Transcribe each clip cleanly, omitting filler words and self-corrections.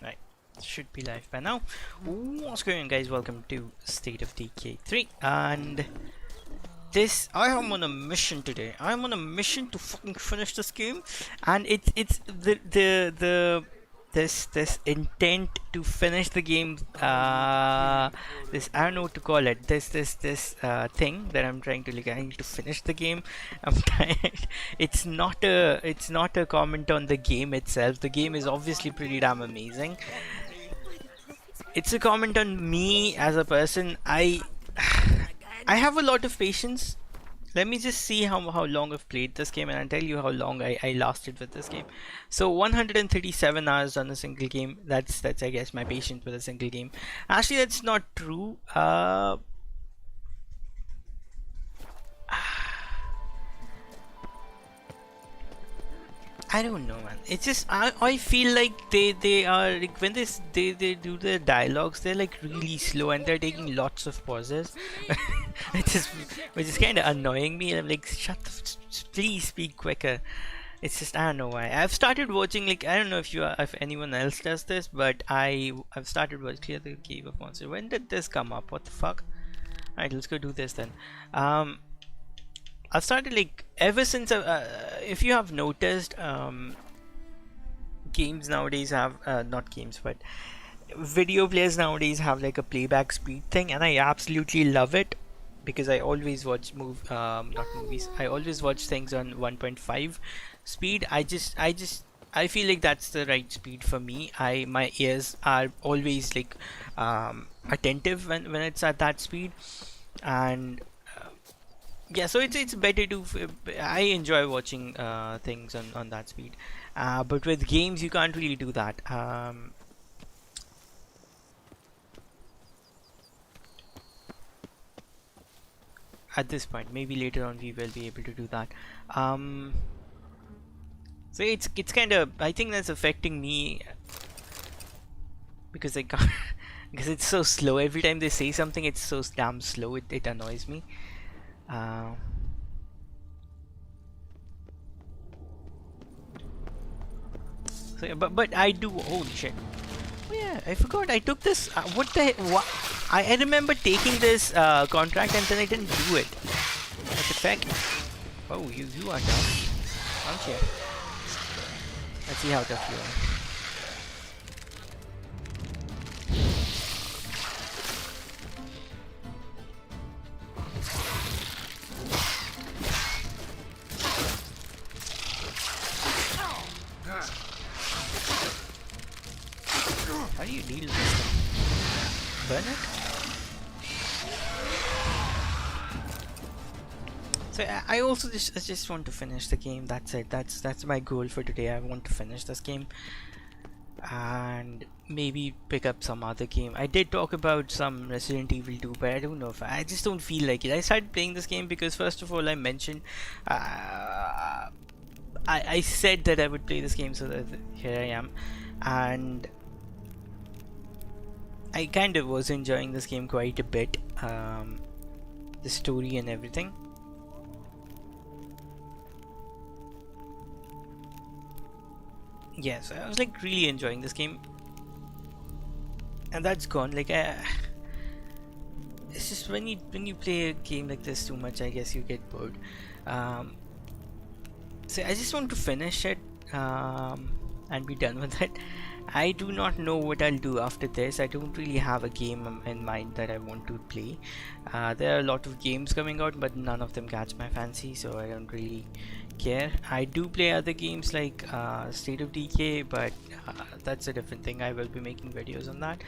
Right, should be live by now. What's going on, guys? Welcome to State of Decay 3, and I am on a mission today. I'm on a mission to fucking finish this game, and it's the this intent to finish the game. This, I don't know what to call it. This thing that I'm trying to, like, I need to finish the game. I'm tired. It's not a comment on the game itself. The game is obviously pretty damn amazing. It's a comment on me as a person. I have a lot of patience. Let me just see how long I've played this game, and I'll tell you how long I lasted with this game. So 137 hours on a single game. That's I guess my patience with a single game. Actually, that's not true. I don't know, man. It's just I feel like they are, like, when they do their dialogues, they're like really slow and they're taking lots of pauses, which is kind of annoying me. I'm like, please speak quicker. It's just, I don't know why. I've started watching, like, I don't know if anyone else does this, but I've started watching Clear the Cave of Monsters. When did this come up? What the fuck? Alright, let's go do this then. I've started, like, ever since if you have noticed, games nowadays have not games, but video players nowadays have like a playback speed thing, and I absolutely love it because I always watch not movies. I always watch things on 1.5 speed. I feel like that's the right speed for me. My ears are always, like, attentive when it's at that speed, and yeah, so it's better to I enjoy watching things on that speed, but with games you can't really do that. At this point, maybe later on we will be able to do that. So it's kind of, I think that's affecting me because I can't because it's so slow. Every time they say something, it's so damn slow. It annoys me. So yeah, but I do. Holy shit! Oh yeah, I forgot. I took this. What the? What? I remember taking this contract and then I didn't do it. What the fuck? Oh, you are tough, aren't you? Let's see how tough you are. How do you deal with this thing? Burn it? So I also just want to finish the game. That's it. That's my goal for today. I want to finish this game and maybe pick up some other game. I did talk about some Resident Evil 2, but I don't know if I just don't feel like it. I started playing this game because, first of all, I mentioned I said that I would play this game, so that here I am, and I kind of was enjoying this game quite a bit, the story and everything. Yes, I was like really enjoying this game, and that's gone. Like, it's just when you play a game like this too much, I guess you get bored. So I just want to finish it and be done with it. I do not know what I'll do after this. I don't really have a game in mind that I want to play. There are a lot of games coming out, but none of them catch my fancy, so I don't really care. I do play other games like State of Decay, but that's a different thing. I will be making videos on that.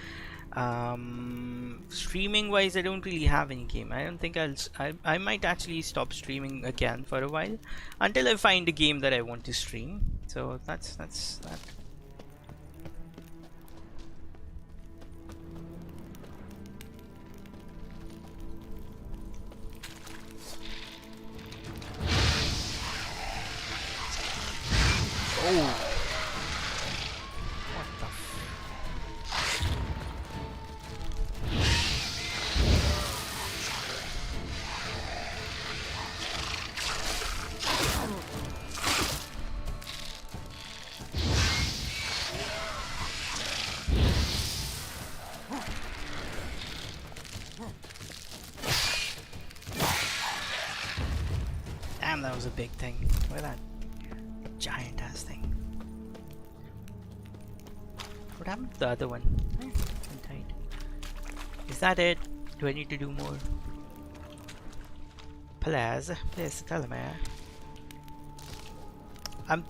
Streaming wise, I don't really have any game. I don't think I might actually stop streaming again for a while until I find a game that I want to stream. So that's that. Oh, what the damn, that was a big thing. Look at that giant ass thing. What happened to the other one? It died. Is that it? Do I need to do more? Please tell me. I've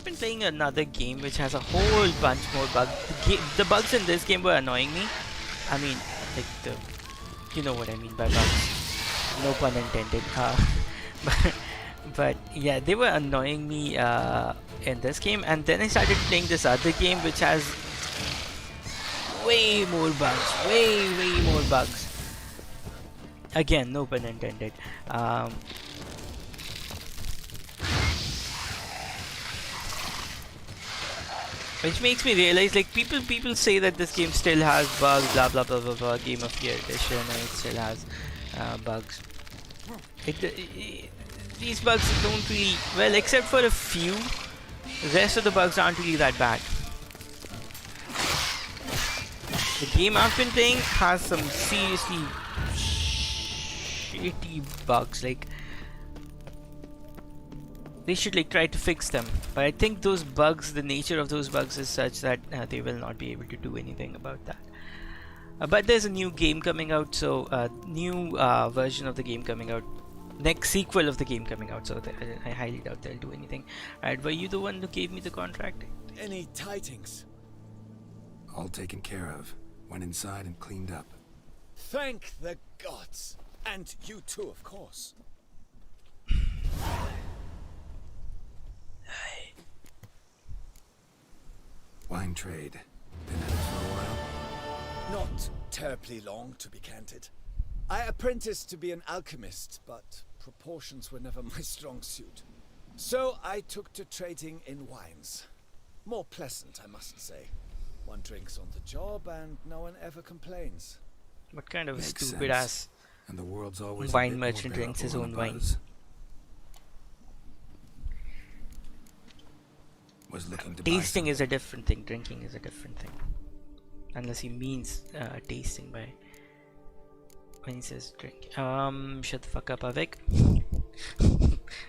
been playing another game which has a whole bunch more bugs. The bugs in this game were annoying me. I mean, like you know what I mean by bugs. No pun intended. But yeah, they were annoying me in this game, and then I started playing this other game which has way more bugs. Way more bugs. Again, no pun intended. Which makes me realize, like, people say that this game still has bugs, blah blah blah blah blah, Game of Year edition, and it still has bugs. These bugs don't really, well, except for a few, the rest of the bugs aren't really that bad. The game I've been playing has some seriously shitty bugs, like, they should like try to fix them, but I think those bugs, the nature of those bugs is such that they will not be able to do anything about that. But there's a new game coming out, so new version of the game coming out, next sequel of the game coming out, so I highly doubt they'll do anything. Alright, were you the one who gave me the contract? Any tidings? All taken care of. Went inside and cleaned up. Thank the gods. And you too, of course. Wine trade. Been at it for a while? Not terribly long, to be candid. I apprenticed to be an alchemist, but proportions were never my strong suit. So I took to trading in wines. More pleasant, I must say. One drinks on the job and no one ever complains. What kind of Makes stupid sense. ass And the world's always wine a bit merchant more drinks his bearable own on a wine? buzz. Was looking to buy Tasting is a something. different thing, drinking is a different thing. Unless he means tasting by when he says drink. Shut the fuck up, Avik.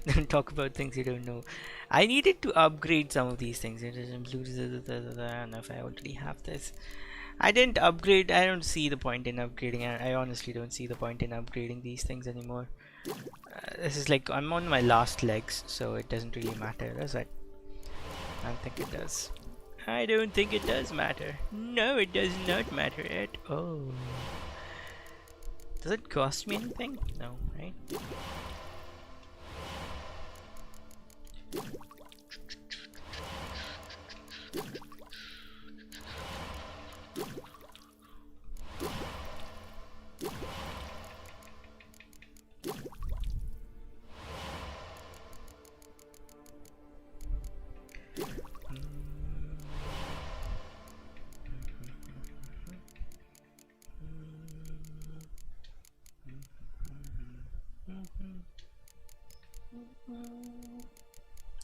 Don't talk about things you don't know. I needed to upgrade some of these things. It is included, and if I already have this, I didn't upgrade. I don't see the point in upgrading. I honestly don't see the point in upgrading these things anymore. This is like I'm on my last legs, so it doesn't really matter, does it? I don't think it does. I don't think it does matter. No, it does not matter at all. Does it cost me anything? No, right?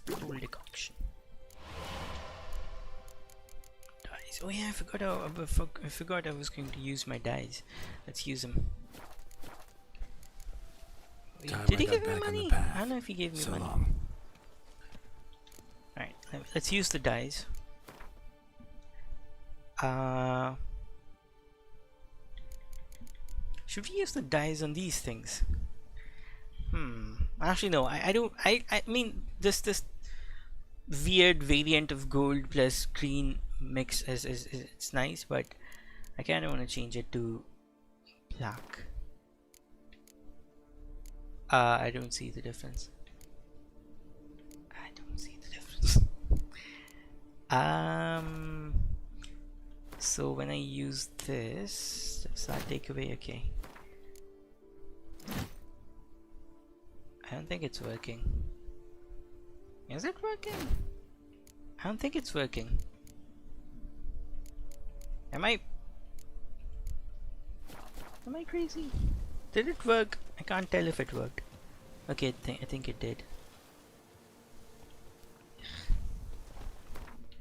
Cool decoction. Dice. Oh yeah, I forgot I was going to use my dice. Let's use them. Wait, Time did I he got give me back on the money? path. I don't know if he gave me So money. long. Alright, let's use the dice. Uh, should we use the dice on these things? Actually, no. I don't. I mean, this weird variant of gold plus green mix is it's nice, but I kind of want to change it to black. I don't see the difference. I don't see the difference. So when I use this, does that take away? Okay. I don't think it's working. Is it working? I don't think it's working. Am I crazy? Did it work? I can't tell if it worked. Okay, I think it did.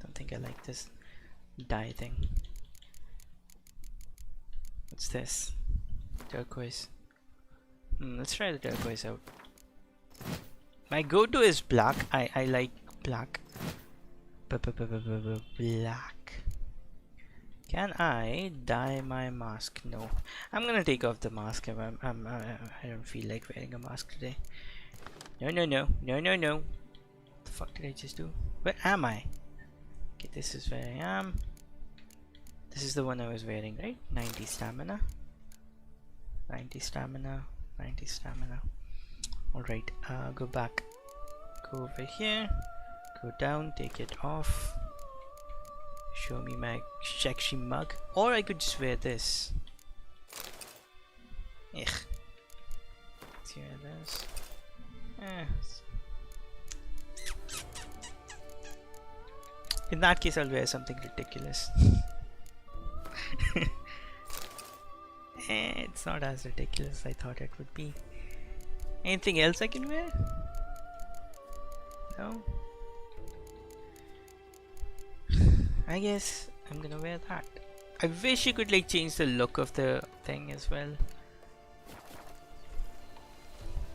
Don't think I like this dye thing. What's this? Turquoise. Let's try the turquoise out. My go-to is black. I like black. Black. Can I dye my mask? No. I'm gonna take off the mask. I don't feel like wearing a mask today. No. What the fuck did I just do? Where am I? Okay, this is where I am. This is the one I was wearing, right? 90 stamina. 90 stamina. 90 stamina. Alright, go back. Go over here. Go down, take it off. Show me my sexy mug. Or I could just wear this. Ugh. Let's wear this. In that case, I'll wear something ridiculous. It's not as ridiculous as I thought it would be. Anything else I can wear? No? I guess I'm gonna wear that. I wish you could like change the look of the thing as well.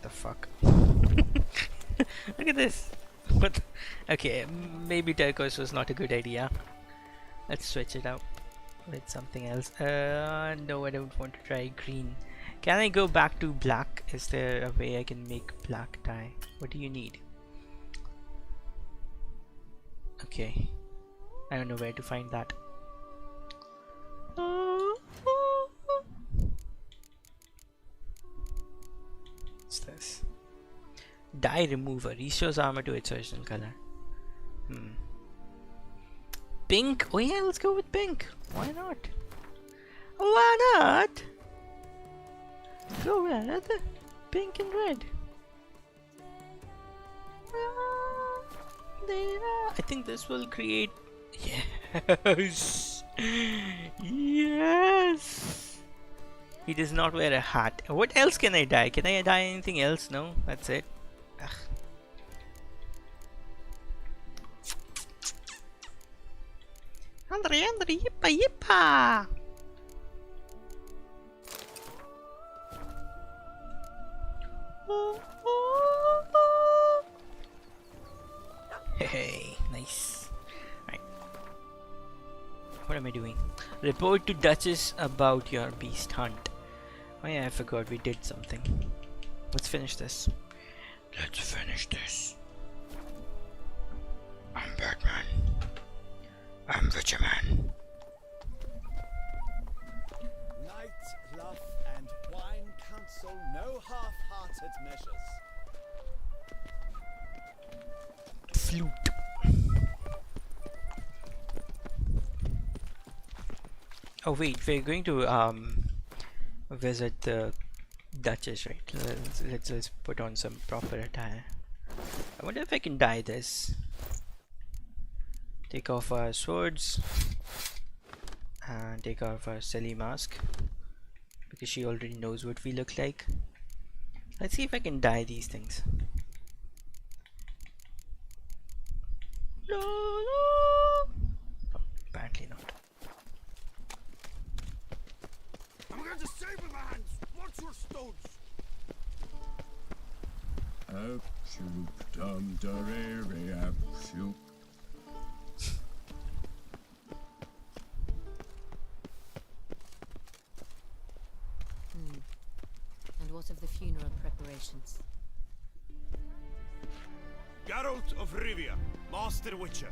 The fuck? Look at this. But okay, maybe turquoise was not a good idea. Let's switch it out with something else. No, I don't want to try green. Can I go back to black? Is there a way I can make black dye? What do you need? Okay, I don't know where to find that. What's this? Dye remover restores armor to its original color. Pink? Oh yeah, let's go with pink. Why not? Why not? Go red, pink and red. I think this will create. Yes. Yes. He does not wear a hat. What else can I dye? Can I dye anything else? No, that's it. Ugh. Andre, yippa yippa. Hey, nice. Right. What am I doing? Report to Duchess about your beast hunt. Oh yeah, I forgot we did something. Let's finish this. Let's finish this. I'm Batman. I'm Witcherman. Night, bluff, and wine counsel no half-hearted measures. Flute. Oh wait, we're going to visit the Duchess, right? Let's put on some proper attire. I wonder if I can dye this. Take off our swords and take off our silly mask because she already knows what we look like. Let's see if I can dye these things. La, la. Oh, apparently not. I'm going to save my hands. Watch your stones. And what of the funeral preparations? Geralt of Rivia, Master Witcher.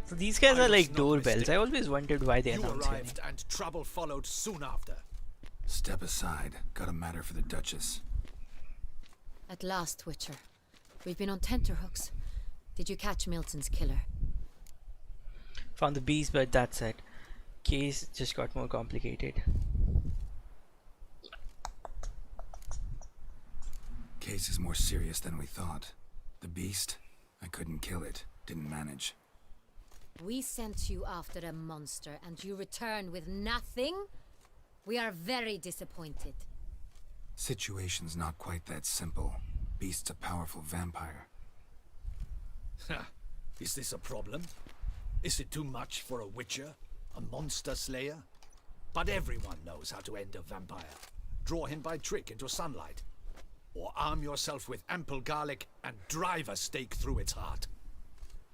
So these guys I are was like not doorbells. mistaken. I always wondered why they You announce your name. arrived and trouble followed soon after. Step aside. Got a matter for the Duchess. At last, Witcher. We've been on tenterhooks. Did you catch Milton's killer? Found the beast, but that's it. Case just got more complicated. Case is more serious than we thought. The beast? I couldn't kill it. Didn't manage. We sent you after a monster and you return with nothing? We are very disappointed. Situation's not quite that simple. Beast's a powerful vampire. Is this a problem? Is it too much for a Witcher? A monster slayer? But everyone knows how to end a vampire. Draw him by trick into sunlight. Or arm yourself with ample garlic and drive a stake through its heart.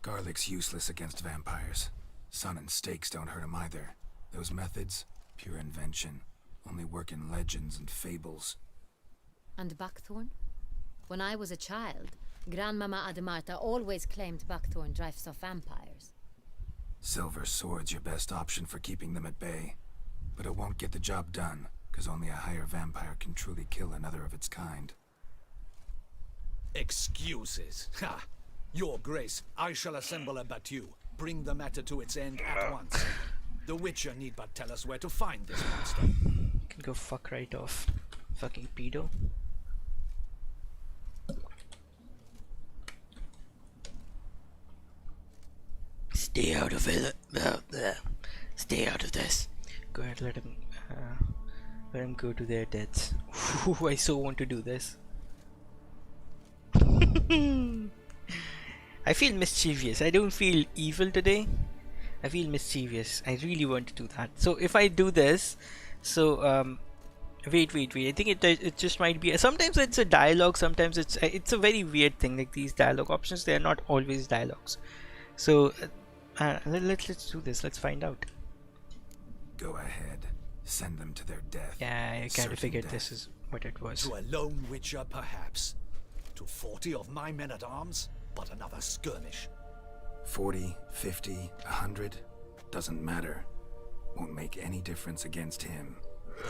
Garlic's useless against vampires. Sun and stakes don't hurt him either. Those methods, pure invention. Only work in legends and fables. And buckthorn? When I was a child, Grandmama Ademarta always claimed buckthorn drives off vampires. Silver sword's your best option for keeping them at bay. But it won't get the job done, because only a higher vampire can truly kill another of its kind. Excuses. Ha! Your Grace, I shall assemble a battue. Bring the matter to its end at once. The Witcher need but tell us where to find this monster. Can go fuck right off. Fucking pedo. Stay out of it. Stay out of this. Go ahead, let him go to their deaths. Ooh, I so want to do this. I feel mischievous. I don't feel evil today. I feel mischievous. I really want to do that. So if I do this, so wait. I think it just might be. Sometimes it's a dialogue. Sometimes it's a very weird thing. Like these dialogue options, they are not always dialogues. So let's do this. Let's find out. Go ahead. Send them to their death. Yeah, I kind Certain of figured death. this is what it was. To a lone Witcher, perhaps. To 40 of my men-at-arms, but another skirmish. 40, 50, 100, doesn't matter. Won't make any difference against him.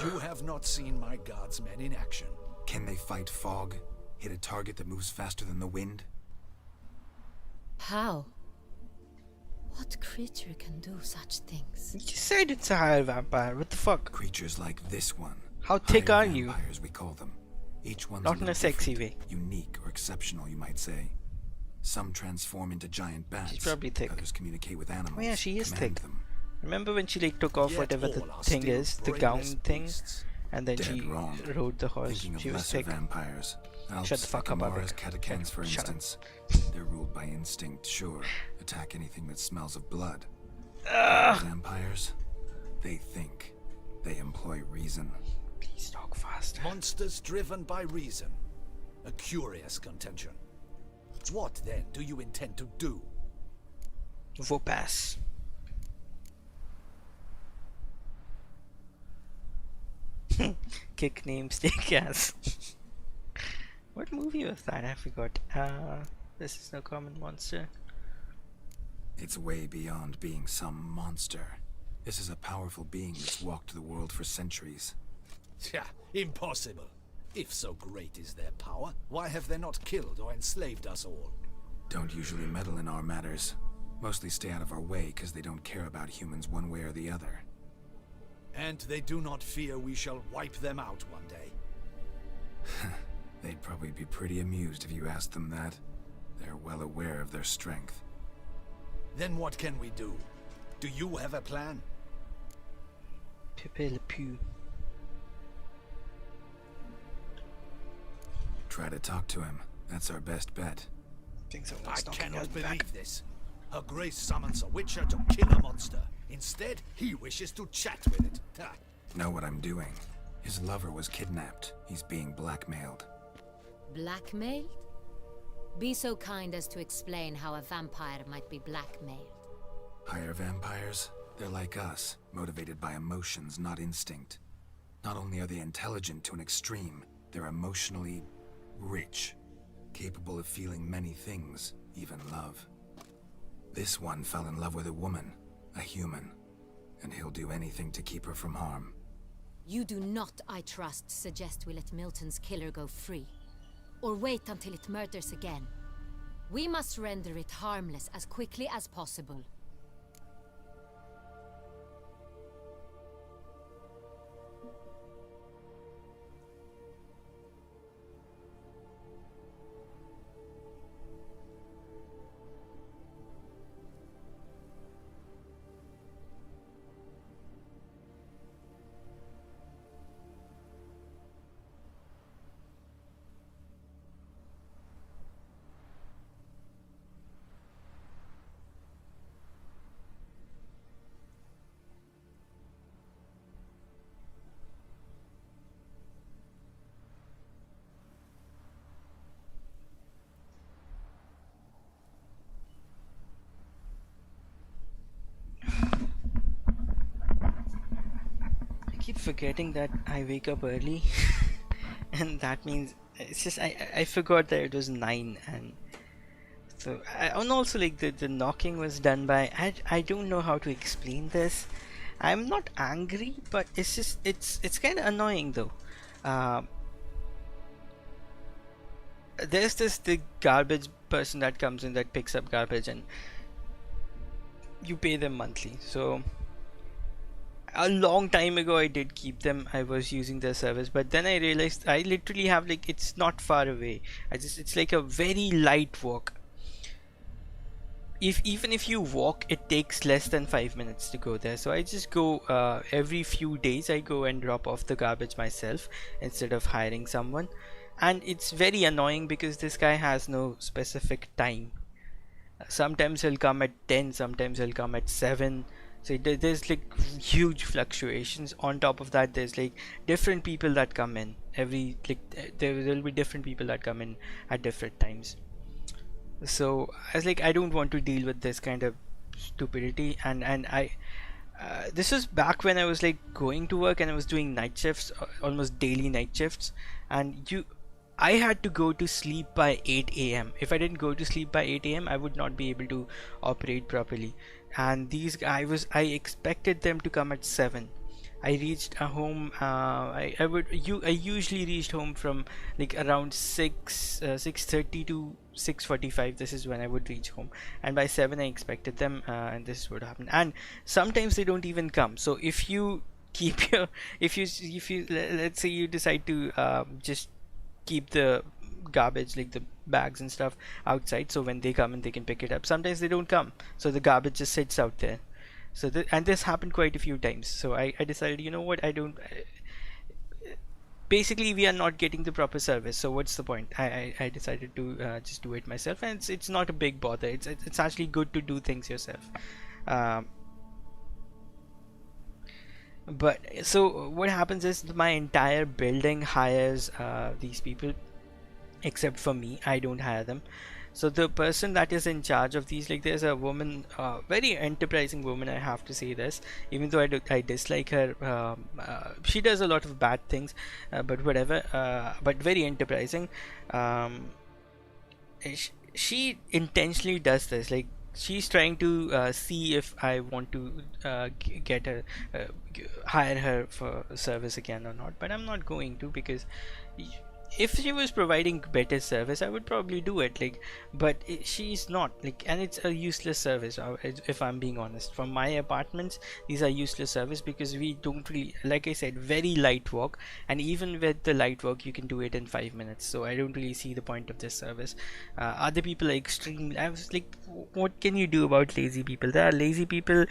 You have not seen my guardsmen in action. Can they fight fog? Hit a target that moves faster than the wind? How? What creature can do such things? You said it's a higher vampire. What the fuck? Creatures like this one. How thick Higher are you? vampires, we call them. Each one's Not in little a sexy different, way. Unique or exceptional, you might say. Some transform into giant bats. She's probably thick. Others communicate with animals. Oh yeah, she is command thick. them. Remember when she like took off Yet whatever the all are thing still is, the gown brainless thing, beasts. and then Dead she wrong. rode the horse. Thinking of She was lesser thick. vampires. Shut the fuck up, Alpes, Abik. catechans, for Shut up. instance. They're ruled by instinct, sure. Attack anything that smells of blood. Vampires, they think. They employ reason. Please talk faster. Monsters driven by reason. A curious contention. What then do you intend to do? Vopass. Kick name steak ass. What movie was that? I forgot. This is no common monster. It's way beyond being some monster. This is a powerful being that's walked the world for centuries. Yeah, impossible. If so great is their power, why have they not killed or enslaved us all? Don't usually meddle in our matters. Mostly stay out of our way because they don't care about humans one way or the other. And they do not fear we shall wipe them out one day. They'd probably be pretty amused if you asked them that. They're well aware of their strength. Then what can we do? Do you have a plan? Pepe Le Pew. Try to talk to him. That's our best bet. Think so. I cannot believe this. Her Grace summons a Witcher to kill a monster. Instead, he wishes to chat with it. Know what I'm doing. His lover was kidnapped. He's being blackmailed. Blackmailed? Be so kind as to explain how a vampire might be blackmailed. Higher vampires? They're like us, motivated by emotions, not instinct. Not only are they intelligent to an extreme, they're emotionally rich, capable of feeling many things, even love. This one fell in love with a woman, a human, and he'll do anything to keep her from harm. You do not, I trust, suggest we let Milton's killer go free. Or wait until it murders again. We must render it harmless as quickly as possible. I keep forgetting that I wake up early, and that means it's just I forgot that it was 9, and so and also like the knocking was done by I don't know how to explain this. I'm not angry, but it's just it's kind of annoying though. Um, there's the garbage person that comes in that picks up garbage, and you pay them monthly. So a long time ago I did keep them. I was using their service, but then I realized I literally have like it's not far away. It's like a very light walk. If even if you walk, it takes less than 5 minutes to go there. So I just go every few days. I go and drop off the garbage myself instead of hiring someone, and it's very annoying because this guy has no specific time. Sometimes he'll come at 10, sometimes he'll come at 7. So there's like huge fluctuations. On top of that, there's like different people that come in every there will be different people that come in at different times. So I was like, I don't want to deal with this kind of stupidity, and I this was back when I was like going to work and I was doing night shifts, almost daily night shifts, and I had to go to sleep by 8 a.m. If I didn't go to sleep by 8 a.m., I would not be able to operate properly. And I expected them to come at 7. I reached a home. I usually reached home from like around 6:30 to 6:45. This is when I would reach home, and by 7 I expected them, and this would happen. And sometimes they don't even come. So if you keep your if you let's say you decide to just keep the garbage, like the bags and stuff, outside, so when they come in they can pick it up. Sometimes they don't come, so the garbage just sits out there. So and this happened quite a few times. So I decided, you know what, I don't basically we are not getting the proper service, so what's the point? I decided to just do it myself, and it's not a big bother. It's actually good to do things yourself. um, but so what happens is my entire building hires these people, except for me. I don't hire them. So the person that is in charge of these, like there's a woman, very enterprising woman, I have to say this, even though I dislike her. She does a lot of bad things, but whatever, but very enterprising. um, she intentionally does this, like she's trying to see if I want to get her, hire her for service again or not, but I'm not going to, because if she was providing better service I would probably do it, like, but she's not, like, and it's a useless service. If I'm being honest, from my apartments these are useless service, because we don't really, like I said, very light walk, and even with the light walk you can do it in 5 minutes, so I don't really see the point of this service. Other people are extremely, I was like, what can you do about lazy people? There are lazy people.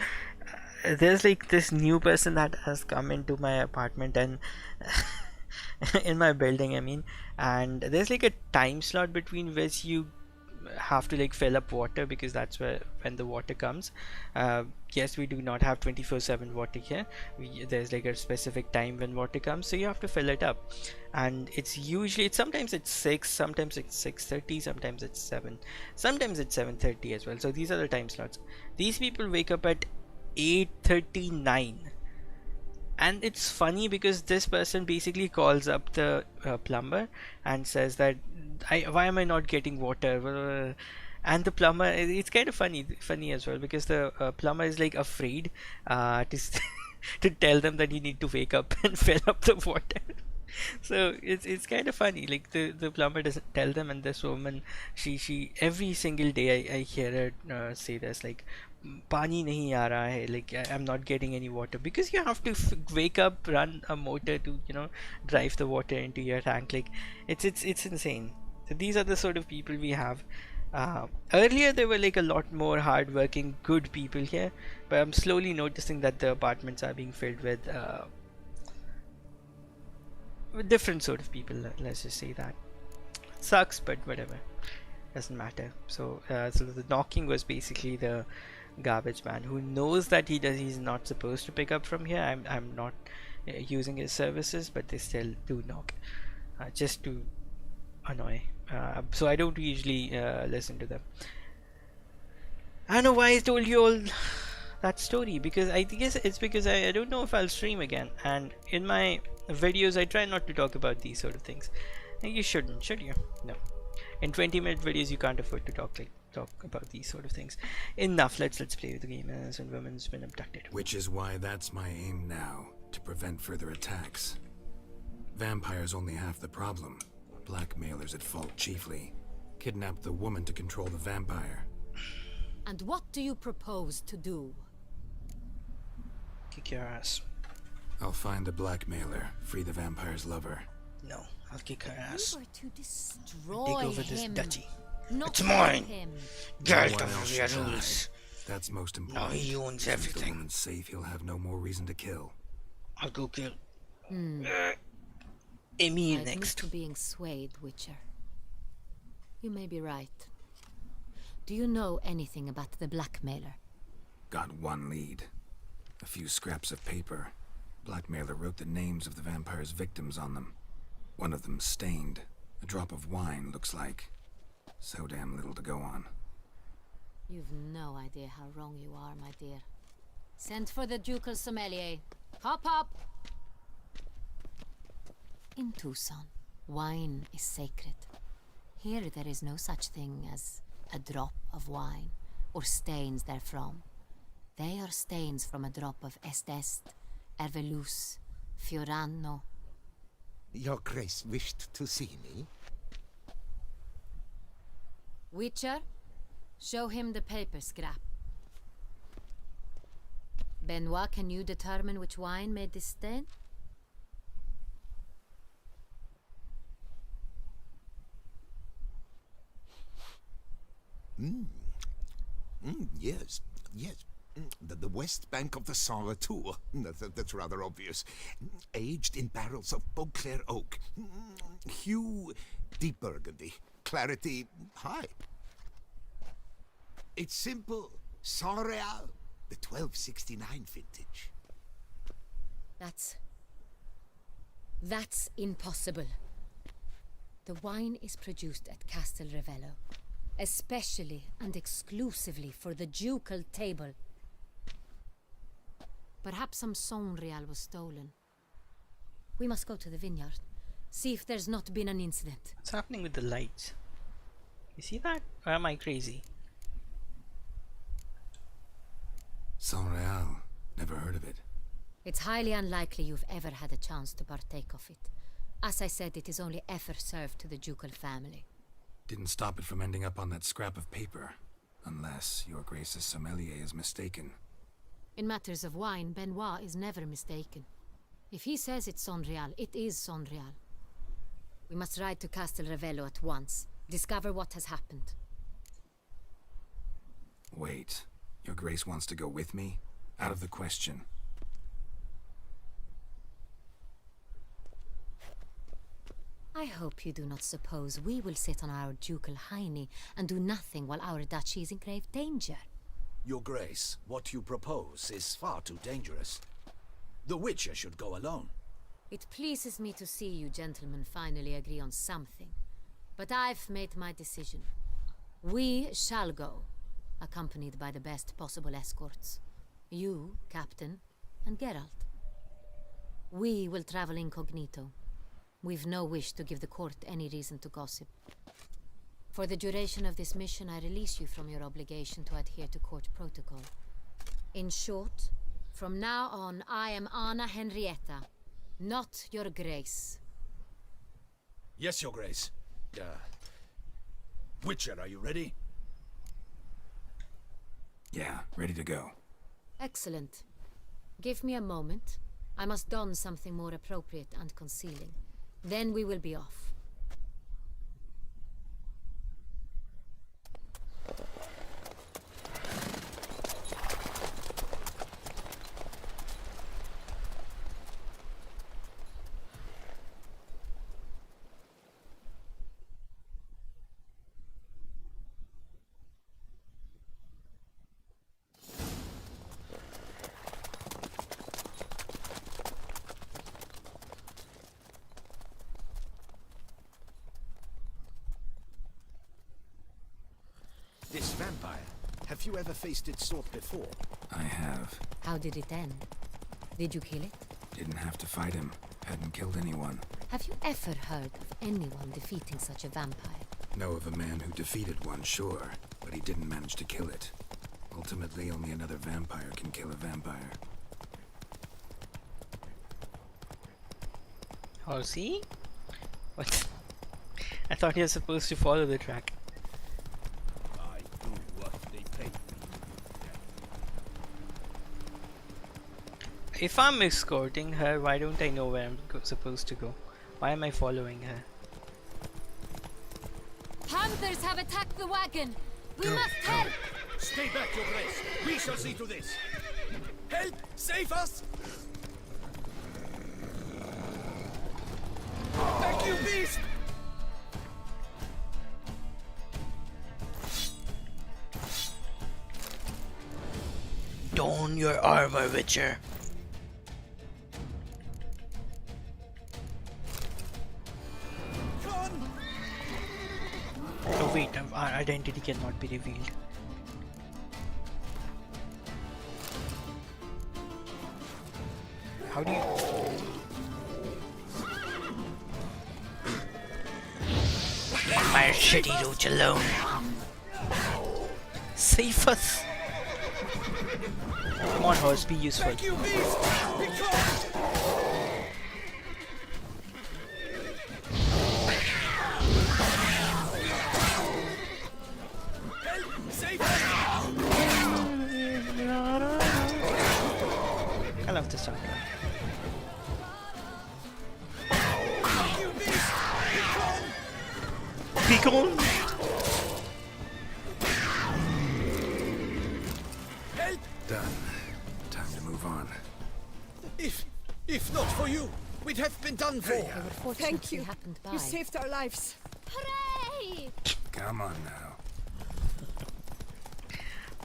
There's like this new person that has come into my apartment, and in my building I mean, and there's like a time slot between which you have to like fill up water, because that's where when the water comes. Yes, we do not have 24/7 water here. There's like a specific time when water comes, so you have to fill it up. And it's usually, sometimes it's 6, sometimes it's 6:30, sometimes it's 7, sometimes it's 7:30 as well. So these are the time slots. These people wake up at 8:39. And it's funny because this person basically calls up the plumber and says that, why am I not getting water? And the plumber, it's kind of funny as well, because the plumber is like afraid to tell them that you need to wake up and fill up the water. So it's kind of funny. Like the plumber doesn't tell them, and this woman, she every single day I hear her say this, like, पानी नहीं आ रहा है, like I'm not getting any water, because you have to wake up, run a motor to drive the water into your tank. Like it's insane. So these are the sort of people we have. Earlier there were like a lot more hardworking good people here, but I'm slowly noticing that the apartments are being filled with different sort of people. Let's just say that. Sucks, but whatever, doesn't matter. So so the knocking was basically the garbage man who knows that he's not supposed to pick up from here. I'm not using his services, but they still do knock, just to annoy. So I don't usually listen to them. I don't know why I told you all that story, because I guess it's because I don't know if I'll stream again, and in my videos I try not to talk about these sort of things. And you shouldn't, should you? No. In 20-minute videos you can't afford to talk about these sort of things. Enough, let's play with the game. And women's been abducted. Which is why that's my aim now, to prevent further attacks. Vampires only half the problem. Blackmailers at fault chiefly. Kidnap the woman to control the vampire. And what do you propose to do? Kick your ass. I'll find the blackmailer, free the vampire's lover. No, I'll kick her ass. You are to destroy Take over this him. duchy. Not It's mine. him. Get No one over else your should die. rules. That's most No, important. he owns Since the everything. woman's safe, he'll have no more reason to kill. I'll go kill I've Emil moved next. to being swayed, Witcher. You may be right. Do you know anything about the blackmailer? Got one lead. A few scraps of paper. Blackmailer wrote the names of the vampire's victims on them. One of them stained. A drop of wine, looks like. So damn little to go on. You've no idea how wrong you are, my dear. Send for the ducal sommelier. Hop, hop! In Tucson, wine is sacred. Here there is no such thing as a drop of wine, or stains therefrom. They are stains from a drop of Estest, Ervelus, Fiorano. Your Grace wished to see me? Witcher, show him the paper scrap. Benoit, can you determine which wine made this stain? Yes, yes. The west bank of the Saint Latour. That's rather obvious. Aged in barrels of Beauclair oak. Hue, deep burgundy. Clarity, high. It's simple. Saint Real, the 1269 vintage. That's impossible. The wine is produced at Castel Ravello, especially and exclusively for the ducal table. Perhaps some Saint Real was stolen. We must go to the vineyard, see if there's not been an incident. What's happening with the lights? You see that? Or am I crazy? Saint Real. Never heard of it. It's highly unlikely you've ever had a chance to partake of it. As I said, it is only ever served to the ducal family. Didn't stop it from ending up on that scrap of paper. Unless your Grace's sommelier is mistaken. In matters of wine, Benoit is never mistaken. If he says it's Saint Real, it is Saint Real. We must ride to Castel Ravello at once. Discover what has happened. Wait. Your Grace wants to go with me? Out of the question. I I hope you do not suppose we will sit on our ducal hiney and do nothing while our duchy is in grave danger. Your Grace, what you propose is far too dangerous. The Witcher should go alone. It pleases me to see you gentlemen finally agree on something. But I've made my decision. We shall go, accompanied by the best possible escorts. You, Captain, and Geralt. We will travel incognito. We've no wish to give the court any reason to gossip. For the duration of this mission, I release you from your obligation to adhere to court protocol. In short, from now on, I am Anna Henrietta, not your Grace. Yes, Your Grace. Witcher, are you ready? Yeah, ready to go. Excellent. Give me a moment. I must don something more appropriate and concealing. Then we will be off. This vampire, have you ever faced its sort before? I have. How did it end? Did you kill it? Didn't have to fight him. Hadn't killed anyone. Have you ever heard of anyone defeating such a vampire? Know of a man who defeated one, sure, but he didn't manage to kill it. Ultimately, only another vampire can kill a vampire. Oh, see? What? I thought you were supposed to follow the track. I do what they pay me. If I'm escorting her, why don't I know where I'm supposed to go? Why am I following her? Panthers have attacked the wagon! We must help! Stay back, Your Grace. We shall see to this. Help! Save us! Back, you beast! Don your armor, Witcher. Con! Oh wait, our identity cannot be revealed. How do you... Leave my shitty roach alone. Save us. Come on, horse, be useful. Back, you beast! Be gone! Help! Save us! I love this song. You beast! Be gone! Help! Done. Time to move on. If not for you, we'd have been done for. Thank you. Happened by. You saved our lives. Hooray! Come on now.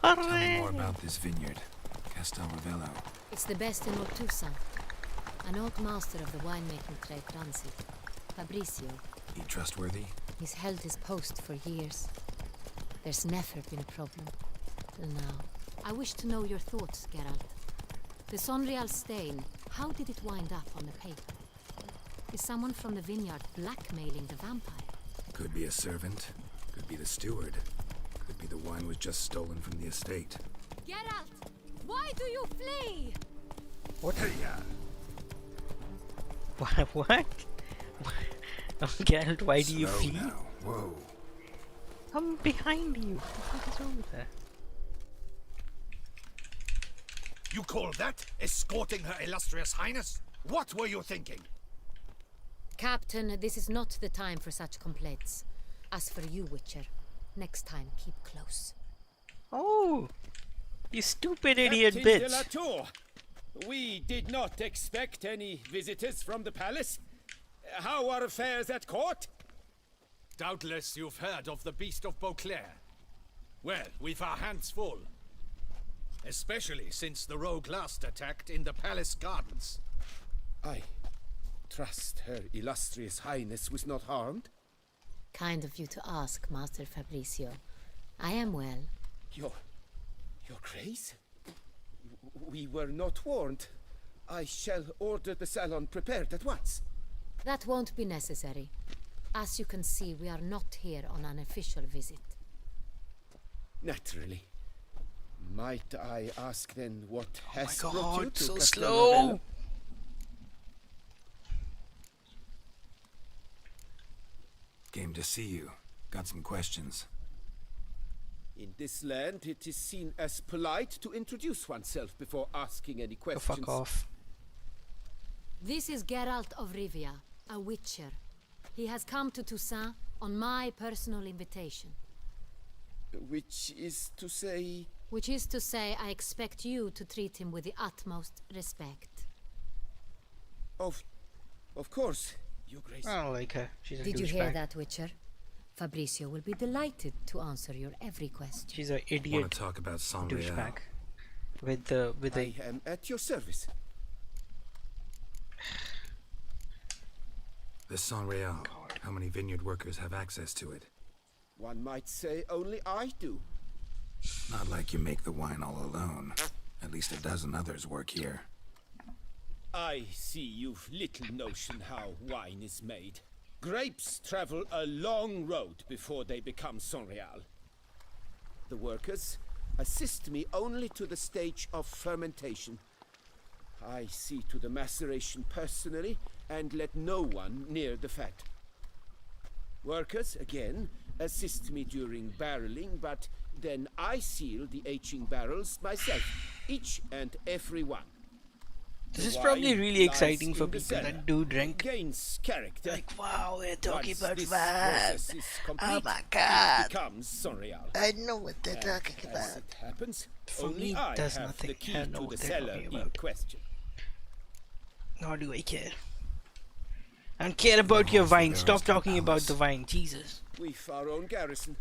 Tell me more about this vineyard. Castel Ravello. It's the best in Ortusa. An old master of the winemaking trade runs it. Fabricio. He trustworthy? He's held his post for years. There's never been a problem. Till now. I wish to know your thoughts, Geralt. The Sonreal stain, how did it wind up on the paper? Is someone from the vineyard blackmailing the vampire? Could be a servant. Could be the steward. Could be the wine was just stolen from the estate. Geralt! Why do you flee? What? What? Oh, Geralt, why do you Slow flee? now. Whoa. I'm behind you. What the fuck is wrong with her? You call that escorting Her Illustrious Highness? What were you thinking? Captain, this is not the time for such complaints. As for you, Witcher, next time keep close. Oh! You stupid idiot Captain de bitch! la Tour, we did not expect any visitors from the palace. How are affairs at court? Doubtless you've heard of the Beast of Beauclair. Well, we've our hands full. Especially since the rogue last attacked in the palace gardens. I trust Her Illustrious Highness was not harmed. Kind of you to ask, Master Fabricio. I am well. Your Grace? We were not warned. I shall order the salon prepared at once. That won't be necessary. As you can see, we are not here on an official visit. Naturally. Might I ask then what has my brought you God, to so Castel slow. Ravello? Came to see you. Got some questions. In this land, it is seen as polite to introduce oneself before asking any Go questions. fuck off. This is Geralt of Rivia, a witcher. He has come to Toussaint on my personal invitation. Which is to say... Which is to say, I expect you to treat him with the utmost respect. Of course, Your Grace. I don't like her. She's a Did you hear douchebag. that, Witcher? Fabricio will be delighted to answer your every question. She's an Want idiot to talk about San Real? douchebag. With the I am at your service. This San Real. How many vineyard workers have access to it? One might say only I do. Not like you make the wine all alone. At least a dozen others work here. I see you've little notion how wine is made. Grapes travel a long road before they become Sonreal. The workers assist me only to the stage of fermentation. I see to the maceration personally and let no one near the fat. Workers, again, assist me during barreling, but then I seal the aging barrels myself, each and every one. This The is probably wine really lies exciting for in the people cellar. that do drink. Gains character. Like, wow, we're talking Once about this wine. process is complete, Oh my God. it becomes Sonreal. I know what they're And talking as about. it happens, For only me, it I does have nothing. the key I know to what the they're cellar talking in about. question. Nor do I care. I don't care about your vine. Stop talking about the vine, Jesus. We've our own garrison.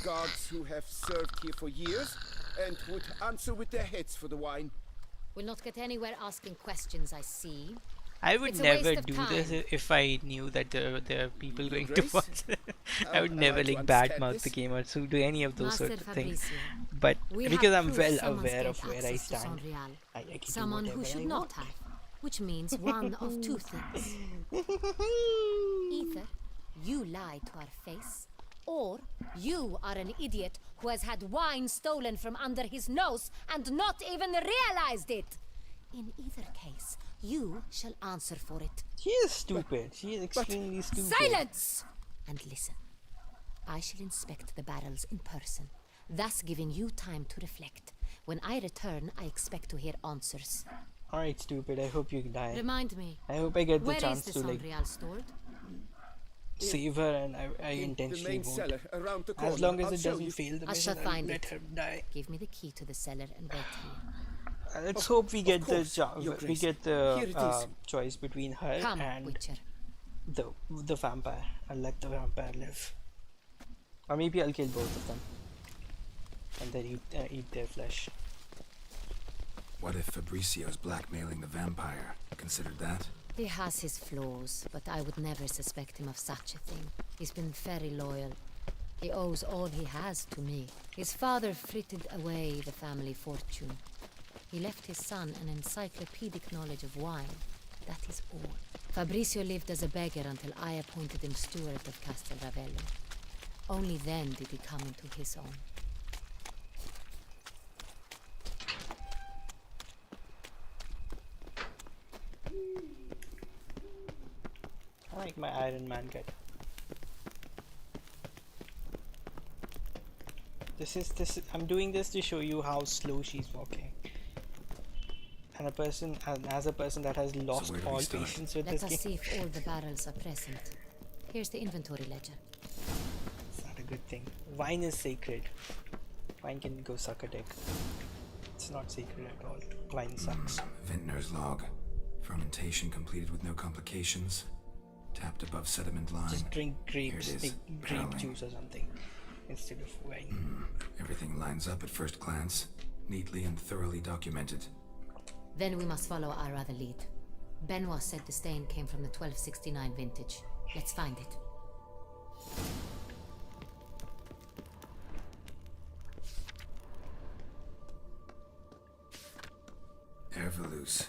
Guards who have served here for years and would answer with their heads for the wine. We'll not get anywhere asking questions, I see. I would It's a never waste of do time. this if I knew that there are people going to Grace? watch. I would Am never I to like understand badmouth this? the game or so do any of those Master sorts of things. Fabricio, But we because have I'm proof well someone's aware gained of where I access to stand, Sonreal. I can Someone do who whatever should I not want. have, which means one of two things. Either you lied to our face, or you are an idiot who has had wine stolen from under his nose and not even realized it. In either case, you shall answer for it. She is stupid. She is extremely stupid. Silence! And listen. I shall inspect the barrels in person, thus giving you time to reflect. When I return, I expect to hear answers. Alright, stupid. I hope you die. Remind me, I hope I get the where is chance the to like Sonreal stored? save her, and I In the intentionally main won't. cellar around the corner. As long as I'll it show doesn't you. fail the I shall mission, I'll find let it. her die. Give me the key to the cellar and wait here. Let's hope we get the course, Your we Grace. get Here the it is. choice between her Come, and Witcher. the vampire. I'll let the vampire live, or maybe I'll kill both of them and then eat their flesh. What if Fabricio's blackmailing the vampire? Considered that? He has his flaws, but I would never suspect him of such a thing. He's been very loyal. He owes all he has to me. His father frittered away the family fortune. He left his son an encyclopedic knowledge of wine. That is all. Fabricio lived as a beggar until I appointed him steward of Castel Ravello. Only then did he come into his own. I like my Iron Man cut. I'm doing this to show you how slow she's walking. And as a person that has lost where do we all start? patience with Let this us game, see if all the barrels are present. Here's the inventory ledger. it's not a good thing. Wine is sacred. Wine can go suck a dick. It's not sacred at all. Wine sucks. Vintner's log. Fermentation completed with no complications. tapped above sediment line. Just drink Here grapes, it is, like grape barreling. juice or something instead of wine. Everything lines up at first glance, neatly and thoroughly documented. Then we must follow our other lead. Benoit said the stain came from the 1269 vintage. Let's find it. Ervelous.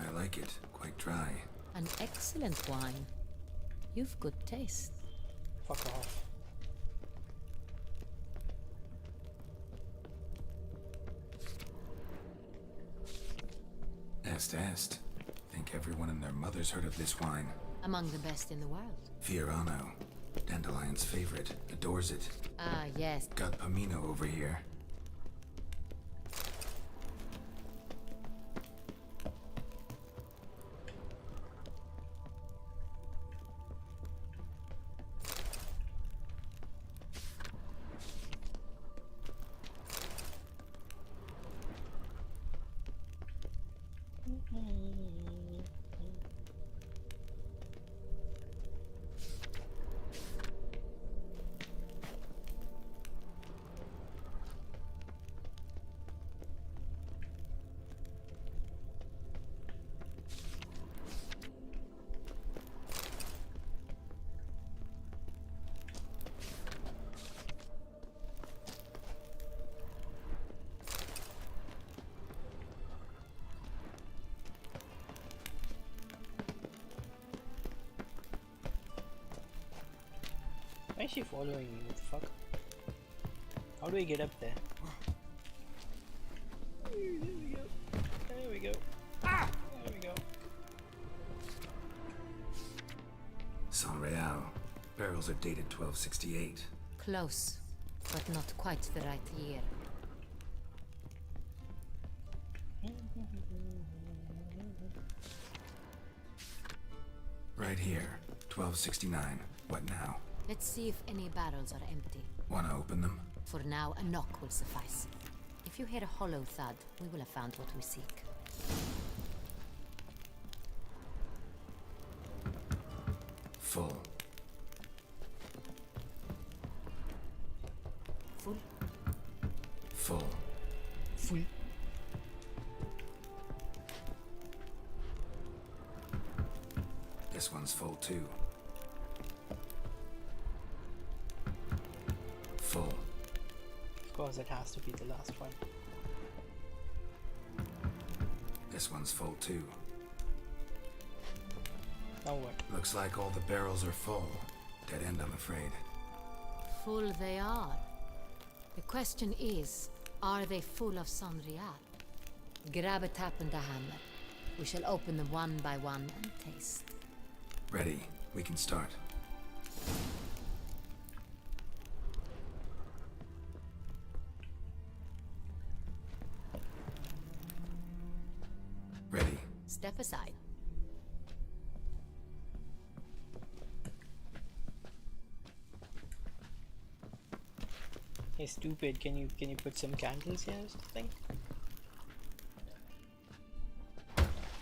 I like it. Quite dry. An excellent wine. You've good taste. Fuck off. Est. Think everyone and their mother's heard of this wine. Among the best in the world. Fiorano. Dandelion's favorite. Adores it. Ah, yes. Got Pomino over here. Why is she following me? What the fuck? How do I get up there? There we go. There we go. Ah! There we go. San Real. Barrels are dated 1268. Close, but not quite the right year. Right here. 1269. What now? Let's see if any barrels are empty. Wanna open them? For now, a knock will suffice. If you hear a hollow thud, we will have found what we seek. Full. Full? Full. Full. This one's full too. Full. Of course, it has to be the last one. This one's full too. Now what? Looks like all the barrels are full. Dead end, I'm afraid. Full they are. The question is, are they full of San Real? Grab a tap and a hammer. We shall open them one by one and taste. Ready. We can start. Ready. Step aside. Hey, stupid! Can you put some candles here or something?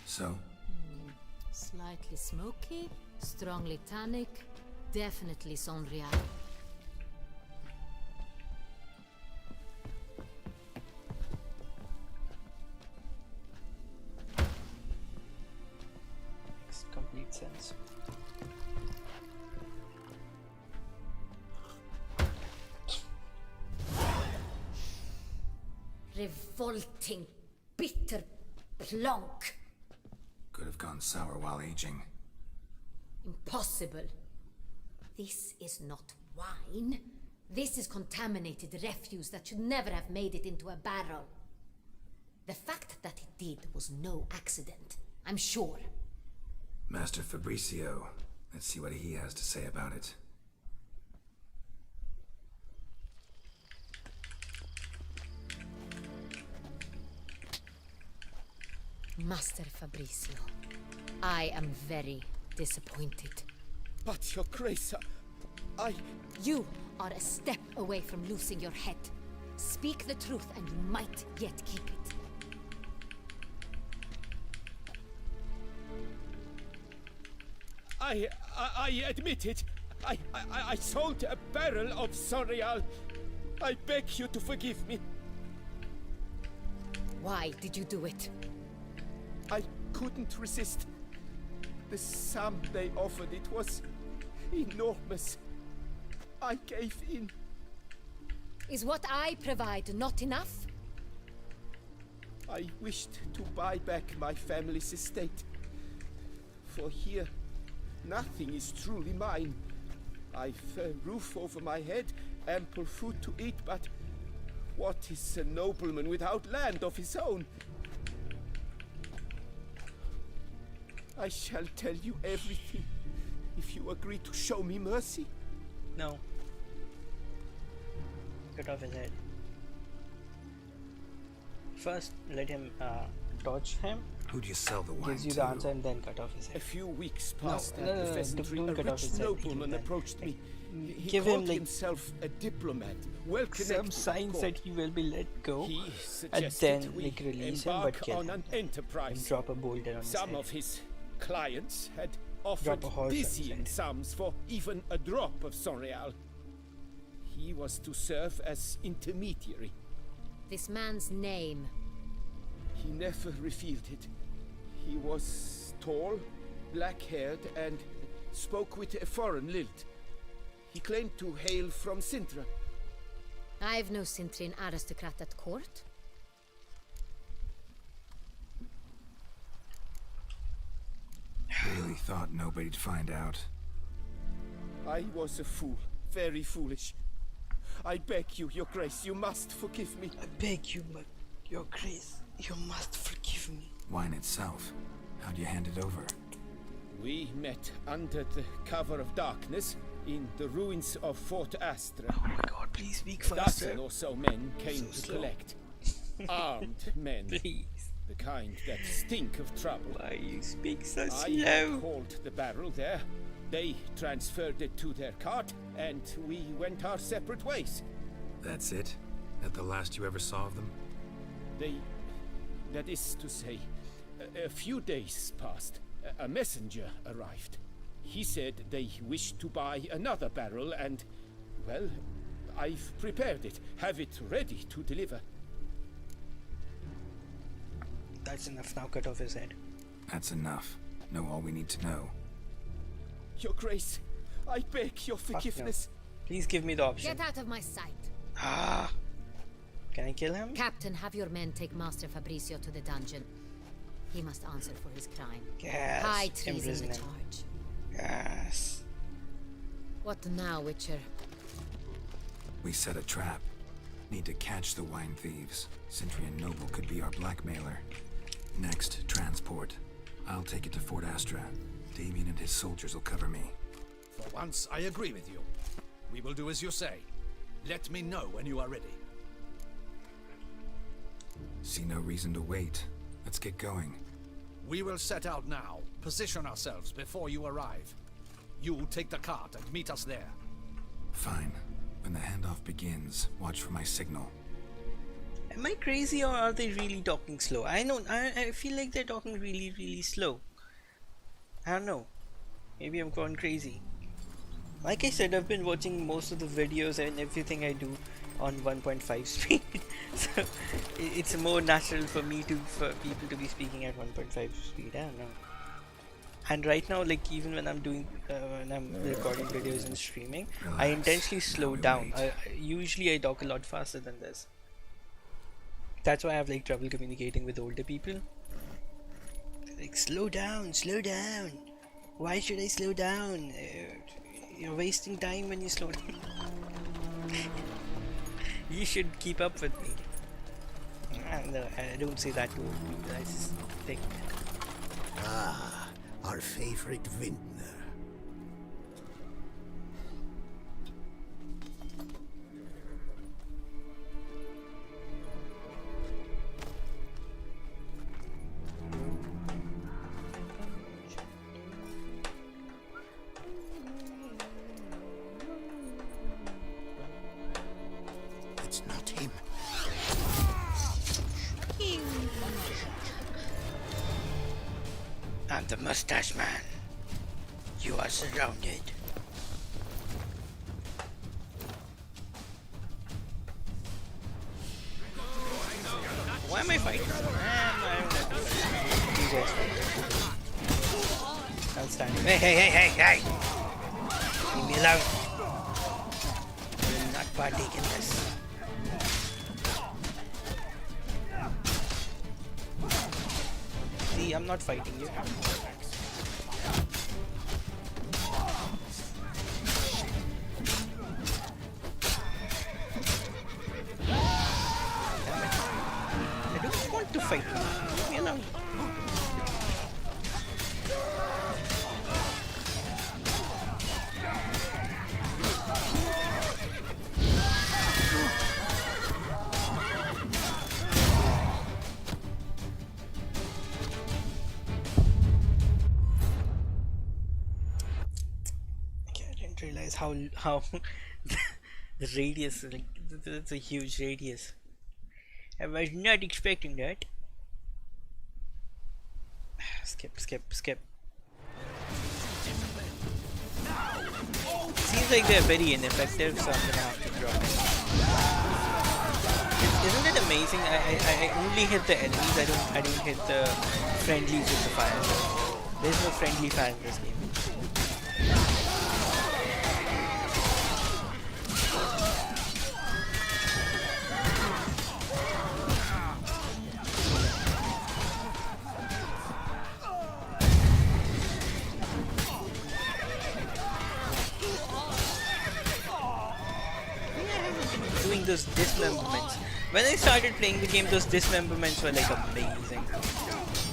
So, Slightly smoky, strongly tannic, definitely San Real. Makes complete sense. Revolting, bitter plonk. could have gone sour while aging. Impossible. This is not wine. This is contaminated refuse that should never have made it into a barrel. The fact that it did was no accident, I'm sure. Master Fabricio. Let's see what he has to say about it. Master Fabricio, I am very disappointed. But, Your Grace, I... You are a step away from losing your head. Speak the truth and you might yet keep it. I admit it. I sold a barrel of Sonreal. I beg you to forgive me. Why did you do it? I couldn't resist. The sum they offered, it was enormous. I gave in. Is what I provide not enough? I wished to buy back my family's estate. For here, nothing is truly mine. I've a roof over my head, ample food to eat, but what is a nobleman without land of his own? I shall tell you everything if you agree to show me mercy. No. Cut off his head. First, let him torch him. Who'd you sell the wine Gives you to? the answer, and then cut off his A head. few weeks passed no, at no, the no, pheasantry. don't A cut off rich his head. nobleman Like, approached me. He give him, called like, himself a diplomat, well some connected. signs to that court. he will be let go, He and suggested then we like release him, embark but kill on him. an enterprise. And drop a boulder on Some his of head. his clients had offered a horse on his dizzying head. sums for even a drop of Sonreal. He was to serve as intermediary. This man's name. He never revealed it. He was tall, black-haired, and spoke with a foreign lilt. He claimed to hail from Sintra. I've no Cintrian aristocrat at court. Really thought nobody'd find out. I was a fool, very foolish. I beg you, Your Grace, you must forgive me. I beg you, Your Grace, you must forgive me. Wine itself. How'd you hand it over? We met under the cover of darkness in the ruins of Fort Astra. Oh my God, please speak A faster. dozen or so men came So to slow. collect. Armed men, Please. the kind that stink of trouble. Why you speak so I slow? called the barrel there. They transferred it to their cart, and we went our separate ways. That's it? That the last you ever saw of them? That is to say, a few days passed. A messenger arrived. He said they wished to buy another barrel, and, well, I've prepared it. Have it ready to deliver. That's enough now, cut off his head. That's enough. Know all we need to know. Your Grace, I beg your forgiveness. Please give me the option. Get out of my sight. Ah! Can I kill him? Captain, have your men take Master Fabricio to the dungeon. He must answer for his crime. Yes. High treason imprison the him. charge. Yes. What now, Witcher? We set a trap. Need to catch the wine thieves. Centurion Noble could be our blackmailer. Next, transport. I'll take it to Fort Astra. Damien and his soldiers will cover me. For once, I agree with you. We will do as you say. Let me know when you are ready. See no reason to wait. Let's get going. We will set out now. Position ourselves before you arrive. You take the cart and meet us there. Fine. When the handoff begins, watch for my signal. Am I crazy or are they really talking slow? I feel like they're talking really, really slow. I don't know. Maybe I'm going crazy. Like I said, I've been watching most of the videos and everything I do on 1.5 speed. So it's more natural for people to be speaking at 1.5 speed. I don't know. And right now, like even when I'm recording videos and streaming, I Relax. intentionally slow Now we down. wait. Usually I talk a lot faster than this. That's why I have like trouble communicating with older people. Like, slow down, slow down. Why should I slow down? You're wasting time when you slow down. You should keep up with me. No, I don't say that to old people. I just think. Ah, our favorite vintner. It's not him. I'm the mustache man. You are surrounded. Why am I fighting? I don't have to fight. You guys fight. I'll stand. Hey! Leave me alone. I will not partake in this. See, I'm not fighting you. I don't want to fight you. Leave me alone. Okay, I didn't realize how the radius, like, it's a huge radius. I was not expecting that. Skip. Seems like they're very ineffective, so I'm gonna have to drop it. Isn't it amazing? I only hit the enemies. I don't hit the friendlies with the fire. There's no friendly fire in this game. Doing those dismemberments. When I started playing the game, those dismemberments were like amazing.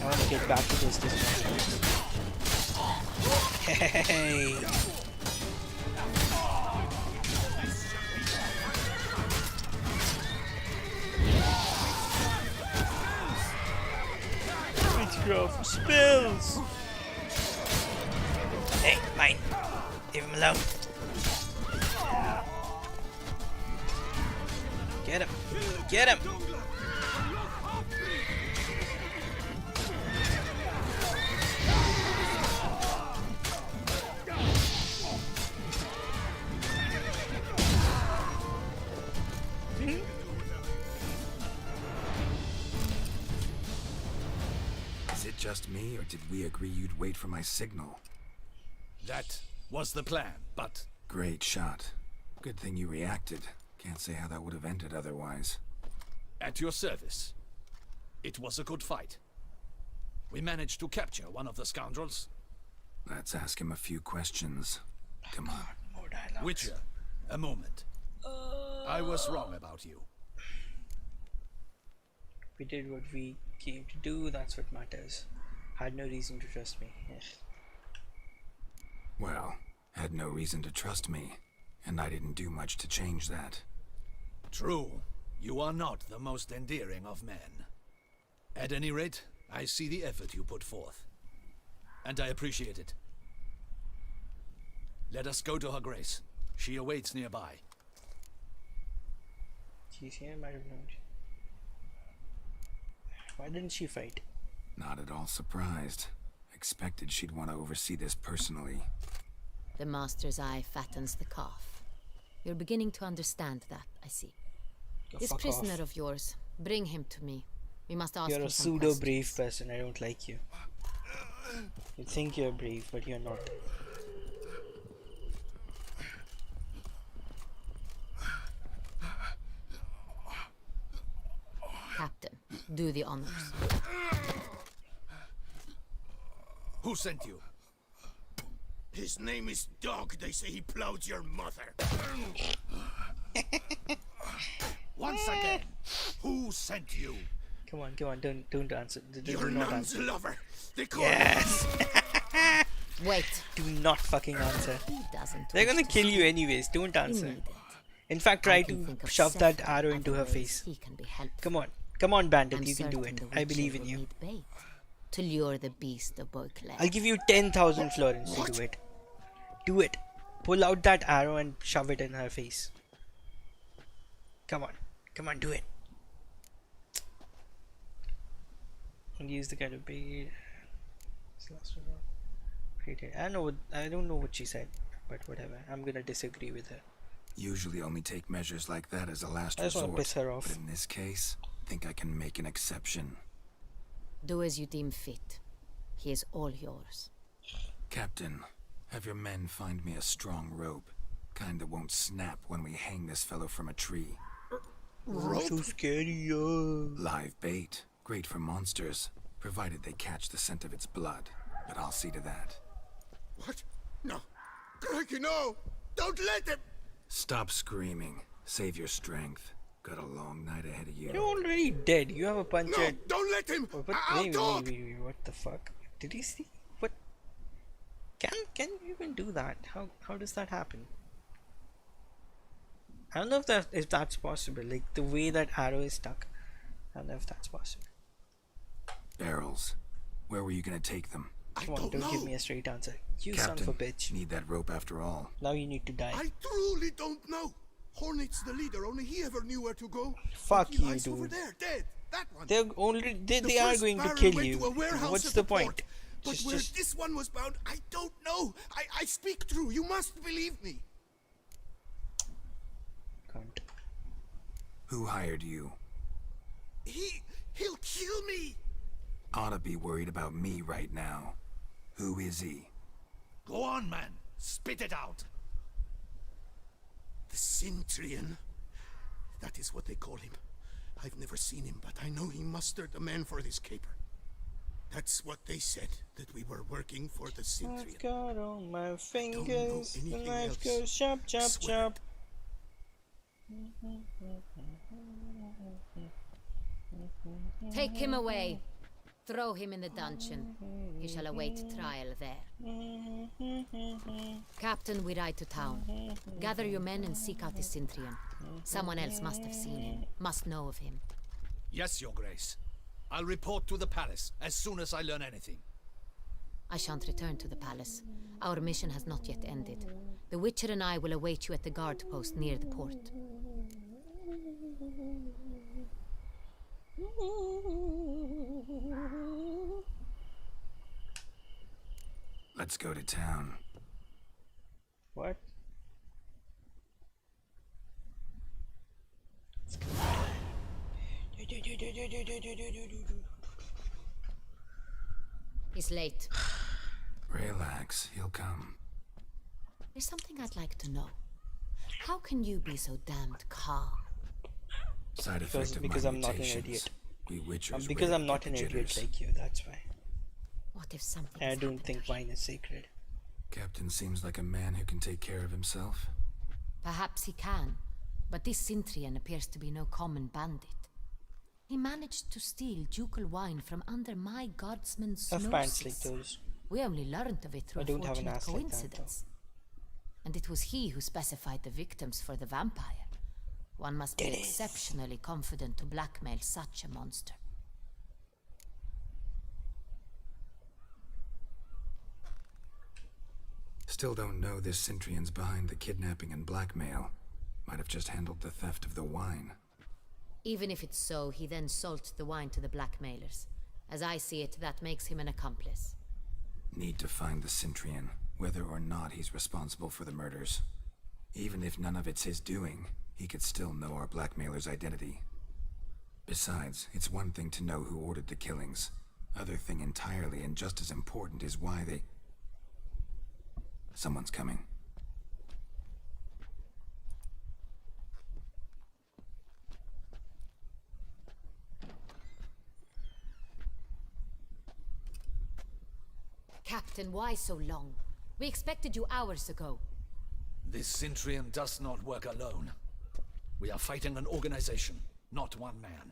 I want to get back to those dismemberments. Hey! Witchcraft spells! Hey, mine! Leave him alone. Get him! Get him! Is it just me, or did we agree you'd wait for my signal? That was the plan, but Great shot. Good thing you reacted. Can't say how that would have ended otherwise. at your service. It was a good fight. We managed to capture one of the scoundrels. Let's ask him a few questions. Come on. More dialogue. Witcher, a moment. I was wrong about you. We did what we came to do, that's what matters. Had no reason to trust me. Ugh. Well, had no reason to trust me, and I didn't do much to change that. True, you are not the most endearing of men. At any rate, I see the effort you put forth, and I appreciate it. Let us go to her grace. She awaits nearby. She's here, might have known. Why didn't she fight? Not at all surprised. Expected she'd want to oversee this personally. The Master's eye fattens the calf. You're beginning to understand that, I see. Go This fuck prisoner off. of yours, bring him to me. We must ask You're him a some pseudo brave questions. person, I don't like you. You think you're brave, but you're not. Captain, do the honors. Who sent you? His name is Dog. They say he plowed your mother. Once again, who sent you? Come on, don't answer. Do Your not nun's answer. lover. They call Yes! Wait, Do not fucking answer. he doesn't. They're wish gonna to kill you speak. anyways, don't He answer. needn't. In fact, I try can to think of shove that several arrow into other her ways face. He can be helpful. Come on, bandit, I'm you can do certain it. the I believe Witcher in will you. need bait to lure the beast of Beauclair. I'll give you 10,000 florins to do it. Do it. Pull out that arrow and shove it in her face. Come on, do it. And use the kind of bait. It's last resort. created. I don't know what she said, but whatever. I'm gonna disagree with her. Usually only take measures like that as a last I just wanna resort. piss her off. But in this case, think I can make an exception. Do as you deem fit. He is all yours. Captain, have your men find me a strong rope. Kind that won't snap when we hang this fellow from a tree. Oh, so scary, Live bait. Great for monsters, provided they catch the scent of its blood. But I'll see to that. What? No. Crikey, no! Don't let him! Stop screaming. Save your strength. Got a long night ahead of you. You're already dead. You have a punch No, at... don't let him! Oh, but I'll wait, talk! wait, what the fuck? Did he see? What? Can you even do that? How does that happen? I don't know if that's possible. Like the way that arrow is stuck. I don't know if that's possible. Barrels. Where were you gonna take them? Come on, don't give me a straight answer. You Captain, son of a bitch. need that rope after all. Now you need to die. I truly don't know. Hornet's the leader, only he ever knew where to go. Fuck He you, lies over dude. there, dead. That one. They're only they The are first going to Baron kill went you. to a warehouse What's at the port. point? But where this one was bound, I don't know. I speak true. You must believe me. Can't. Who hired you? He'll kill me. Oughta be worried about me right now. Who is he? Go on, man. Spit it out. The Centurion. That is what they call him. I've never seen him, but I know he mustered the men for this caper. That's what they said, that we were working for the Centurion. I've got on my know fingers. The anything knife else. goes chop, chop, Swear chop. Take him away. Throw him in the dungeon. He shall await trial there. Captain, we ride to town. Gather your men and seek out the Cintrian. Someone else must have seen him, must know of him. Yes, Your Grace. I'll report to the palace as soon as I learn anything. I shan't return to the palace. Our mission has not yet ended. The Witcher and I will await you at the guard post near the port. Let's go to town. What? He's late. Relax, he'll come. There's something I'd like to know. How can you be so damned calm? Side effect Because of I'm my not an mutations. idiot. We Witchers Because rarely I'm not get an the idiot jitters. like you, that's why. What if something I has don't happened think to wine is sacred. Captain seems like a man who can take care of himself. Perhaps he can, but this Cintrian appears to be no common bandit. He managed to steal ducal wine from under my guardsman's Have pants like noses. those. We only learned of it through I a don't have an fortunate ass like that, though. coincidence. And it was he who specified the victims for the vampire. One must be It is. exceptionally confident to blackmail such a monster. Still don't know this Centrion's behind the kidnapping and blackmail. Might have just handled the theft of the wine. Even if it's so, he then sold the wine to the blackmailers. As I see it, that makes him an accomplice. Need to find the Centrion, whether or not he's responsible for the murders. Even if none of it's his doing, he could still know our blackmailer's identity. Besides, it's one thing to know who ordered the killings. Other thing entirely, and just as important, is why they... Someone's coming. Captain, why so long? We expected you hours ago. This Centurion does not work alone. We are fighting an organization, not one man.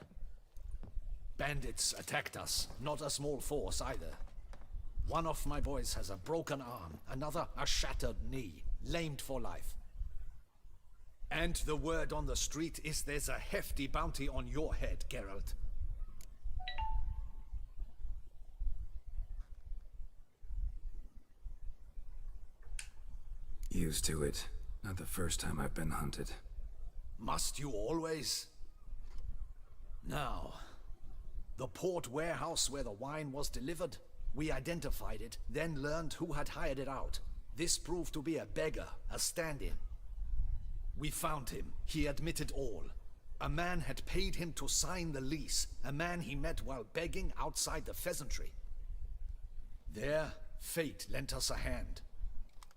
Bandits attacked us, not a small force either. One of my boys has a broken arm, another a shattered knee, lamed for life. And the word on the street is there's a hefty bounty on your head, Geralt. Used to it. Not the first time I've been hunted. Must you always? Now, the port warehouse where the wine was delivered, We identified it, then learned who had hired it out. This proved to be a beggar, a stand-in. We found him. He admitted all. A man had paid him to sign the lease, a man he met while begging outside the pheasantry. There, fate lent us a hand.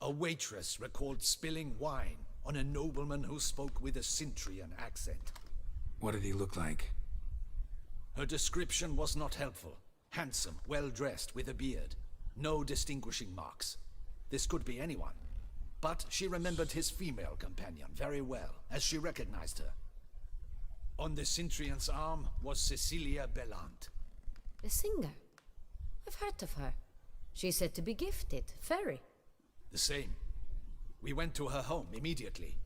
A waitress recalled spilling wine on a nobleman who spoke with a Cintrian accent. What did he look like? Her description was not helpful. Handsome, well-dressed, with a beard. No distinguishing marks. This could be anyone. But she remembered his female companion very well, as she recognized her. On the Cintrian's arm was Cecilia Bellant. The singer. I've heard of her. She's said to be gifted. Fairy. The same. We went to her home immediately.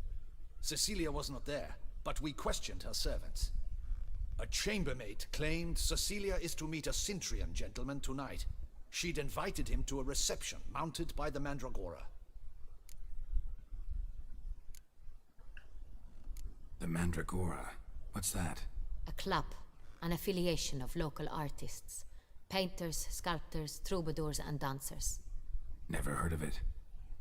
Cecilia was not there, but we questioned her servants. A chambermaid claimed Cecilia is to meet a Cintrian gentleman tonight. She'd invited him to a reception mounted by the Mandragora. The Mandragora? What's that? A club. An affiliation of local artists. Painters, sculptors, troubadours and dancers. Never heard of it.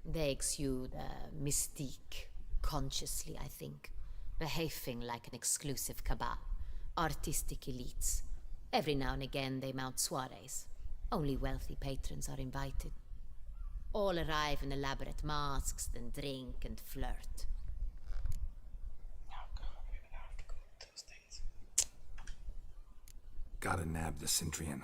They exude a mystique. Consciously, I think. Behaving like an exclusive cabal. Artistic elites. Every now and again they mount soirees. Only wealthy patrons are invited. All arrive in elaborate masks, then drink and flirt. Gotta nab the Cintrian.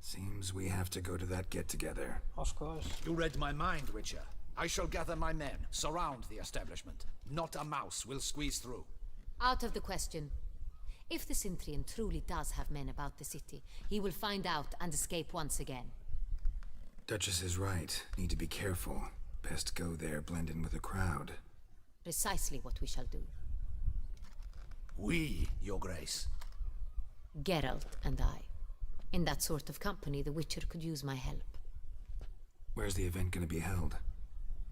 Seems we have to go to that get-together. Of course. You read my mind, Witcher. I shall gather my men, surround the establishment. Not a mouse will squeeze through. Out of the question. If the Cintrian truly does have men about the city, he will find out and escape once again. Duchess is right. Need to be careful. Best go there, blend in with the crowd. Precisely what we shall do. We, Your Grace. Geralt and I. In that sort of company, the Witcher could use my help. Where's the event gonna be held?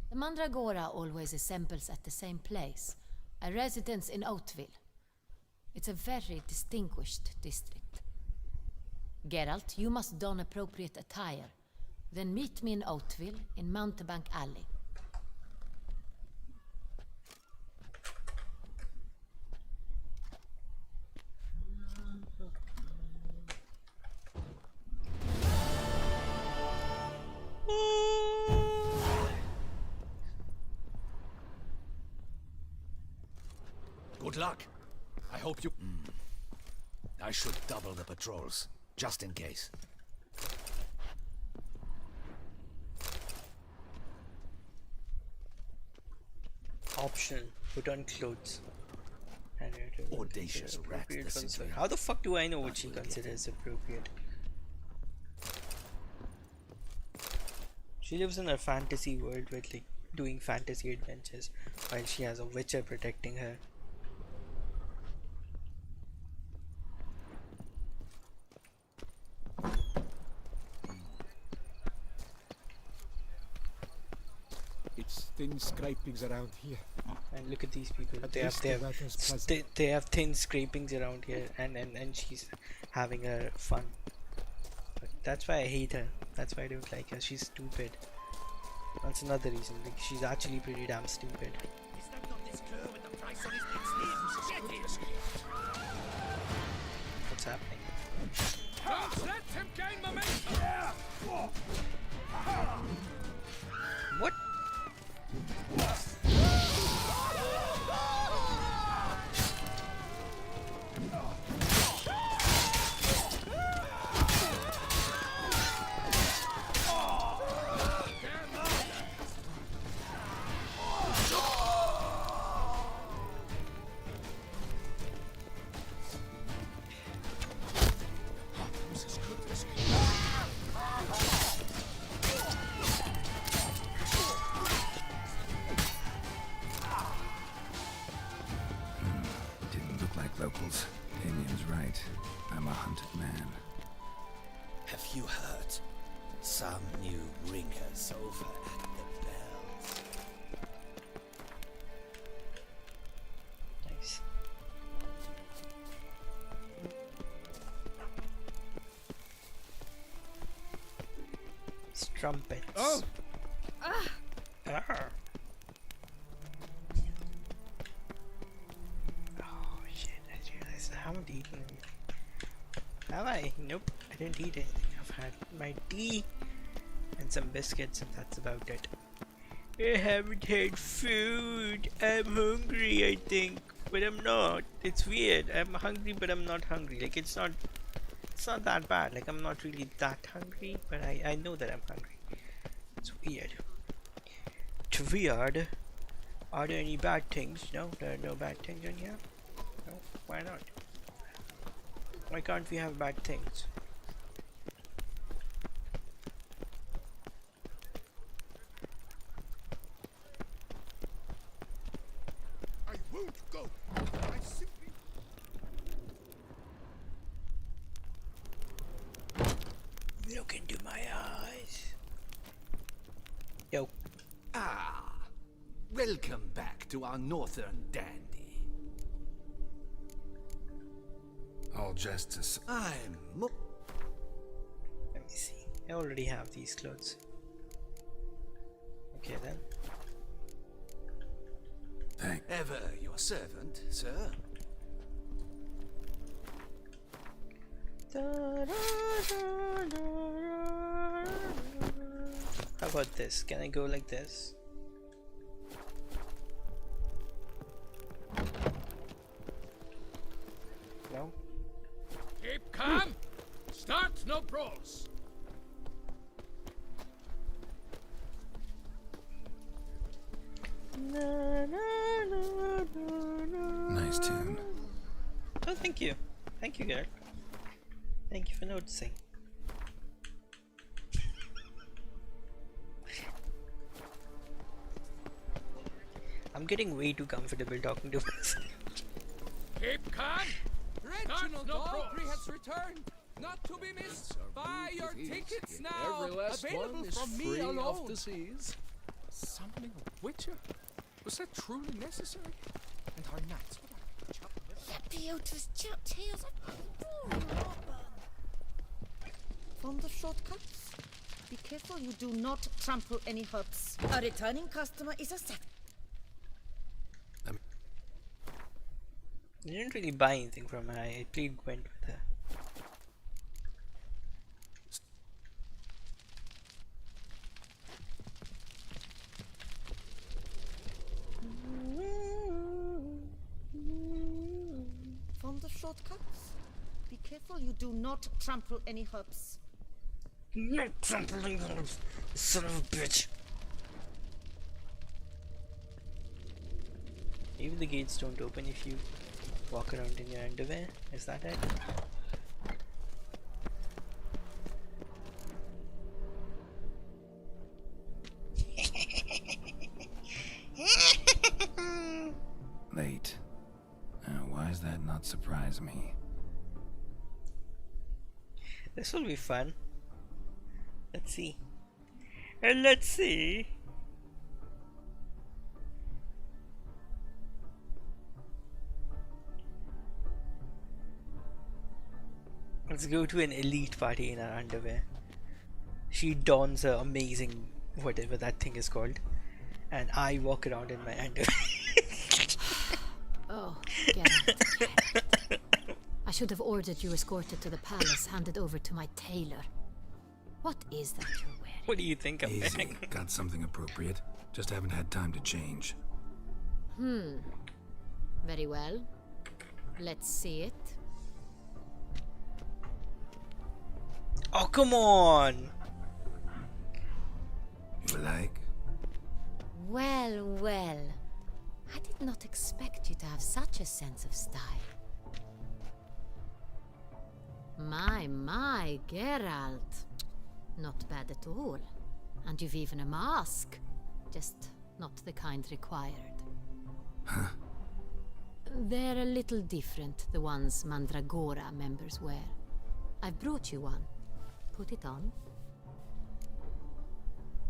The Mandragora always assembles at the same place, a residence in Oatville. It's a very distinguished district. Geralt, you must don appropriate attire. Then meet me in Oatville, in Mountebank Alley. Good luck. I hope you... I should double the patrols, just in case. Optional. Put on clothes. Audacious rat, Appropriate the concern. Cintrian. How the fuck do I know what That she will get considers appropriate? She lives in a fantasy world with like doing fantasy adventures while she has a witcher protecting her. It's thin scrapings around here. And look at these people. At They have least the weather's pleasant. they have thin scrapings around here, and she's having her fun. But that's why I hate her. That's why I don't like her. She's stupid. That's another reason. Like she's actually pretty damn stupid. What's happening? Don't let him gain momentum! What? Didn't look like locals. Damien's right. I'm a hunted man. Have you heard? Some new ringers over at the bells. Nice. Trumpets. Oh! Ah. Oh shit, I realized I haven't eaten. Have I? Nope, I didn't eat anything. I've had my tea and some biscuits, and that's about it. I haven't had food. I'm hungry, I think, but I'm not. It's weird. I'm hungry, but I'm not hungry. Like it's not that bad. Like I'm not really that hungry, but I know that I'm hungry. It's weird. It's weird. Are there any bad things? No, there are no bad things in here. No, why not? Why can't we have bad things? I won't go. I simply... Look into my eyes. Yo. Ah, welcome back to our northern dandy. All justice. I'm Let me see. I already have these clothes. Okay then. Thank. ever your servant, sir. How about this? Can I go like this? No? Keep calm. Start no brawls. Nice tune. Oh, thank you. Thank you, Garrett. Thank you for noticing. I'm getting way too comfortable talking to myself. Keep calm. Reginald no Aubrey brawls. has returned, not to be missed. Buy your tickets now. Every last Available one is from me free alone. of disease. Summoning a witcher? Was that truly necessary? And our knights would Let Piotr's tales From the shortcuts. Be careful you do not trample any herbs. A returning customer is a set. I didn't really buy anything from her. I played Gwent with her. From the shortcuts. Be careful you do not trample any herbs. Not trampling herbs, son of a bitch. Even the gates don't open if you walk around in your underwear. Is that it? Late. Why does that not surprise me? This will be fun. Let's see. And let's see. Let's go to an elite party in our underwear. She dons her amazing whatever that thing is called, and I walk around in my underwear. Oh, Geralt. I should have ordered you escorted to the palace, handed over to my tailor. What is that you're wearing? What do you think I'm Easy. wearing? Got something appropriate. Just haven't had time to change. Very well. Let's see it. Oh, come on! You like? Well, well. I did not expect you to have such a sense of style. My, Geralt. Not bad at all. And you've even a mask. Just not the kind required. Huh? They're a little different, the ones Mandragora members wear. I've brought you one. Put it on.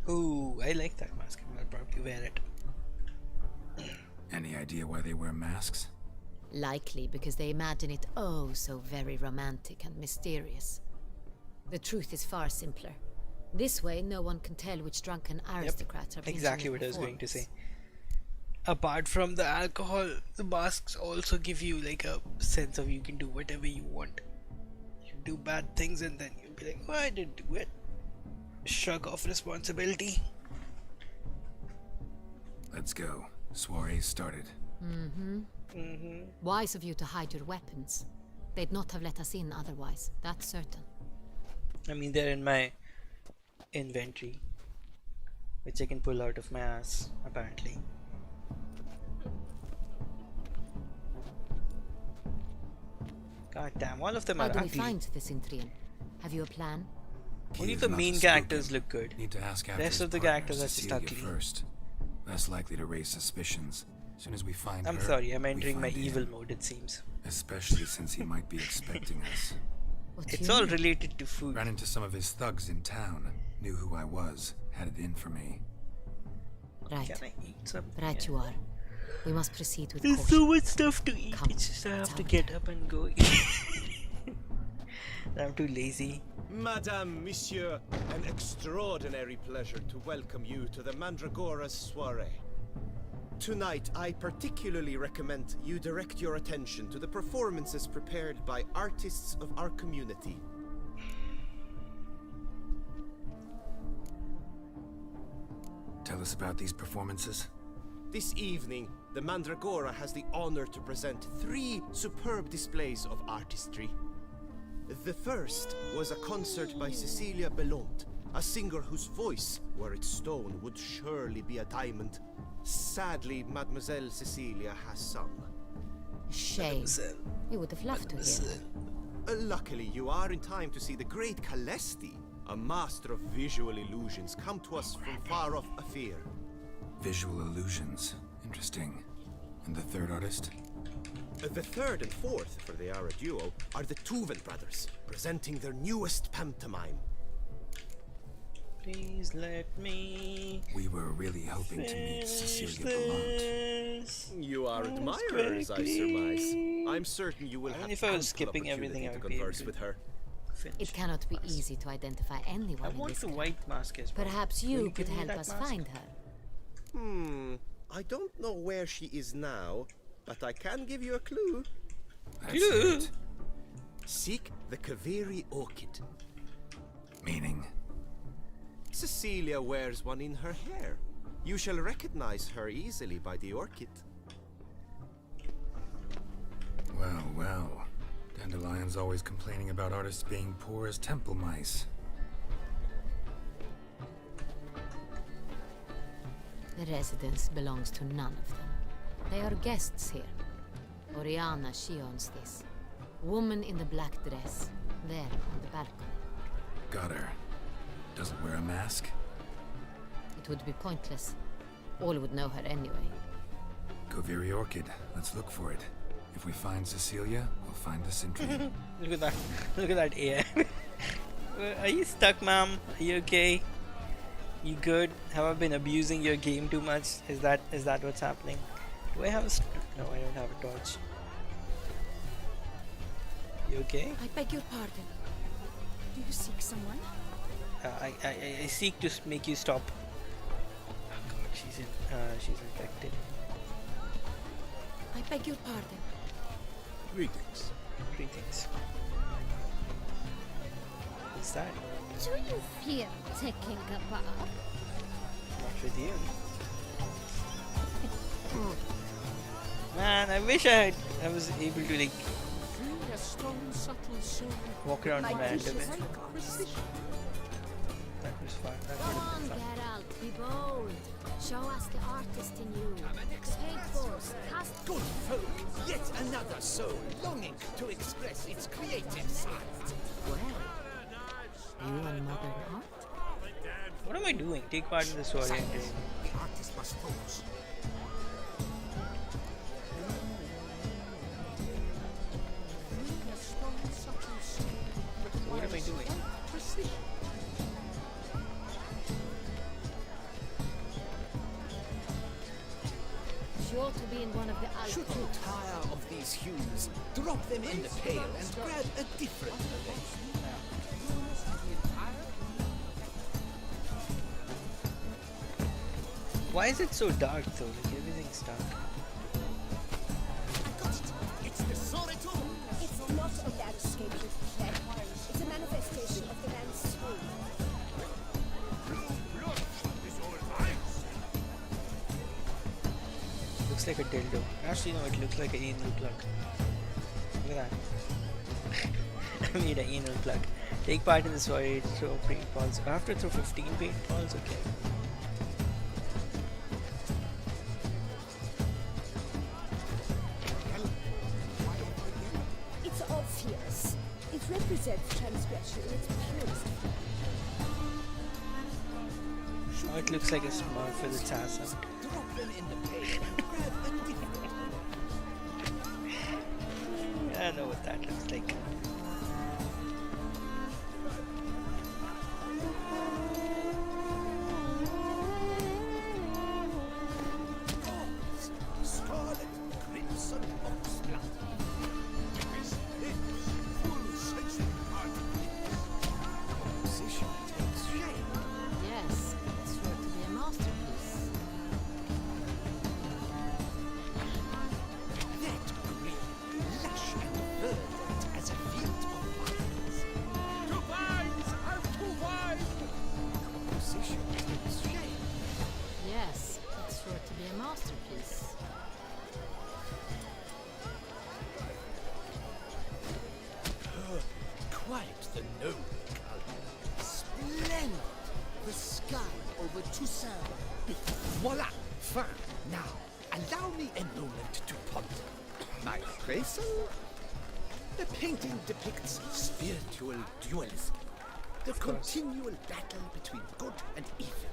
Ooh, I like that mask. I'll probably wear it. Any idea why they wear masks? Likely because they imagine it oh so very romantic and mysterious. The truth is far simpler. This way, no one can tell which drunken aristocrats are pinching Exactly the what I was going to say. performance. Apart from the alcohol, the masks also give you like a sense of you can do whatever you want. You do bad things and then you'll be like, oh, I didn't do it. Shrug off responsibility. Let's go. Soiree started. Wise of you to hide your weapons. They'd not have let us in otherwise, that's certain. I mean, they're in my inventory, which I can pull out of my ass, apparently. God damn, all of them How are do we ugly. find the Cintrian? Have you a plan? Only Key the is not main to spook characters him. look good. Need to ask after Rest his of the partner, characters are just Cecilia ugly. first. Less likely to raise suspicions. As soon as we find I'm her, sorry, I'm we entering my find evil him. mode, it seems. Especially since he might be expecting us. What do It's you all mean? related to food. Ran into some of his thugs in town. Knew who I was. Had it in for me. Right, Can I eat some? right you are. We must proceed with There's caution. so much stuff to eat. Come, It's just I let's have to have get up and go. I'm too lazy. Madame, Monsieur, an extraordinary pleasure to welcome you to the Mandragora's soiree. Tonight, I particularly recommend you direct your attention to the performances prepared by artists of our community. Tell us about these performances. This evening, the Mandragora has the honor to present 3 superb displays of artistry. The first was a concert by Cecilia Belont, a singer whose voice, were it stone, would surely be a diamond. Sadly, Mademoiselle Cecilia has sung. Shame. We would have loved to hear her. Luckily, you are in time to see the great Calesti, a master of visual illusions, come to us from far off Afir. Visual illusions. Interesting. And the third artist? The third and fourth, for they are a duo, are the Tuven brothers, presenting their newest pantomime. Please let me. We were really hoping to meet Cecilia Belont. You are Yes, admirers, I very surmise. please. I'm certain you will I mean, have if I was ample skipping everything, opportunity I to would be able converse to with her. It cannot be easy to identify anyone I in want this the crowd. white mask as well. Perhaps Will you give could me help that us mask? find her. I don't know where she is now, but I can give you a clue. That's Clue? it. Seek the Kaveri orchid. Meaning? Cecilia wears one in her hair. You shall recognize her easily by the orchid. Well, well. Dandelion's always complaining about artists being poor as temple mice. The residence belongs to none of them. They are guests here. Oriana, she owns this. Woman in the black dress, there on the balcony. Got her. Doesn't wear a mask? It would be pointless. All would know her anyway. Koviri Orchid. Let's look for it. If we find Cecilia, we'll find the Cintrian. Look at that. Look at that AI. Are you stuck, ma'am? Are you okay? You good? Have I been abusing your game too much? Is that what's happening? Do I have a no, I don't have a torch. You okay? I beg your pardon. Do you seek someone? I seek to make you stop. Oh God, she's infected. I beg your pardon. Greetings. Greetings. What's that? Do you fear taking a bath? Not with you. Man, I wish I was able to like A strong, subtle soul. walk around in my underwear. Precision. That was fun. That Go would on, have been fun. Geralt, be bold. Show us the artist in you. Paint force, cast Good folk, yet another soul longing to express its creative side. Well, you and modern art? What am I doing? Take part in this soiree. The artist must focus. A strong, subtle soul. What am I doing? Precision. She ought to be in one of the Should you alcoves. tire of these hues, drop them in the pail and grab a different array. Why is it so dark though? Like everything's dark. It's the Soritur! It's not a landscape with flat lines. It's a manifestation of the man's soul. Looks like a dildo. Actually, no, it looks like an anal plug. Look at that. I made an anal plug. Take part in this voyage, throw paintballs. I have to throw 15 paintballs? Okay. It's obvious. It represents transgression in its purest form. Oh, it looks like a smurf with its ass out. Drop them in the pail and grab a different I know what that looks like. Scarlet crimson oxblood. This is full sensory composition takes shape. Yes, it's sure to be a masterpiece. That green, lush and verdant as a field of vines. Two vines are too wide! Composition takes shape. Yes, it's sure to be a masterpiece. Quite the noble color. Splendid! The sky over Toussaint. Voila! Fine. Now, allow me a moment to ponder. My appraisal? The painting depicts spiritual dualism. The continual battle between good and evil.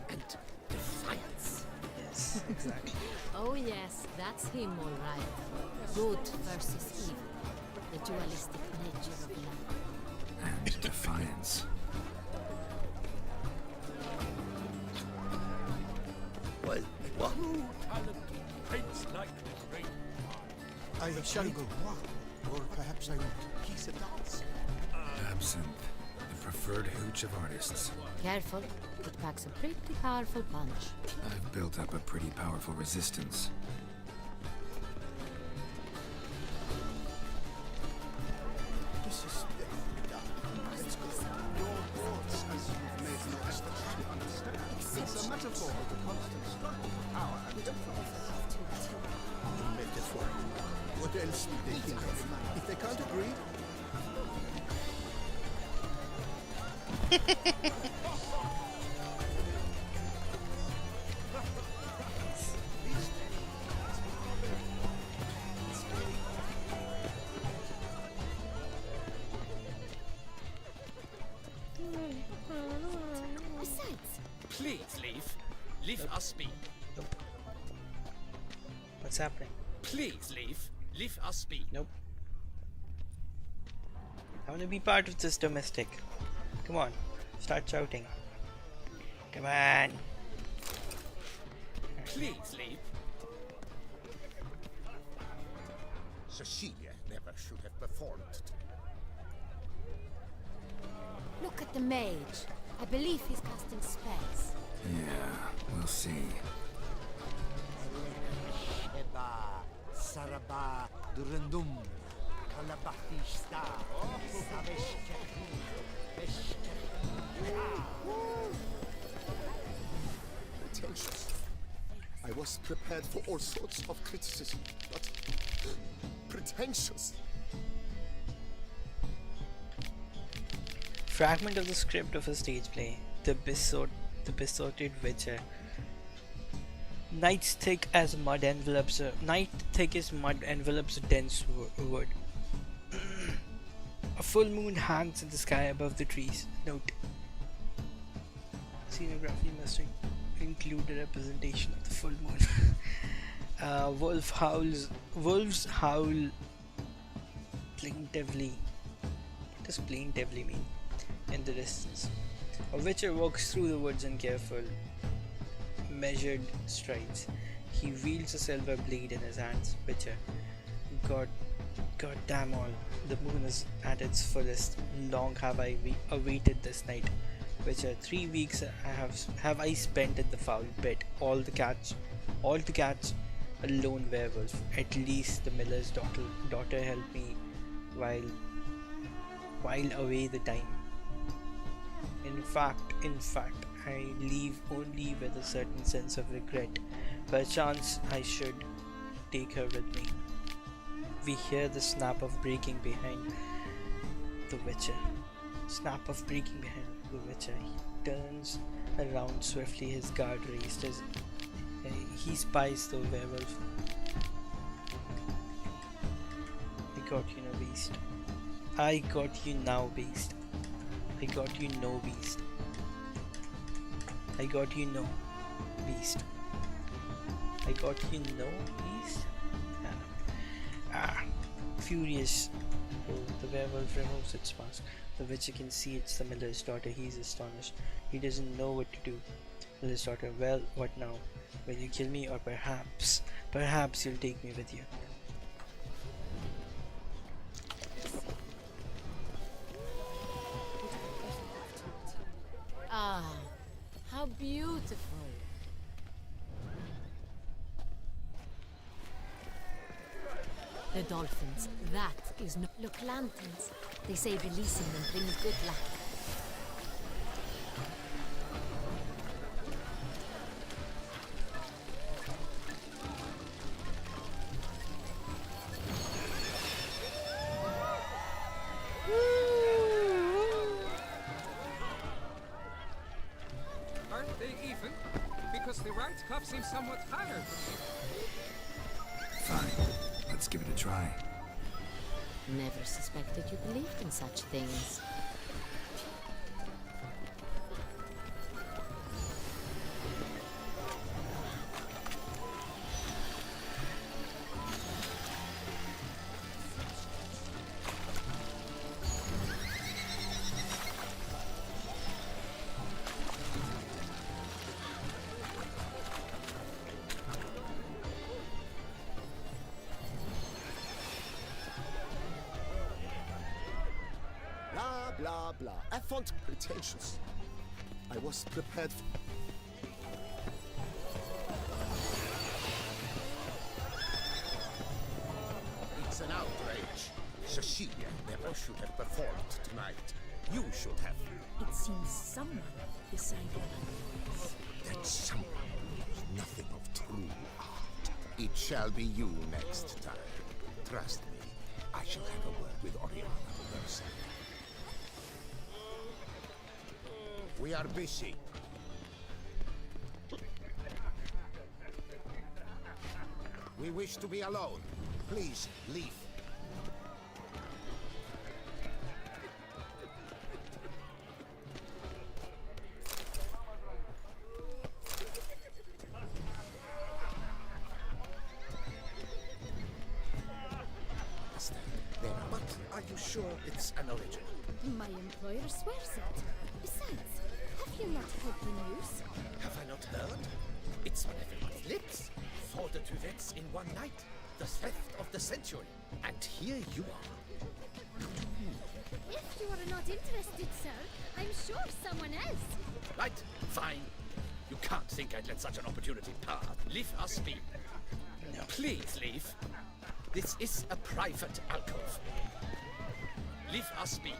And defiance. Yes, exactly. Oh yes, that's him all right. Good versus evil. The dualistic nature of life. And defiance. Well, what? Talent paints like the great. I shall go. Or perhaps I won't. He's a dance. Absinthe, the preferred hooch of artists. Careful, it packs a pretty powerful punch. I've built up a pretty powerful resistance. This is definitely done. Let's go. Your thoughts as you've made no effort to understand. It's a metaphor of the constant struggle for power and defiance. A metaphor. What else would they think of? If they can't agree, Besides, Please leave. Leave us be. What's happening? Please leave. Leave us be. Nope. I want to be part of this domestic. Come on, start shouting. Come on. Please leave. Cecilia never should have performed. Look at the mage. I believe he's casting spells. Yeah, we'll see. Sheba, Saraba, Durandum, Kalabathista, pretentious. I was prepared for all sorts of criticism, but pretentious. Fragment of the script of a stage play. The besotted witcher. Night thick as mud envelops dense wood. A full moon hangs in the sky above the trees. Note: scenography must include a representation of the full moon. Wolves howl plaintively. What does plaintively mean? In the distance. A witcher walks through the woods in careful, measured strides. He wields a silver blade in his hands. Witcher. God damn all. The moon is at its fullest. Long have I awaited this night. which are 3 weeks have I spent in the foul pit. All to catch a lone werewolf. At least the miller's daughter helped me while away the time. In fact, I leave only with a certain sense of regret. Perchance I should take her with me. We hear the snap of breaking behind the Witcher. Snap of breaking behind the Witcher. He turns around swiftly, his guard raised. He spies the werewolf. I got you now, beast. I got you now, beast. I got you no, beast. I got you no, beast. I got you no, beast. Furious. The werewolf removes its mask. The Witcher can see it's the miller's daughter. He's astonished. He doesn't know what to do. Miller's daughter, well, what now? Will you kill me, or perhaps you'll take me with you? Ah, how beautiful. The dolphins, that is no... Look, lanterns. They say releasing them brings good luck. Aren't they even? Because the right cuff seems somewhat higher. Fine. Let's give it a try. Never suspected you believed in such things. Blah, blah, blah. Affront pretensions. I was prepared for... It's an outrage. Cecilia never should have performed tonight. You should have. It seems someone decided. That someone knows nothing of true art. It shall be you next time. Trust me, I shall have a word with Oriana herself. We are busy. We wish to be alone. Please, leave. But are you sure it's an original? My employer swears it. Besides, have you not heard the news? Have I not heard? It's on everyone's lips. 4 duets in one night. The theft of the century. And here you are. If you are not interested, sir, I'm sure someone else. Right, fine. You can't think I'd let such an opportunity pass. Leave us be. No. Please leave. This is a private alcove. Leave us be.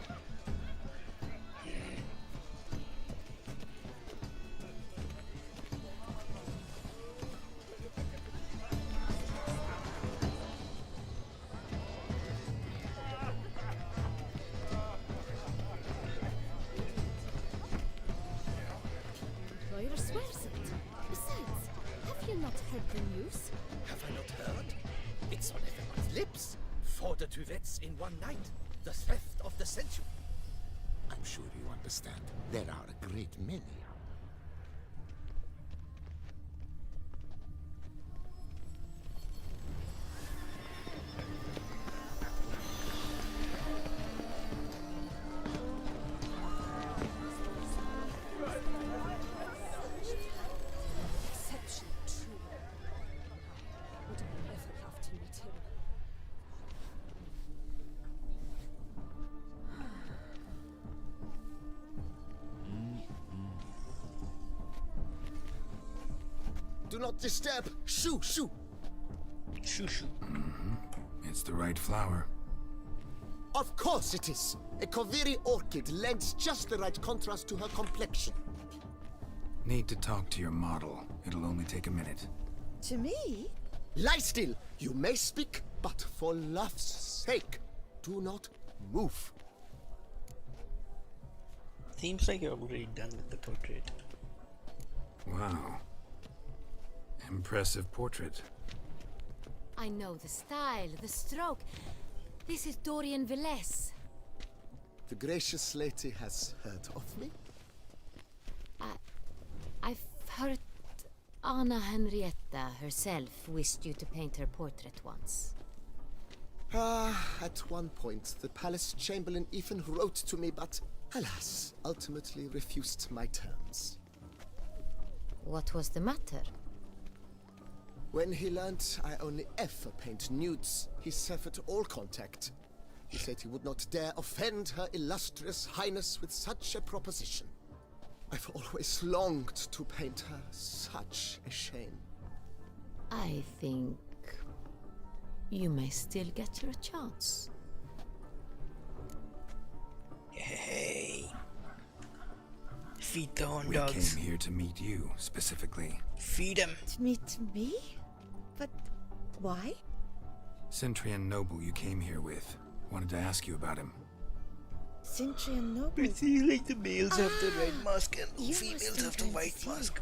Employer swears it. Besides, have you not heard the news? Have I not heard? It's on everyone's lips. 4 duets in one night. The theft of the century. I'm sure you understand. There are a great many. Exceptionally true. Would I ever love to meet him? Do not disturb. Shoo, shoo. Shoo shoo. It's the right flower. Of course it is. A Kaviri orchid lends just the right contrast to her complexion. Need to talk to your model. It'll only take a minute. To me? Lie still. You may speak, but for love's sake, do not move. Seems like you're already done with the portrait. Wow. Impressive portrait. I know the style, the stroke. This is Dorian Velez. The gracious lady has heard of me. I've heard Anna Henrietta herself wished you to paint her portrait once. At one point, the palace chamberlain even wrote to me, but alas, ultimately refused my terms. What was the matter? When he learned I only ever paint nudes, he severed all contact. He said he would not dare offend her illustrious highness with such a proposition. I've always longed to paint her. Such a shame. I think you may still get your chance. Hey. Feed the horn We dogs. came here to meet you, specifically. Feed them. To meet me? But why? Centrian noble you came here with. Wanted to ask you about him. Centrian noble. But see, like the males have the red mask and you females must have the be white Cecilia. mask.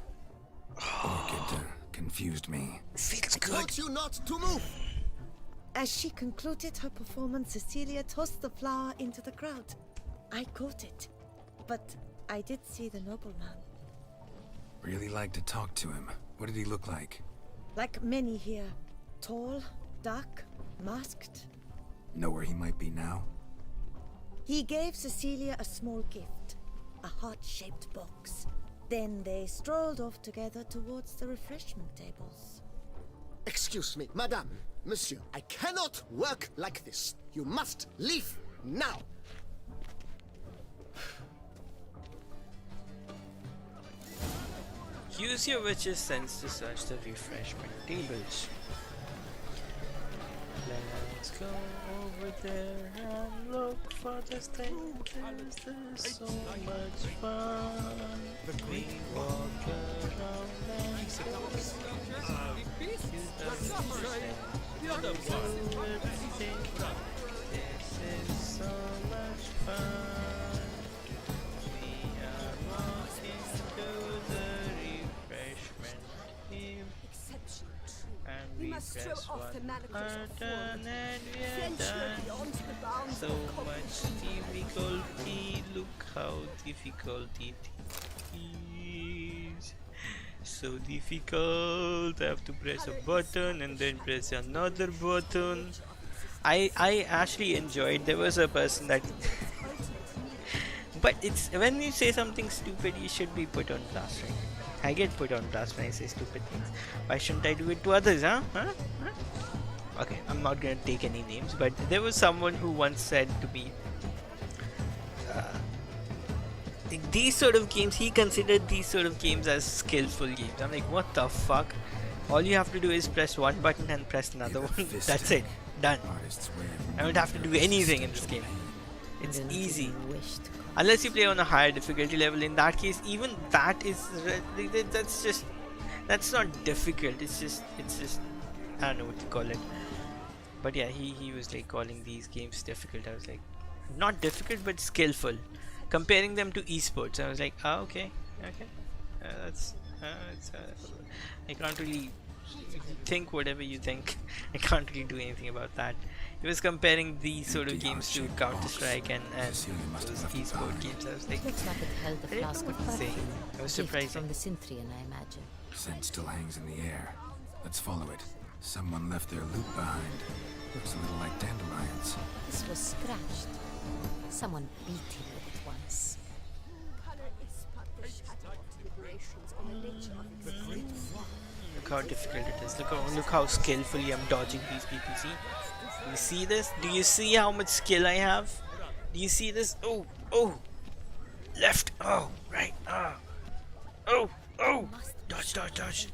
Orchid confused me. Feels I good. told you not to move! As she concluded her performance, Cecilia tossed the flower into the crowd. I caught it, but I did see the nobleman. Really like to talk to him. What did he look like? Like many here. Tall, dark, masked. Know where he might be now? He gave Cecilia a small gift, a heart-shaped box. Then they strolled off together towards the refreshment tables. Excuse me, madame, monsieur, I cannot work like this. You must leave now. Use your witch's sense to search the refreshment tables. Let's go over there and look for the stages. There's so much fun. We walk around and The other one. This is so much fun. We are walking to the refreshment table. And we press one button and we are done. So much difficulty, look how difficult it is. So difficult, I have to press a button and then press another button. I actually enjoyed, there was a person that but it's when you say something stupid you should be put on blast, right? I get put on blast when I say stupid things. Why shouldn't I do it to others, huh? Okay, I'm not gonna take any names, but there was someone who once said to me, these sort of games, he considered these sort of games as skillful games. I'm like, what the fuck? All you have to do is press one button and press another one. That's it. Done. I don't have to do anything in this game. It's easy. Unless you play on a higher difficulty level. In that case, even that is that's not difficult. It's just I don't know what to call it. But yeah, he was like calling these games difficult. I was like, not difficult but skillful. Comparing them to esports, I was like, okay. I can't really think whatever you think. I can't really do anything about that. He was comparing these sort of games to Counter-Strike and those esport games. I was like, Looks like it held a I didn't know flask what of to say. perfume. I was Gift surprising. from the Cintrian, I imagine. Scent still hangs in the air. Let's follow it. Someone left their loot behind. Looks a little like dandelions. This was scratched. Someone beat him with it once. Look how difficult it is. Look how skillfully I'm dodging these people. See? Do you see this? Do you see how much skill I have? Do you see this? Oh! Left! Oh! Right! Oh! Dodge!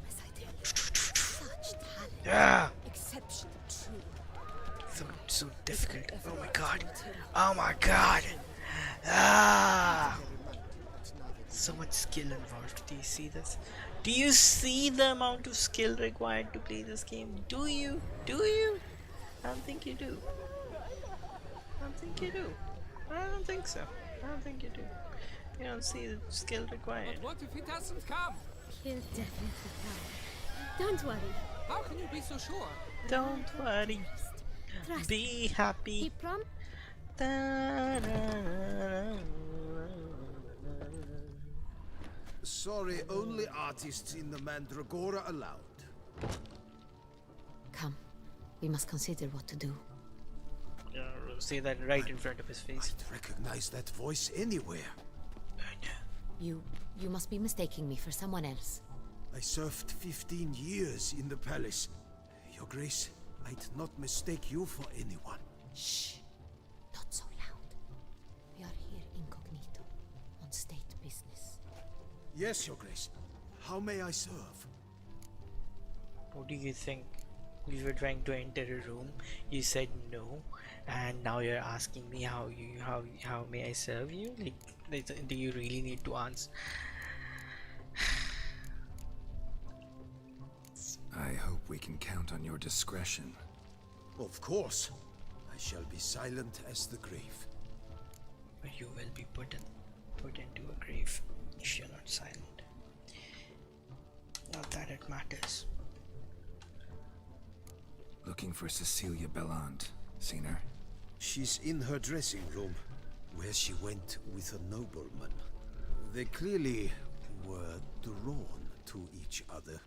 Yeah. Exceptional true. So difficult. Oh my god. Oh my god. Ah. So much skill involved. Do you see this? Do you see the amount of skill required to play this game? Do you? Do you? I don't think you do. I don't think you do. I don't think so. I don't think you do. You don't see the skill required. But what if he doesn't come? He'll definitely come. Don't worry. How can you be so sure? Don't worry. Trust Be He happy. prom. Sorry, only artists in the Mandragora allowed. Come. We must consider what to do. Say that right in front of his face. I'd recognize that voice anywhere. You must be mistaking me for someone else. I served 15 years in the palace. Your Grace, I'd not mistake you for anyone. Shh. Not so loud. We are here incognito, on state business. Yes, Your Grace. How may I serve? What do you think? We were trying to enter a room. You said no, and now you're asking me how may I serve you? Like, do you really need to answer? I hope we can count on your discretion. Of course. I shall be silent as the grave. But you will be put into a grave if you're not silent. Not that it matters. Looking for Cecilia Bellant. Seen her? She's in her dressing room, where she went with a nobleman. They clearly were drawn to each other.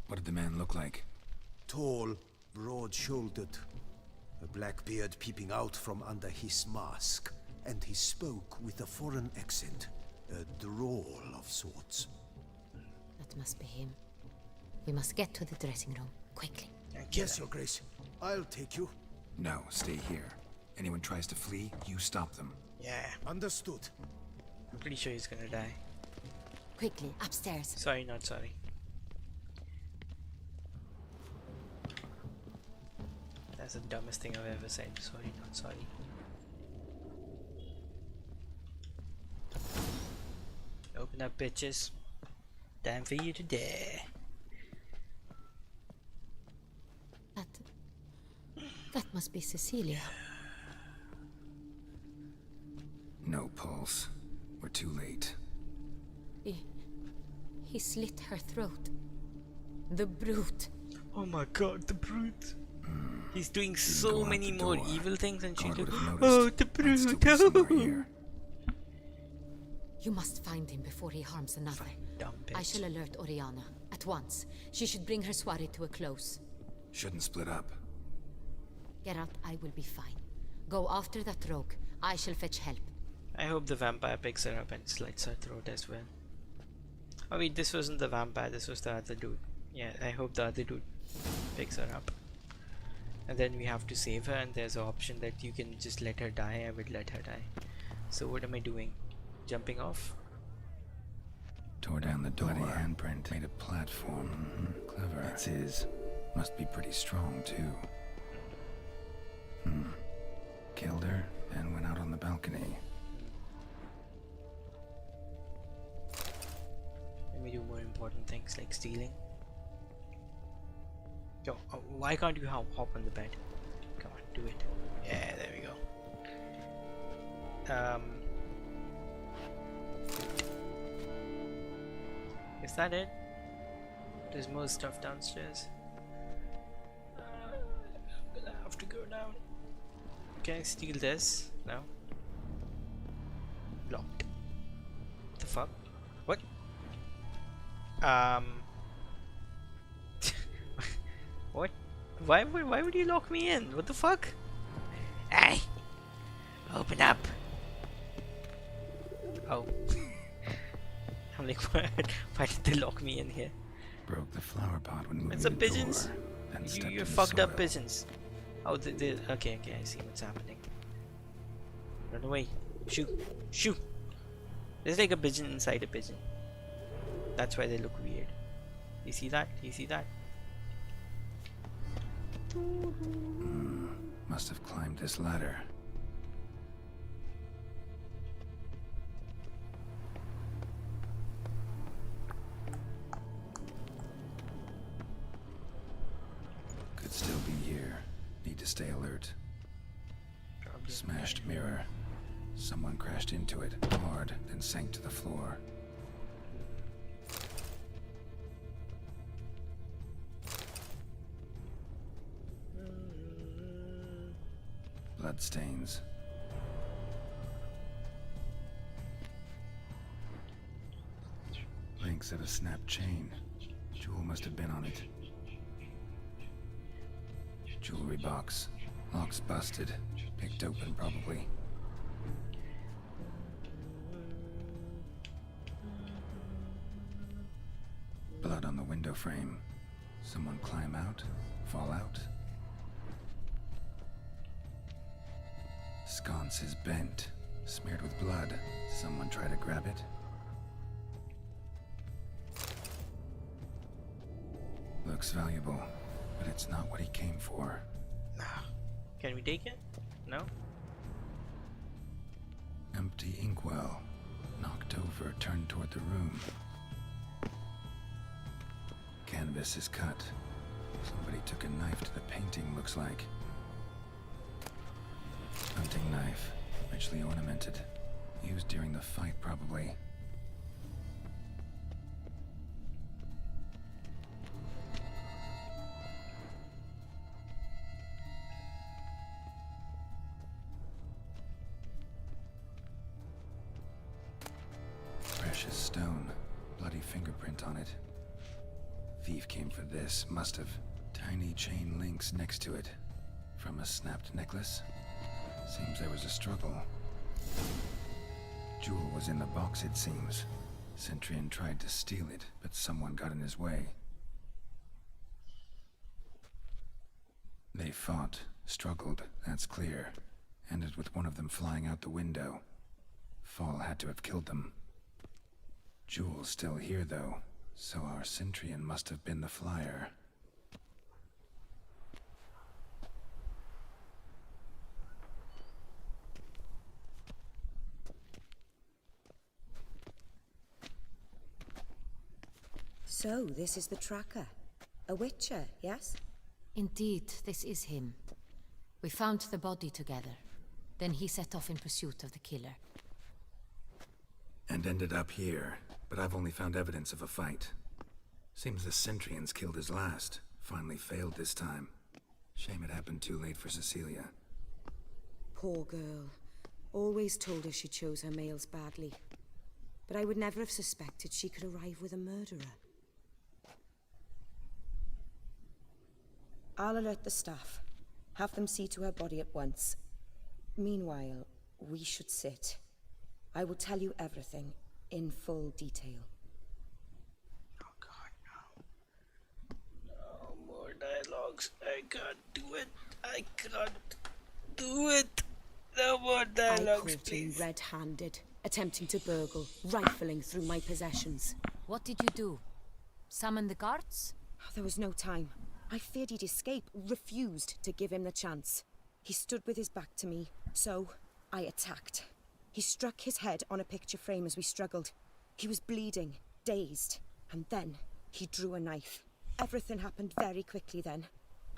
What did the man look like? Tall, broad-shouldered, a black beard peeping out from under his mask, and he spoke with a foreign accent, a drawl of sorts. That must be him. We must get to the dressing room, quickly. Yes, Your Grace. I'll take you. No, stay here. Anyone tries to flee, you stop them. Yeah. Understood. I'm pretty sure he's gonna die. Quickly, upstairs. Sorry, not sorry. That's the dumbest thing I've ever said. Sorry, not sorry. Open up, bitches. Time for you to die. That must be Cecilia. No pulse. We're too late. He slit her throat. The brute. Oh my god, the brute. He's doing so many more evil things and she's like, oh, the brute. You must find him before he harms another. I shall alert Oriana at once. She should bring her soirée to a close. Shouldn't split up. Geralt, I will be fine. Go after that rogue. I shall fetch help. I hope the vampire picks her up and slits her throat as well. Oh wait, this wasn't the vampire, this was the other dude. Yeah, I hope the other dude picks her up. And then we have to save her, and there's an option that you can just let her die. I would let her die. So what am I doing? Jumping off? Tore down the door. Bloody handprint. Made a platform. Clever. That's his. Must be pretty strong too. Killed her and went out on the balcony. Let me do more important things like stealing. Yo, why can't you hop on the bed? Come on, do it. Yeah, there we go. Is that it? There's more stuff downstairs. I'm gonna have to go down. Can I steal this? No. Locked. What the fuck? What? What? Why would you lock me in? What the fuck? Hey! Open up! Oh. I'm like, why did they lock me in here? Broke the flower pot when moving It's a the pigeons. door, then stepped in You're the fucked up soil. pigeons. Oh, okay, I see what's happening. Run away. Shoot. Shoot. There's like a pigeon inside a pigeon. That's why they look weird. You see that? You see that? Must have climbed this ladder. Could still be here. Need to stay alert. Smashed mirror. Someone crashed into it hard, then sank to the floor. Bloodstains. Links of a snapped chain. Jewel must have been on it. Jewelry box. Lock's busted. Picked open, probably. Blood on the window frame. Someone climb out? Fall out? Sconce is bent. Smeared with blood. Someone try to grab it? Looks valuable, but it's not what he came for. Can we take it? No? Empty inkwell. Knocked over, turned toward the room. Canvas is cut. Somebody took a knife to the painting, looks like. Hunting knife. Richly ornamented. Used during the fight, probably. Precious stone. Bloody fingerprint on it. Thief came for this, must have. Tiny chain links next to it. From a snapped necklace? Seems there was a struggle. Jewel was in the box, it seems. Centurion tried to steal it, but someone got in his way. They fought, struggled, that's clear. Ended with one of them flying out the window. Fall had to have killed them. Jewel's still here, though, so our Centurion must have been the flyer. So, this is the tracker. A witcher, yes? Indeed, this is him. We found the body together. Then he set off in pursuit of the killer. And ended up here, but I've only found evidence of a fight. Seems the Centurions killed his last. Finally failed this time. Shame it happened too late for Cecilia. Poor girl. Always told her she chose her males badly. But I would never have suspected she could arrive with a murderer. I'll alert the staff. Have them see to her body at once. Meanwhile, we should sit. I will tell you everything, in full detail. Oh god, no. No more dialogues. I can't do it. I can't do it. No more dialogues, I caught please. him red-handed, attempting to burgle, rifling through my possessions. What did you do? Summon the guards? There was no time. I feared he'd escape, refused to give him the chance. He stood with his back to me, so I attacked. He struck his head on a picture frame as we struggled. He was bleeding, dazed, and then he drew a knife. Everything happened very quickly then.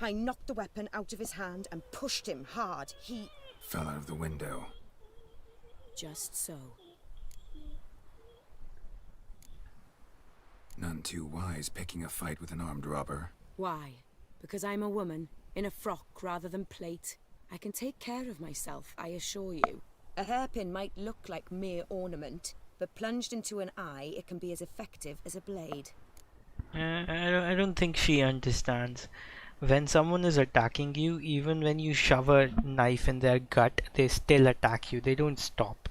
I knocked the weapon out of his hand and pushed him hard. He Fell out of the window. just so. None too wise picking a fight with an armed robber. Why? Because I'm a woman, in a frock rather than plate. I can take care of myself, I assure you. A hairpin might look like mere ornament, but plunged into an eye, it can be as effective as a blade. I don't think she understands. When someone is attacking you, even when you shove a knife in their gut, they still attack you. They don't stop.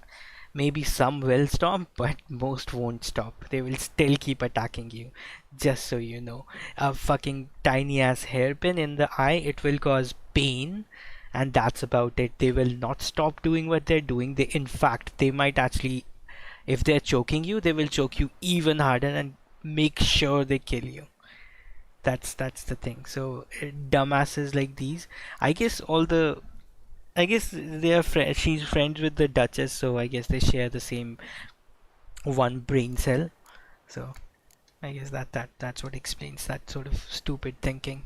Maybe some will stop, but most won't stop. They will still keep attacking you. Just so you know. A fucking tiny ass hairpin in the eye, it will cause pain. And that's about it. They will not stop doing what they're doing. In fact, they might actually, if they're choking you, they will choke you even harder and make sure they kill you. That's the thing. So dumbasses like these, I guess they are she's friends with the Duchess, so I guess they share the same one brain cell. So I guess that's what explains that sort of stupid thinking.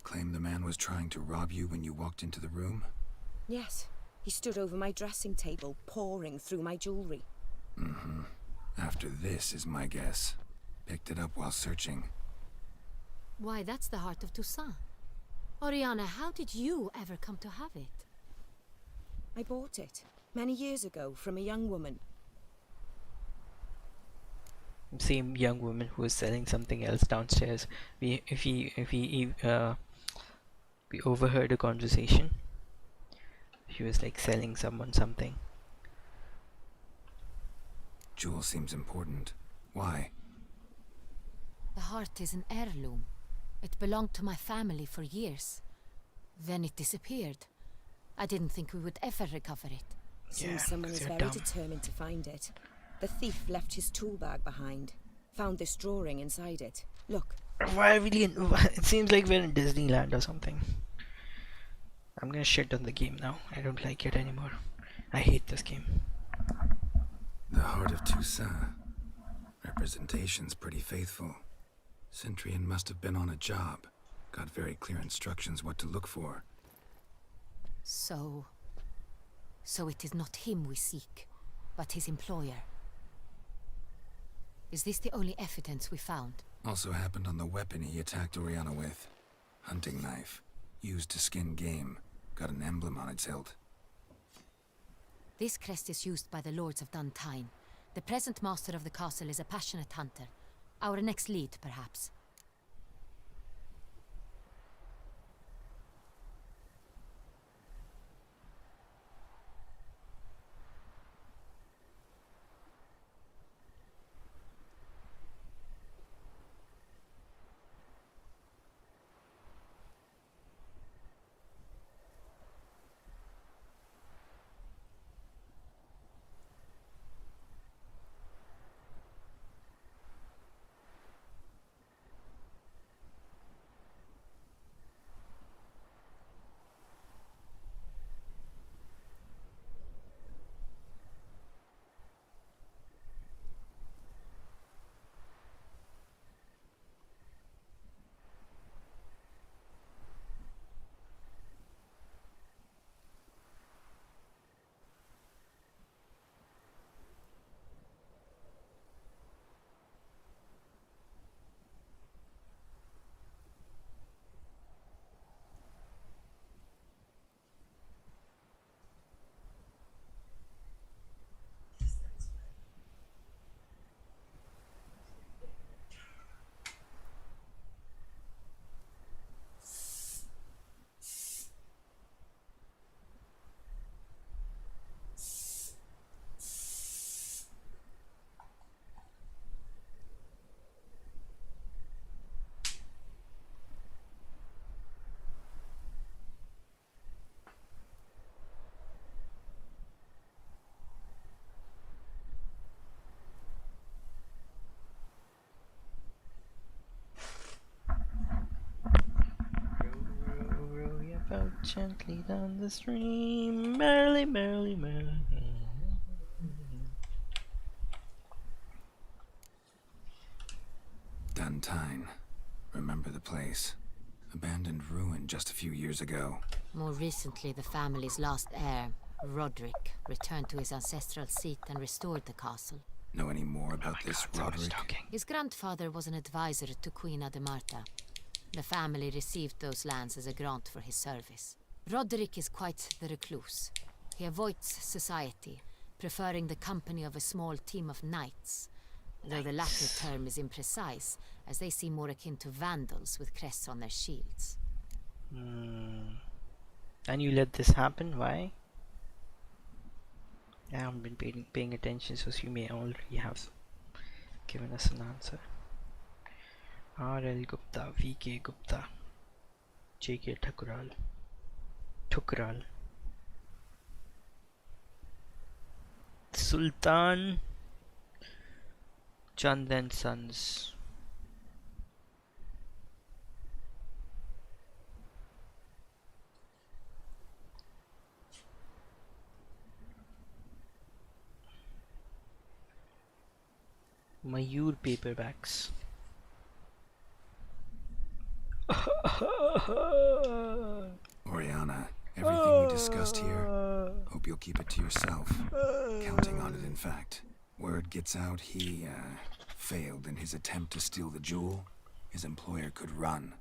Claim the man was trying to rob you when you walked into the room? Yes. He stood over my dressing table, pouring through my jewelry. Mm-hmm. After this is my guess. Picked it up while searching. Why, that's the heart of Toussaint. Oriana, how did you ever come to have it? I bought it many years ago from a young woman. Same young woman who was selling something else downstairs. We overheard a conversation. She was like selling someone something. Jewel seems important. Why? The heart is an heirloom. It belonged to my family for years. Then it disappeared. I didn't think we would ever recover it. Seems someone is very determined to find it. The thief left his tool bag behind. Found this drawing inside it. Look. Why really? It seems like we're in Disneyland or something. I'm gonna shit on the game now. I don't like it anymore. I hate this game. The Heart of Toussaint. Representation's pretty faithful. Centurion must have been on a job. Got very clear instructions what to look for. So it is not him we seek, but his employer. Is this the only evidence we found? Also happened on the weapon he attacked Oriana with. Hunting knife. Used to skin game. Got an emblem on its hilt. This crest is used by the Lords of Duntine. The present master of the castle is a passionate hunter. Our next lead, perhaps. Row your boat gently down the stream, merrily, merrily, merrily. Duntine. Remember the place. Abandoned ruin just a few years ago. More recently, the family's last heir, Roderick, returned to his ancestral seat and restored the castle. Know any more about this Roderick? His grandfather was an advisor to Queen Ademarta. The family received those lands as a grant for his service. Roderick is quite the recluse. He avoids society, preferring the company of a small team of knights, though the latter term is imprecise, as they seem more akin to vandals with crests on their shields. And you let this happen? Why? I haven't been paying attention, so you may already have given us an answer. R.L. Gupta, V.K. Gupta, J.K. Thukral, Sultan Chand and Sons. Mayur paperbacks. Oriana, everything we discussed here, hope you'll keep it to yourself. Counting on it, in fact. Word gets out he, failed in his attempt to steal the jewel. His employer could run.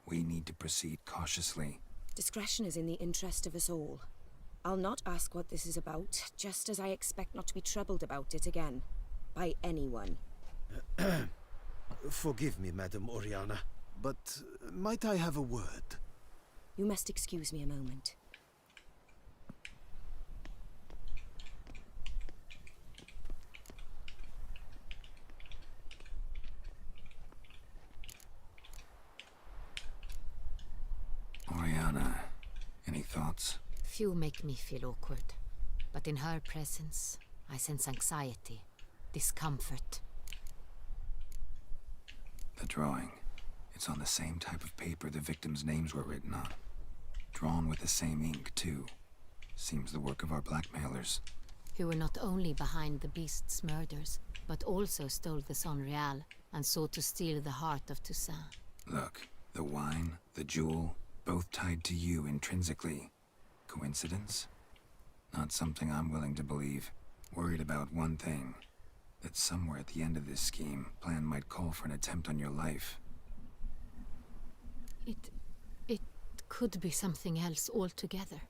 We need to proceed cautiously. Discretion is in the interest of us all. I'll not ask what this is about, just as I expect not to be troubled about it again. By anyone. Forgive me, Madam Oriana, but might I have a word? You must excuse me a moment. Oriana, any thoughts? Few make me feel awkward, but in her presence, I sense anxiety, discomfort. The drawing. It's on the same type of paper the victims' names were written on. Drawn with the same ink, too. Seems the work of our blackmailers. Who were not only behind the beast's murders, but also stole the Son Real and sought to steal the heart of Toussaint. Look, the wine, the jewel, both tied to you intrinsically. Coincidence? Not something I'm willing to believe. Worried about one thing. That somewhere at the end of this scheme, plan might call for an attempt on your life. It could be something else altogether.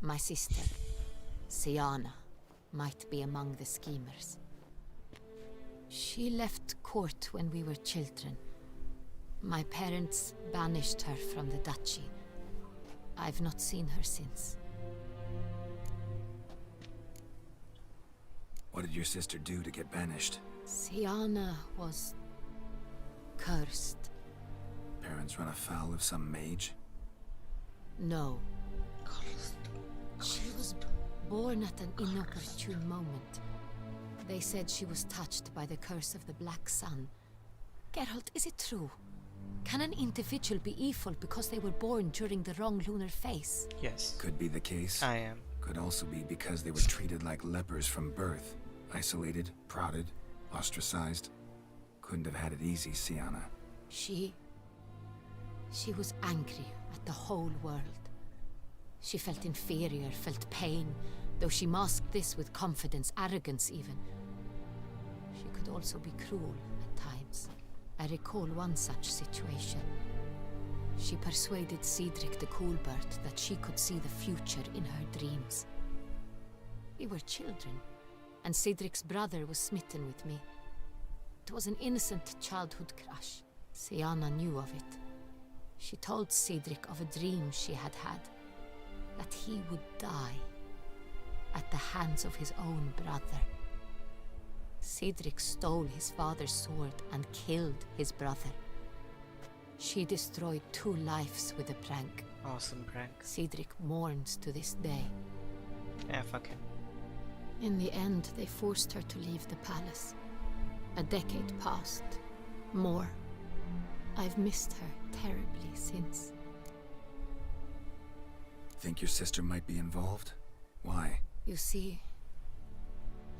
My sister, Siana, might be among the schemers. She left court when we were children. My parents banished her from the duchy. I've not seen her since. What did your sister do to get banished? Siana was cursed. Parents run afoul of some mage? No. She was born at an inopportune moment. They said she was touched by the curse of the Black Sun. Geralt, is it true? Can an individual be evil because they were born during the wrong lunar phase? Yes. Could be the case. I am. Could also be because they were treated like lepers from birth. Isolated, prodded, ostracized. Couldn't have had it easy, Siana. She was angry at the whole world. She felt inferior, felt pain, though she masked this with confidence, arrogance even. She could also be cruel at times. I recall one such situation. She persuaded Cedric the Coolbird that she could see the future in her dreams. We were children, and Cedric's brother was smitten with me. It was an innocent childhood crush. Siana knew of it. She told Cedric of a dream she had had, that he would die at the hands of his own brother. Cedric stole his father's sword and killed his brother. She destroyed 2 lives with a prank. Awesome prank. Cedric mourns to this day. Yeah, fuck him. In the end, they forced her to leave the palace. A decade passed. More. I've missed her terribly since. Think your sister might be involved? Why? You see,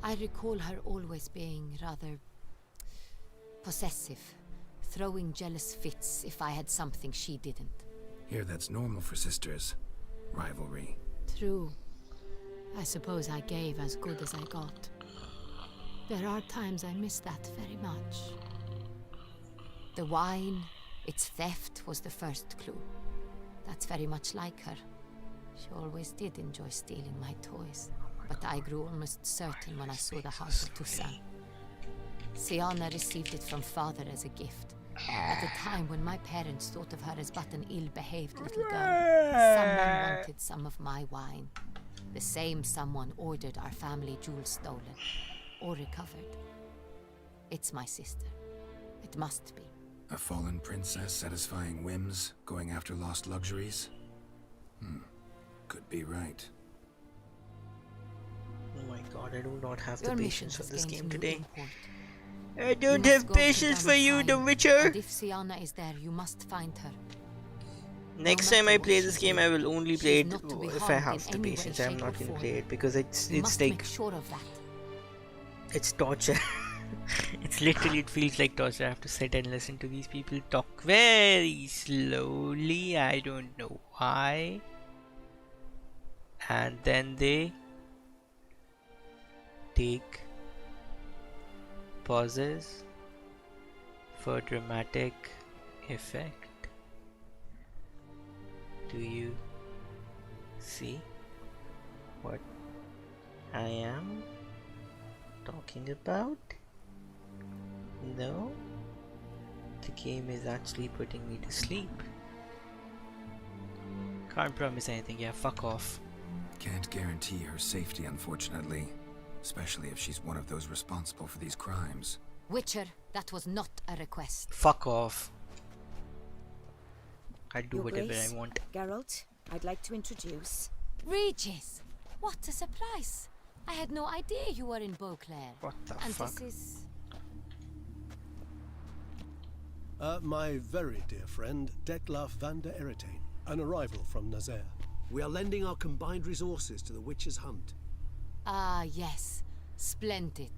I recall her always being rather possessive, throwing jealous fits if I had something she didn't. Here, that's normal for sisters. Rivalry. True. I suppose I gave as good as I got. There are times I miss that very much. The wine, its theft was the first clue. That's very much like her. She always did enjoy stealing my toys, but I grew almost certain when I saw the heart of Toussaint. Siana received it from father as a gift. At a time when my parents thought of her as but an ill-behaved little girl, someone wanted some of my wine. The same someone ordered our family jewels stolen, or recovered. It's my sister. It must be. A fallen princess satisfying whims, going after lost luxuries? Could be right. Oh my god, I do not have Your the mission patience has for this gained game new today. import. I You don't must have go to patience for you, The Dunfine, Witcher! And if Sienna is there, you must find her. Next No time matter I what play she this game, did, I will only she play is it not to be if I harmed have in the any way, patience. I'm shape, not or gonna form. play it because You it's must like make sure of that. it's torture. It's literally, it feels like torture. I have to sit and listen to these people talk very slowly. I don't know why. And then they take pauses for dramatic effect. Do you see what I am talking about? No? The game is actually putting me to sleep. Can't promise anything, yeah, fuck off. Can't guarantee her safety, unfortunately. Especially if she's one of those responsible for these crimes. Witcher, that was not a request. Fuck off. I do Your whatever Grace, I want. Geralt, I'd like to introduce... Regis! What a surprise! I had no idea you were in Beauclair. What the And fuck? this is... My very dear friend, Detlaf van der Eretain, an arrival from Nazaire. We are lending our combined resources to the Witcher's hunt. Ah, yes. Splendid.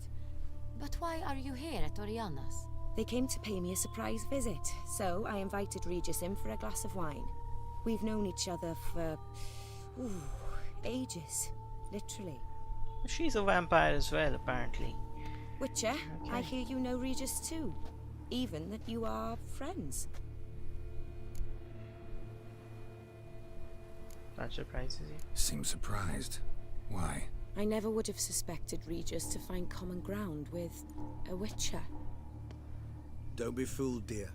But why are you here at Oriana's? They came to pay me a surprise visit, so I invited Regis in for a glass of wine. We've known each other for... ages. Literally. She's a vampire as well, apparently. Witcher, I Okay. hear you know Regis too. Even that you are friends. That surprises you. Seems surprised. Why? I never would have suspected Regis to find common ground with a Witcher. Don't be fooled, dear.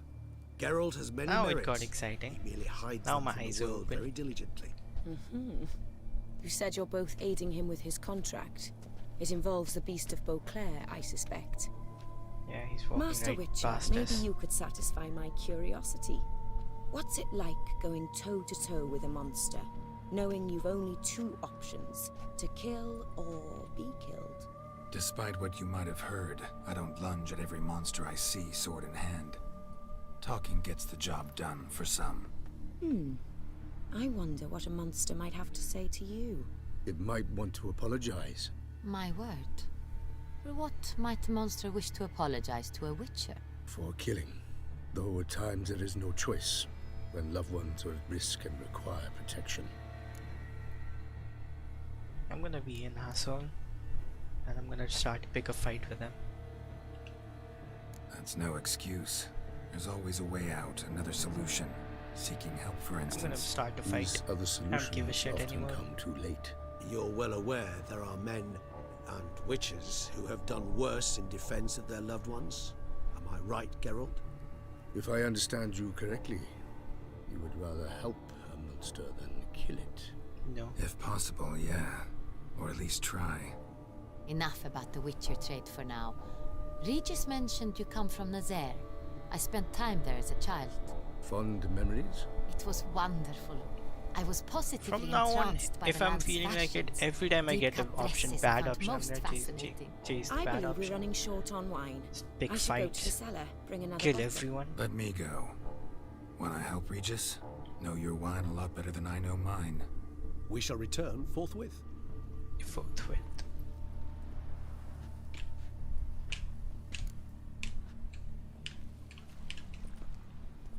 Geralt has many Now merits. it got exciting. He merely hides Now them my from eyes the are world open. very diligently. You said you're both aiding him with his contract. It involves the Beast of Beauclair, I suspect. Yeah, he's walking Master right Witcher, past maybe us. you could satisfy my curiosity. What's it like going toe-to-toe with a monster, knowing you've only two options, to kill or be killed? Despite what you might have heard, I don't lunge at every monster I see sword in hand. Talking gets the job done for some. I wonder what a monster might have to say to you. It might want to apologize. My word. What might a monster wish to apologize to a Witcher? For killing. Though at times there is no choice, when loved ones are at risk and require protection. I'm gonna be an asshole. And I'm gonna start to pick a fight with him. That's no excuse. There's always a way out, another solution. Seeking help, for I'm gonna instance. start to fight. These other I don't give a solutions shit often anymore. come too late. You're well aware there are men and witches who have done worse in defense of their loved ones. Am I right, Geralt? If I understand you correctly, you would rather help a monster than kill it. No. If possible, yeah. Or at least try. Enough about the Witcher trade for now. Regis mentioned you come from Nazaire. I spent time there as a child. Fond memories? It was wonderful. I was positively From now on, entranced by if the I'm lad's feeling like it, fashions. every time I Deep get an cut option, dresses bad I found option, I'm most gonna fascinating. chase the I bad believe we're option. running short on wine. Big I should go to the fight. cellar, bring another Kill bottle. everyone. Let me go. Wanna help, Regis? Know your wine a lot better than I know mine. We shall return forthwith. Forthwith.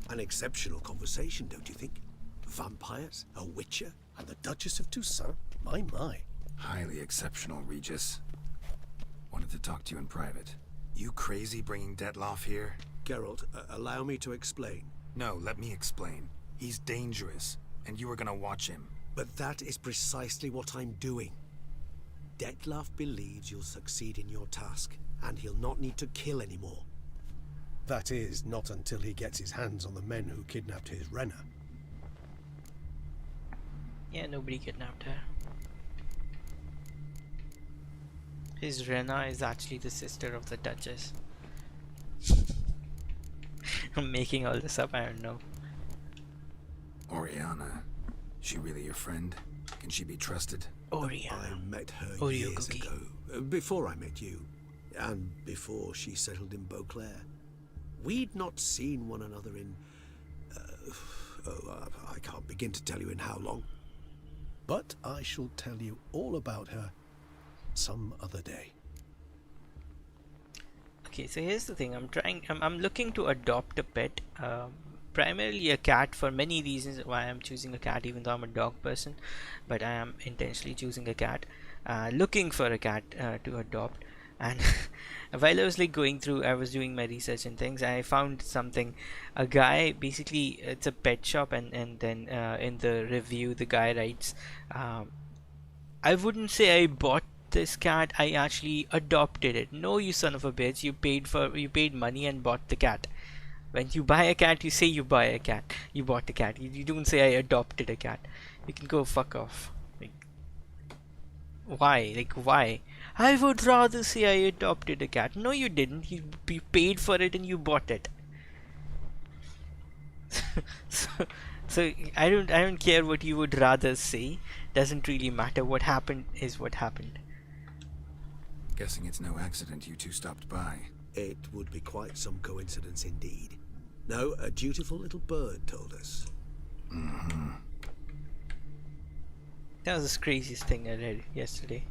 An exceptional conversation, don't you think? Vampires, a witcher, and the Duchess of Toussaint? My. Highly exceptional, Regis. Wanted to talk to you in private. You crazy bringing Detlaf here? Geralt, allow me to explain. No, let me explain. He's dangerous, and you were gonna watch him. But that is precisely what I'm doing. Detlaf believes you'll succeed in your task, and he'll not need to kill anymore. That is, not until he gets his hands on the men who kidnapped his Renna. Yeah, nobody kidnapped her. His Rena is actually the sister of the Duchess. I'm making all this up, I don't know. Oriana. She really your friend? Can she be trusted? Oreo. I met her Oreo years cookie. ago, before I met you, and before she settled in Beauclair. We'd not seen one another in... I can't begin to tell you in how long. But I shall tell you all about her some other day. Okay, so here's the thing. I'm looking to adopt a pet. Primarily a cat for many reasons why I'm choosing a cat, even though I'm a dog person. But I am intentionally choosing a cat. Looking for a cat to adopt. And while I was like I was doing my research and things, I found something. A guy, basically, it's a pet shop, and then in the review, the guy writes, I wouldn't say I bought this cat, I actually adopted it. No, you son of a bitch, you paid money and bought the cat. When you buy a cat, you say you buy a cat. You bought a cat. You don't say I adopted a cat. You can go fuck off. Like, why? Like, why? I would rather say I adopted a cat. No, you didn't. You paid for it and you bought it. so I don't care what you would rather say. Doesn't really matter. What happened is what happened. Guessing it's no accident you two stopped by. It would be quite some coincidence indeed. No, a dutiful little bird told us. Mm-hmm. That was the craziest thing I read yesterday.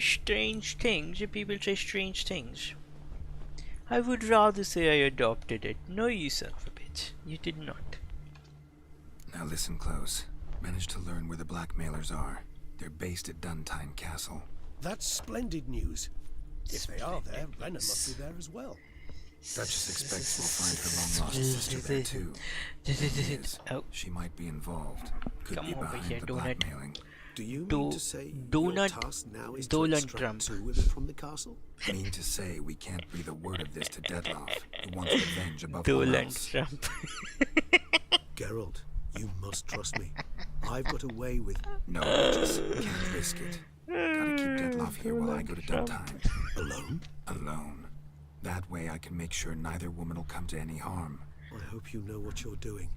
Strange things. People say strange things. I would rather say I adopted it. No, you son of a bitch. You did not. Now listen close. Managed to learn where the blackmailers are. They're based at Duntine Castle. That's splendid news. If they are there, Renna must be there as well. Duchess expects we'll find her long-lost sister there too. Oh. She might be involved. Could Come be over behind here, the donut. blackmailing. Do you mean to say your task now is to Donald extract Trump. two women from the castle? Mean to say we can't breathe a word of this to Dettlaff, who wants revenge above all Donald else. Trump. Geralt, you must trust me. I've got a way with... No, Duchess. Can't risk it. Gotta keep Dettlaff here while I go to Duntine. Alone? Alone. That way I can make sure neither woman will come to any harm. I hope you know what you're doing.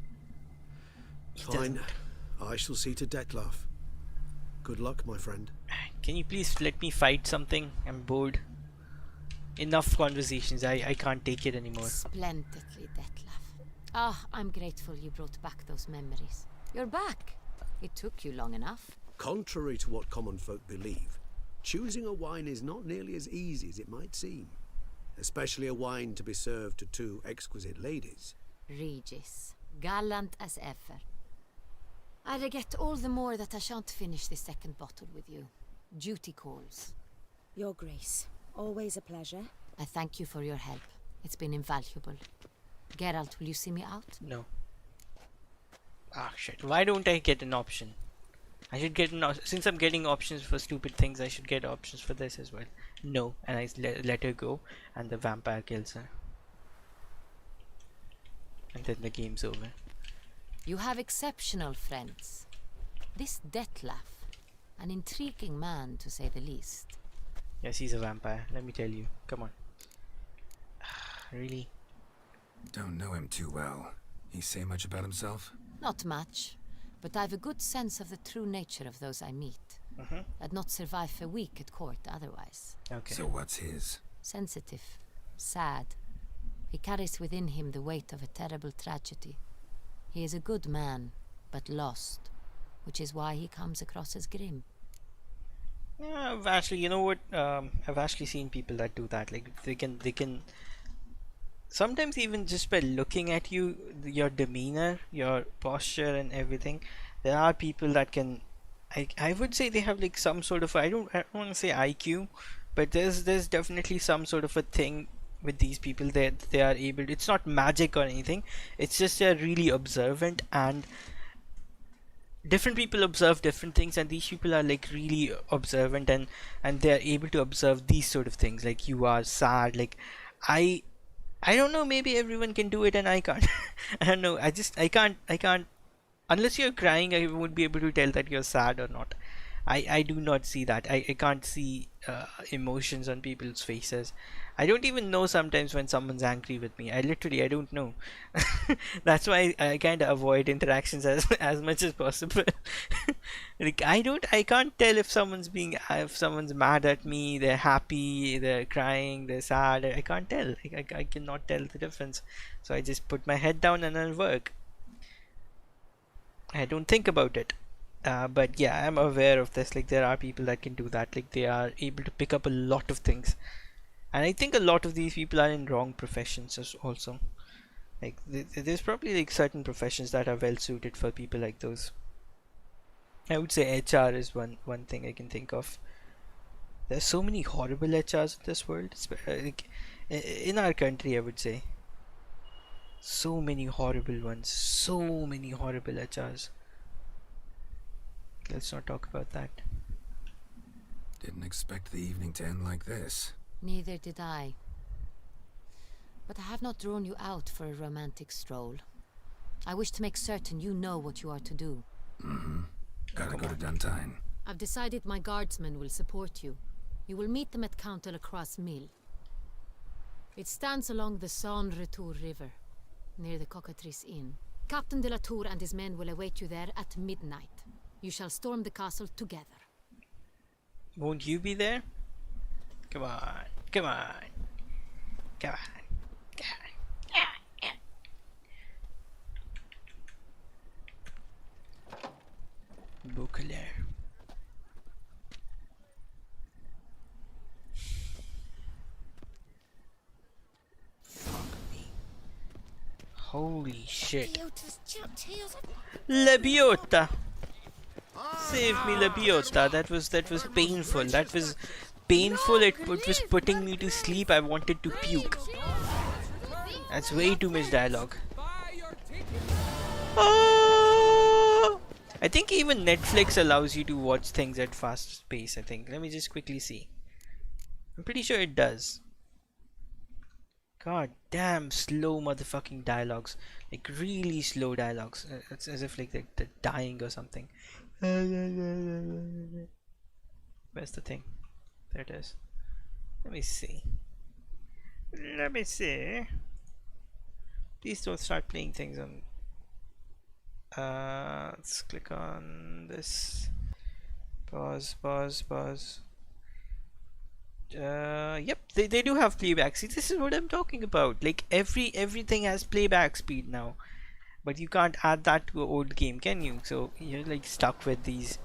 Fine. I shall see to Dettlaff. Good luck, my friend. Can you please let me fight something? I'm bored. Enough conversations. I can't take it anymore. Splendidly, Detlef. Ah, I'm grateful you brought back those memories. You're back. It took you long enough. Contrary to what common folk believe, choosing a wine is not nearly as easy as it might seem. Especially a wine to be served to two exquisite ladies. Regis, gallant as ever. I regret all the more that I shan't finish this second bottle with you. Duty calls. Your Grace, always a pleasure. I thank you for your help. It's been invaluable. Geralt, will you see me out? No. Ah, shit. Why don't I get an option? I should get since I'm getting options for stupid things, I should get options for this as well. No, and I let her go, and the vampire kills her. And then the game's over. You have exceptional friends. This Detlef, an intriguing man to say the least. Yes, he's a vampire, let me tell you. Come on. Really? Don't know him too well. He say much about himself? Not much, but I've a good sense of the true nature of those I meet. I'd not survive a week at court otherwise. Okay. So what's his? Sensitive, sad. He carries within him the weight of a terrible tragedy. He is a good man, but lost, which is why he comes across as grim. Yeah, I've actually, you know what? I've actually seen people that do that. Like they can. Sometimes even just by looking at you, your demeanor, your posture, and everything, there are people that can. I would say they have like some sort of I don't want to say IQ, but there's definitely some sort of a thing with these people that they are able. It's not magic or anything. It's just they're really observant, and different people observe different things, and these people are like really observant, and they are able to observe these sort of things. Like you are sad. Like I don't know. Maybe everyone can do it, and I can't. I don't know. I can't. Unless you're crying, I won't be able to tell that you're sad or not. I do not see that. I can't see emotions on people's faces. I don't even know sometimes when someone's angry with me. I don't know. That's why I kind of avoid interactions as much as possible. Like I can't tell if someone's mad at me, they're happy, they're crying, they're sad. I can't tell. I cannot tell the difference. So I just put my head down and I'll work. I don't think about it. But yeah, I'm aware of this. Like there are people that can do that. Like they are able to pick up a lot of things, and I think a lot of these people are in wrong professions also. Like there's probably like certain professions that are well suited for people like those. I would say HR is one thing I can think of. There's so many horrible HRs in this world. Like, in our country, I would say. So many horrible ones. So many horrible HRs. Let's not talk about that. Didn't expect the evening to end like this. Neither did I. But I have not drawn you out for a romantic stroll. I wish to make certain you know what you are to do. Mm-hmm. Gotta go to Duntine. I've decided my guardsmen will support you. You will meet them at Count de la Croix Mill. It stands along the Saône Retour River, near the Cockatrice Inn. Captain de la Tour and his men will await you there at midnight. You shall storm the castle together. Won't you be there? Come on, come on, come on, come on. Beauclair. Holy shit. Lebiota! Save me, Lebiota. That was painful. That was painful. It was putting me to sleep. I wanted to puke. That's way too much dialogue. Ah! I think even Netflix allows you to watch things at fast pace, I think. Let me just quickly see. I'm pretty sure it does. God damn slow motherfucking dialogues. Like really slow dialogues. It's as if like they're dying or something. Where's the thing? There it is. Let me see. Let me see. Please don't start playing things on. Let's click on this. Pause. Yep, they do have playback. See, this is what I'm talking about. Like everything has playback speed now, but you can't add that to an old game, can you? So you're like stuck with these.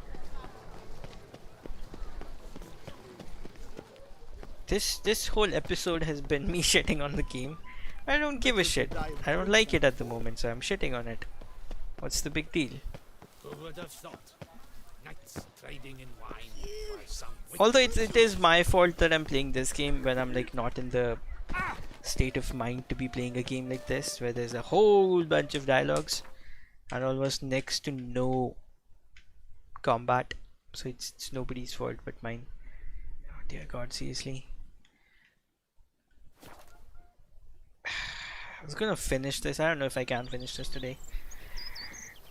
This whole episode has been me shitting on the game. I don't give a shit. I don't like it at the moment, so I'm shitting on it. What's the big deal? Who would have thought? Knights trading in wine while some Although it is my fault that I'm playing this game when I'm like not in the state of mind to be playing a game like this, where there's a whole bunch of dialogues and almost next to no combat. So it's nobody's fault but mine. Oh dear God, seriously. I was gonna finish this. I don't know if I can finish this today.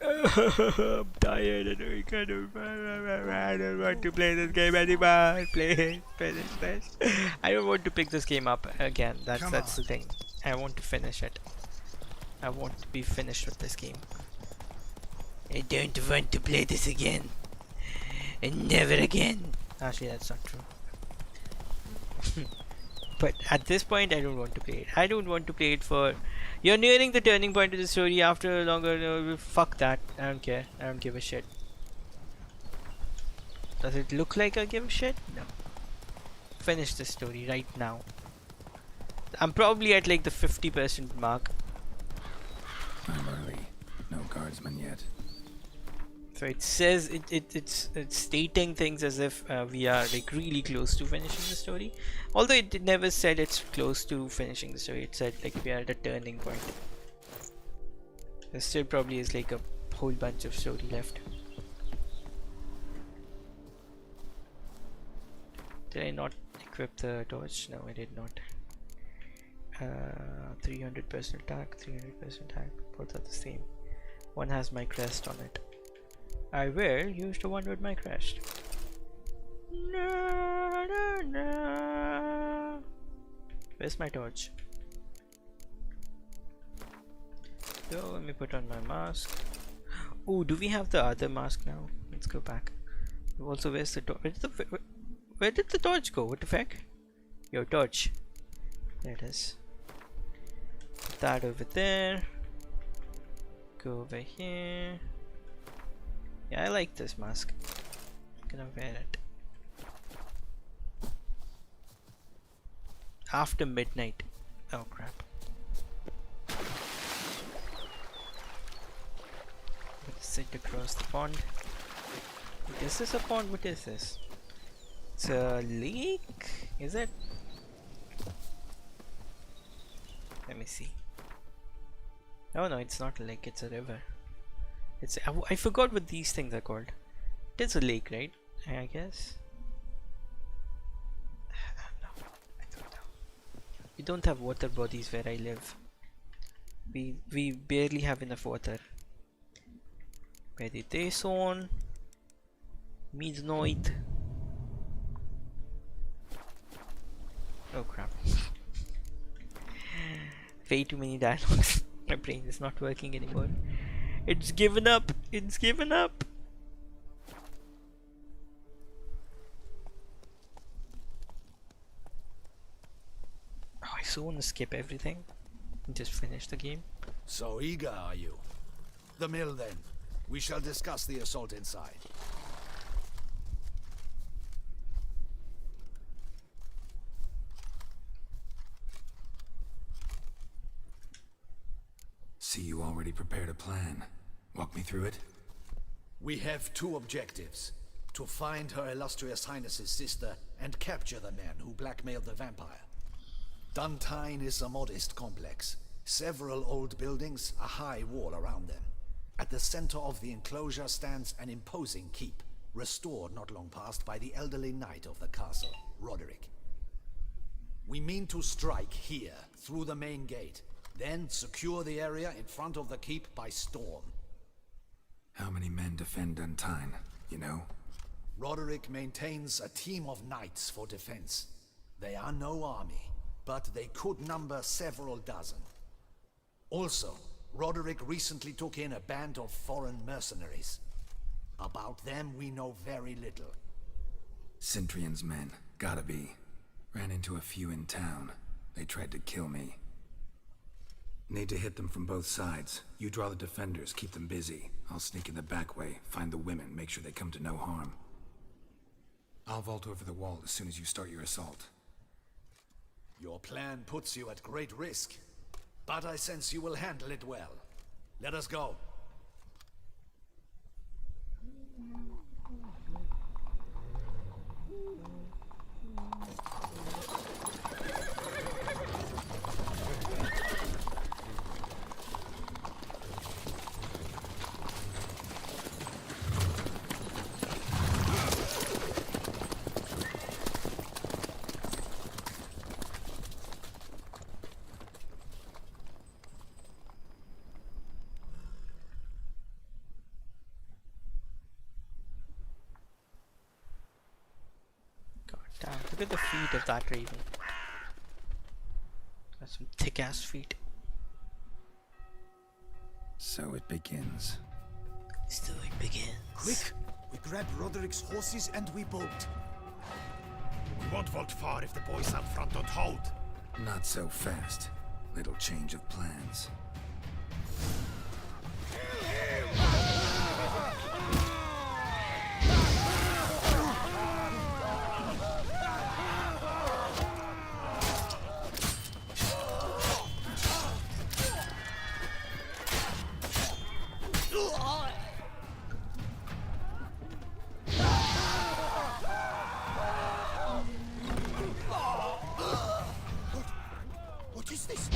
I'm tired. I don't want to play this game anymore. Please finish this. I don't want to pick this game up again. That's the thing. I want to finish it. I want to be finished with this game. I don't want to play this again. And never again. Actually, that's not true. But at this point, I don't want to play it. I don't want to play it for... You're nearing the turning point of the story after a longer... fuck that. I don't care. I don't give a shit. Does it look like I give a shit? No. Finish the story right now. I'm probably at like the 50% mark. I'm early. No guardsmen yet. So it says it's stating things as if we are like really close to finishing the story. Although it never said it's close to finishing the story. It said like we are at a turning point. There still probably is like a whole bunch of story left. Did I not equip the torch? No, I did not. 300% attack, 300% attack. Both are the same. One has my crest on it. I will use the one with my crest. Na, na, na. Where's my torch? So let me put on my mask. Oh, do we have the other mask now? Let's go back. Also, where's the torch? Where did the torch go? What the fuck? Your torch. There it is. Put that over there. Go over here. Yeah, I like this mask. I'm gonna wear it. After midnight. Oh crap. Let's sit across the pond. Is this a pond? What is this? It's a lake? Is it? Let me see. Oh no, it's not a lake, it's a river. I forgot what these things are called. It is a lake, right? I guess. No, I don't know. We don't have water bodies where I live. We barely have enough water. Meditation. Midnight. Oh crap. Way too many dialogues. My brain is not working anymore. It's given up. It's given up. Oh, I so want to skip everything and just finish the game. So eager are you? The mill then. We shall discuss the assault inside. See, you already prepared a plan. Walk me through it. We have two objectives. To find Her Illustrious Highness's sister and capture the men who blackmailed the vampire. Duntine is a modest complex. Several old buildings, a high wall around them. At the center of the enclosure stands an imposing keep, restored not long past by the elderly knight of the castle, Roderick. We mean to strike here, through the main gate, then secure the area in front of the keep by storm. How many men defend Duntine, you know? Roderick maintains a team of knights for defense. They are no army, but they could number several dozen. Also, Roderick recently took in a band of foreign mercenaries. About them we know very little. Cintrian's men, gotta be. Ran into a few in town. They tried to kill me. Need to hit them from both sides. You draw the defenders, keep them busy. I'll sneak in the back way, find the women, make sure they come to no harm. I'll vault over the wall as soon as you start your assault. Your plan puts you at great risk, but I sense you will handle it well. Let us go. Damn, look at the feet of that raven. Got some thick ass feet. So it begins. So it begins. Quick! We grab Roderick's horses and we bolt. We won't vault far if the boys up front don't hold. Not so fast. Little change of plans. What is this?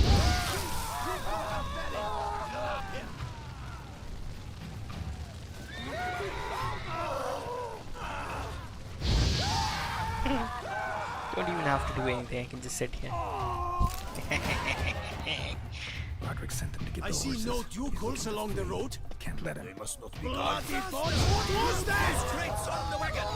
Don't even have to do anything, I can just sit here. Roderick sent them to get I the see horses. no ducals along the road. Can't let him. They must not be bloody boys. Who's that? Straight on the wagon.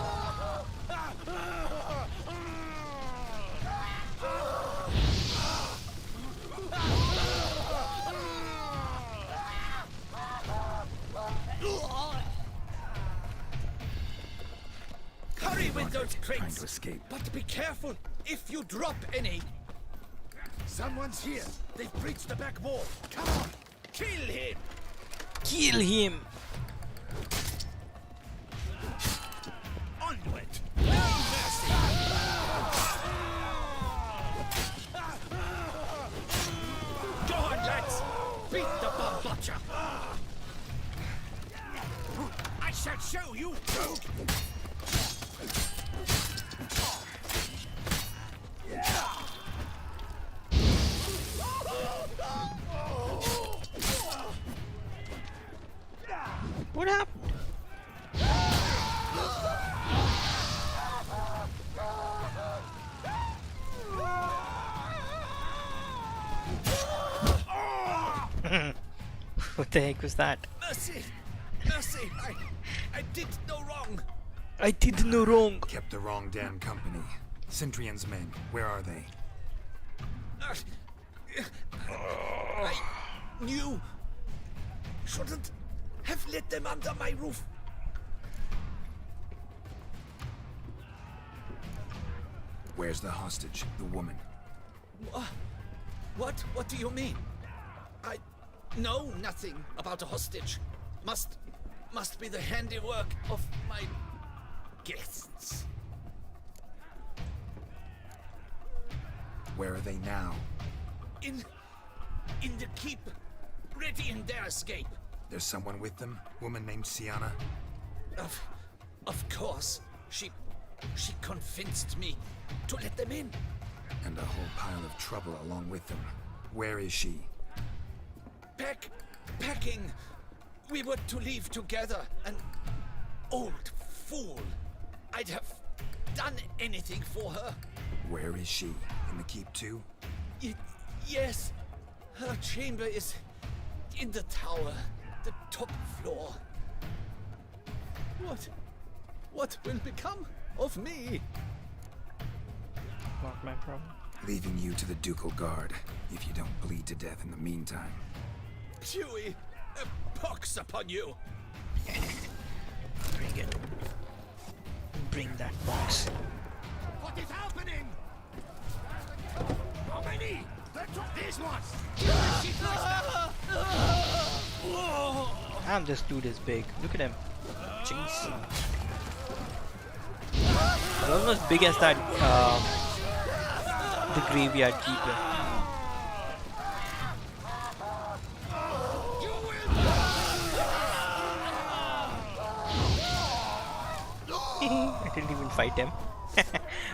with those trying crates. to escape. But be careful if you drop any. Someone's here. They've breached the back wall. Come on, kill him. Kill him! Onward. No mercy. Go on, lads. Beat the bomb butcher. I shall show you, rogue. What happened? What the heck was that? Mercy! Mercy! I did no wrong! I did no wrong! Kept the wrong damn company. Centrion's men, where are they? I knew. Shouldn't have let them under my roof. Where's the hostage, the woman? What do you mean? I know nothing about a hostage. Must be the handiwork of my guests. Where are they now? In the keep, ready in their escape. There's someone with them? Woman named Sienna? Of course. She convinced me to let them in. And a whole pile of trouble along with them. Where is she? Packing. We were to leave together. An old fool. I'd have done anything for her. Where is she? In the keep too? Yes. Her chamber is in the tower, the top floor. What will become of me? Not my problem. Leaving you to the ducal guard, if you don't bleed to death in the meantime. Huey, a pox upon you! Bring it. Bring that box. What is happening? How many? These ones. Damn, this dude is big. Look at him. Jeez. He's almost big as that, the graveyard keeper. I didn't even fight him.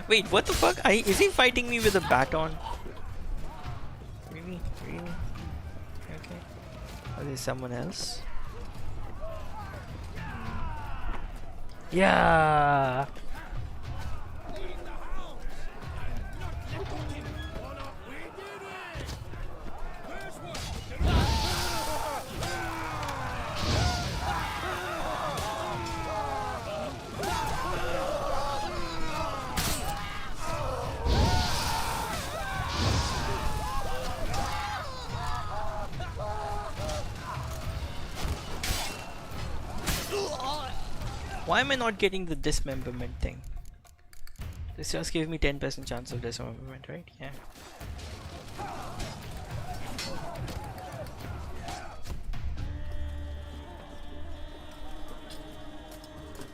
Wait, what the fuck? Is he fighting me with a baton? Really? Okay. Are there someone else? Yeah. Why am I not getting the dismemberment thing? This just gave me 10% chance of dismemberment, right? Yeah.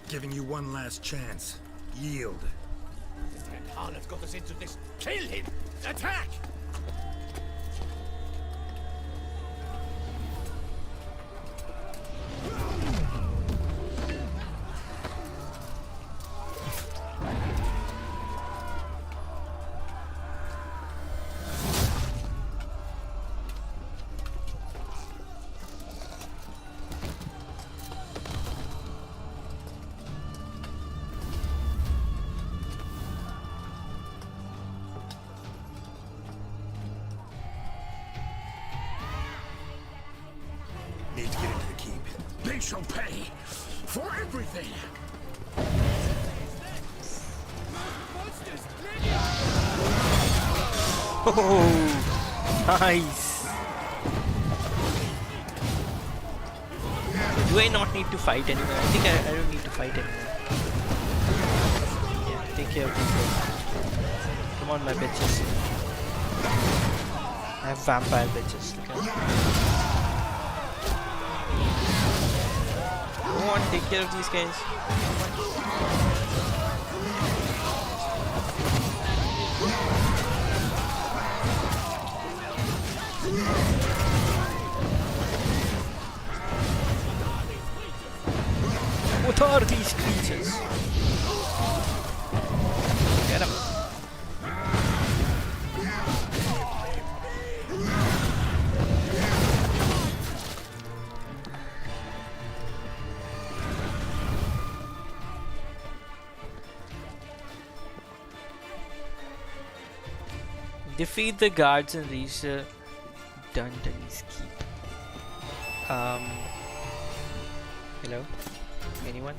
Giving you one last chance. Yield. And Harlot got us into this. Kill him! Attack! Need to get into the keep. They shall pay for everything. Oh, nice. Do I not need to fight anymore? I think I don't need to fight anymore. care of these guys. Come on, my bitches. I have vampire bitches. Look at them. Come on, take care of these guys. What are these creatures? Get him. Defeat the guards and reach the Dunton's Keep. Hello? Anyone?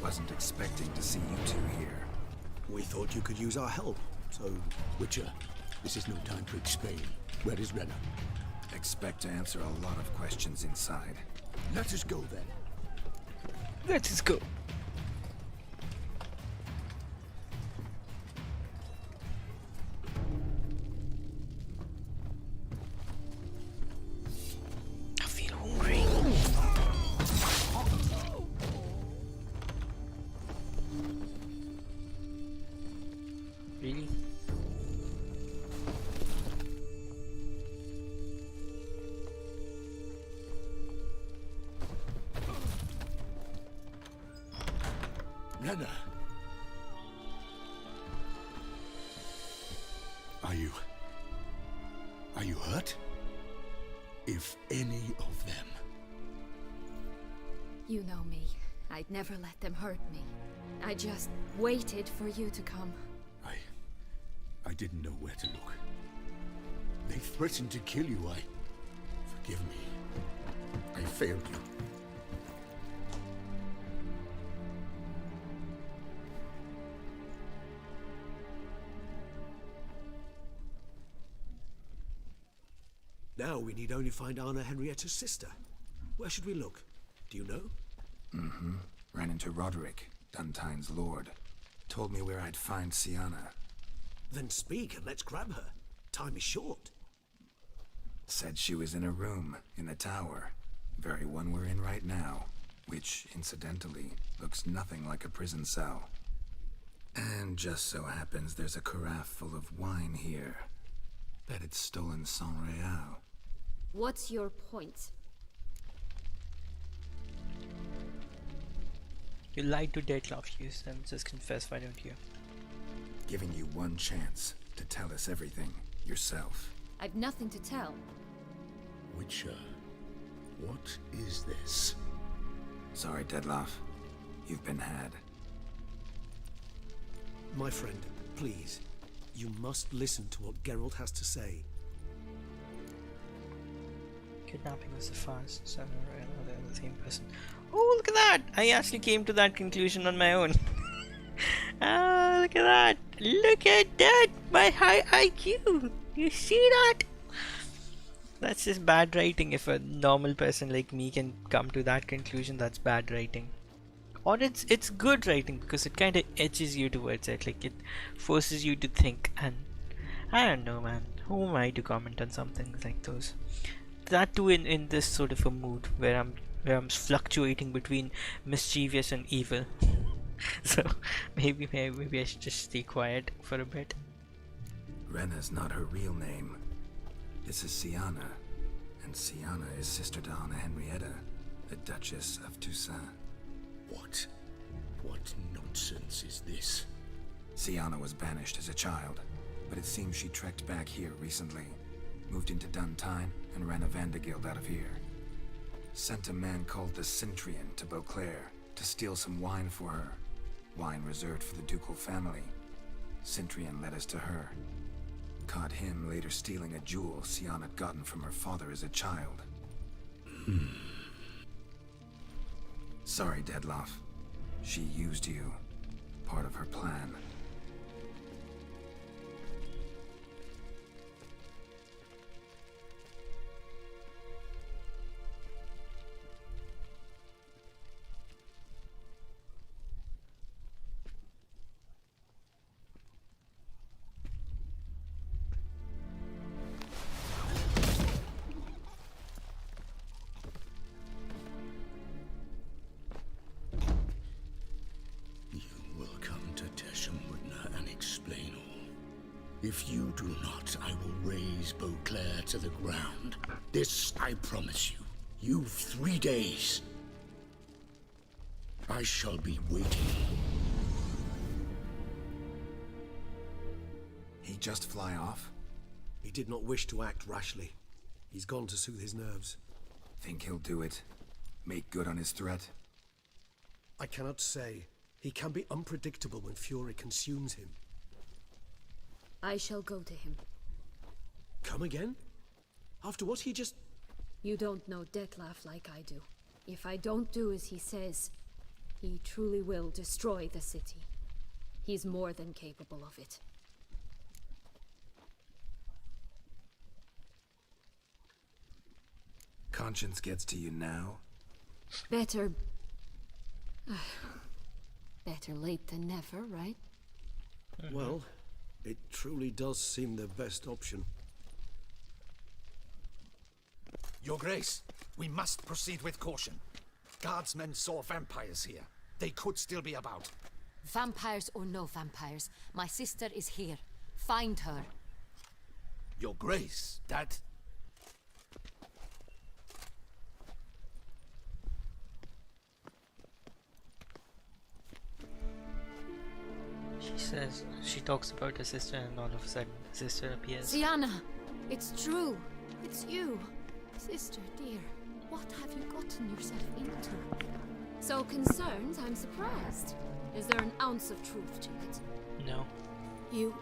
Wasn't expecting to see you two here. We thought you could use our help, so... Witcher, this is no time to explain. Where is Renna? Expect to answer a lot of questions inside. Let us go then. Let us go. I feel hungry. Really? Renna! Are you hurt? If any of them. You know me. I'd never let them hurt me. I just waited for you to come. I didn't know where to look. They threatened to kill you. Forgive me. I failed you. Now we need only find Anna Henrietta's sister. Where should we look? Do you know? Mm-hmm. Ran into Roderick, Duntine's lord. Told me where I'd find Sienna. Then speak and let's grab her. Time is short. Said she was in a room in the tower. Very one we're in right now. Which, incidentally, looks nothing like a prison cell. And just so happens there's a carafe full of wine here. Bet it's stolen San Real. What's your point? You lied to Dettlaff, you then just confess, why don't you? Giving you one chance to tell us everything yourself. I've nothing to tell. Witcher, what is this? Sorry, Dettlaff. You've been had. My friend, please. You must listen to what Geralt has to say. Kidnapping was the fast, so they're the same person. Oh, look at that! I actually came to that conclusion on my own. Ah, look at that! Look at that! My high IQ! You see that? That's just bad writing. If a normal person like me can come to that conclusion, that's bad writing. Or it's good writing because it kind of edges you towards it. Like it forces you to think. And I don't know, man. Who am I to comment on something like those? That too in this sort of a mood where I'm fluctuating between mischievous and evil. So maybe I should just stay quiet for a bit. Renna's not her real name. This is Sienna, and Sienna is sister to Anna Henrietta, the Duchess of Toussaint. What nonsense is this? Sienna was banished as a child, but it seems she trekked back here recently. Moved into Duntine and ran a Vandergild out of here. Sent a man called the Centrian to Beauclair to steal some wine for her. Wine reserved for the ducal family. Cintrian led us to her. Caught him later stealing a jewel Sian had gotten from her father as a child. Sorry, Dedloff. She used you. Part of her plan. If you do not, I will raise Beauclair to the ground. This I promise you. You've 3 days. I shall be waiting. He just fly off? He did not wish to act rashly. He's gone to soothe his nerves. Think he'll do it? Make good on his threat? I cannot say. He can be unpredictable when fury consumes him. I shall go to him. Come again? After what he just... You don't know Detlef like I do. If I don't do as he says, he truly will destroy the city. He's more than capable of it. Conscience gets to you now? Better... better late than never, right? Well, it truly does seem the best option. Your Grace, we must proceed with caution. Guardsmen saw vampires here. They could still be about. Vampires or no vampires, my sister is here. Find her. Your Grace, that... She talks about her sister, and all of a sudden, the sister appears. Sienna! It's true! It's you! Sister, dear, what have you gotten yourself into? So concerned, I'm surprised. Is there an ounce of truth to it? No. You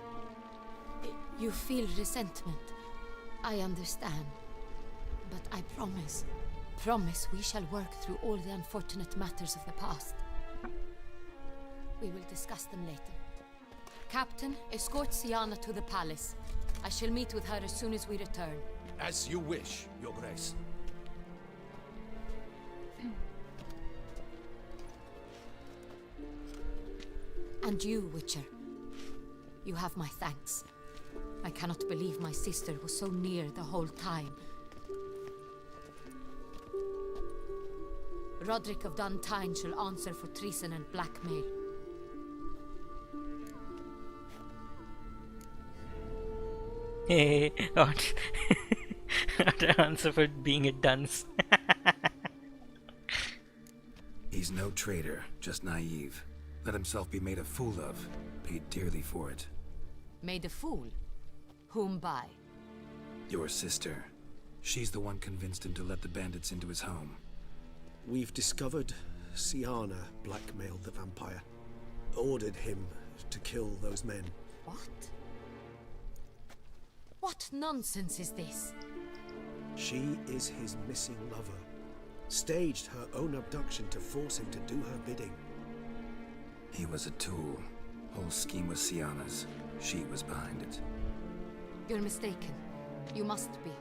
feel resentment. I understand. But I promise we shall work through all the unfortunate matters of the past. We will discuss them later. Captain, escort Sienna to the palace. I shall meet with her as soon as we return. As you wish, Your Grace. And you, Witcher. You have my thanks. I cannot believe my sister was so near the whole time. Roderick of Duntine shall answer for treason and blackmail. Not to answer for being a dunce. He's no traitor, just naive. Let himself be made a fool of. Paid dearly for it. Made a fool? Whom by? Your sister. She's the one convinced him to let the bandits into his home. We've discovered Sienna blackmailed the vampire. Ordered him to kill those men. What? What nonsense is this? She is his missing lover. Staged her own abduction to force him to do her bidding. He was a tool. Whole scheme was Sienna's. She was behind it. You're mistaken. You must be.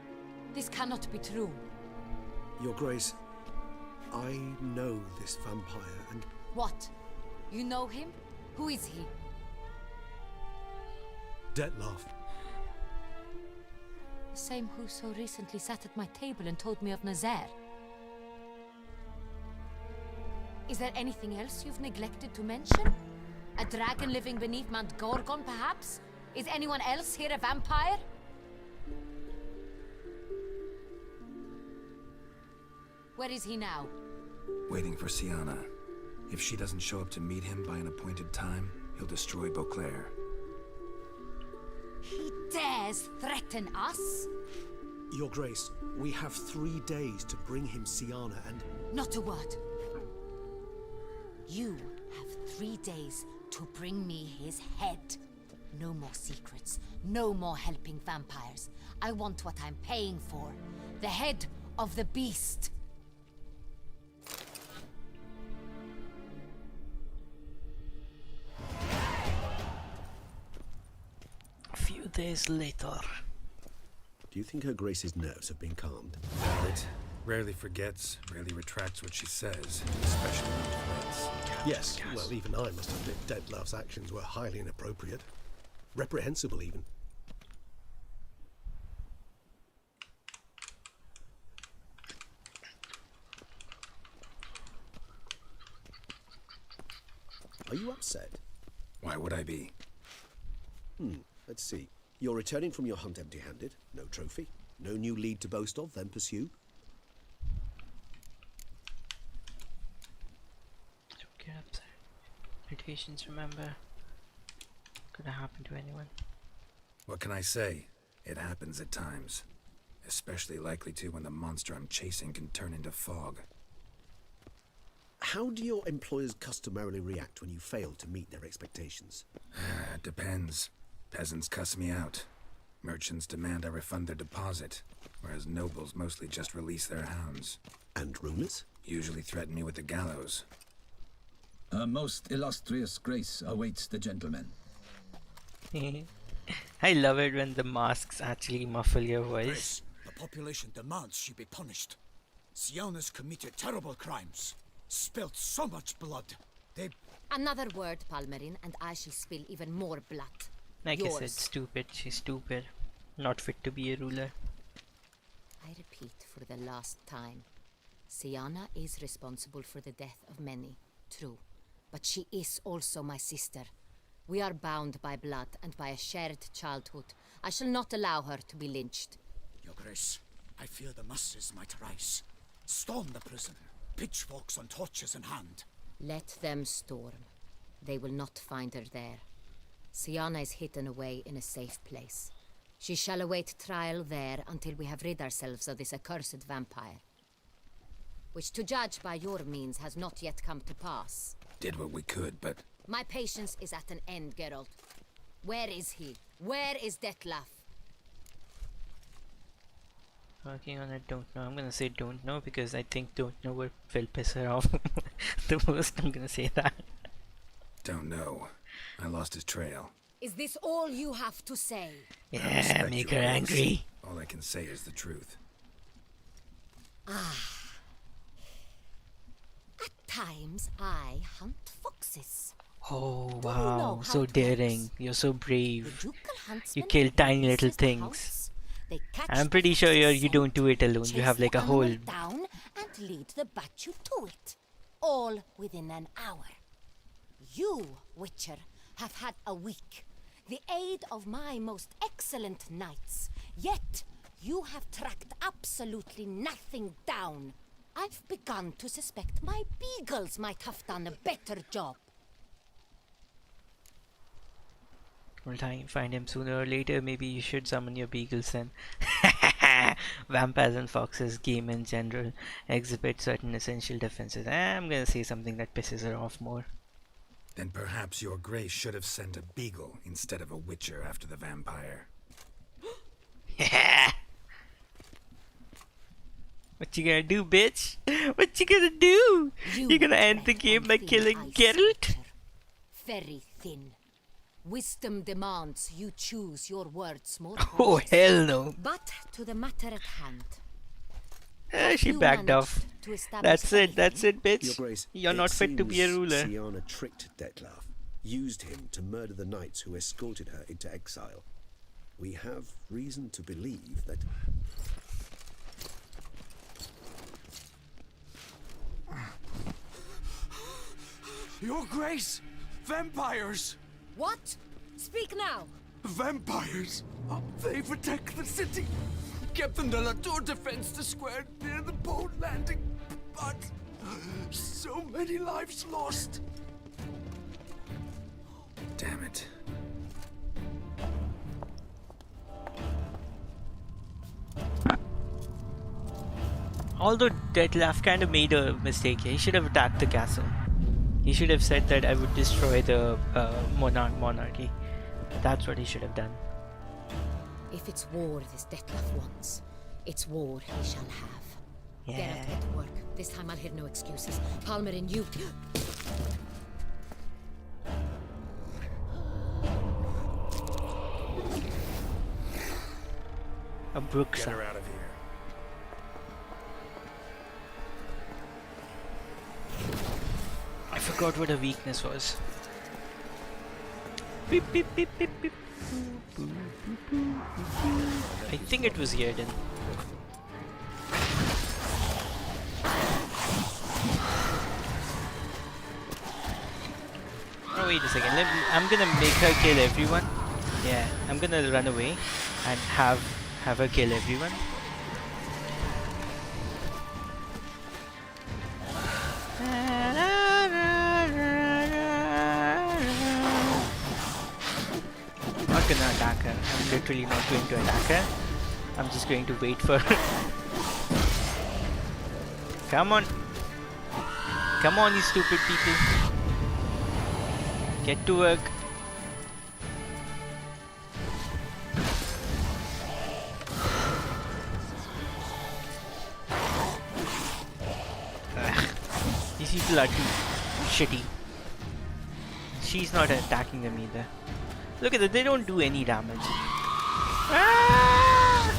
This cannot be true. Your Grace, I know this vampire and... What? You know him? Who is he? Detlef. The same who so recently sat at my table and told me of Nazaire. Is there anything else you've neglected to mention? A dragon living beneath Mount Gorgon, perhaps? Is anyone else here a vampire? Where is he now? Waiting for Sienna. If she doesn't show up to meet him by an appointed time, he'll destroy Beauclair. He dares threaten us? Your Grace, we have 3 days to bring him Sienna and... Not a word. You have 3 days to bring me his head. No more secrets. No more helping vampires. I want what I'm paying for. The head of the beast. A few days later. Do you think Her Grace's nerves have been calmed? It rarely forgets, rarely retracts what she says, especially when threats. Yes, well, even I must admit Detlav's actions were highly inappropriate. Reprehensible, even. Are you upset? Why would I be? Let's see. You're returning from your hunt empty-handed. No trophy. No new lead to boast of, then pursue. Don't get upset. Irritations, remember. Could have happened to anyone. What can I say? It happens at times. Especially likely to when the monster I'm chasing can turn into fog. How do your employers customarily react when you fail to meet their expectations? It depends. Peasants cuss me out. Merchants demand I refund their deposit, whereas nobles mostly just release their hounds. And rulers? Usually threaten me with the gallows. A most illustrious grace awaits the gentleman. I love it when the masks actually muffle your voice. Grace, the population demands she be punished. Siana's committed terrible crimes. Spilt so much blood. They... Another word, Palmerin, and I shall spill even more blood. Like Yours. I said, stupid. She's stupid. Not fit to be a ruler. I repeat for the last time. Siana is responsible for the death of many, true. But she is also my sister. We are bound by blood and by a shared childhood. I shall not allow her to be lynched. Your Grace, I fear the masses might rise. Storm the prison. Pitchforks and torches in hand. Let them storm. They will not find her there. Siana is hidden away in a safe place. She shall await trial there until we have rid ourselves of this accursed vampire. Which, to judge by your means, has not yet come to pass. Did what we could, but... My patience is at an end, Geralt. Where is he? Where is Detlaf? Working on it, don't know. I'm gonna say don't know because I think don't know will piss her off the most. I'm gonna say that. Don't know. I lost his trail. Is this all you have to say? Yeah, make her angry. All I can say is the truth. Ah. At times, I hunt foxes. Oh Do you wow, know so how it daring. works? You're so The brave. ducal You huntsmen kill tiny release little the things. hounds. They catch I'm pretty the sure fox's you don't do it alone. chase You have like the a whole... animal down and lead the Bachu to it. All within an hour. You, Witcher, have had a week. The aid of my most excellent knights. Yet, you have tracked absolutely nothing down. I've begun to suspect my beagles might have done a better job. We'll find him sooner or later. Maybe you should summon your beagles then. Vampires and foxes, game in general, exhibit certain essential defenses. I'm gonna say something that pisses her off more. Then perhaps your grace should have sent a beagle instead of a witcher after the vampire. Yeah. What you gonna do, bitch? What you gonna do? You're gonna end the game by killing Geralt? Very thin. Wisdom demands you choose your words more Oh, cautiously. hell no. But to the matter at hand. She You backed managed off. to establish That's it, that's it, Your bitch. Grace, You're it not fit to be a seems ruler. Siana tricked Detlaf, used him to murder the knights who escorted her into exile. We have reason to believe that... Your Grace! Vampires! What? Speak now! Vampires! They protect the city! Captain de la Tour defends the square near the boat landing, but so many lives lost! Damn it. Although Detlef kind of made a mistake here. He should have attacked the castle. He should have said that I would destroy the monarchy. That's what he should have done. If it's war this Detlef wants, it's war he shall have. Yeah. Get to work. This time I'll hear no excuses. Palmer and you... A brook Get sound. her out of here. I forgot what her weakness was. Beep, beep, beep, beep, beep. I think it was Yerden. Oh, wait a second. I'm gonna make her kill everyone. Yeah, I'm gonna run away and have her kill everyone. Not gonna attack her. I'm literally not going to attack her. I'm just going to wait for her. Come on. Come on, you stupid people. Get to work. Ugh. These people are too shitty. She's not attacking them either. Look at that, they don't do any damage. Ah!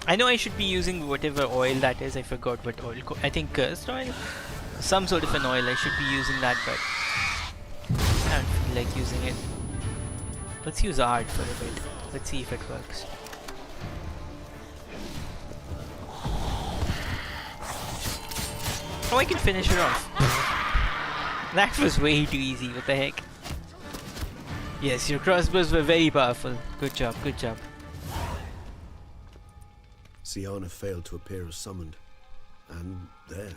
I know I should be using whatever oil that is. I forgot what oil. I think cursed oil? Some sort of an oil. I should be using that, but I don't feel like using it. Let's use art for a bit. Let's see if it works. Oh, I can finish her off. That was way too easy. What the heck? Yes, your crossbows were very powerful. Good job, good job. Siana failed to appear as summoned. And there.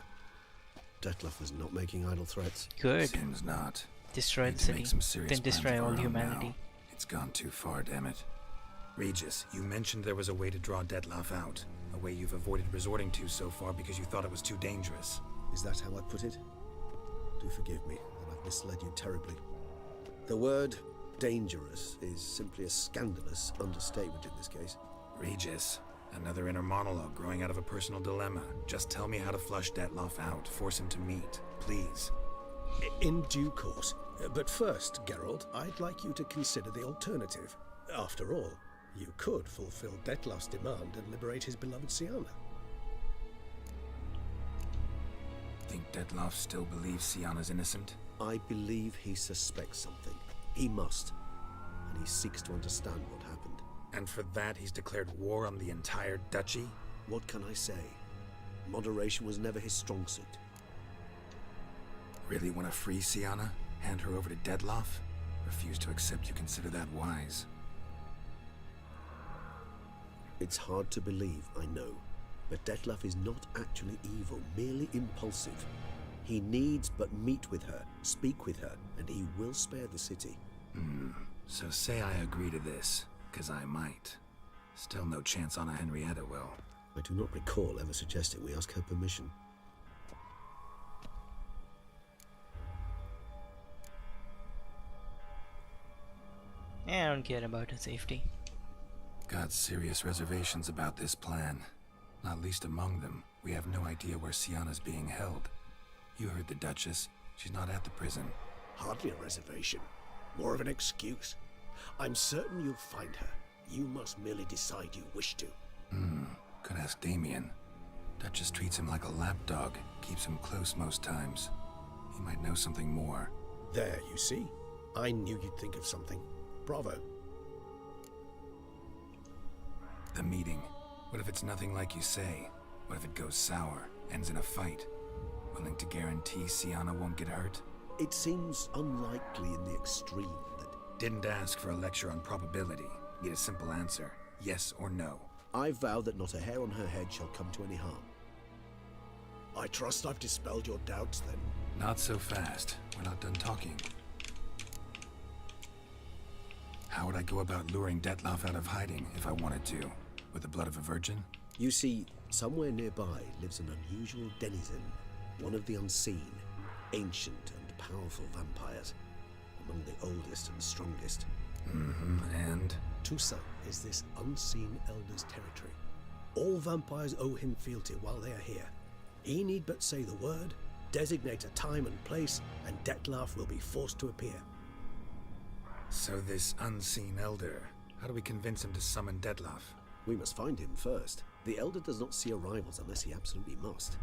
Detlef is not making idle threats. Good. Seems not. Destroy the city. Then destroy all humanity. It's gone too far, damn it. Regis, you mentioned there was a way to draw Detlef out. A way you've avoided resorting to so far because you thought it was too dangerous. Is that how I put it? Do forgive me that I've misled you terribly. The word dangerous is simply a scandalous understatement in this case. Regis, another inner monologue growing out of a personal dilemma. Just tell me how to flush Detlef out. Force him to meet, please. In due course. But first, Geralt, I'd like you to consider the alternative. After all, you could fulfill Detlef's demand and liberate his beloved Siana. Think Detlef still believes Siana's innocent? I believe he suspects something. He must. And he seeks to understand what happened. And for that he's declared war on the entire duchy? What can I say? Moderation was never his strong suit. Really want to free Siana? Hand her over to Detlef? Refuse to accept you consider that wise. It's hard to believe, I know. But Detlef is not actually evil, merely impulsive. He needs but meet with her, speak with her, and he will spare the city. So say I agree to this, 'cause I might. Still no chance Anna Henrietta will. I do not recall ever suggesting we ask her permission. Yeah, I don't care about her safety. Got serious reservations about this plan. Not least among them, we have no idea where Siana's being held. You heard the Duchess. She's not at the prison. Hardly a reservation. More of an excuse. I'm certain you'll find her. You must merely decide you wish to. Could ask Damien. Duchess treats him like a lapdog. Keeps him close most times. He might know something more. There, you see? I knew you'd think of something. Bravo. The meeting. What if it's nothing like you say? What if it goes sour, ends in a fight? Willing to guarantee Siana won't get hurt? It seems unlikely in the extreme that... Didn't ask for a lecture on probability. Need a simple answer. Yes or no. I vow that not a hair on her head shall come to any harm. I trust I've dispelled your doubts, then. Not so fast. We're not done talking. I go about luring Detloff out of hiding if I wanted to? With the blood of a virgin? You see, somewhere nearby lives an unusual denizen, one of the unseen, ancient and powerful vampires, among the oldest and strongest. And? Toussaint is this unseen elder's territory. All vampires owe him fealty while they are here. He need but say the word, designate a time and place, and Detloff will be forced to appear. So this unseen elder, how do we convince him to summon Detloff? We must find him first. The elder does not see arrivals unless he absolutely must.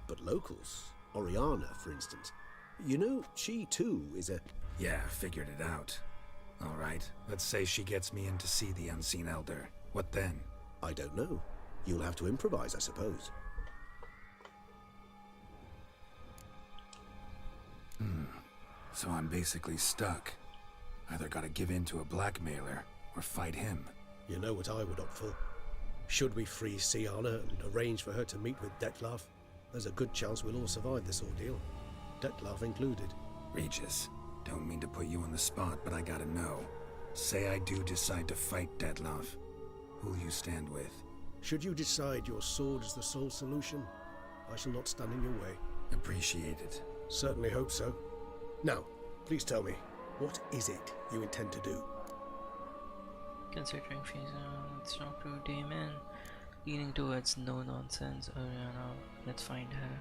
But locals, Oriana, for instance, you know, she too is a... Yeah, figured it out. All right, let's say she gets me in to see the unseen elder. What then? I don't know. You'll have to improvise, I suppose. So I'm basically stuck. Either gotta give in to a blackmailer, or fight him. You know what I would opt for. Should we free Siana and arrange for her to meet with Detloff, there's a good chance we'll all survive this ordeal. Detloff included. Regis, don't mean to put you on the spot, but I gotta know. Say I do decide to fight Detloff. Who'll you stand with? Should you decide your sword is the sole solution, I shall not stand in your way. Appreciate it. Certainly hope so. Now, please tell me, what is it you intend to do? Considering phase let's talk to Damon. Leaning towards no nonsense. Oriana, let's find her.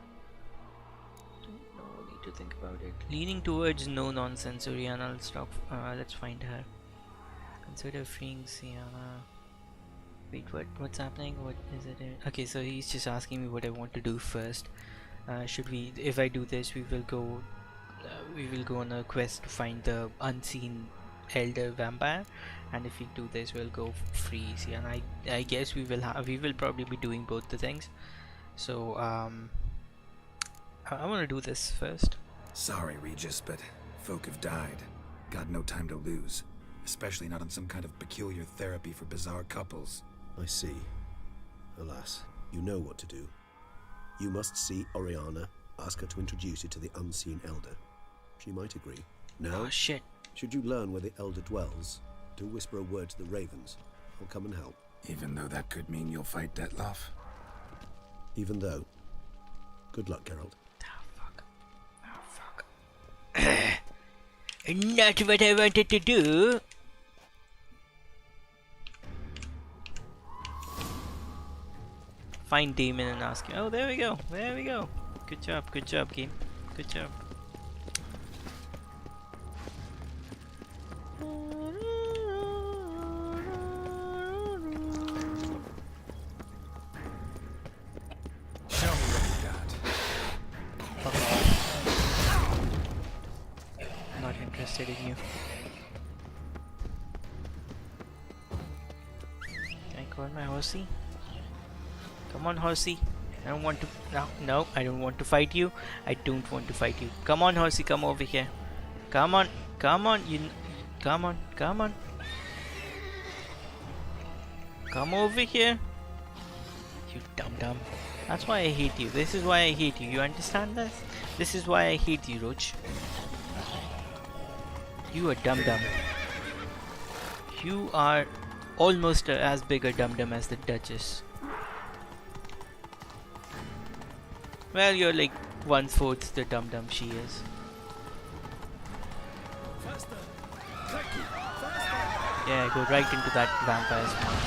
Don't know, need to think about it. Leaning towards no nonsense. Oriana, let's find her. Consider freeing Sienna. Wait, what's happening? What is it? Okay, so he's just asking me what I want to do first. Should we, if I do this, we will go on a quest to find the unseen elder vampire, and if we do this, we'll go free. See, and I guess we will probably be doing both the things. So I want to do this first. Sorry, Regis, but folk have died. Got no time to lose, especially not on some kind of peculiar therapy for bizarre couples. I see. Alas, you know what to do. You must see Oriana, ask her to introduce you to the unseen elder. She might agree. Now, oh shit. Should you learn where the elder dwells, do whisper a word to the ravens. I'll come and help. Even though that could mean you'll fight Detloff? Even though. Good luck, Geralt. Oh fuck. Not what I wanted to do. Find Damon and ask him. Oh, there we go. There we go. Good job, game. Good job. Show me what you got. Not interested in you. Can I call my horsey? Come on, horsey. I don't want to. No, I don't want to fight you. I don't want to fight you. Come on, horsey, come over here. Come on, come on, come on. Come over here. You dum-dum. That's why I hate you. This is why I hate you. You understand this? This is why I hate you, Roach. You are dum-dum. You are almost as big a dum-dum as the Duchess. Well, you're like 1/4 the dum-dum she is. Yeah, go right into that vampire's mouth.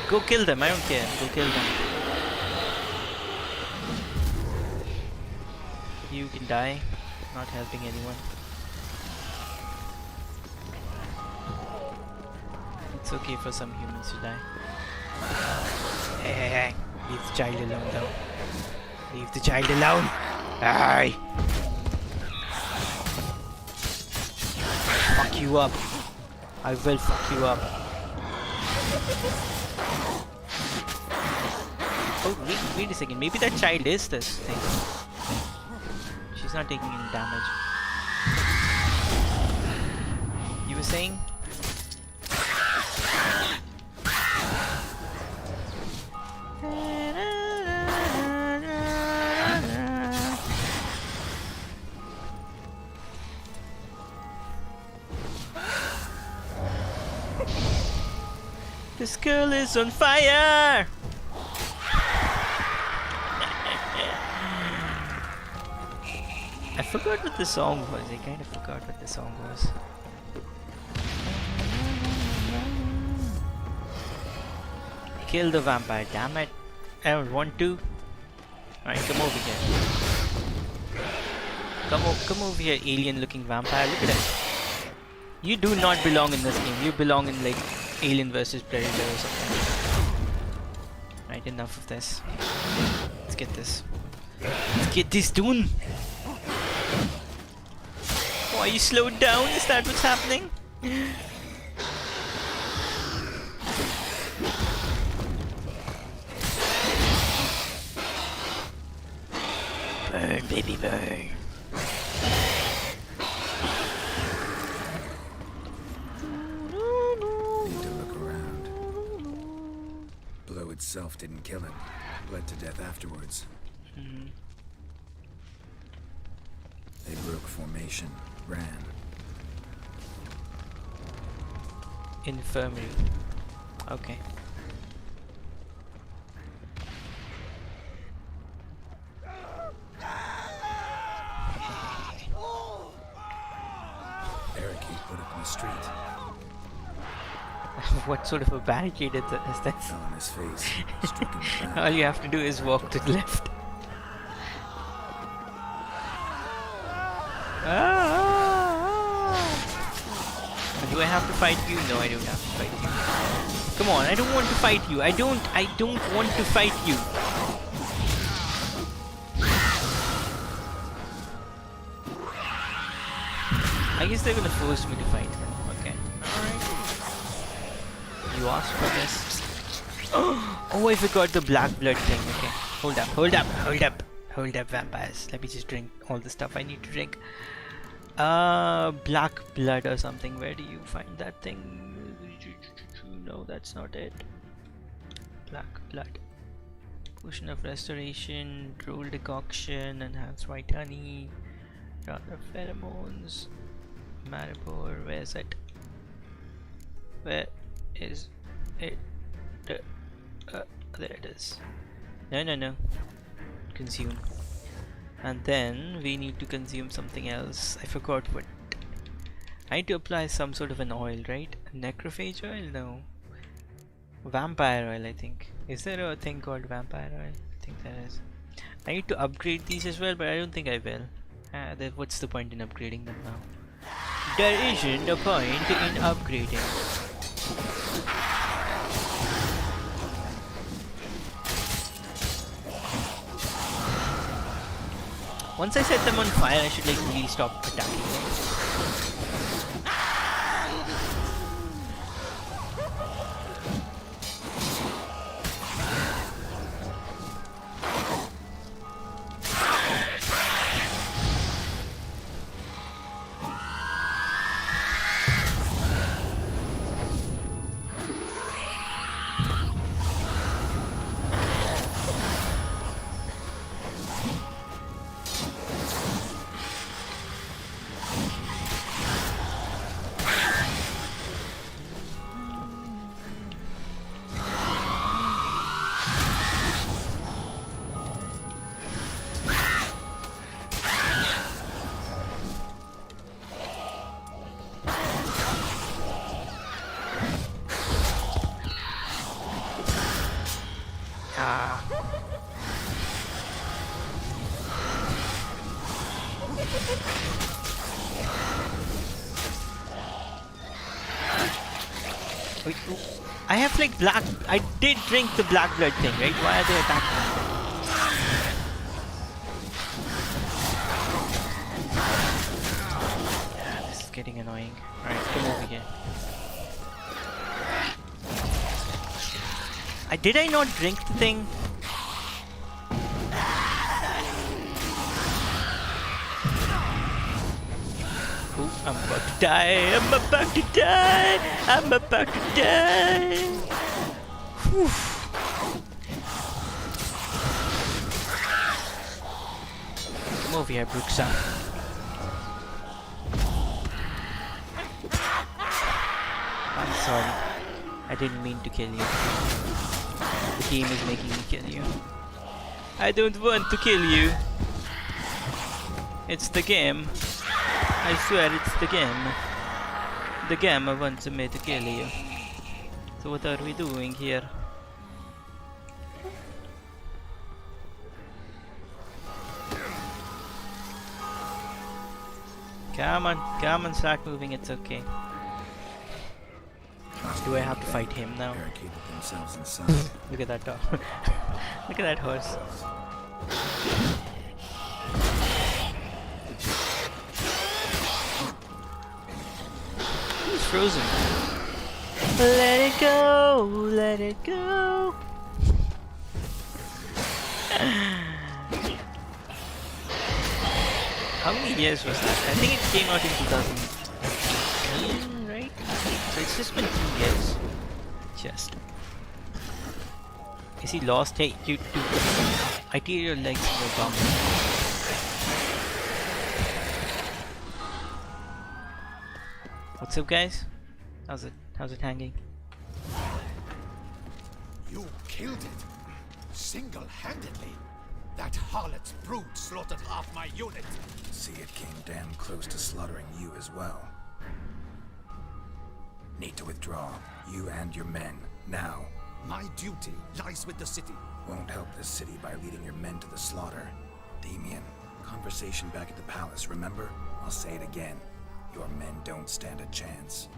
Go kill them, I don't care. Go kill them. You can die, not helping anyone. It's okay for some humans to die. Hey, leave the child alone though. Leave the child alone. Aye. Fuck you up. I will fuck you up. Oh, wait a second. Maybe that child is this thing. She's not taking any damage. You were saying? This girl is on fire! I forgot what the song was. I kind of forgot what the song was. Kill the vampire, damn it. I don't want to. Alright, come over here. Come over here, alien looking vampire. Look at that. You do not belong in this game. You belong in like Alien versus Predator or something. Right, enough of this. Let's get this. Let's get this done. Why you slowed down? Is that what's happening? Burn, baby, burn. Need to look around. Blow itself didn't kill him. Bled to death afterwards. They broke formation, ran. Infirmary. Okay. Barricade put up in the street. What sort of a barricade is that? Fell on his face. Struck in the back. All you have to do is walk to the left. Do I have to fight you? No, I don't have to fight you. Come on, I don't want to fight you. I don't want to fight you. I guess they're gonna force me to fight them. Okay. Alright. You asked for this. Oh, I forgot the black blood thing. Okay. Hold up, vampires. Let me just drink all the stuff I need to drink. Black blood or something. Where do you find that thing? No, that's not it. Black blood. Potion of restoration, drool decoction, enhanced white honey, rather pheromones, maribor. Where's it? Where is it? There it is. No. Consume. And then we need to consume something else. I forgot what. I need to apply some sort of an oil, right? Necrophage oil? No. Vampire oil, I think. Is there a thing called vampire oil? I think there is. I need to upgrade these as well, but I don't think I will. Then what's the point in upgrading them now? There isn't a point in upgrading. Once I set them on fire, I should like really stop attacking them. Wait, I have like black. I did drink the black blood thing, right? Why are they attacking me? Yeah, this is getting annoying. Alright, come over here. Did I not drink the thing? I'm about to die, I'm about to die, I'm about to die. Whew. Come over here, Brooksa. I'm sorry. I didn't mean to kill you. The game is making me kill you. I don't want to kill you. It's the game. I swear it's the game. The game wants me to kill you. So what are we doing here? Come on, start moving, it's okay. Do I have to fight him now? Barricaded themselves inside. Look at that dog. Look at that horse. He's frozen. Let it go, let it go. How many years was that? I think it came out in 2018, right? So it's just been 2 years. Just. Is he lost? Hey, you do. I tear your legs in your bum. What's up, guys? How's it hanging? You killed it! Single-handedly! That harlot's brood slaughtered half my unit! See, it came damn close to slaughtering you as well. Need to withdraw. You and your men. Now. My duty lies with the city. Won't help the city by leading your men to the slaughter. Damien, conversation back at the palace, remember? I'll say it again. Your men don't stand a chance.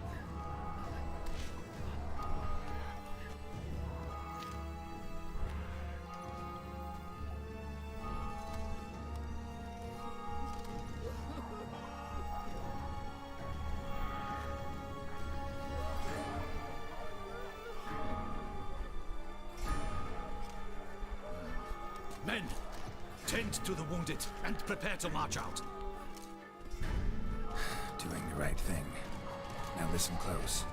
Men, tend to the wounded and prepare to march out. Doing the right thing. Now listen close.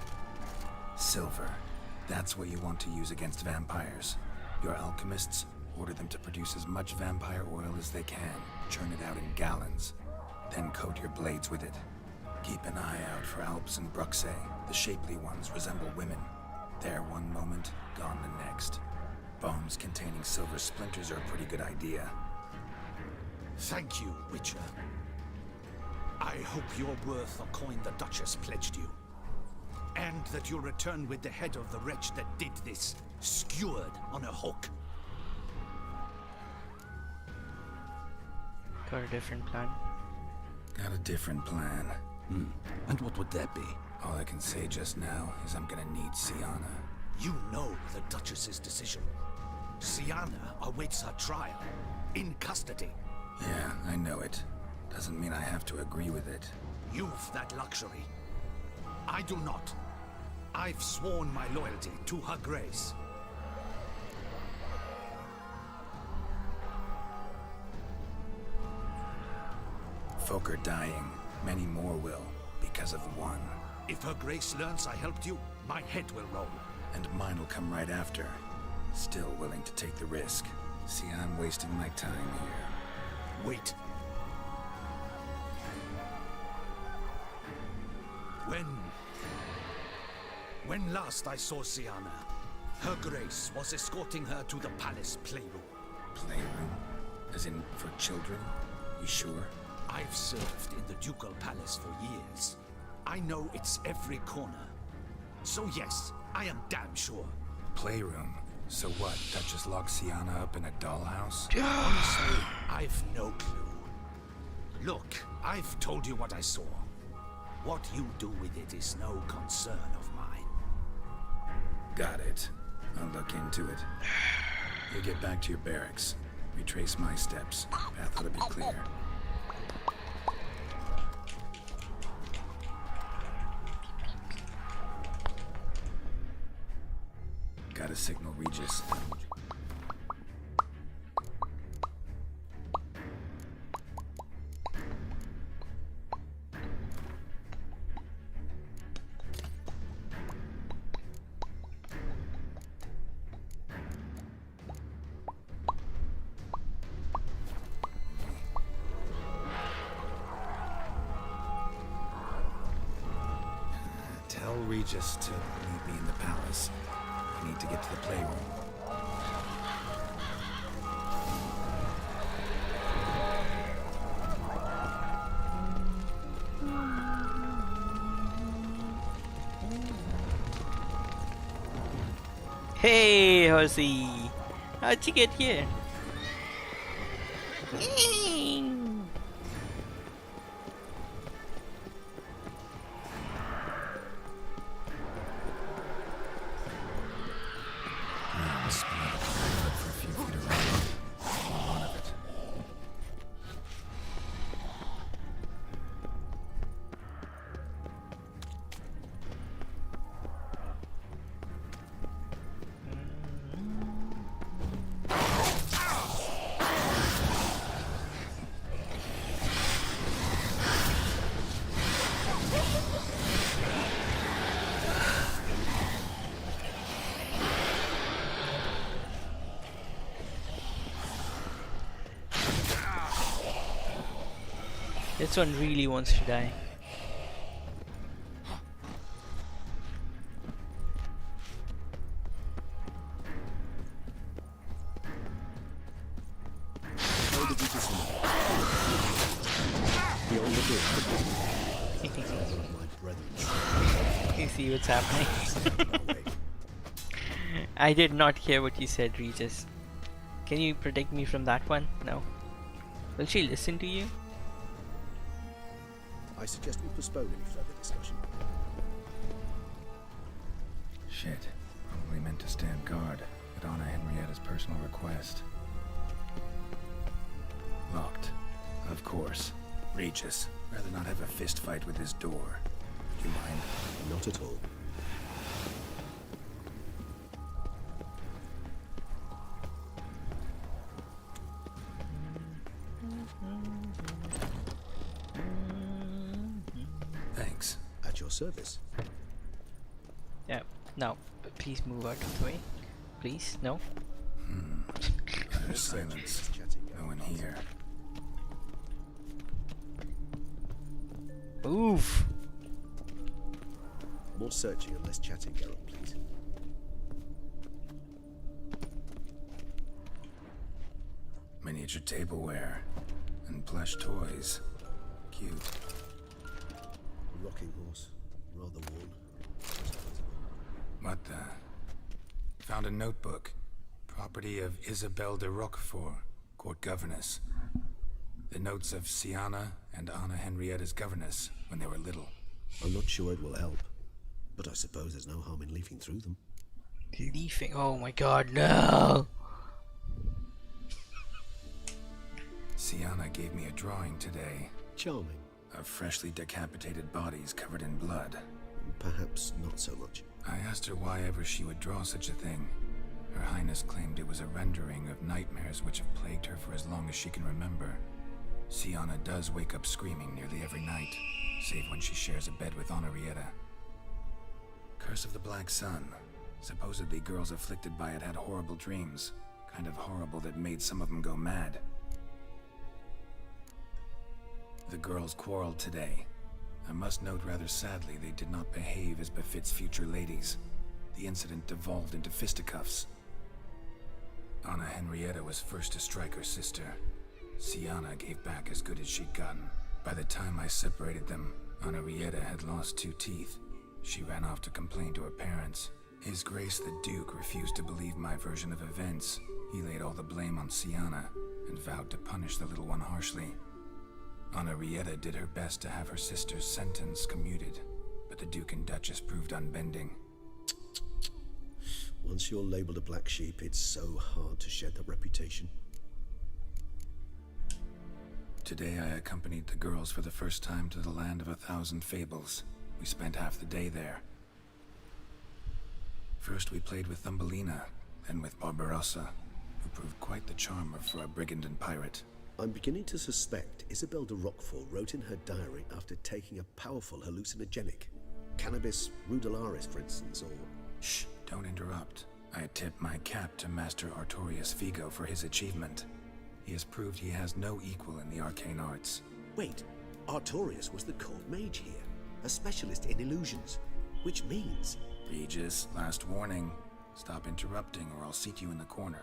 Silver. That's what you want to use against vampires. Your alchemists, order them to produce as much vampire oil as they can. Churn it out in gallons. Then coat your blades with it. Keep an eye out for Alps and Bruxae. The shapely ones resemble women. There one moment, gone the next. Bombs containing silver splinters are a pretty good idea. Thank you, Witcher. I hope you're worth the coin the Duchess pledged you. And that you'll return with the head of the wretch that did this, skewered on a hook. Got a different plan. Got a different plan. And what would that be? All I can say just now is I'm gonna need Sienna. You know the Duchess's decision. Sienna awaits her trial, in custody. Yeah, I know it. Doesn't mean I have to agree with it. You've that luxury. I do not. I've sworn my loyalty to her grace. Folk are dying. Many more will, because of one. If her grace learns I helped you, my head will roll. And mine will come right after. Still willing to take the risk. See, I'm wasting my time here. Wait. When last I saw Sienna, her grace was escorting her to the palace playroom. Playroom? As in, for children? You sure? I've served in the ducal palace for years. I know it's every corner. So yes, I am damn sure. Playroom? So what, Duchess locked Sienna up in a dollhouse? Honestly, I've no clue. Look, I've told you what I saw. What you do with it is no concern of mine. Got it. I'll look into it. You get back to your barracks. Retrace my steps. Path ought to be clear. Gotta signal Regis. Tell Regis to meet me in the palace. I need to get to the playroom. Hey, horsey! How'd you get here? This one really wants to die. You see what's happening? I did not hear what you said, Regis. Can you protect me from that one? No. Will she listen to you? I suggest we postpone any further discussion. Shit. Probably meant to stand guard at Anna Henrietta's personal request. Locked. Of course. Regis. Rather not have a fist fight with this door. Do you mind? Not at all. Thanks. At your service. Yeah. No. Please move out of the way. Please. No. There's silence. No one here. Move. More searching and less chatting, Geralt, please. Miniature tableware and plush toys. Cute. Rocking horse. Rather worn. What the? Found a notebook. Property of Isabelle de Roquefort, court governess. The notes of Sienna and Anna Henrietta's governess when they were little. I'm not sure it will help, but I suppose there's no harm in leafing through them. Leafing? Oh my god, no! Sienna gave me a drawing today. Charming. Of freshly decapitated bodies covered in blood. Perhaps not so much. I asked her why ever she would draw such a thing. Her Highness claimed it was a rendering of nightmares which have plagued her for as long as she can remember. Sienna does wake up screaming nearly every night, save when she shares a bed with Henrietta. Curse of the Black Sun. Supposedly girls afflicted by it had horrible dreams. Kind of horrible that made some of them go mad. The girls quarreled today. I must note rather sadly they did not behave as befits future ladies. The incident devolved into fisticuffs. Anna Henrietta was first to strike her sister. Sienna gave back as good as she'd gotten. By the time I separated them, Henrietta had lost 2 teeth. She ran off to complain to her parents. His Grace the Duke refused to believe my version of events. He laid all the blame on Sienna and vowed to punish the little one harshly. Henrietta did her best to have her sister's sentence commuted, but the Duke and Duchess proved unbending. Once you're labeled a black sheep, it's so hard to shed that reputation. Today I accompanied the girls for the first time to the land of 1,000 fables. We spent half the day there. First we played with Thumbelina, then with Barbarossa, who proved quite the charmer for a brigand and pirate. I'm beginning to suspect Isabelle de Roquefort wrote in her diary after taking a powerful hallucinogenic. Cannabis rudelaris, for instance, or... Shh, don't interrupt. I tip my cap to Master Artorius Vigo for his achievement. He has proved he has no equal in the arcane arts. Wait, Artorius was the court mage here, a specialist in illusions, which means Regis, last warning. Stop interrupting or I'll seat you in the corner.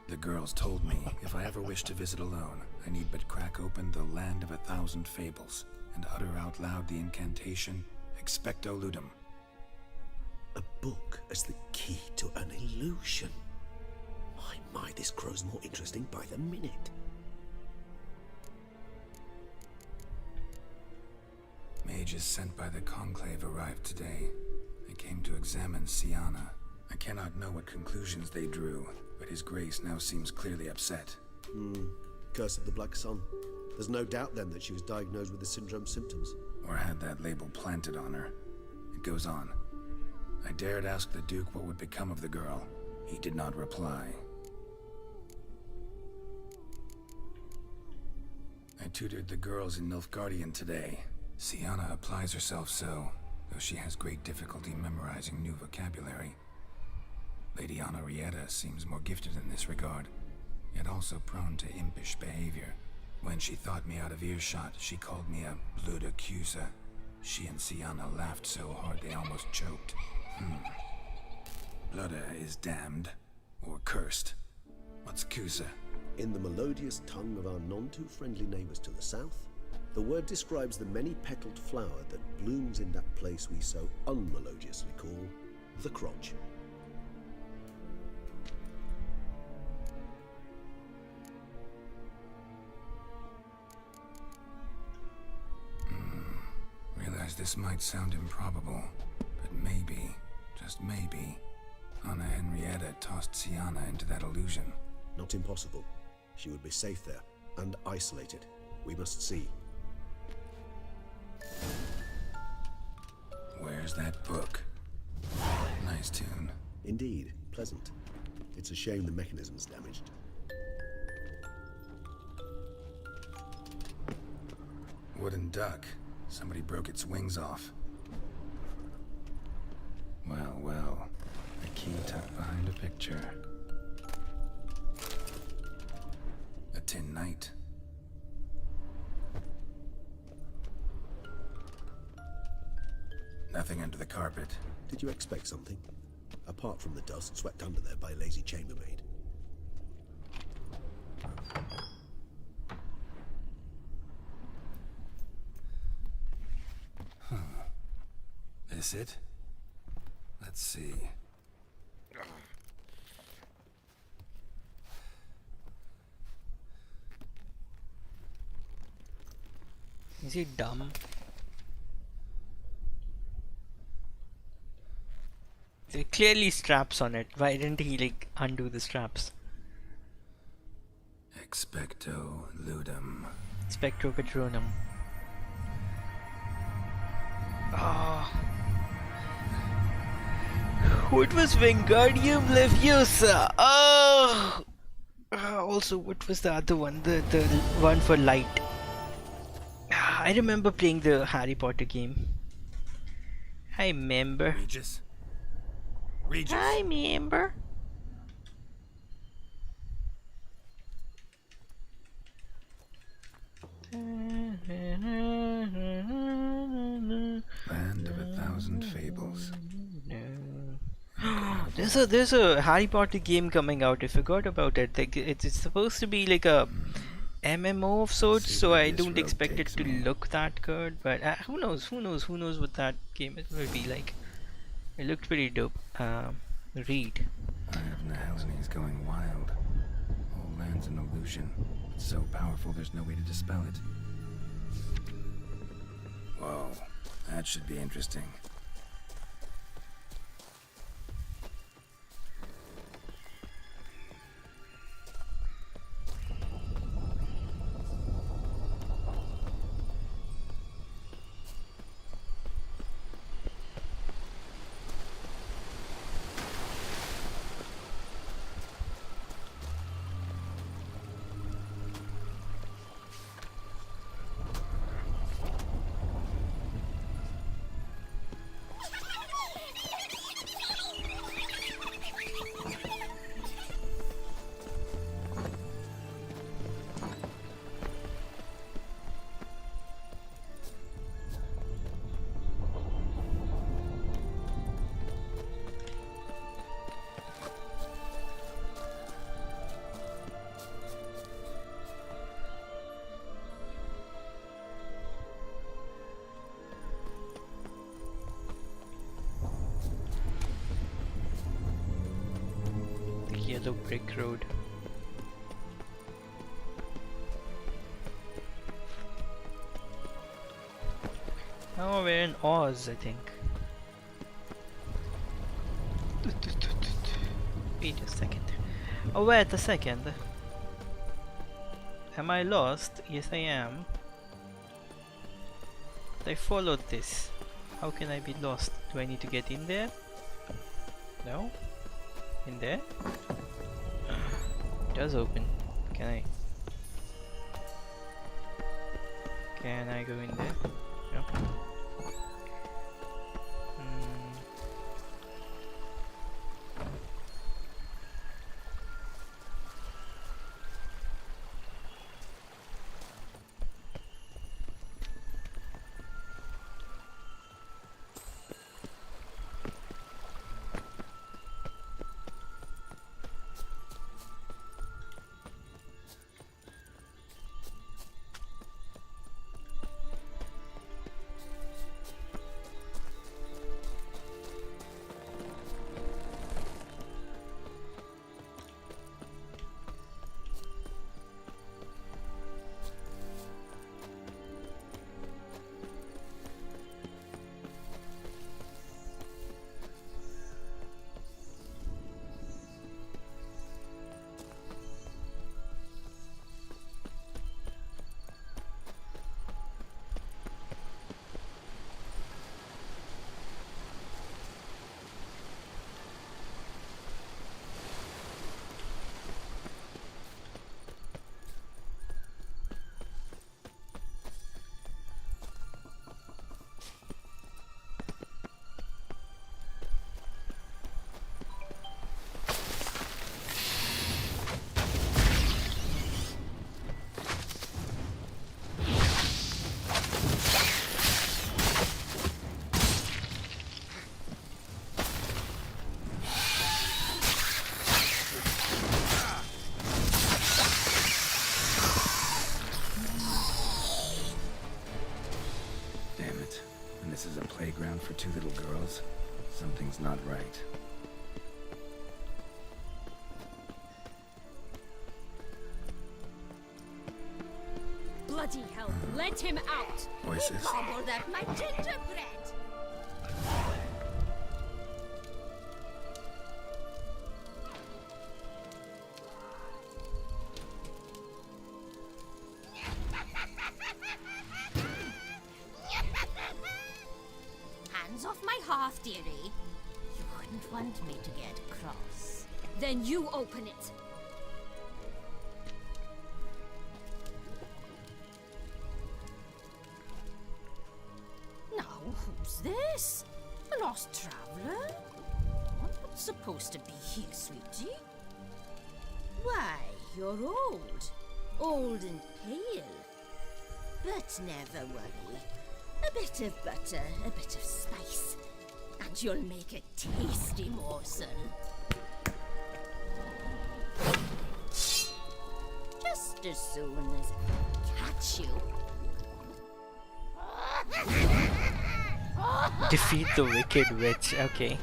The girls told me if I ever wish to visit alone, I need but crack open the Land of 1,000 Fables and utter out loud the incantation Expecto Ludum. A book as the key to an illusion. My, this grows more interesting by the minute. Mages sent by the Conclave arrived today. They came to examine Siana. I cannot know what conclusions they drew, but His Grace now seems clearly upset. Curse of the Black Sun. There's no doubt then that she was diagnosed with the syndrome symptoms. Or had that label planted on her. It goes on. I dared ask the Duke what would become of the girl. He did not reply. I tutored the girls in Nilfgaardian today. Siana applies herself so, though she has great difficulty memorizing new vocabulary. Lady Henrietta seems more gifted in this regard, yet also prone to impish behavior. When she thought me out of earshot, she called me a blood accuser. She and Siana laughed so hard they almost choked. Blooda is damned, or cursed. What's Cusa? In the melodious tongue of our none-too-friendly neighbors to the south, the word describes the many-petaled flower that blooms in that place we so unmelodiously call the crotch. Realize this might sound improbable, but maybe, just maybe, Anna Henrietta tossed Siana into that illusion. Not impossible. She would be safe there, and isolated. We must see. Where's that book? Nice tune. Indeed, pleasant. It's a shame the mechanism's damaged. Wooden duck. Somebody broke its wings off. Well, well. A key tucked behind a picture. A tin knight. Nothing under the carpet. Did you expect something? Apart from the dust swept under there by a lazy chambermaid. This it? Let's see. Is he dumb? There are clearly straps on it. Why didn't he like undo the straps? Expecto Ludum. Spectro Patronum. Ah. What was Wingardium Leviosa? Oh! Also, what was the other one? The one for light. I remember playing the Harry Potter game. I remember. Regis? Regis? I remember. Land of 1,000 Fables. There's a Harry Potter game coming out. I forgot about it. Like it's supposed to be like a MMO of sorts, so I don't expect it to look that good. But who knows? Who knows what that game will be like? It looked pretty dope. Read. I have Nahelini's going wild. Whole land's an illusion. It's so powerful there's no way to dispel it. Whoa, that should be interesting. yellow brick road. Oh, we're in Oz, I think. Wait a second. Oh, wait a second. Am I lost? Yes, I am. I followed this. How can I be lost? Do I need to get in there? No? In there? It does open. Can I? Can I go in there? No. This is a playground for two little girls. Something's not right. Bloody hell, let him out! Voices. He gobbled up my gingerbread! Hands off my hearth, dearie. You wouldn't want me to get cross. Then you open it. Now, who's this? A lost traveler? Not supposed to be here, sweetie. Why, you're old. Old and pale. But never worry. A bit of butter, a bit of spice, and you'll make a tasty morsel. Just as soon as I catch you. Defeat the wicked witch. Okay.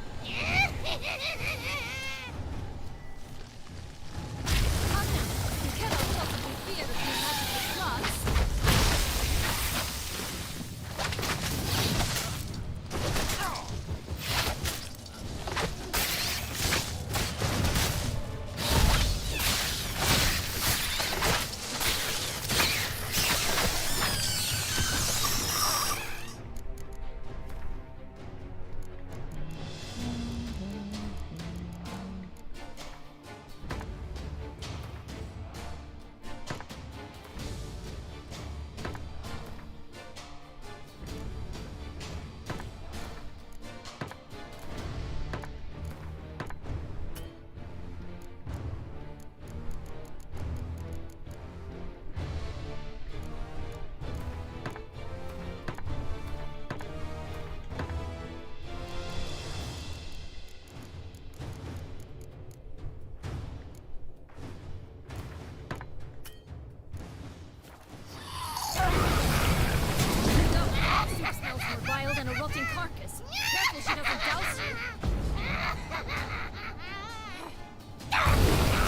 More vile than a rotting carcass. Careful she doesn't douse you.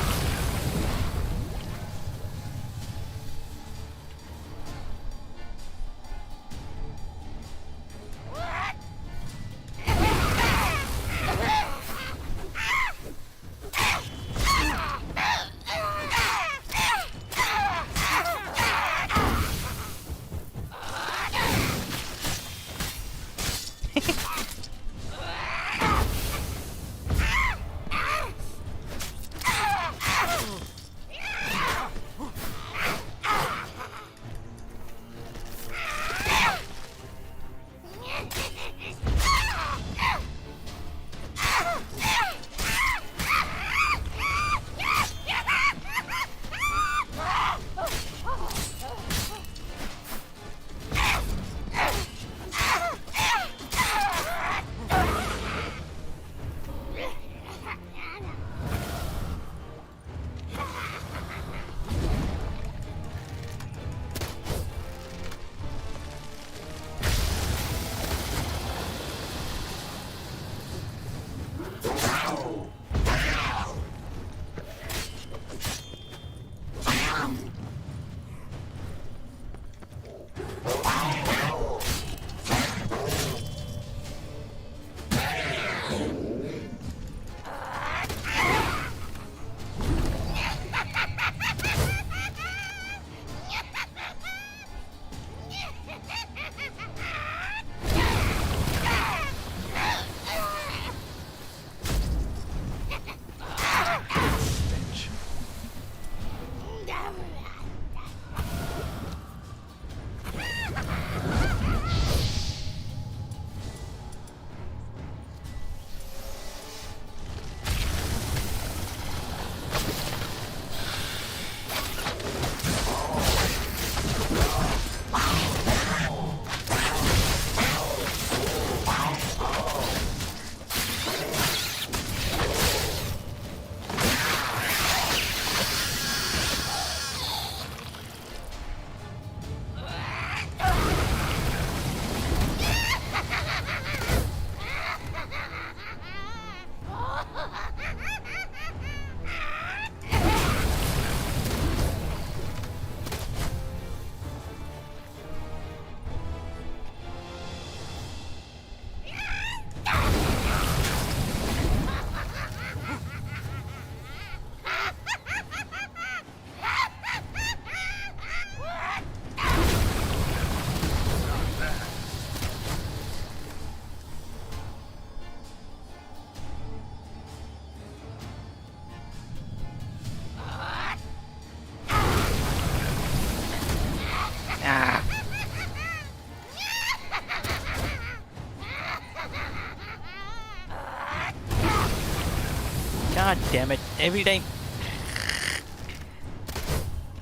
God damn it. Every time.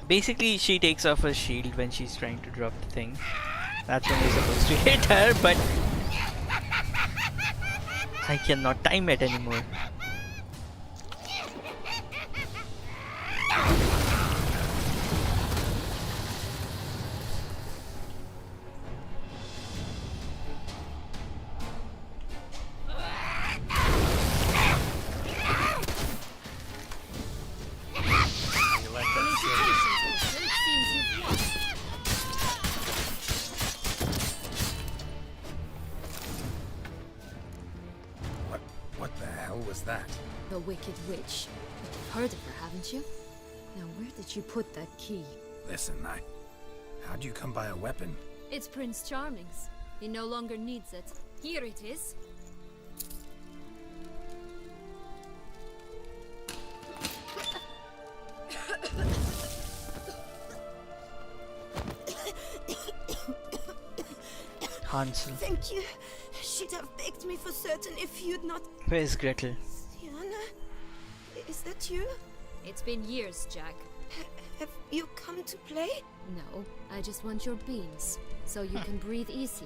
Basically, she takes off her shield when she's trying to drop the thing. That's when you're supposed to hit her, but I cannot time it anymore. What the hell was that? The Wicked Witch. You've heard of her, haven't you? Now, where did you put that key? Listen, how'd you come by a weapon? It's Prince Charming's. He no longer needs it. Here it is. Hansel. Thank you. She'd have begged me for certain if you'd not... Where's Gretel? Diana? Is that you? It's been years, Jack. Have you come to play? No, I just want your beans, so you can breathe easy.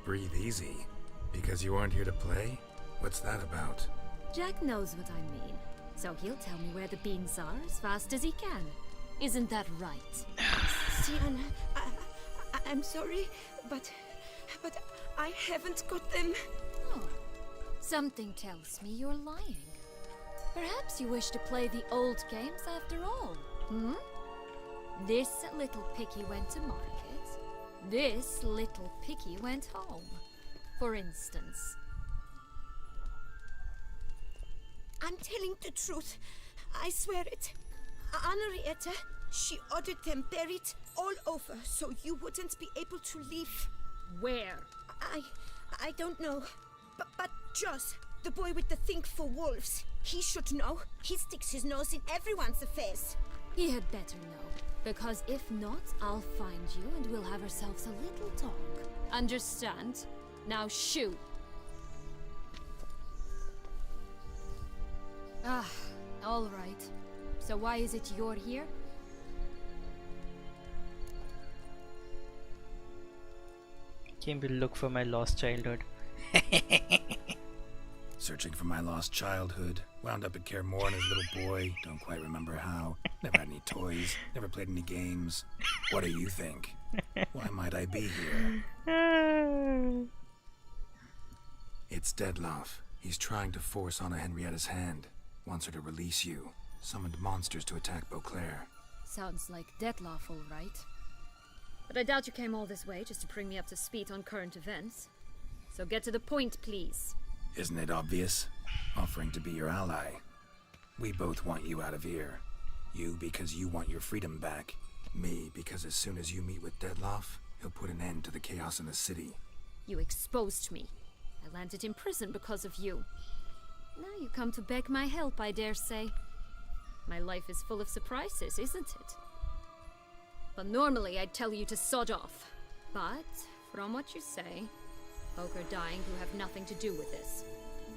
Breathe easy? Because you aren't here to play? What's that about? Jack knows what I mean, so he'll tell me where the beans are as fast as he can. Isn't that right? Diana, I'm sorry, but I haven't got them. Oh, something tells me you're lying. Perhaps you wish to play the old games after all, hmm? This little picky went to market. This little picky went home, for instance. I'm telling the truth. I swear it. Henrietta, she ordered them buried all over so you wouldn't be able to leave. Where? I don't know. But Joss, the boy with the thing for wolves, he should know. He sticks his nose in everyone's affairs. He had better know, because if not, I'll find you and we'll have ourselves a little talk. Understand? Now shoo! Ah, all right. So why is it you're here? Came to look for my lost childhood. Searching for my lost childhood. Wound up at Kaer Morhen as a little boy. Don't quite remember how. Never had any toys. Never played any games. What do you think? Why might I be here? It's Dettlaff. He's trying to force Anna Henrietta's hand. Wants her to release you. Summoned monsters to attack Beauclair. Sounds like Dettlaff, all right. But I doubt you came all this way just to bring me up to speed on current events. So get to the point, please. Isn't it obvious? Offering to be your ally. We both want you out of here. You because you want your freedom back. Me because as soon as you meet with Dettlaff, he'll put an end to the chaos in the city. You exposed me. I landed in prison because of you. Now you come to beg my help, I dare say. My life is full of surprises, isn't it? But normally I'd tell you to sod off. But, from what you say, folk are dying who have nothing to do with this.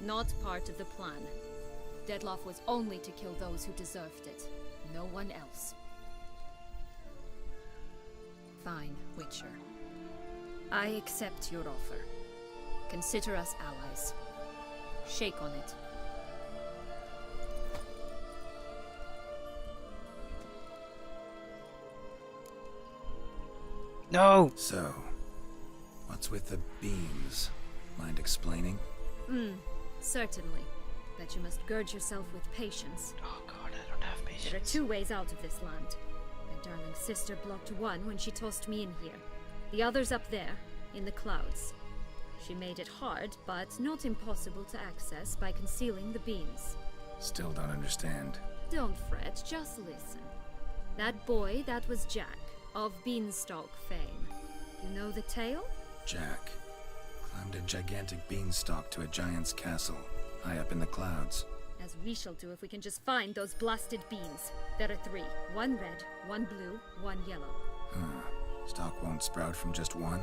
Not part of the plan. Dettlaff was only to kill those who deserved it. No one else. Fine, Witcher. I accept your offer. Consider us allies. Shake on it. No! So, what's with the beams? Mind explaining? Certainly. But you must gird yourself with patience. Oh god, I don't have patience. There are two ways out of this land. My darling sister blocked one when she tossed me in here. The other's up there, in the clouds. She made it hard, but not impossible to access by concealing the beams. Still don't understand. Don't fret, just listen. That boy, that was Jack, of Beanstalk fame. You know the tale? Jack climbed a gigantic beanstalk to a giant's castle, high up in the clouds. As we shall do if we can just find those blasted beans. There are 3. 1 red, 1 blue, 1 yellow. Stalk won't sprout from just one?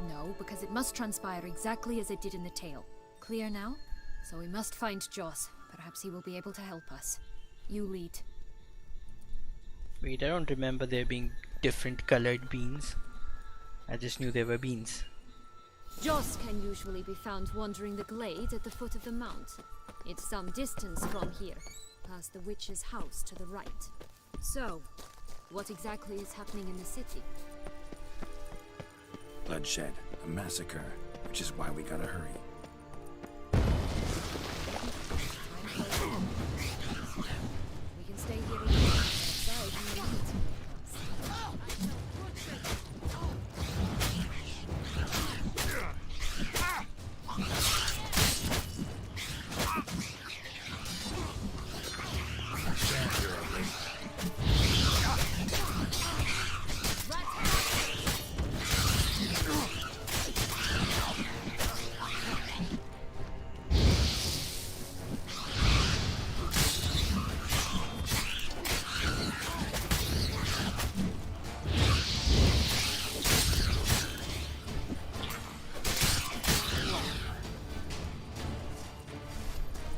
No, because it must transpire exactly as it did in the tale. Clear now? So we must find Joss. Perhaps he will be able to help us. You lead. Wait, I don't remember there being different colored beans. I just knew there were beans. Joss can usually be found wandering the glade at the foot of the mount. It's some distance from here, past the witch's house to the right. So, what exactly is happening in the city? Bloodshed, a massacre, which is why we gotta hurry. We can stay here and wait outside in the heat.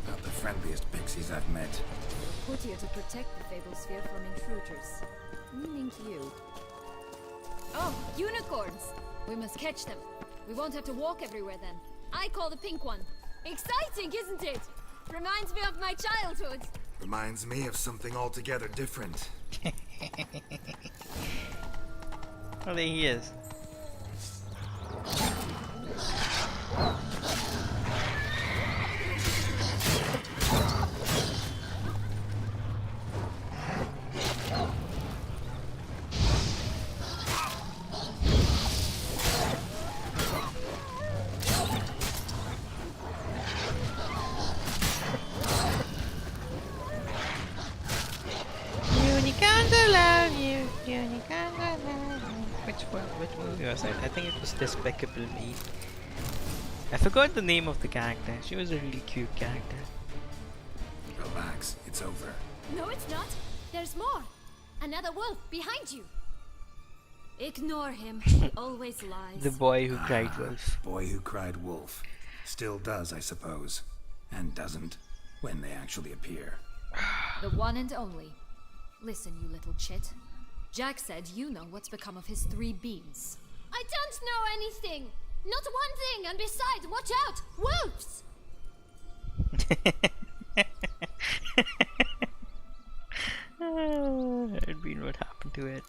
Not the friendliest pixies I've met. Put here to protect the Fable Sphere from intruders. Meaning you. Oh, unicorns! We must catch them. We won't have to walk everywhere then. I call the pink one. Exciting, isn't it? Reminds me of my childhood. Reminds me of something altogether different. Oh, there he is. Unicorns love you. Unicorns love you. Which movie was it? I think it was Despicable Me. I forgot the name of the character. She was a really cute character. Relax, it's over. No, it's not. There's more. Another wolf behind you. Ignore him. He always lies. The boy who cried wolf. Boy who cried wolf. Still does, I suppose. And doesn't, when they actually appear. The one and only. Listen, you little chit. Jack said you know what's become of his 3 beans. I don't know anything! Not one thing, and besides, watch out! Wolves! Edwin, what happened to it?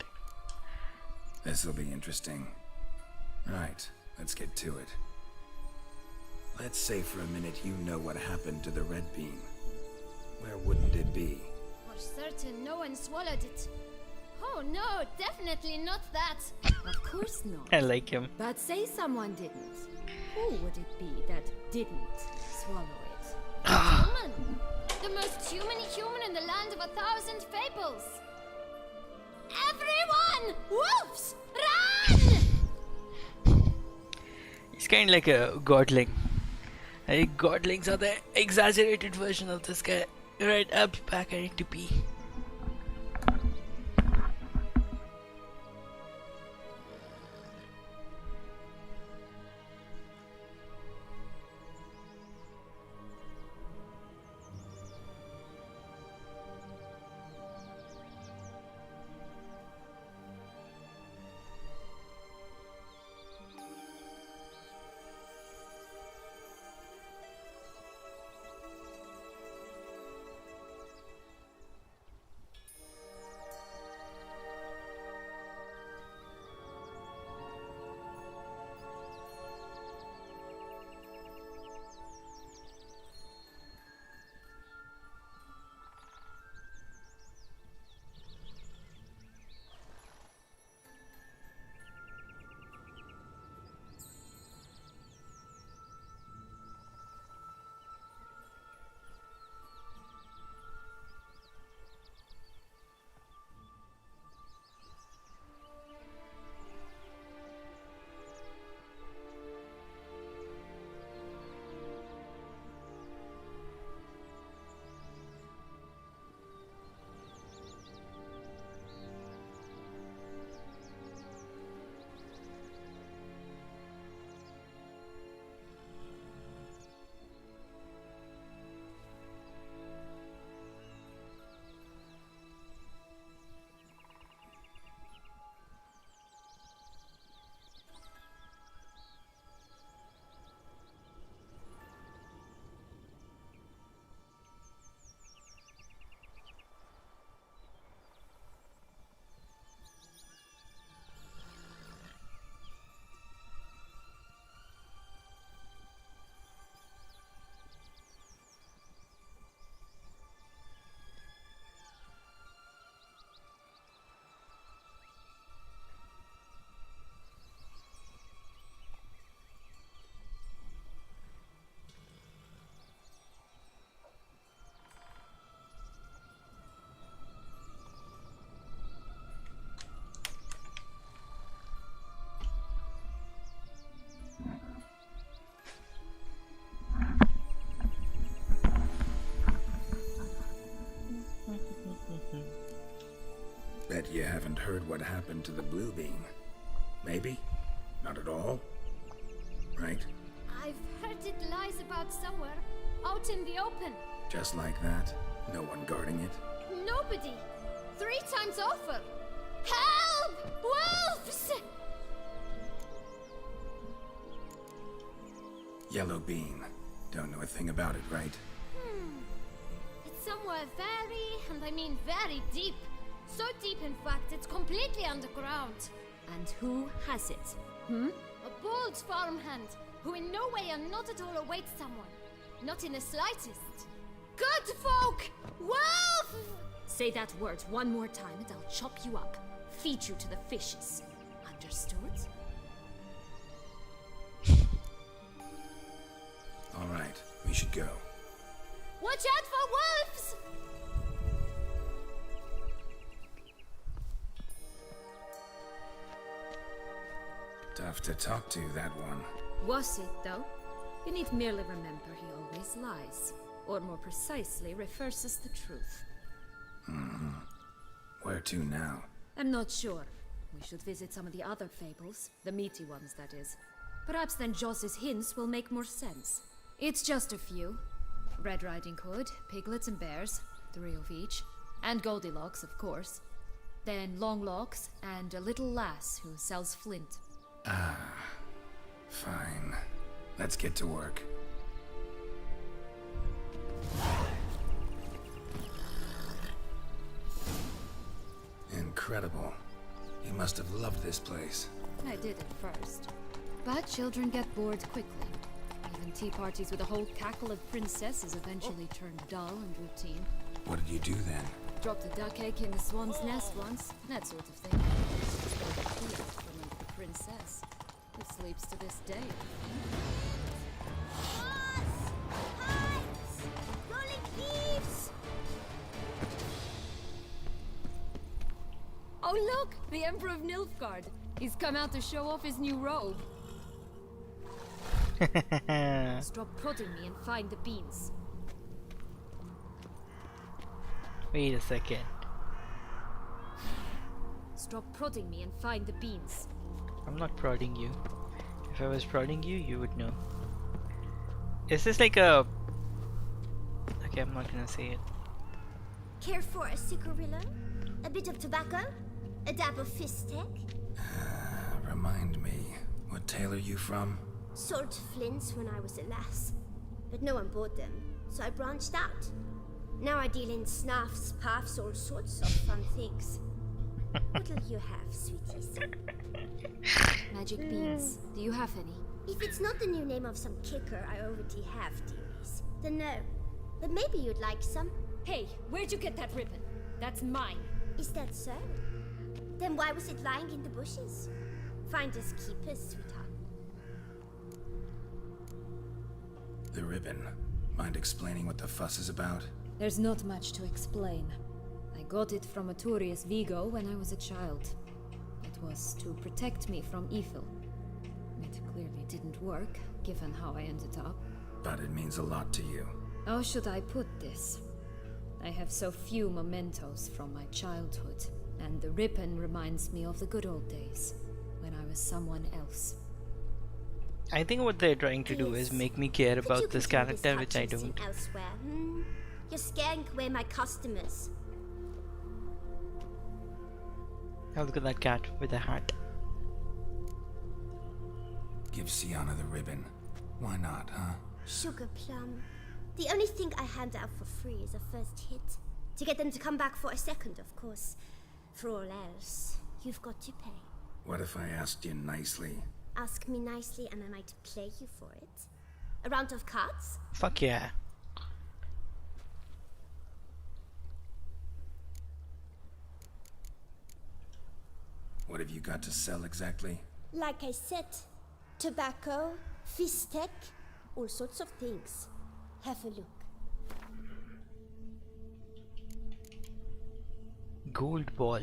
This'll be interesting. Right, let's get to it. Let's say for a minute you know what happened to the red bean. Where wouldn't it be? For certain, no one swallowed it. Oh no, definitely not that. Of course not. I like him. But say someone didn't. Who would it be that didn't swallow it? Human! The most human in the land of 1,000 fables! Everyone! Wolves! Run! He's kind of like a godling. I think godlings are the exaggerated version of this guy. Right, I'll be back. I need to pee. bet you haven't heard what happened to the blue bean. Maybe? Not at all? Right? I've heard it lies about somewhere, out in the open. Just like that? No one guarding it? Nobody. 3 times over. Help! Wolves! Yellow bean. Don't know a thing about it, right? It's somewhere very, and I mean very deep. So deep, in fact, it's completely underground. And who has it? A bold farmhand, who in no way and not at all awaits someone. Not in the slightest. Good folk! Wolf! Say that word one more time and I'll chop you up. Feed you to the fishes. Understood? All right, we should go. Watch out for wolves! Tough to talk to, that one. Was it, though? You need merely remember he always lies. Or more precisely, reverses the truth. Where to now? I'm not sure. We should visit some of the other fables. The meaty ones, that is. Perhaps then Joss's hints will make more sense. It's just a few. Red Riding Hood, piglets and bears, 3 of each. And Goldilocks, of course. Then Longlocks, and a little lass who sells flint. Fine. Let's get to work. Incredible. You must have loved this place. I did at first. But children get bored quickly. Even tea parties with a whole cackle of princesses eventually turn dull and routine. What did you do then? Dropped a duck egg in the swan's nest once, that sort of thing. From the princess. It sleeps to this day. Rolling leaves! Oh look! The Emperor of Nilfgaard! He's come out to show off his new robe. Stop prodding me and find the beans. Wait a second. Stop prodding me and find the beans. I'm not prodding you. If I was prodding you, you would know. Is this like a... Okay, I'm not gonna say it. Care for a cigarillo? A bit of tobacco? A dab of fistek? Remind me, what tale are you from? Sold flints when I was a lass. But no one bought them, so I branched out. Now I deal in snuffs, puffs, all sorts of fun things. What'll you have, sweeties? Magic beans. Do you have any? If it's not the new name of some kicker I already have, dearies, then no. But maybe you'd like some. Hey, where'd you get that ribbon? That's mine. Is that so? Then why was it lying in the bushes? Finders keepers, sweetheart. The ribbon. Mind explaining what the fuss is about? There's not much to explain. I got it from Arturius Vigo when I was a child. It was to protect me from evil. It clearly didn't work, given how I ended up. But it means a lot to you. How should I put this? I have so few mementos from my childhood, and the ribbon reminds me of the good old days, when I was someone else. I think what they're trying to do is make me care about this character, which I Hutchinson don't. elsewhere, You're scaring away my customers. Oh, look at that cat with a hat. Give Sienna the ribbon. Why not, huh? Sugar plum. The only thing I hand out for free is a first hit. To get them to come back for a second, of course. For all else, you've got to pay. What if I asked you nicely? Ask me nicely and I might play you for it. A round of cards? Fuck yeah. What have you got to sell exactly? Like I said, tobacco, fistek, all sorts of things. Have a look. Gold ball.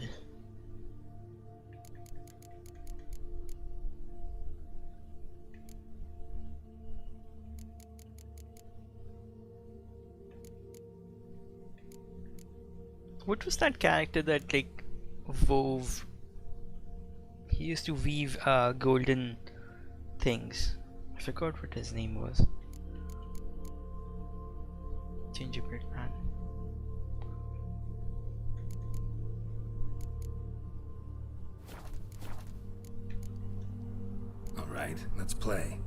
What was that character that like wove. He used to weave golden things. I forgot what his name was. Gingerbread man. All right, let's play.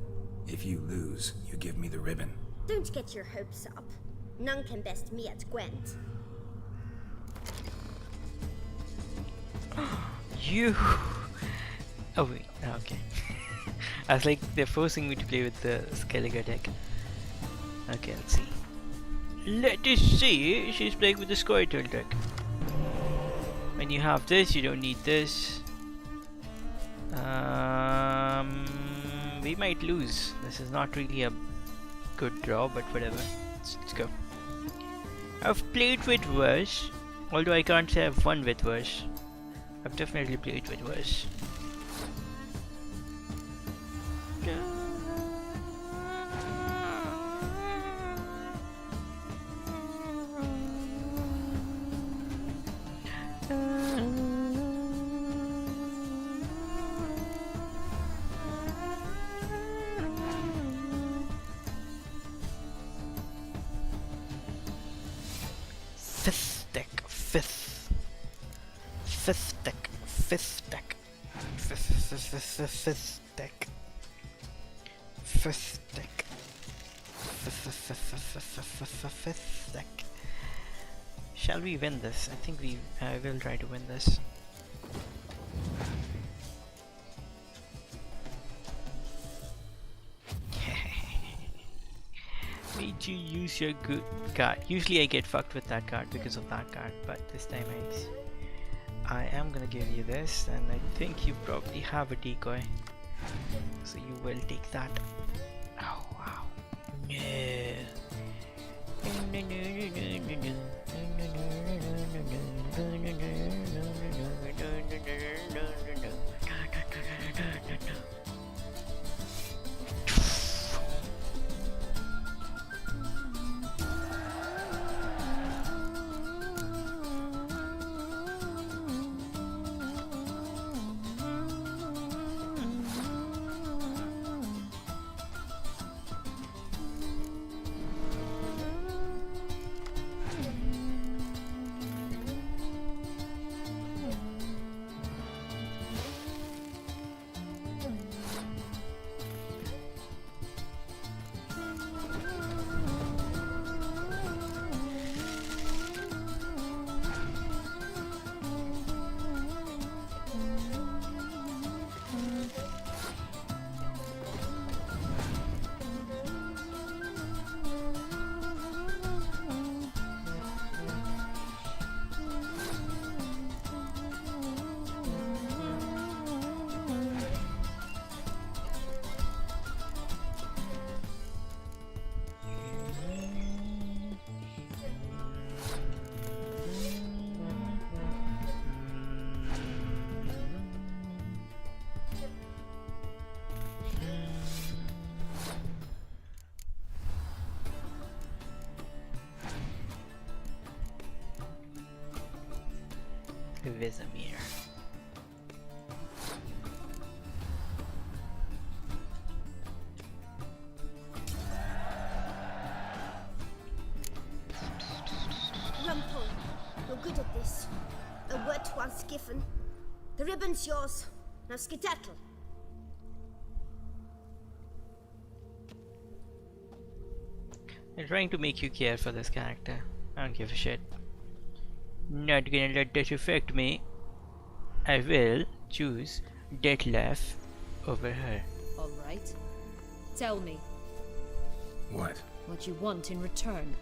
If you lose, you give me the ribbon. Don't get your hopes up. None can best me at Gwent. You. Oh wait, okay. I was like, they're forcing me to play with the Skellige deck. Okay, let's see. Let us see. She's playing with the Squirtle deck. When you have this, you don't need this. We might lose. This is not really a good draw, but whatever. Let's go. I've played with worse, although I can't say I've won with worse. I've definitely played with worse. Fifth deck. Fifth deck. Fifth deck. Fifth deck. Fifth deck. Fifth deck. Shall we win this? I think we will try to win this. Made you use your good card. Usually I get fucked with that card because of that card, but this time I am gonna give you this, and I think you probably have a decoy, so you will take that. Oh wow. Vizimir. Rumpel, you're good at this. A word once given. The ribbon's yours. Now skedaddle. They're trying to make you care for this character. I don't give a shit. Not gonna let this affect me. I will choose Detlef over her. Alright. Tell me. What? What you want in return.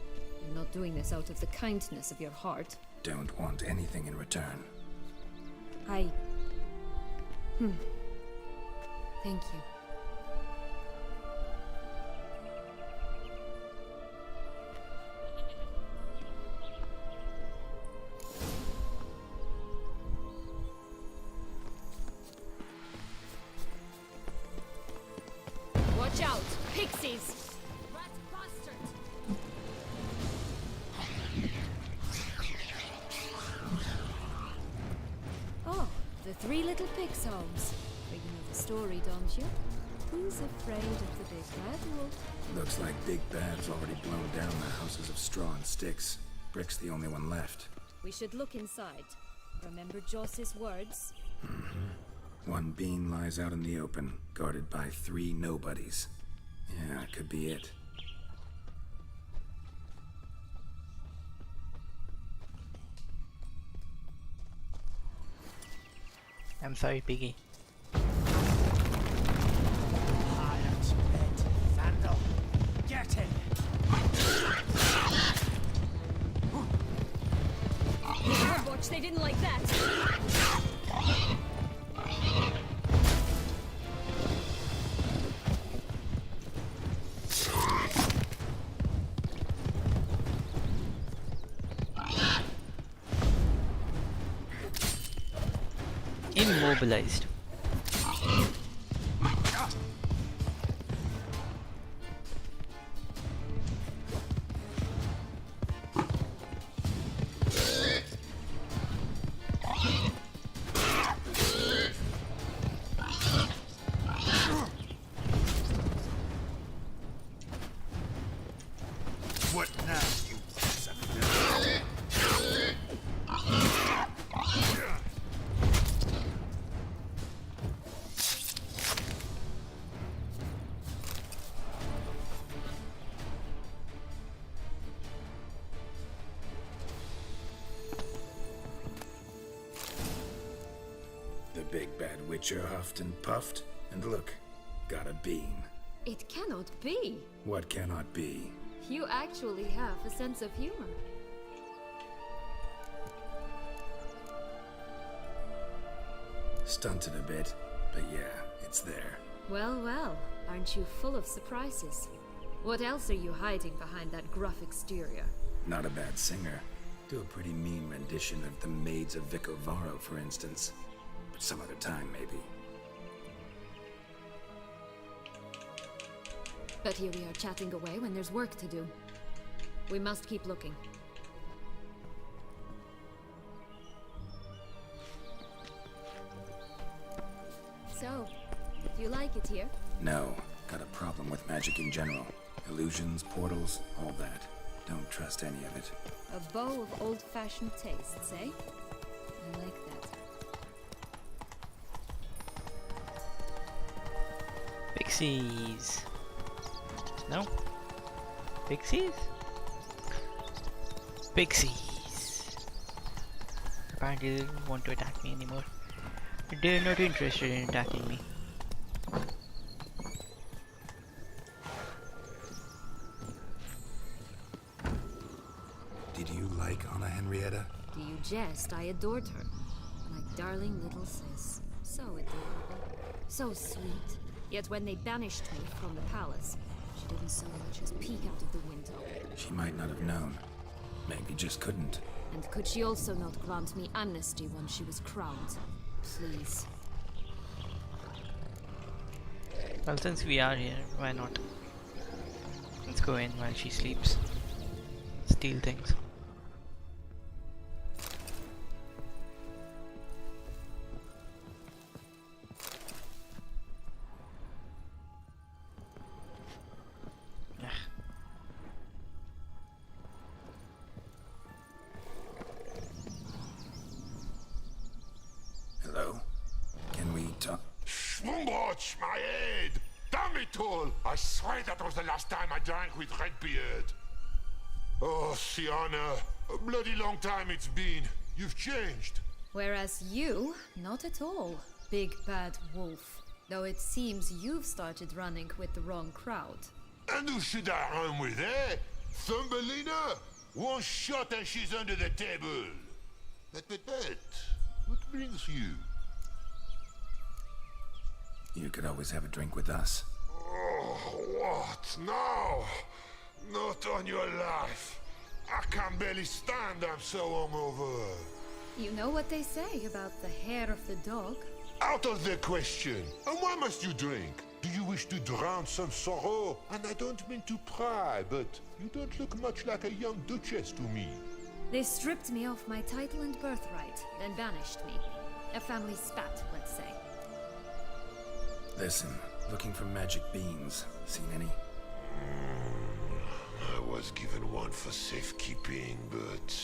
You're not doing this out of the kindness of your heart. Don't want anything in return. Thank you. Watch out! Pixies! Rat bastard! Three Little Pigs, Holmes. But you know the story, don't you? Who's afraid of the big bad wolf? Looks like Big Bad's already blown down the houses of straw and sticks. Brick's the only one left. We should look inside. Remember Joss's words? One bean lies out in the open, guarded by 3 nobodies. Yeah, it could be it. I'm sorry, Piggy. Pirate, red, vandal. Get him! Watch, they didn't like that. Immobilized. What now, you The big bad witcher huffed and puffed, and look, got a bean. It cannot be. What cannot be? You actually have a sense of humor. Stunted a bit, but yeah, it's there. Well, well, aren't you full of surprises? What else are you hiding behind that gruff exterior? Not a bad singer. Do a pretty mean rendition of The Maids of Vicovaro, for instance. But some other time, maybe. But here we are chatting away when there's work to do. We must keep looking. So, do you like it here? No, got a problem with magic in general. Illusions, portals, all that. Don't trust any of it. A bow of old-fashioned tastes, eh? I like that. Pixies. No? Pixies? Pixies. Apparently they don't want to attack me anymore. They're not interested in attacking me. Did you like Anna Henrietta? Do you jest? I adored her. My darling little sis. So adorable. So sweet. Yet when they banished me from the palace, she didn't so much as peek out of the window. She might not have known. Maybe just couldn't. And could she also not grant me amnesty when she was crowned? Please. Well, since we are here, why not? Let's go in while she sleeps. Steal things. Hello? Can we talk? Schwumbotsch, my head! Damn it all! I swear that was the last time I drank with Redbeard. Oh, Sienna, a bloody long time it's been. You've changed. Whereas you, not at all, big bad wolf. Though it seems you've started running with the wrong crowd. And who should I run with, eh? Thumbelina? One shot and she's under the table. But, what brings you? You could always have a drink with us. Oh, what now? Not on your life. I can barely stand, I'm so hungover. You know what they say about the hair of the dog? Out of the question. And why must you drink? Do you wish to drown some sorrow? And I don't mean to pry, but you don't look much like a young duchess to me. They stripped me of my title and birthright, then banished me. A family spat, let's say. Listen, looking for magic beans. Seen any? I was given one for safekeeping, but...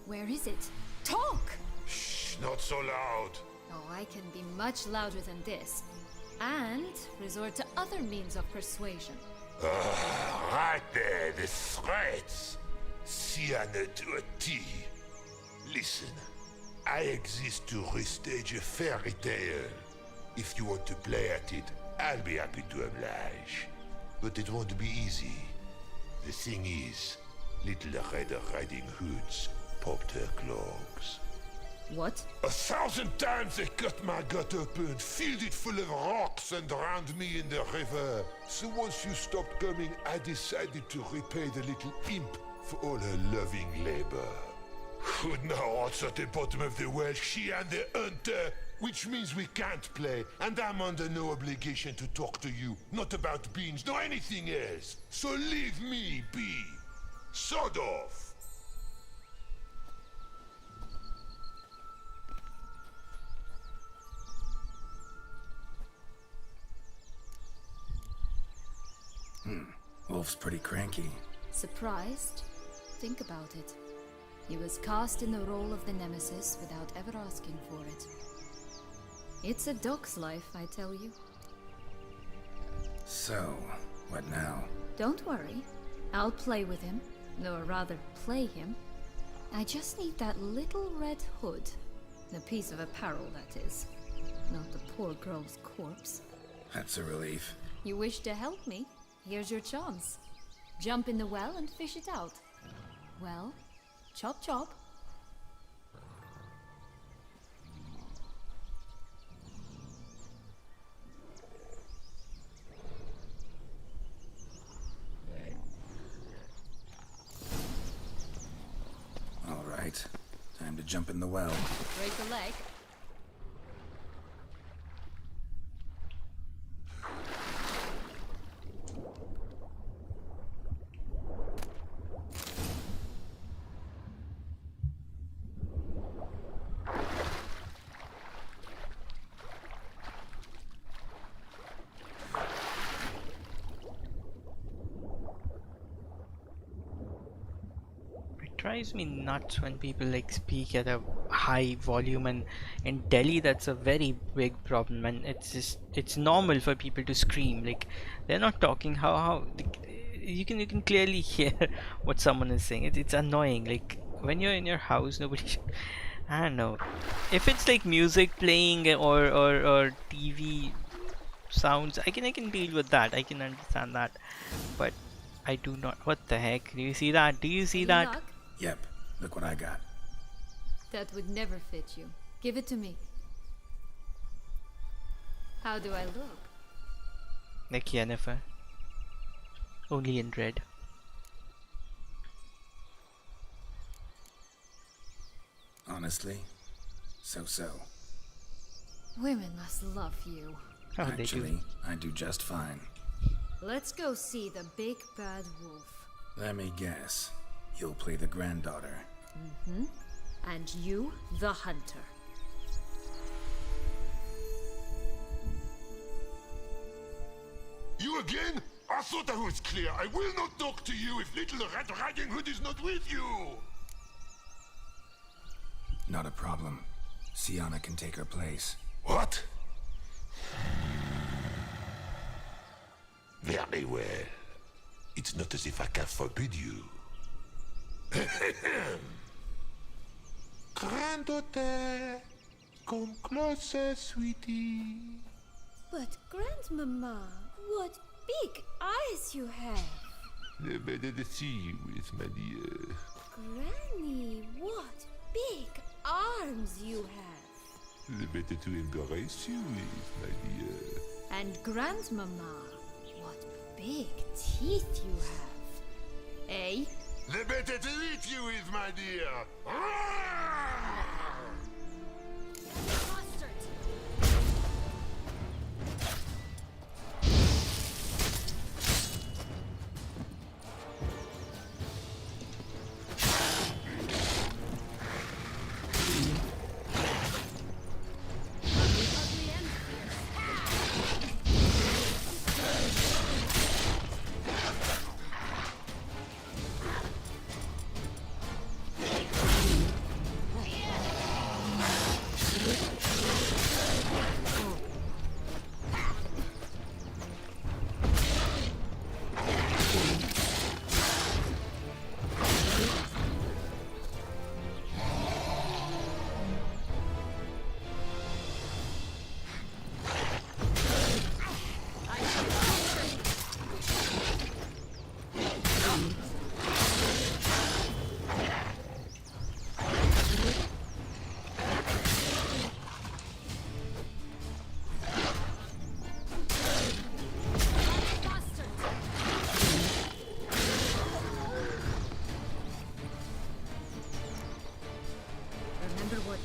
Where is it? Talk! Shh, not so loud. Oh, I can be much louder than this. And resort to other means of persuasion. Right there, the threats. Sienna to a T. Listen, I exist to restage a fairy tale. If you want to play at it, I'll be happy to oblige. But it won't be easy. The thing is, Little Red Riding Hoods popped her clogs. What? 1,000 times they cut my gut open, filled it full of rocks and drowned me in the river. So once you stopped coming, I decided to repay the little imp for all her loving labor. Hood now rots at the bottom of the well, she and the hunter, which means we can't play, and I'm under no obligation to talk to you, not about beans, nor anything else. So leave me be. Sod off. Wolf's pretty cranky. Surprised? Think about it. He was cast in the role of the Nemesis without ever asking for it. It's a dog's life, I tell you. So, what now? Don't worry. I'll play with him. Or rather, play him. I just need that little red hood. A piece of apparel, that is. Not the poor girl's corpse. That's a relief. You wish to help me? Here's your chance. Jump in the well and fish it out. Well, chop chop. All right. Time to jump in the well. Break a leg. Drives me nuts when people like speak at a high volume, and in Delhi that's a very big problem, and it's normal for people to scream. Like, they're not talking. How like, you can clearly hear what someone is saying. It's annoying. Like, when you're in your house, nobody I don't know, if it's like music playing or TV sounds, I can deal with that. I can understand that, but I do not. What the heck? Do you see that? Do you see that? Luck? Yep, look what I got. That would never fit you. Give it to me. How do I look? Like Yennefer, only in red. Honestly, so. Women must love you. Oh, they do. Actually, I do just fine. Let's go see the big bad wolf. Let me guess. You'll play the granddaughter. Mm-hmm. And you, the hunter. You again? I thought I was clear. I will not talk to you if Little Red Riding Hood is not with you. Not a problem. Sienna can take her place. What? Very well. It's not as if I can forbid you. Granddaughter, come closer, sweetie. But Grandmama, what big eyes you have. The better to see you with, my dear. Granny, what big arms you have. The better to embrace you with, my dear. And Grandmama, what big teeth you have. Eh? The better to eat you with, my dear.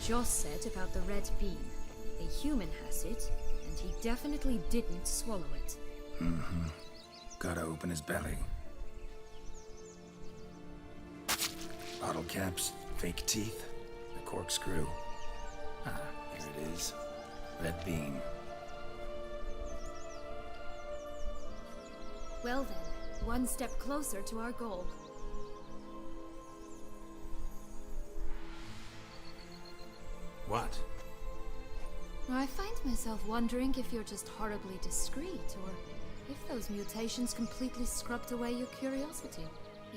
Joss said about the red bean. A human has it, and he definitely didn't swallow it. Mm-hmm. Gotta open his belly. Bottle caps, fake teeth, a corkscrew. Ah, here it is. Red bean. Well then, one step closer to our goal. What? I find myself wondering if you're just horribly discreet, or if those mutations completely scrubbed away your curiosity.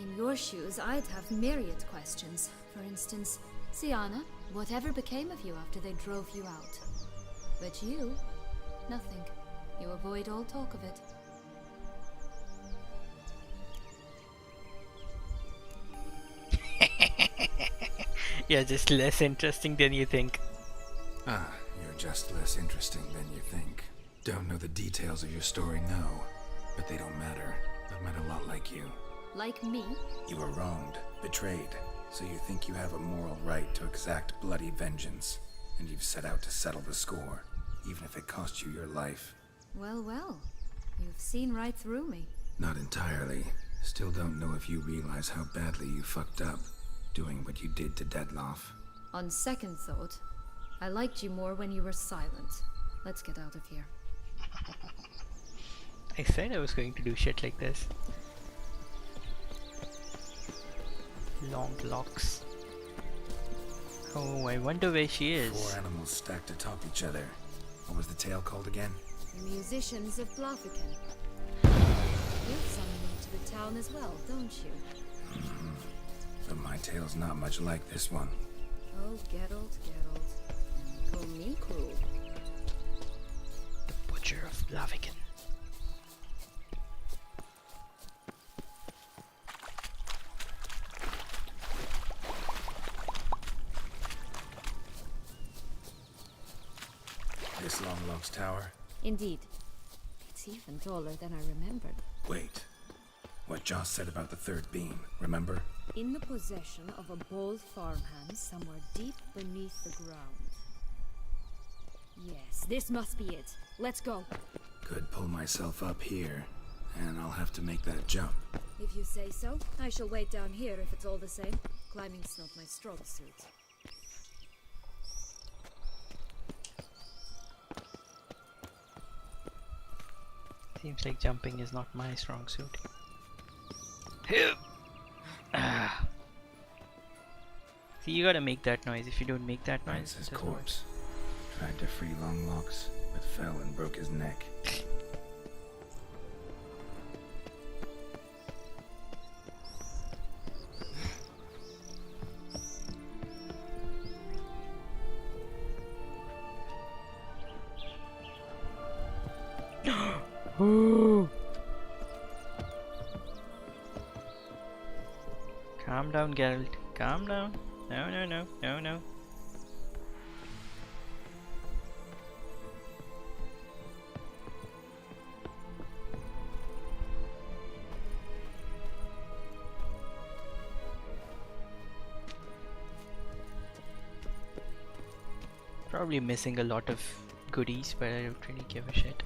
In your shoes, I'd have myriad questions. For instance, Sienna, whatever became of you after they drove you out? But you, nothing. You avoid all talk of it. You're just less interesting than you think. Ah, you're just less interesting than you think. Don't know the details of your story, no. But they don't matter. I've met a lot like you. Like me? You were wronged, betrayed, so you think you have a moral right to exact bloody vengeance. And you've set out to settle the score, even if it cost you your life. Well, well. You've seen right through me. Not entirely. Still don't know if you realize how badly you fucked up, doing what you did to Dettlaff. On second thought, I liked you more when you were silent. Let's get out of here. I said I was going to do shit like this. Long locks. Oh, I wonder where she is. 4 animals stacked atop each other. What was the tale called again? The musicians of Blaviken. You've some link to the town as well, don't you? But my tale's not much like this one. Oh, Geralt. Call me cruel. The Butcher of Blaviken. This Longlock's tower? Indeed. It's even taller than I remembered. Wait. What Joss said about the third beam, remember? In the possession of a bold farmhand somewhere deep beneath the ground. Yes, this must be it. Let's go. Could pull myself up here, and I'll have to make that jump. If you say so, I shall wait down here if it's all the same. Climbing's not my strong suit. Seems like jumping is not my strong suit. See, you gotta make that noise. If you don't make that noise, His corpse. Tried to free Longlocks, but fell and broke his neck. Calm down, Geralt. Calm down. No. Probably missing a lot of goodies, but I don't really give a shit.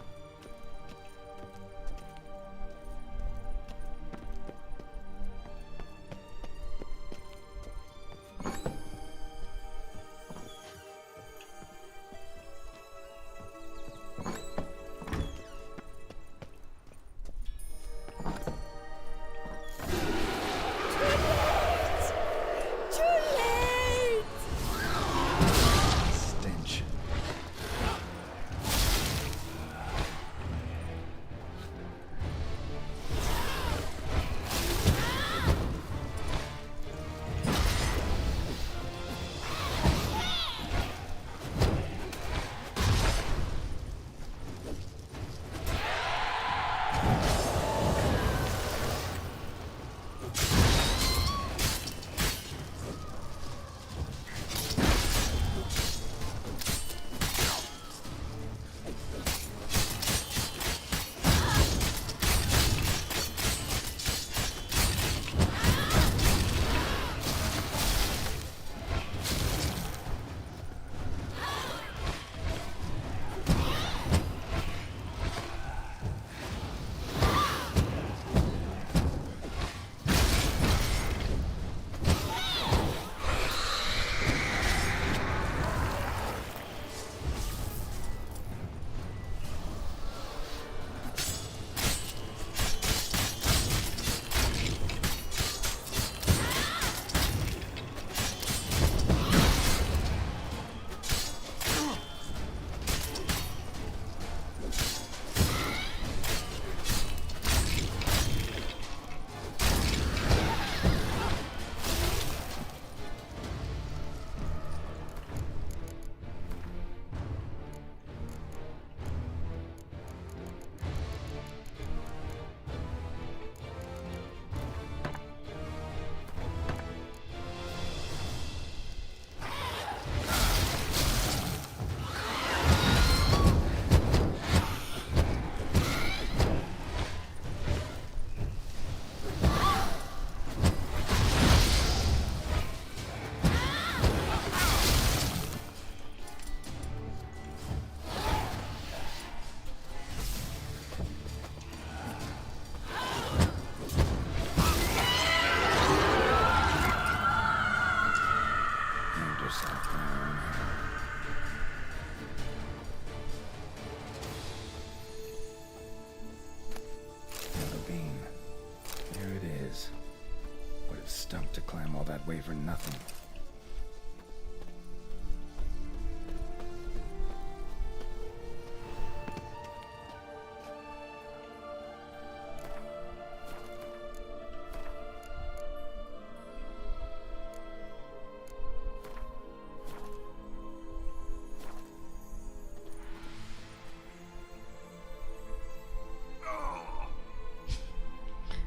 The beam. There it is. Would have stumped to climb all that way for nothing.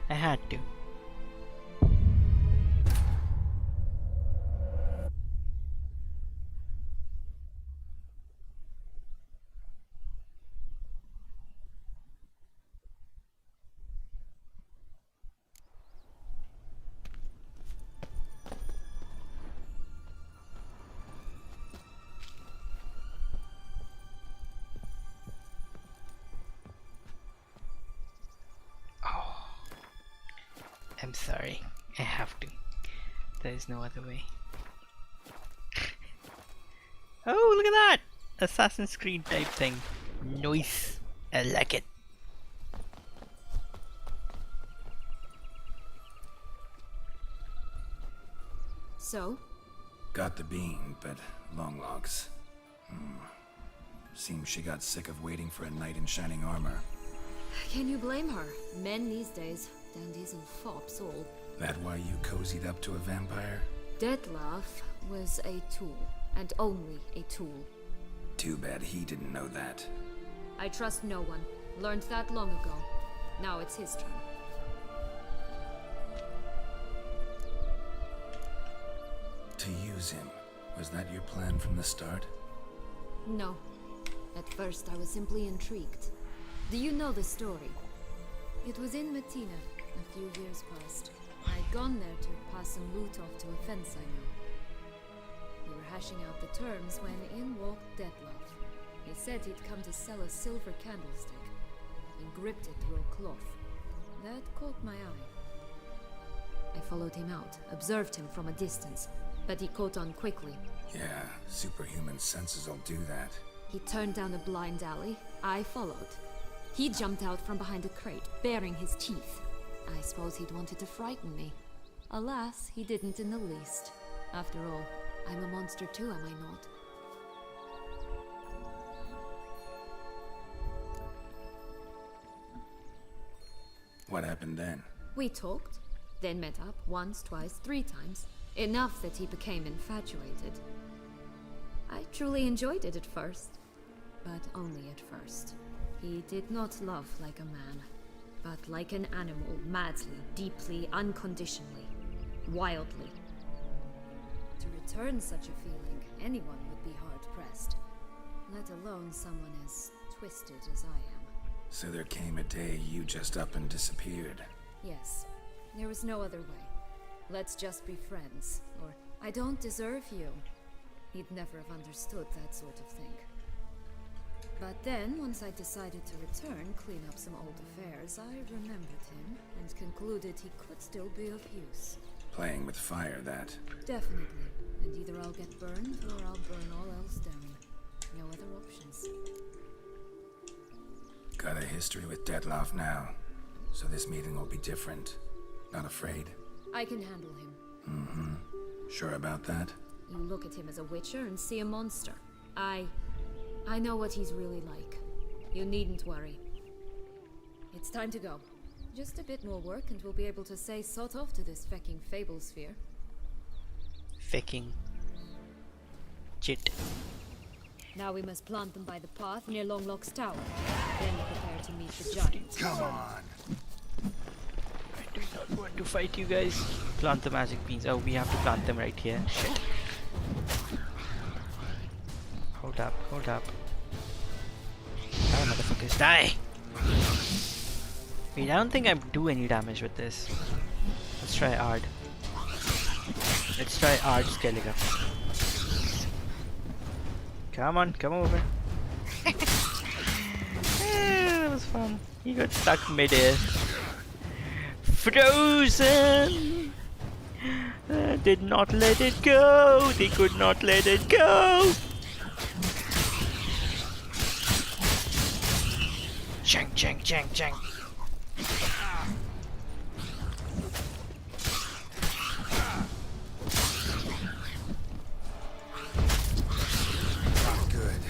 I had to. I'm sorry. I have to. There is no other way. Oh, look at that! Assassin's Creed type thing. Nice. I like it. So? Got the beam, but long logs. Seems she got sick of waiting for a knight in shining armor. Can you blame her? Men these days, dandies and fops all. That why you cozied up to a vampire? Detlef was a tool, and only a tool. Too bad he didn't know that. I trust no one. Learned that long ago. Now it's his turn. To use him. Was that your plan from the start? No. At first I was simply intrigued. Do you know the story? It was in Mettina, a few years past. I'd gone there to pass some loot off to a fence I knew. We were hashing out the terms when in walked Detlef. He said he'd come to sell a silver candlestick, and gripped it through a cloth. That caught my eye. I followed him out, observed him from a distance, but he caught on quickly. Yeah, superhuman senses will do that. He turned down a blind alley. I followed. He jumped out from behind a crate, baring his teeth. I suppose he'd wanted to frighten me. Alas, he didn't in the least. After all, I'm a monster too, am I not? What happened then? We talked, then met up once, twice, 3 times. Enough that he became infatuated. I truly enjoyed it at first, but only at first. He did not love like a man, but like an animal, madly, deeply, unconditionally, wildly. To return such a feeling, anyone would be hard-pressed, let alone someone as twisted as I am. So there came a day you just up and disappeared. Yes, there was no other way. Let's just be friends, or I don't deserve you. He'd never have understood that sort of thing. But then, once I decided to return, clean up some old affairs, I remembered him and concluded he could still be of use. Playing with fire, that. Definitely. And either I'll get burned, or I'll burn all else down. No other options. Got a history with Detlef now, so this meeting will be different. Not afraid? I can handle him. Mm-hmm. Sure about that? You look at him as a witcher and see a monster. I know what he's really like. You needn't worry. It's time to go. Just a bit more work and we'll be able to say sort off to this fecking fable sphere. Fecking. Chit. Now we must plant them by the path near Longlock's tower. Then prepare to meet the giants. Come on! I do not want to fight you guys. Plant the magic beans. Oh, we have to plant them right here. Shit. Hold up, hold up. Die, motherfuckers, die! Wait, I don't think I do any damage with this. Let's try Ard. Let's try Ard Skellige. Come on, come over. That was fun. He got stuck mid-air. Frozen! Did not let it go. They could not let it go. Chang, chang, chang, chang. Good.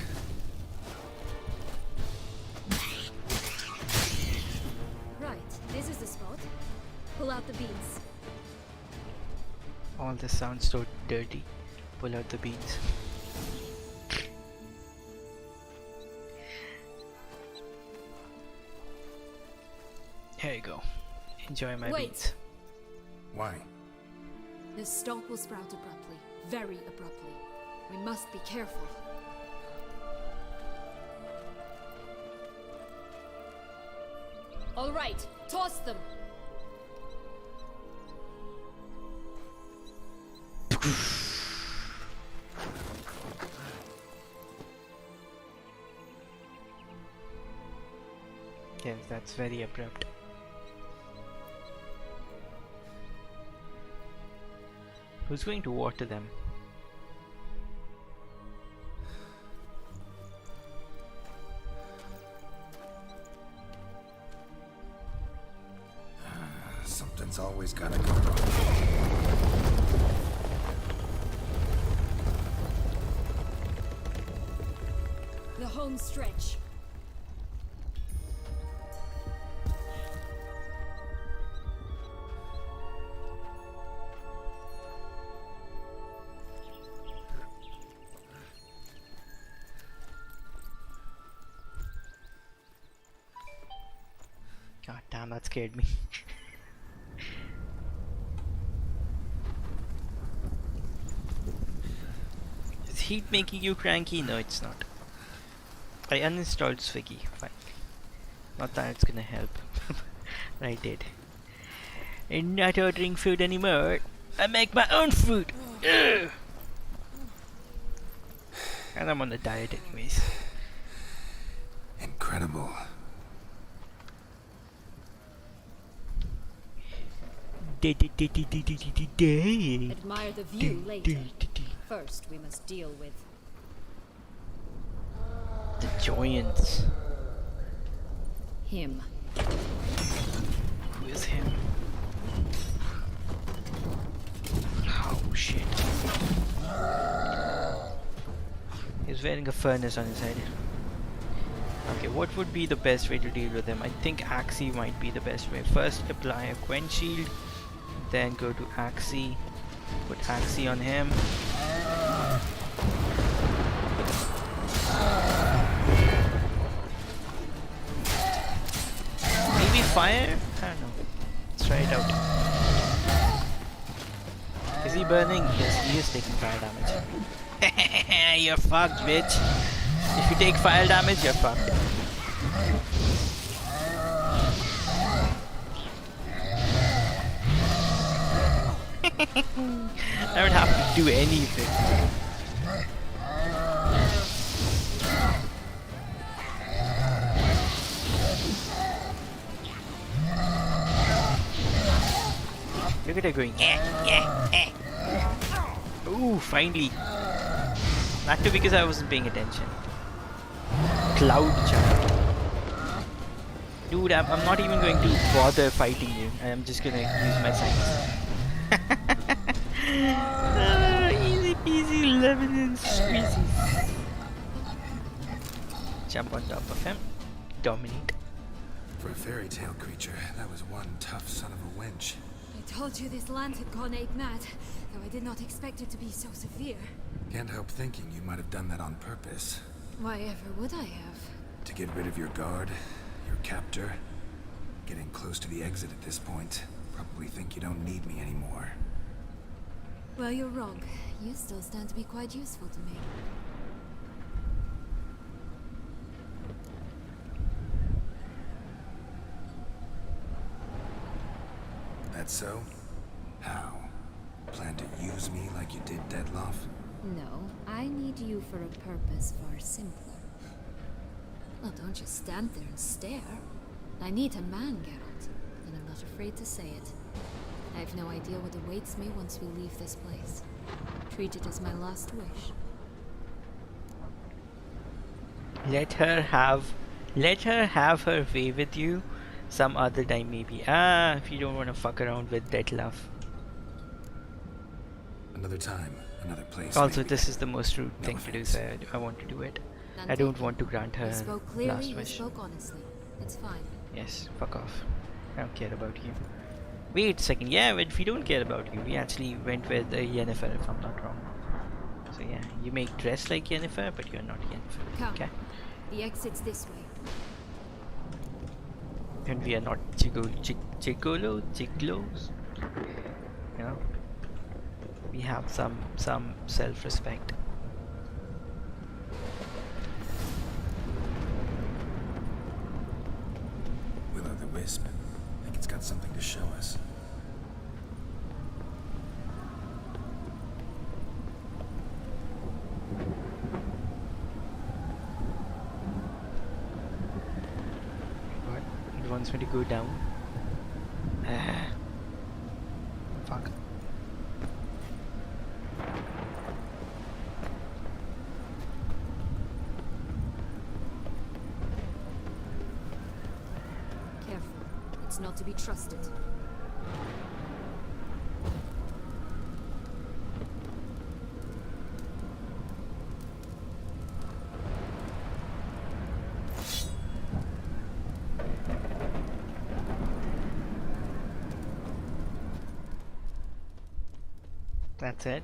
Right, this is the spot. Pull out the beans. All this sounds so dirty. Pull out the beans. Here you go. Enjoy my Wait. beans. Why? The stalk will sprout abruptly. Very abruptly. We must be careful. All right, toss them. Yes, that's very abrupt. Who's going to water them? Something's always gotta go wrong. The home stretch. God damn, that scared me. Is heat making you cranky? No, it's not. I uninstalled Swiggy. Fine. Not that it's gonna help. But I did. I'm not ordering food anymore. I make my own food. Ugh. And I'm on a diet anyways. Incredible. Admire the view later. First, we must deal with The giants. him. Who is him? Oh shit. He's wearing a furnace on his head. Okay, what would be the best way to deal with him? I think Axie might be the best way. First apply a Quench Shield, then go to Axie, put Axie on him. Maybe fire? I don't know. Let's try it out. Is he burning? Yes, he is taking fire damage. You're fucked, bitch. If you take fire damage, you're fucked. I don't have to do anything. Look at her going, Ooh, finally. Not too because I wasn't paying attention. Cloud jump. Dude, I'm not even going to bother fighting you. I'm just gonna use my science. Easy peasy, lemon and squeezy. Jump on top of him. Dominate. For a fairy tale creature, that was one tough son of a wench. I told you this land had gone ape mad, though I did not expect it to be so severe. Can't help thinking you might have done that on purpose. Why ever would I have? To get rid of your guard, your captor. Getting close to the exit at this point. Probably think you don't need me anymore. Well, you're wrong. You still stand to be quite useful to me. That so? How? Plan to use me like you did Deadloff? No, I need you for a purpose far simpler. Well, don't just stand there and stare. I need a man, Geralt, and I'm not afraid to say it. I have no idea what awaits me once we leave this place. Treat it as my last wish. Let her have her way with you some other time maybe. If you don't want to fuck around with dead love. Another time, another place. Also, maybe. this is the most rude No thing to do, offense. so I want to do it. None I don't taken. want to grant her You spoke clearly, last you wish. spoke honestly. It's fine. Yes, fuck off. I don't care about you. Wait a second, yeah, but we don't care about you. We actually went with Yennefer, if I'm not wrong. So yeah, you may dress like Yennefer, but you're not Yennefer. Come. Okay? The exit's this way. And we are not gigolos. You know? We have some self-respect. Will-o'-the-wisp. I think it's got something to show us. What? It wants me to go down. Fuck. Careful. It's not to be trusted. That's it.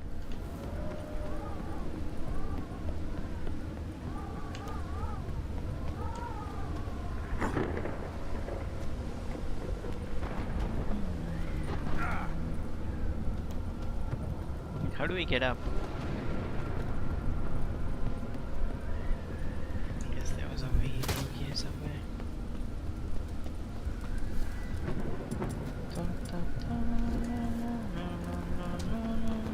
How do we get up? I guess there was a way through here somewhere. Dun, dun, dun, na, na, na, na, na, na.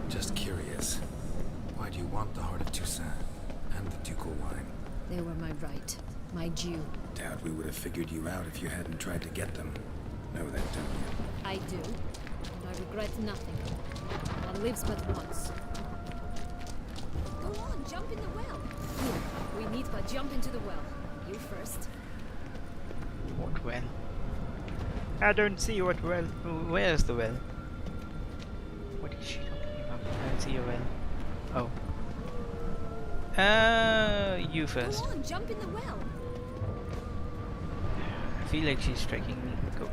Just curious. Why do you want the Heart of Toussaint and the ducal wine? They were my right. My due. Doubt we would have figured you out if you hadn't tried to get them. Know that, don't you? I do. And I regret nothing. One lives but once. Go on, jump in the well. Here, we need but jump into the well. You first. What well? I don't see what well. Where's the well? What is she talking about? I don't see a well. Oh. You first. Go on, jump in the well. I feel like she's striking me. Go.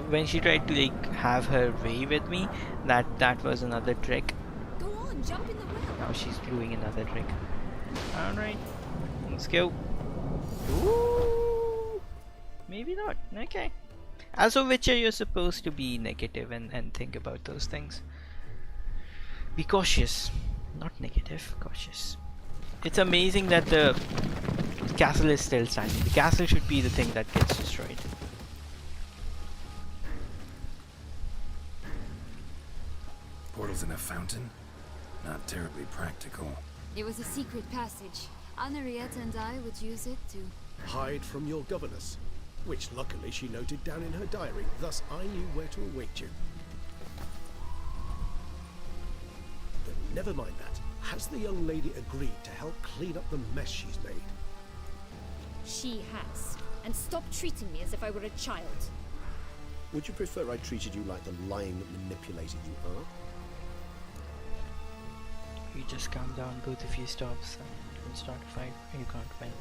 When she tried to like have her way with me, that was another trick. Go on, jump in the well. Now she's doing another trick. Alright. Let's go. Ooh. Maybe not. Okay. As a Witcher, you're supposed to be negative and think about those things. Be cautious. Not negative, cautious. It's amazing that the castle is still standing. The castle should be the thing that gets destroyed. Portals in a fountain? Not terribly practical. It was a secret passage. Henriette and I would use it to... Hide from your governess, which luckily she noted down in her diary, thus I knew where to await you. But never mind that. Has the young lady agreed to help clean up the mess she's made? She has. And stop treating me as if I were a child. Would you prefer I treated you like the lion that manipulated you are? You just calm down, both of you stops and start a fight. You can't win.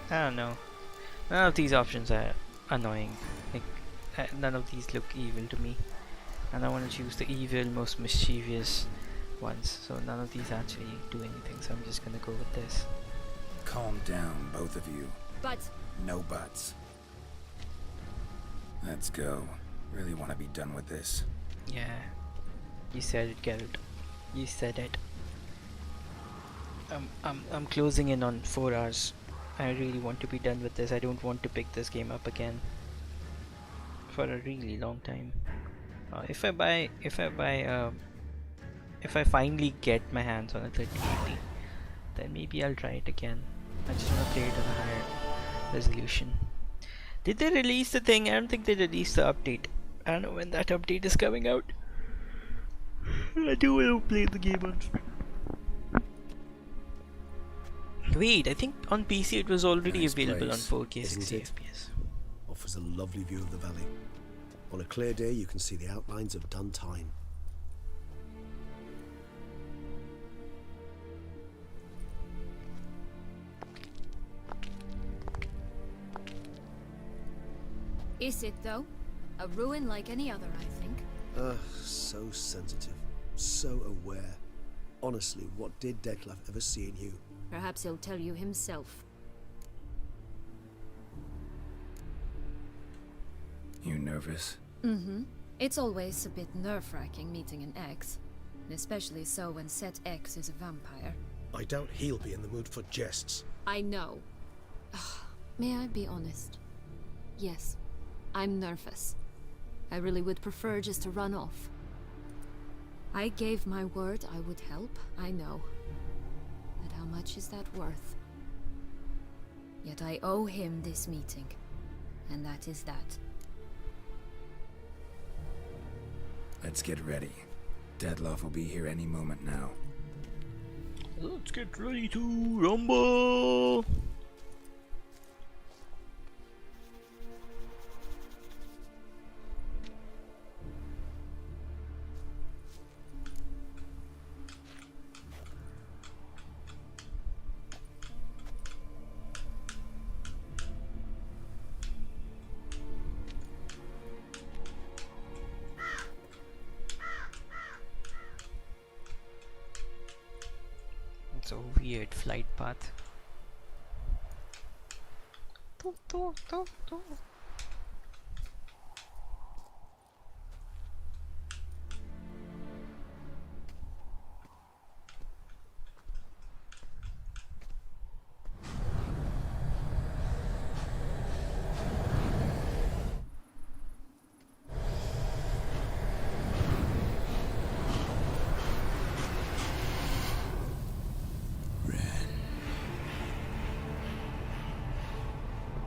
I don't know. None of these options are annoying. Like, none of these look evil to me. And I want to choose the evil, most mischievous ones. So none of these actually do anything. So I'm just gonna go with this. Calm down, both of you. But No buts. Let's go. Really want to be done with this. Yeah. You said it, Geralt. You said it. I'm closing in on 4 hours. I really want to be done with this. I don't want to pick this game up again for a really long time. If I finally get my hands on a 3080, then maybe I'll try it again. I just want to play it on a higher resolution. Did they release the thing? I don't think they released the update. I don't know when that update is coming out. I do want to play the game on. Wait, I think on PC it was already Nice available place, on 4K isn't 60 it? FPS. Offers a lovely view of the valley. On a clear day, you can see the outlines of Duntine. Is it, though? A ruin like any other, I think. So sensitive, so aware. Honestly, what did Detlef ever see in you? Perhaps he'll tell you himself. You nervous? Mm-hmm. It's always a bit nerve-wracking meeting an ex. And especially so when said ex is a vampire. I doubt he'll be in the mood for jests. I know. May I be honest? Yes, I'm nervous. I really would prefer just to run off. I gave my word I would help, I know. But how much is that worth? Yet I owe him this meeting. And that is that. Let's get ready. Detlef will be here any moment now. Let's get ready to rumble! It's a weird flight path.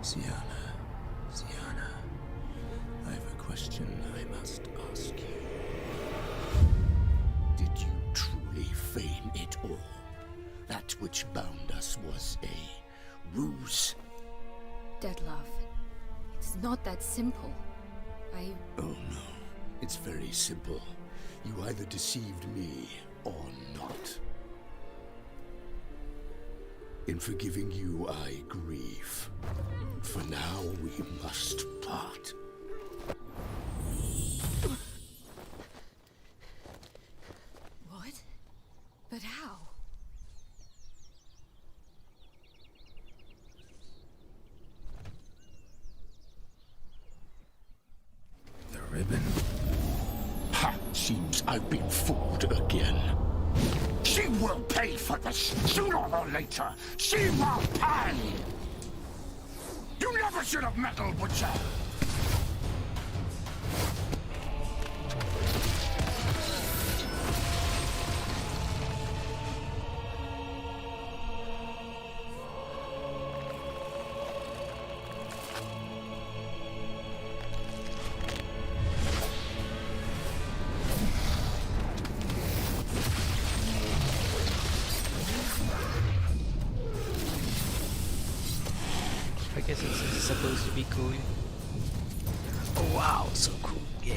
Sienna, I have a question I must ask you. Did you truly feign it all? That which bound us was a ruse? Detlef, it's not that simple. Oh no, it's very simple. You either deceived me or not. In forgiving you, I grieve. For now, we must part. What? But how? The ribbon. Ha! Seems I've been fooled again. She will pay for this, sooner or later. She will pay! You never should have meddled, Butcher! I guess it's supposed to be cool. Oh wow, so cool, yeah.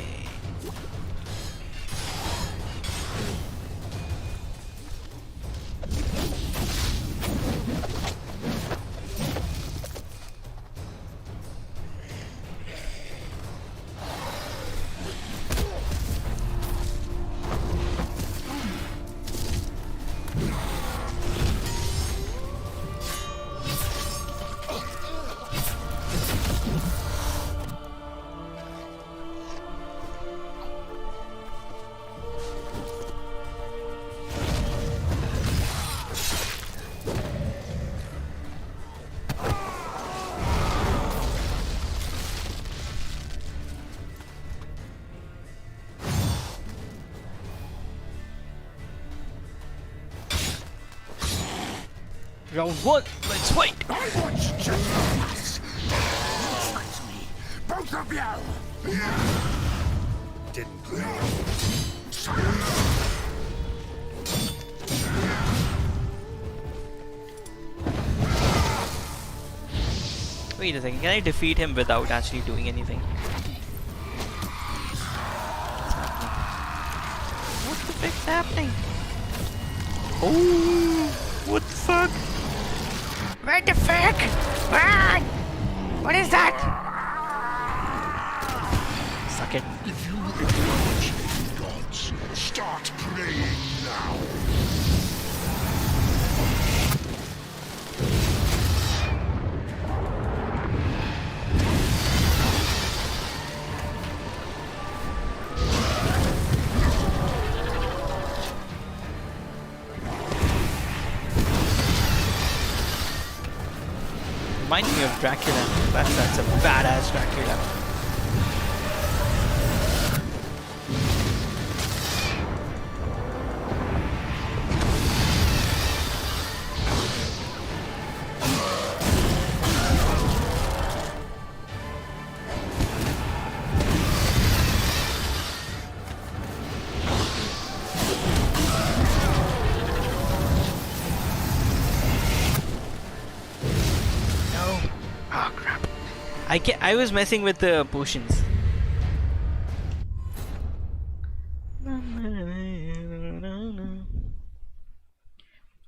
Round one, let's fight! I want to us. Fight me, both of you! Didn't. Wait a second, can I defeat him without actually doing anything? What the frick's happening? Oh, what the fuck? What the fuck? Ah! What is that? Suck it. If you acknowledge the gods, start praying now. Reminds me of Dracula. That's a badass Dracula. I was messing with the potions.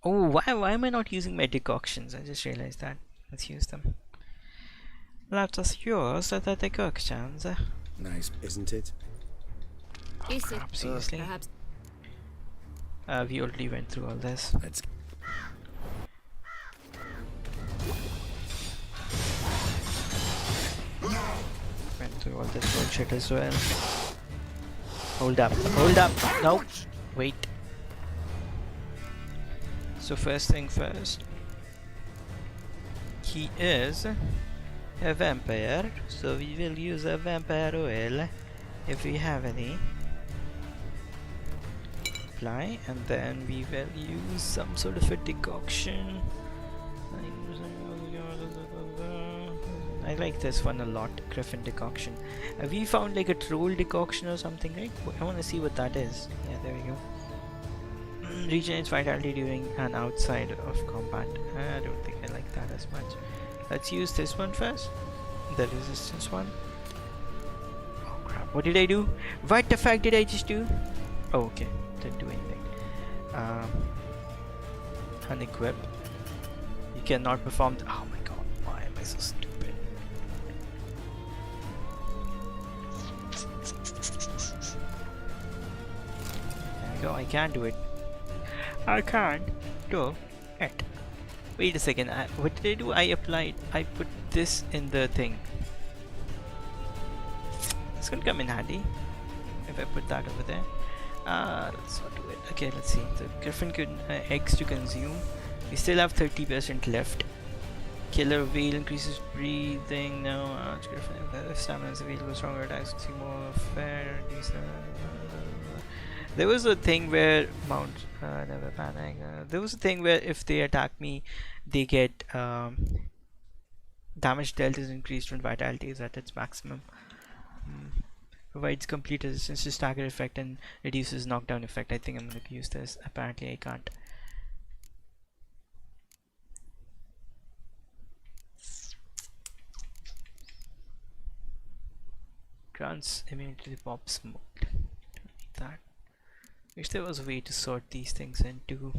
Oh, why am I not using my decoctions? I just realized that. Let's use them. Let us use the decoctions. Nice, isn't it? Oh, Is crap, it? seriously? Perhaps. We already went through all this. Let's. Went through all this bullshit as well. Hold up, no, wait. So first thing first, he is a vampire, so we will use a vampire oil if we have any. Apply, and then we will use some sort of a decoction. I like this one a lot, Griffin decoction. We found like a troll decoction or something, right? I want to see what that is. Yeah, there we go. Regenerates vitality during and outside of combat. I don't think I like that as much. Let's use this one first. The resistance one. Oh crap, what did I do? What the fuck did I just do? Oh, okay, didn't do anything. Unequip. You cannot perform. Oh my god, why am I so stupid? Go, I can't do it. I can't do it. Wait a second, what did I do? I put this in the thing. It's gonna come in handy if I put that over there. Let's not do it. Okay, let's see. The Griffin could eggs to consume. We still have 30% left. Killer Whale increases breathing. No, Griffin stamina is available. Stronger attacks, see more fair. There was a thing where never panic. There was a thing where if they attack me, they get damage dealt is increased when vitality is at its maximum. Provides complete resistance to stagger effect and reduces knockdown effect. I think I'm going to use this. Apparently I can't. Grants immunity to the pop smoke. Don't need that. Wish there was a way to sort these things into.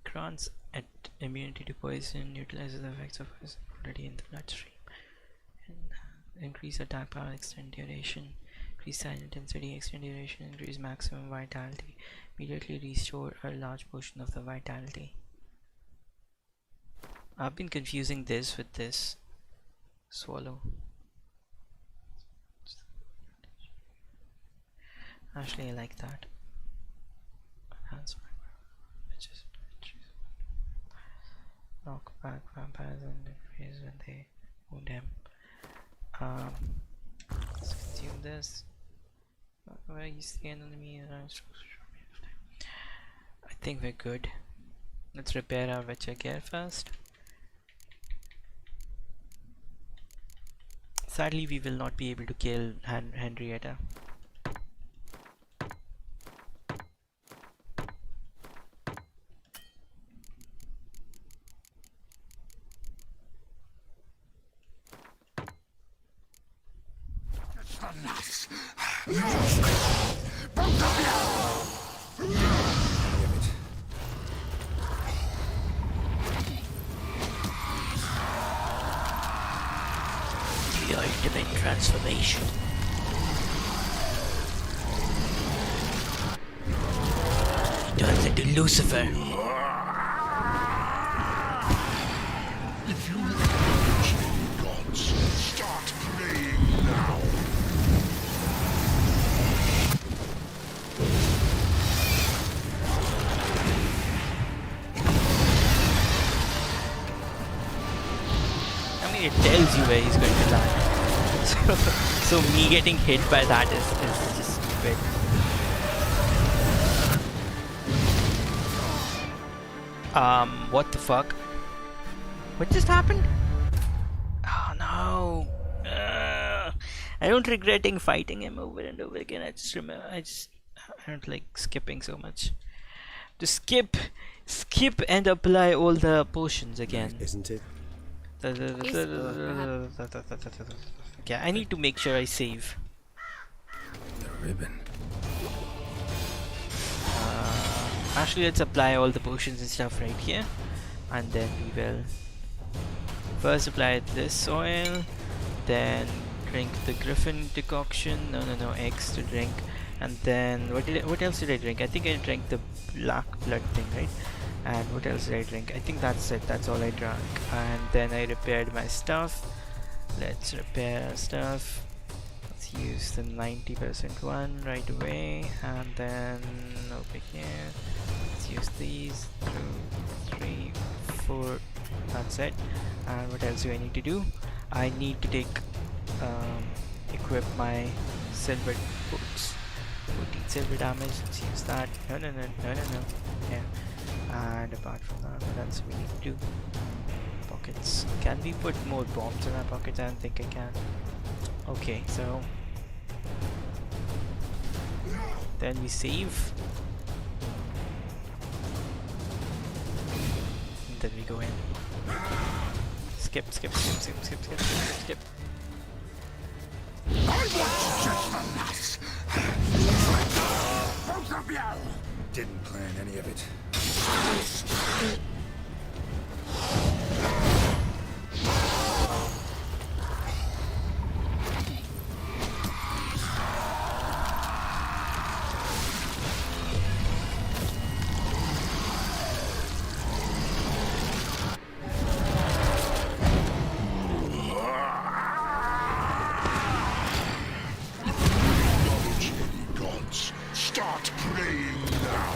Grants at immunity to poison, utilizes the effects of poison already in the bloodstream, and increase attack power, extend duration. Increase sign intensity, extend duration, increase maximum vitality, immediately restore a large portion of the vitality. I've been confusing this with this swallow. Actually, I like that. knock back vampires and increase when they wound him. Let's consume this. Where you see an enemy, I think we're good. Let's repair our Witcher gear first. Sadly, we will not be able to kill Henrietta. The ultimate transformation. He turns into Lucifer. If you acknowledge the gods, start praying now. I mean, it tells you where he's going to land. So me getting hit by that is just stupid. What the fuck? What just happened? Oh no! I don't regretting fighting him over and over again. I don't like skipping so much. To skip and apply all the potions again. Isn't it? Okay, I need to make sure I save. The ribbon. Actually, let's apply all the potions and stuff right here, and then we will first apply this oil, then drink the griffin decoction. No, eggs to drink, and then what else did I drink? I think I drank the black blood thing, right? And what else did I drink? I think that's it. That's all I drank. And then I repaired my stuff. Let's repair our stuff. Let's use the 90% one right away, and then over here let's use these 2, 3, 4. That's it. And what else do I need to do? I need to take equip my silver boots. 14 silver damage. Let's use that. No. Yeah. And apart from that, what else we need to do? Pockets. Can we put more bombs in our pockets? I don't think I can. Okay, so then we save. And then we go in. Skip. I want to just relax. Both of you! Didn't plan any of it. Acknowledge any gods. Start praying now.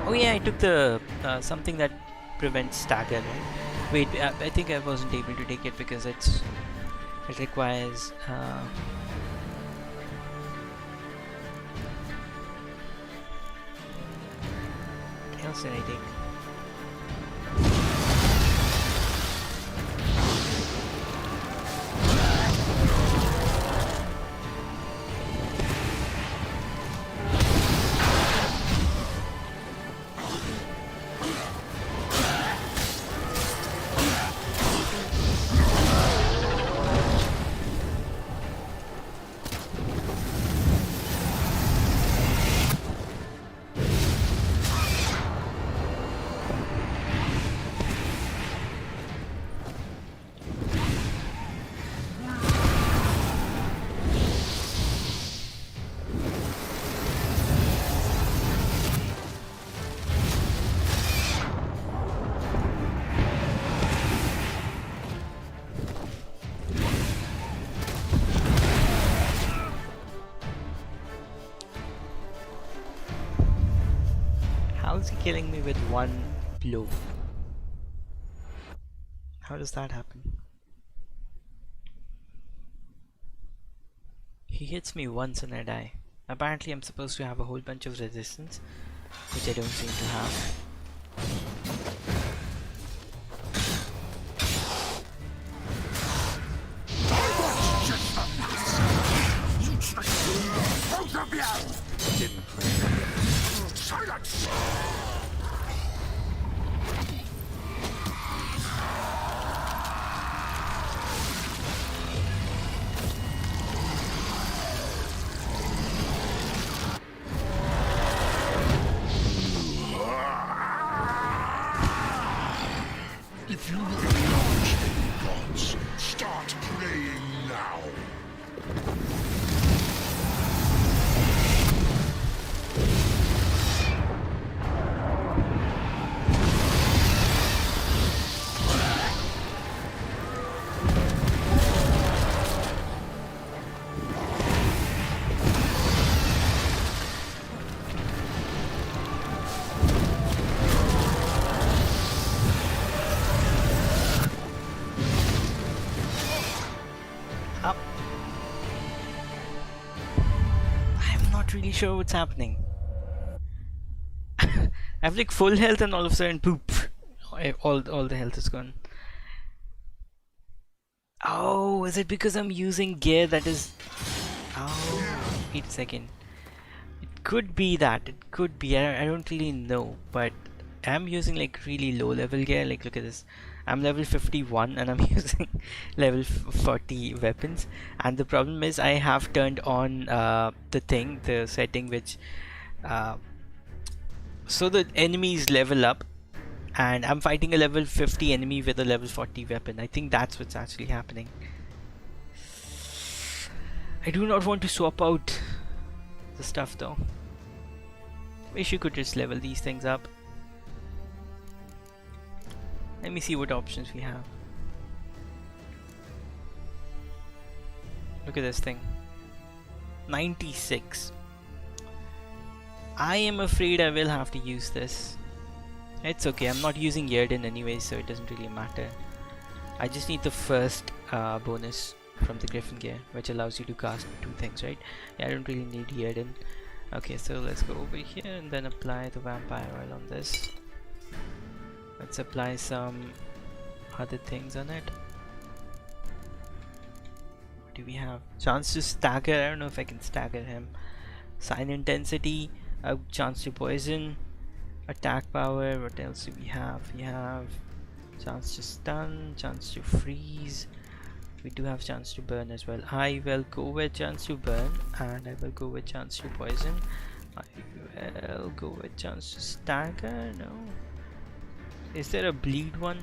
Oh yeah, I took the something that prevents stagger, right? Wait, I think I wasn't able to take it because it requires what else did I take? killing me with one blow. How does that happen? He hits me once and I die. Apparently I'm supposed to have a whole bunch of resistance, which I don't seem to have. Both of you! Didn't plan. Silence! If you acknowledge the gods, start praying now. Up. I'm not really sure what's happening. I have like full health and all of a sudden poop. All the health is gone. Oh, is it because I'm using gear that is... Oh, wait a second. It could be that. It could be. I don't really know. But I'm using like really low level gear. Like look at this. I'm level 51 and I'm using level 40 weapons. And the problem is I have turned on the setting which... so the enemies level up. And I'm fighting a level 50 enemy with a level 40 weapon. I think that's what's actually happening. I do not want to swap out the stuff though. Wish you could just level these things up. Let me see what options we have. Look at this thing. 96. I am afraid I will have to use this. It's okay, I'm not using Yerden anyway, so it doesn't really matter. I just need the first bonus from the Griffin gear, which allows you to cast 2 things, right? Yeah, I don't really need Yerden. Okay, so let's go over here and then apply the vampire oil on this. Let's apply some other things on it. What do we have? Chance to stagger. I don't know if I can stagger him. Sign intensity, a chance to poison, attack power. What else do we have? We have chance to stun, chance to freeze. We do have chance to burn as well. I will go with chance to burn and I will go with chance to poison. I will go with chance to stagger. No. Is there a bleed one?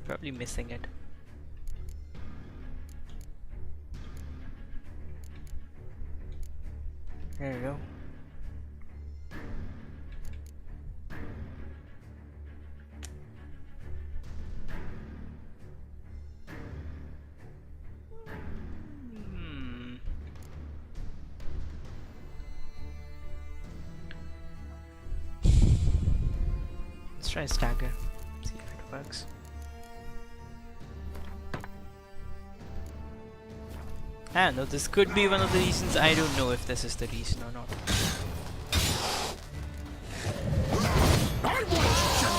Probably missing it. There we go. Let's try stagger. See if it works. I don't know, this could be one of the reasons. I don't know if this is the reason or not. I want you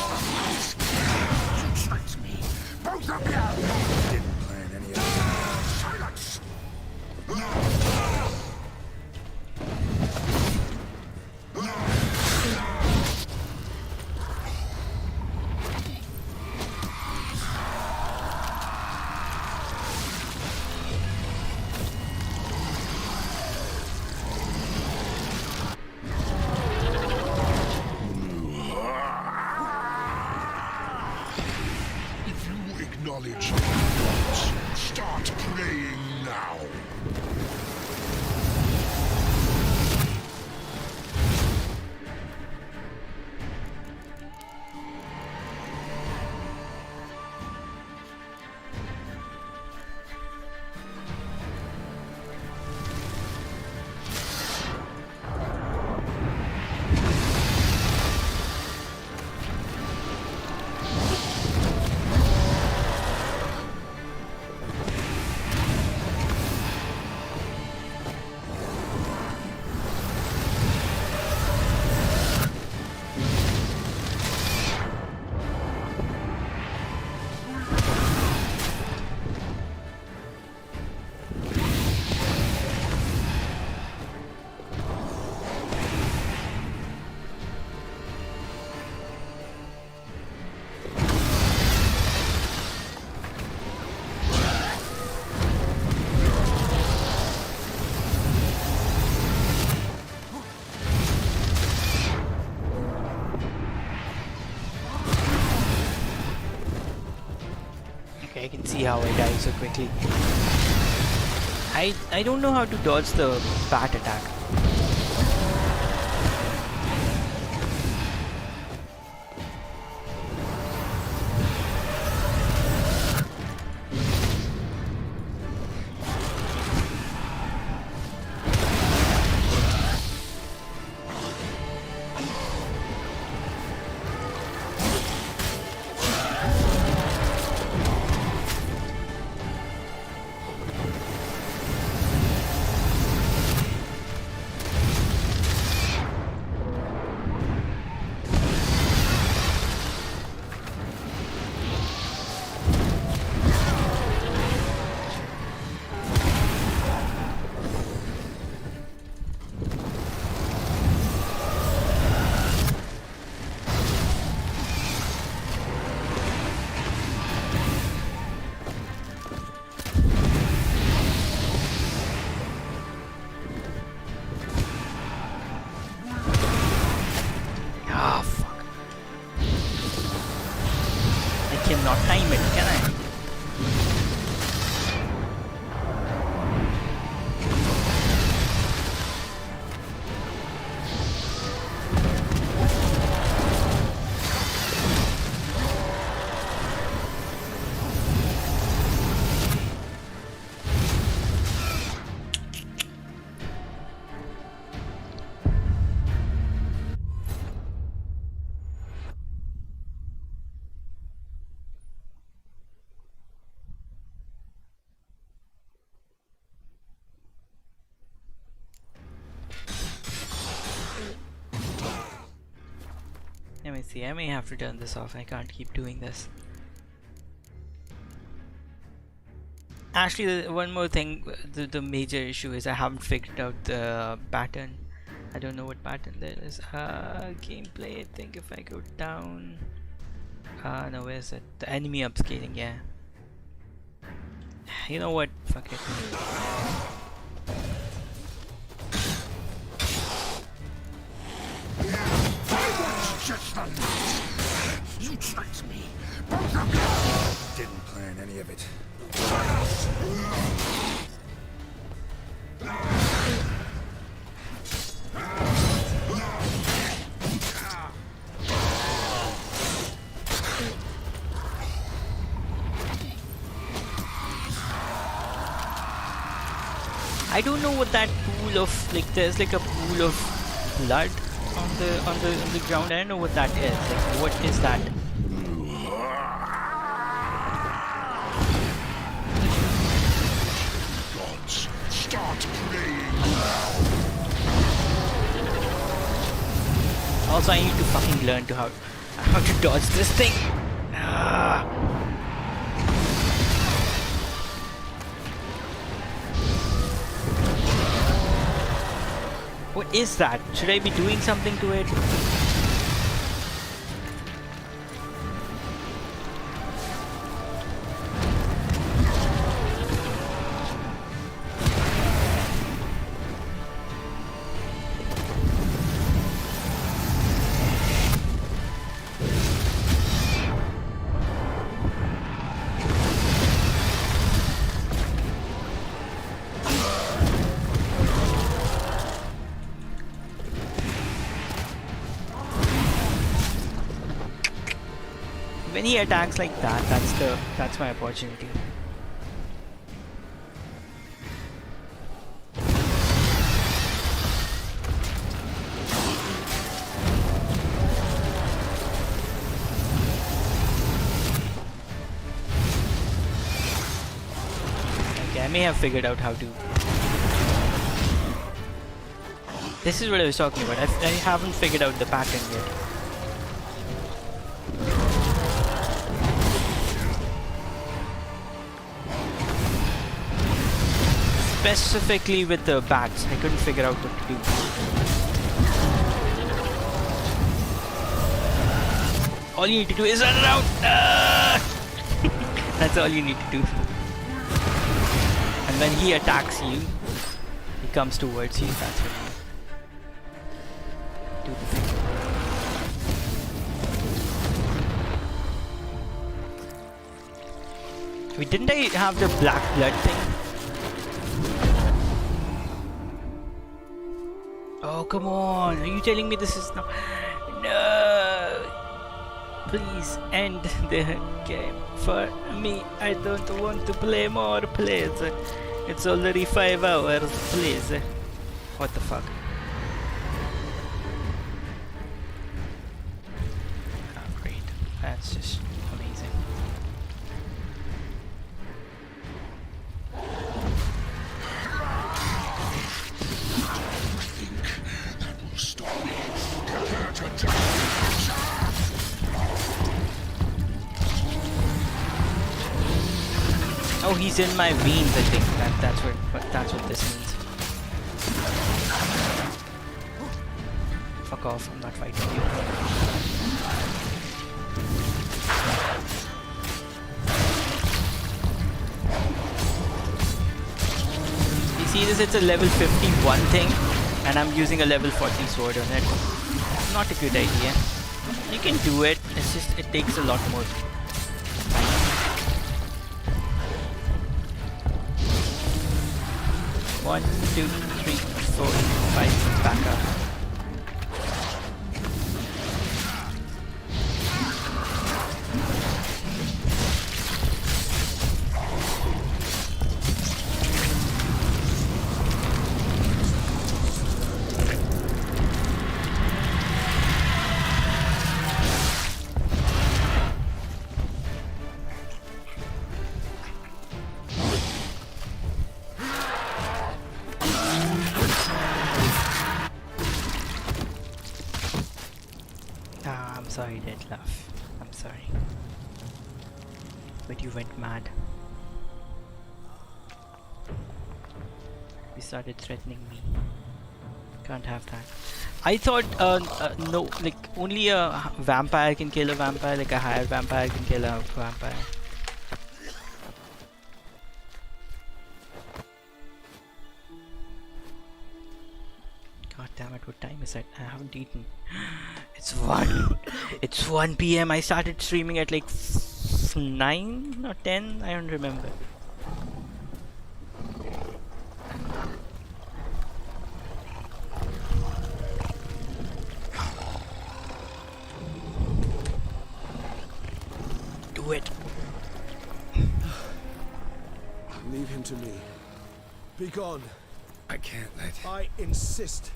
tricked me. Both of you! Didn't plan any of that. Silence! If you acknowledge I can see how I die so quickly. I don't know how to dodge the bat attack. Ah, fuck. I cannot time it, can I? Let me see, I may have to turn this off. I can't keep doing this. Actually, one more thing, the major issue is I haven't figured out the pattern. I don't know what pattern there is. Gameplay, I think if I go down... no, where is it? The enemy upscaling, yeah. You know what? Fuck it. Just you tricked me. Both of you. Didn't plan any of it. I don't know what that pool of, like, there's like a pool of blood on the ground. I don't know what that is. Like, what is that? Gods, start playing now. Also, I need to fucking learn to how to dodge this thing. What is that? Should I be doing something to it? When he attacks like that, that's my opportunity. Okay, I may have figured out how to. This is what I was talking about. I haven't figured out the pattern yet. Specifically with the bats, I couldn't figure out what to do. All you need to do is run around! That's all you need to do. And when he attacks you, he comes towards you, that's when you do the thing. Wait, didn't I have the black blood thing? Oh, come on. Are you telling me this is not... No! Please end the game for me. I don't want to play more, please. It's already 5 hours, please. What the fuck? Oh, great. That's just amazing. Oh, he's in my veins, I think. That's what this means. Fuck off, I'm not fighting you. You see this, it's a level 51 thing, and I'm using a level 40 sword on it. Not a good idea. You can do it, it's just, it takes a lot more time. 1, 2, 3, 4, 5, back up. I'm sorry, Deadlove. I'm sorry. But you went mad. You started threatening me. Can't have that. I thought, no, like only a vampire can kill a vampire, like a higher vampire can kill a vampire. God damn it, what time is it? I haven't eaten. It's 1. It's 1 PM. I started streaming at like 9 or 10. I don't remember. Do it. Leave him to me. Be gone. I can't let... I insist.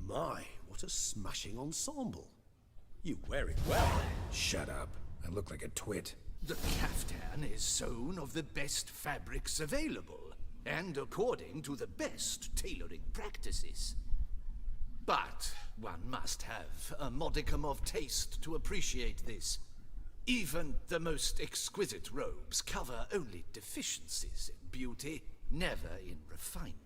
My, what a smashing ensemble. You wear it well. Shut up. I look like a twit. The caftan is sewn of the best fabrics available, and according to the best tailoring practices. But one must have a modicum of taste to appreciate this. Even the most exquisite robes cover only deficiencies in beauty, never in refinement.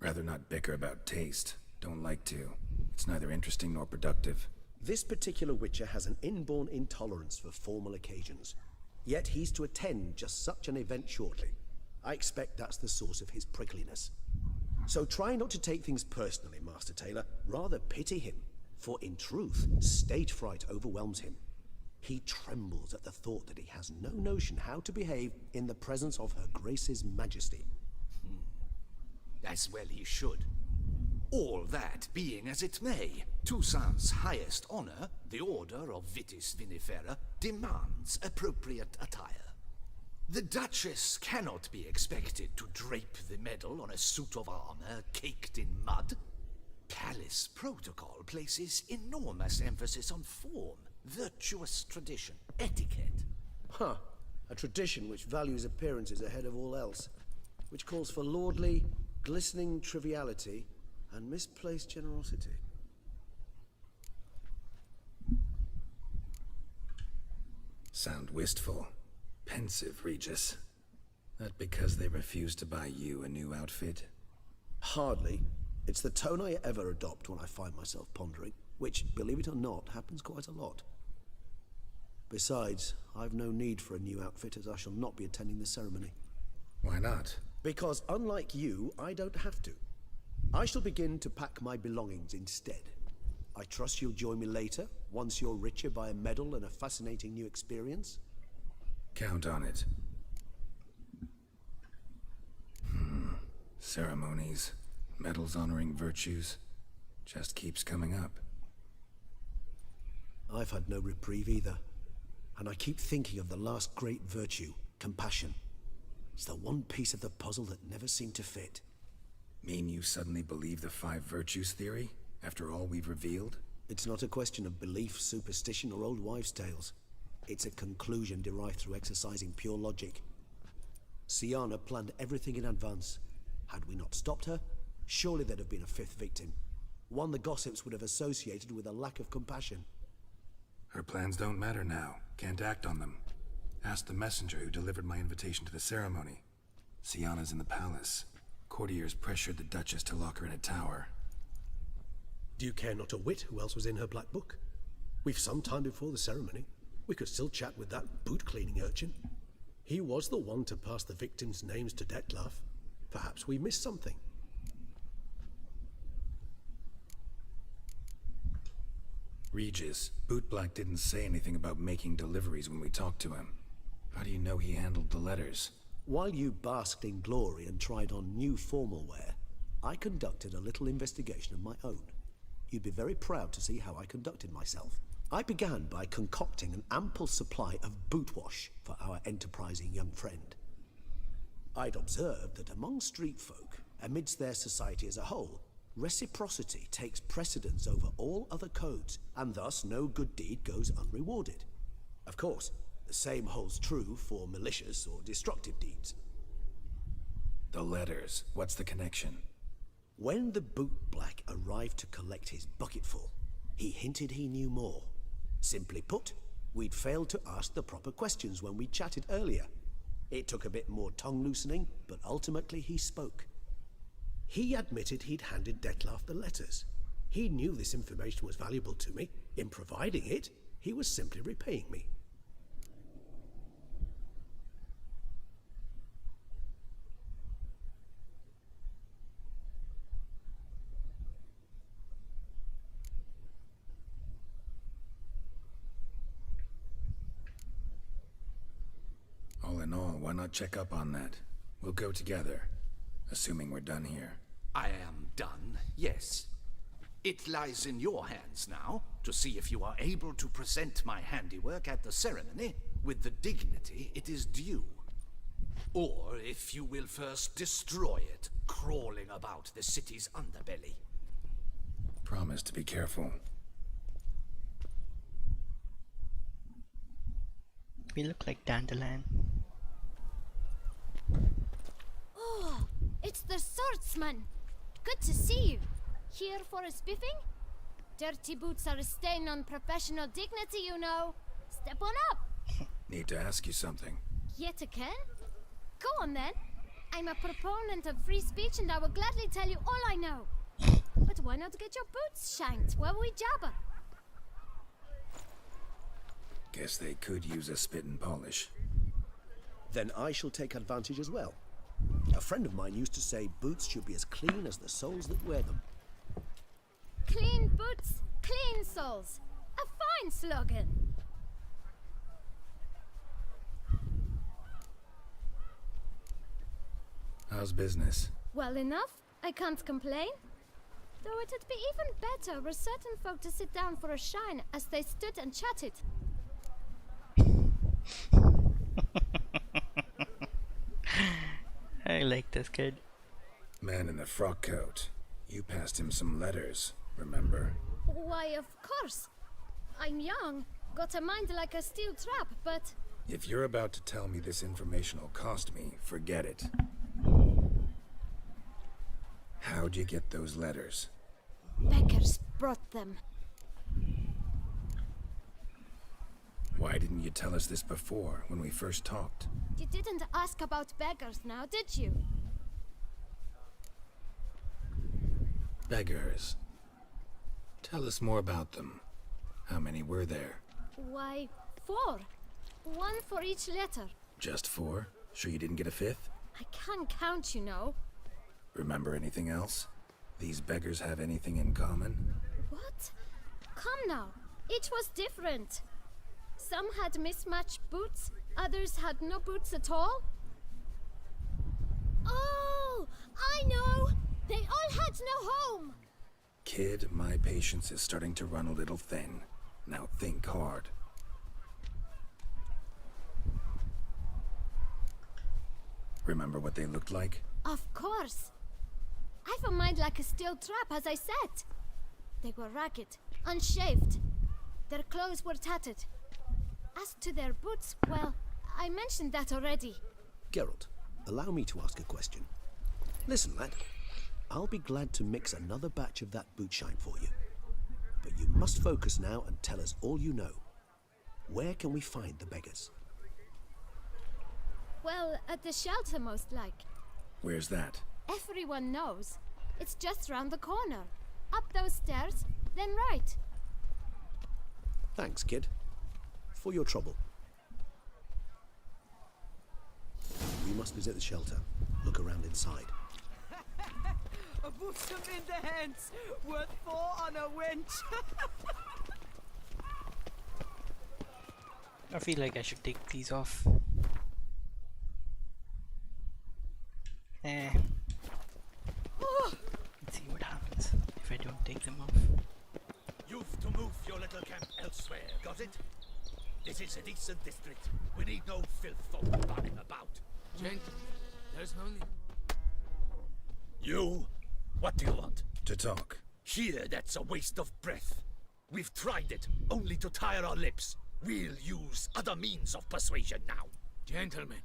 Rather not bicker about taste. Don't like to. It's neither interesting nor productive. This particular Witcher has an inborn intolerance for formal occasions. Yet he's to attend just such an event shortly. I expect that's the source of his prickliness. So try not to take things personally, Master Taylor. Rather pity him. For in truth, stage fright overwhelms him. He trembles at the thought that he has no notion how to behave in the presence of Her Grace's Majesty. As well he should. All that being as it may, Toussaint's highest honor, the Order of Vitis Vinifera, demands appropriate attire. The Duchess cannot be expected to drape the medal on a suit of armor caked in mud. Palace protocol places enormous emphasis on form, virtuous tradition, etiquette. Huh. A tradition which values appearances ahead of all else, which calls for lordly, glistening triviality and misplaced generosity. Sound wistful. Pensive, Regis. That because they refuse to buy you a new outfit? Hardly. It's the tone I ever adopt when I find myself pondering, which, believe it or not, happens quite a lot. Besides, I've no need for a new outfit as I shall not be attending the ceremony. Why not? Because unlike you, I don't have to. I shall begin to pack my belongings instead. I trust you'll join me later, once you're richer by a medal and a fascinating new experience? Count on it. Ceremonies, medals honoring virtues, just keeps coming up. I've had no reprieve either. And I keep thinking of the last great virtue, compassion. It's the one piece of the puzzle that never seemed to fit. Mean you suddenly believe the 5 virtues theory, after all we've revealed? It's not a question of belief, superstition, or old wives' tales. It's a conclusion derived through exercising pure logic. Siana planned everything in advance. Had we not stopped her, surely there'd have been a 5th victim. One the gossips would have associated with a lack of compassion. Her plans don't matter now. Can't act on them. Ask the messenger who delivered my invitation to the ceremony. Siana's in the palace. Courtiers pressured the Duchess to lock her in a tower. Do you care not a whit who else was in her black book? We've some time before the ceremony. We could still chat with that boot-cleaning urchin. He was the one to pass the victims' names to Detlef. Perhaps we missed something. Regis, Bootblack didn't say anything about making deliveries when we talked to him. How do you know he handled the letters? While you basked in glory and tried on new formal wear, I conducted a little investigation of my own. You'd be very proud to see how I conducted myself. I began by concocting an ample supply of boot wash for our enterprising young friend. I'd observed that among street folk, amidst their society as a whole, reciprocity takes precedence over all other codes, and thus no good deed goes unrewarded. Of course, the same holds true for malicious or destructive deeds. The letters, what's the connection? When the bootblack arrived to collect his bucketful, he hinted he knew more. Simply put, we'd failed to ask the proper questions when we chatted earlier. It took a bit more tongue loosening, but ultimately he spoke. He admitted he'd handed Detlef the letters. He knew this information was valuable to me. In providing it, he was simply repaying me. All in all, why not check up on that? We'll go together, assuming we're done here. I am done, yes. It lies in your hands now to see if you are able to present my handiwork at the ceremony with the dignity it is due. Or if you will first destroy it, crawling about the city's underbelly. Promise to be careful. We look like Dandelion. Oh, it's the swordsman. Good to see you. Here for a spiffing? Dirty boots are a stain on professional dignity, you know. Step on up. Need to ask you something. Yet again? Go on then. I'm a proponent of free speech and I will gladly tell you all I know. But why not get your boots shanked while we jabber? Guess they could use a spit and polish. Then I shall take advantage as well. A friend of mine used to say boots should be as clean as the soles that wear them. Clean boots, clean soles. A fine slogan. How's business? Well enough. I can't complain. Though it'd be even better were certain folk to sit down for a shine as they stood and chatted. I like this kid. Man in the frock coat. You passed him some letters, remember? Why, of course. I'm young, got a mind like a steel trap, but... If you're about to tell me this information will cost me, forget it. How'd you get those letters? Beggars brought them. Why didn't you tell us this before, when we first talked? You didn't ask about beggars now, did you? Beggars. Tell us more about them. How many were there? Why, 4. 1 for each letter. Just 4? Sure you didn't get a 5th? I can't count, you know. Remember anything else? These beggars have anything in common? What? Come now. Each was different. Some had mismatched boots, others had no boots at all. Oh, I know! They all had no home! Kid, my patience is starting to run a little thin. Now think hard. Remember what they looked like? Of course. I've a mind like a steel trap, as I said. They were ragged, unshaved. Their clothes were tattered. As to their boots, well, I mentioned that already. Geralt, allow me to ask a question. Listen, lad. I'll be glad to mix another batch of that boot shine for you. But you must focus now and tell us all you know. Where can we find the beggars? Well, at the shelter, most like. Where's that? Everyone knows. It's just round the corner. Up those stairs, then right. Thanks, kid. For your trouble. We must visit the shelter. Look around inside. A bosom in the hands, worth 4 on a wench. I feel like I should take these off. Let's see what happens if I don't take them off. You've to move your little camp elsewhere, got it? This is a decent district. We need no filth folk barking about. Gent, there's no need. You? What do you want? To talk. Here, that's a waste of breath. We've tried it, only to tire our lips. We'll use other means of persuasion now. Gentlemen,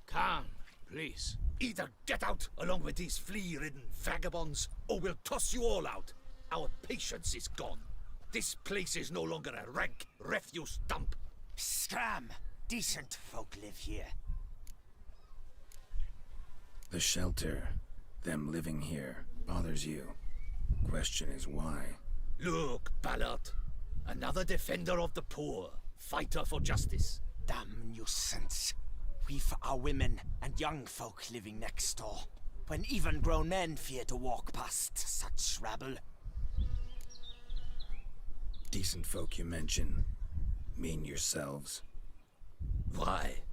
calm, please. Either get out along with these flea-ridden vagabonds, or we'll toss you all out. Our patience is gone. This place is no longer a rank refuse dump. Scram! Decent folk live here. The shelter, them living here, bothers you. Question is why? Look, Ballard. Another defender of the poor. Fighter for justice. Damn nuisance. We've our women and young folk living next door, when even grown men fear to walk past such rabble. Decent folk you mention. Mean yourselves. Why?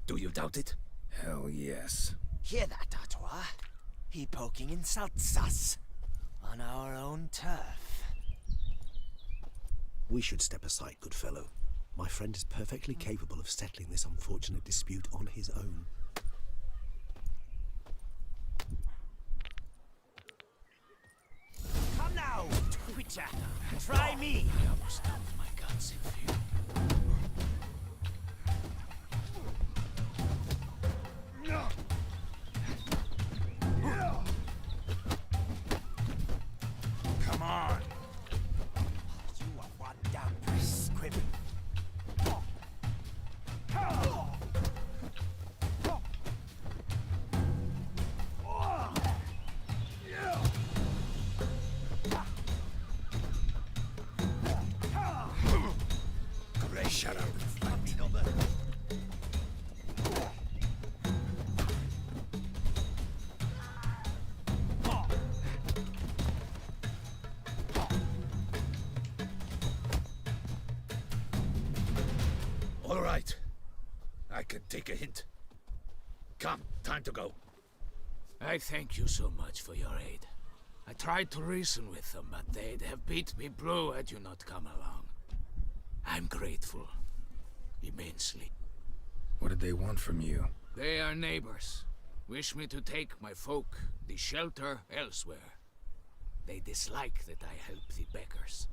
Do you doubt it? Hell yes. Hear that, Artois? He poking insults us. On our own turf. We should step aside, good fellow. My friend is perfectly capable of settling this unfortunate dispute on his own. Come now, Twitcher. Try me. I almost dumped my guts in fear. Come on. You are one damn squib. Shut up. Find me number. All right. I can take a hint. Come, time to go. I thank you so much for your aid. I tried to reason with them, but they'd have beat me blue had you not come along. I'm grateful. Immensely. What did they want from you? They are neighbors. Wish me to take my folk, the shelter, elsewhere. They dislike that I help the beggars.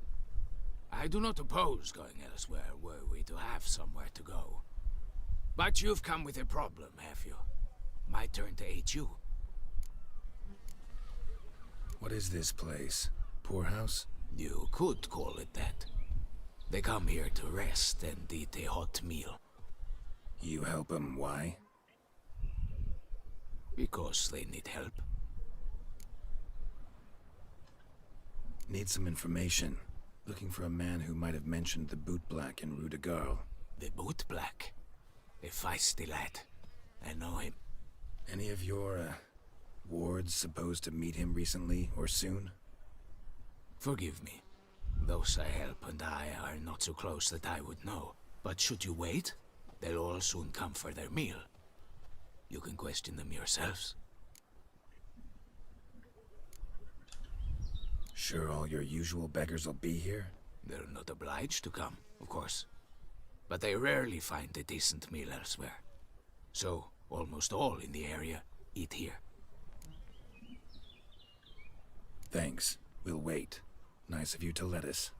I do not oppose going elsewhere were we to have somewhere to go. But you've come with a problem, have you? My turn to aid you. What is this place? Poorhouse? You could call it that. They come here to rest and eat a hot meal. You help them, why? Because they need help. Need some information. Looking for a man who might have mentioned the Boot Black in Rue de Garl. The Boot Black? A feisty lad. I know him. Any of your, wards supposed to meet him recently or soon? Forgive me. Those I help and I are not so close that I would know. But should you wait, they'll all soon come for their meal. You can question them yourselves. Sure all your usual beggars will be here? They're not obliged to come, of course. But they rarely find a decent meal elsewhere. So, almost all in the area eat here. Thanks. We'll wait. Nice of you to let us.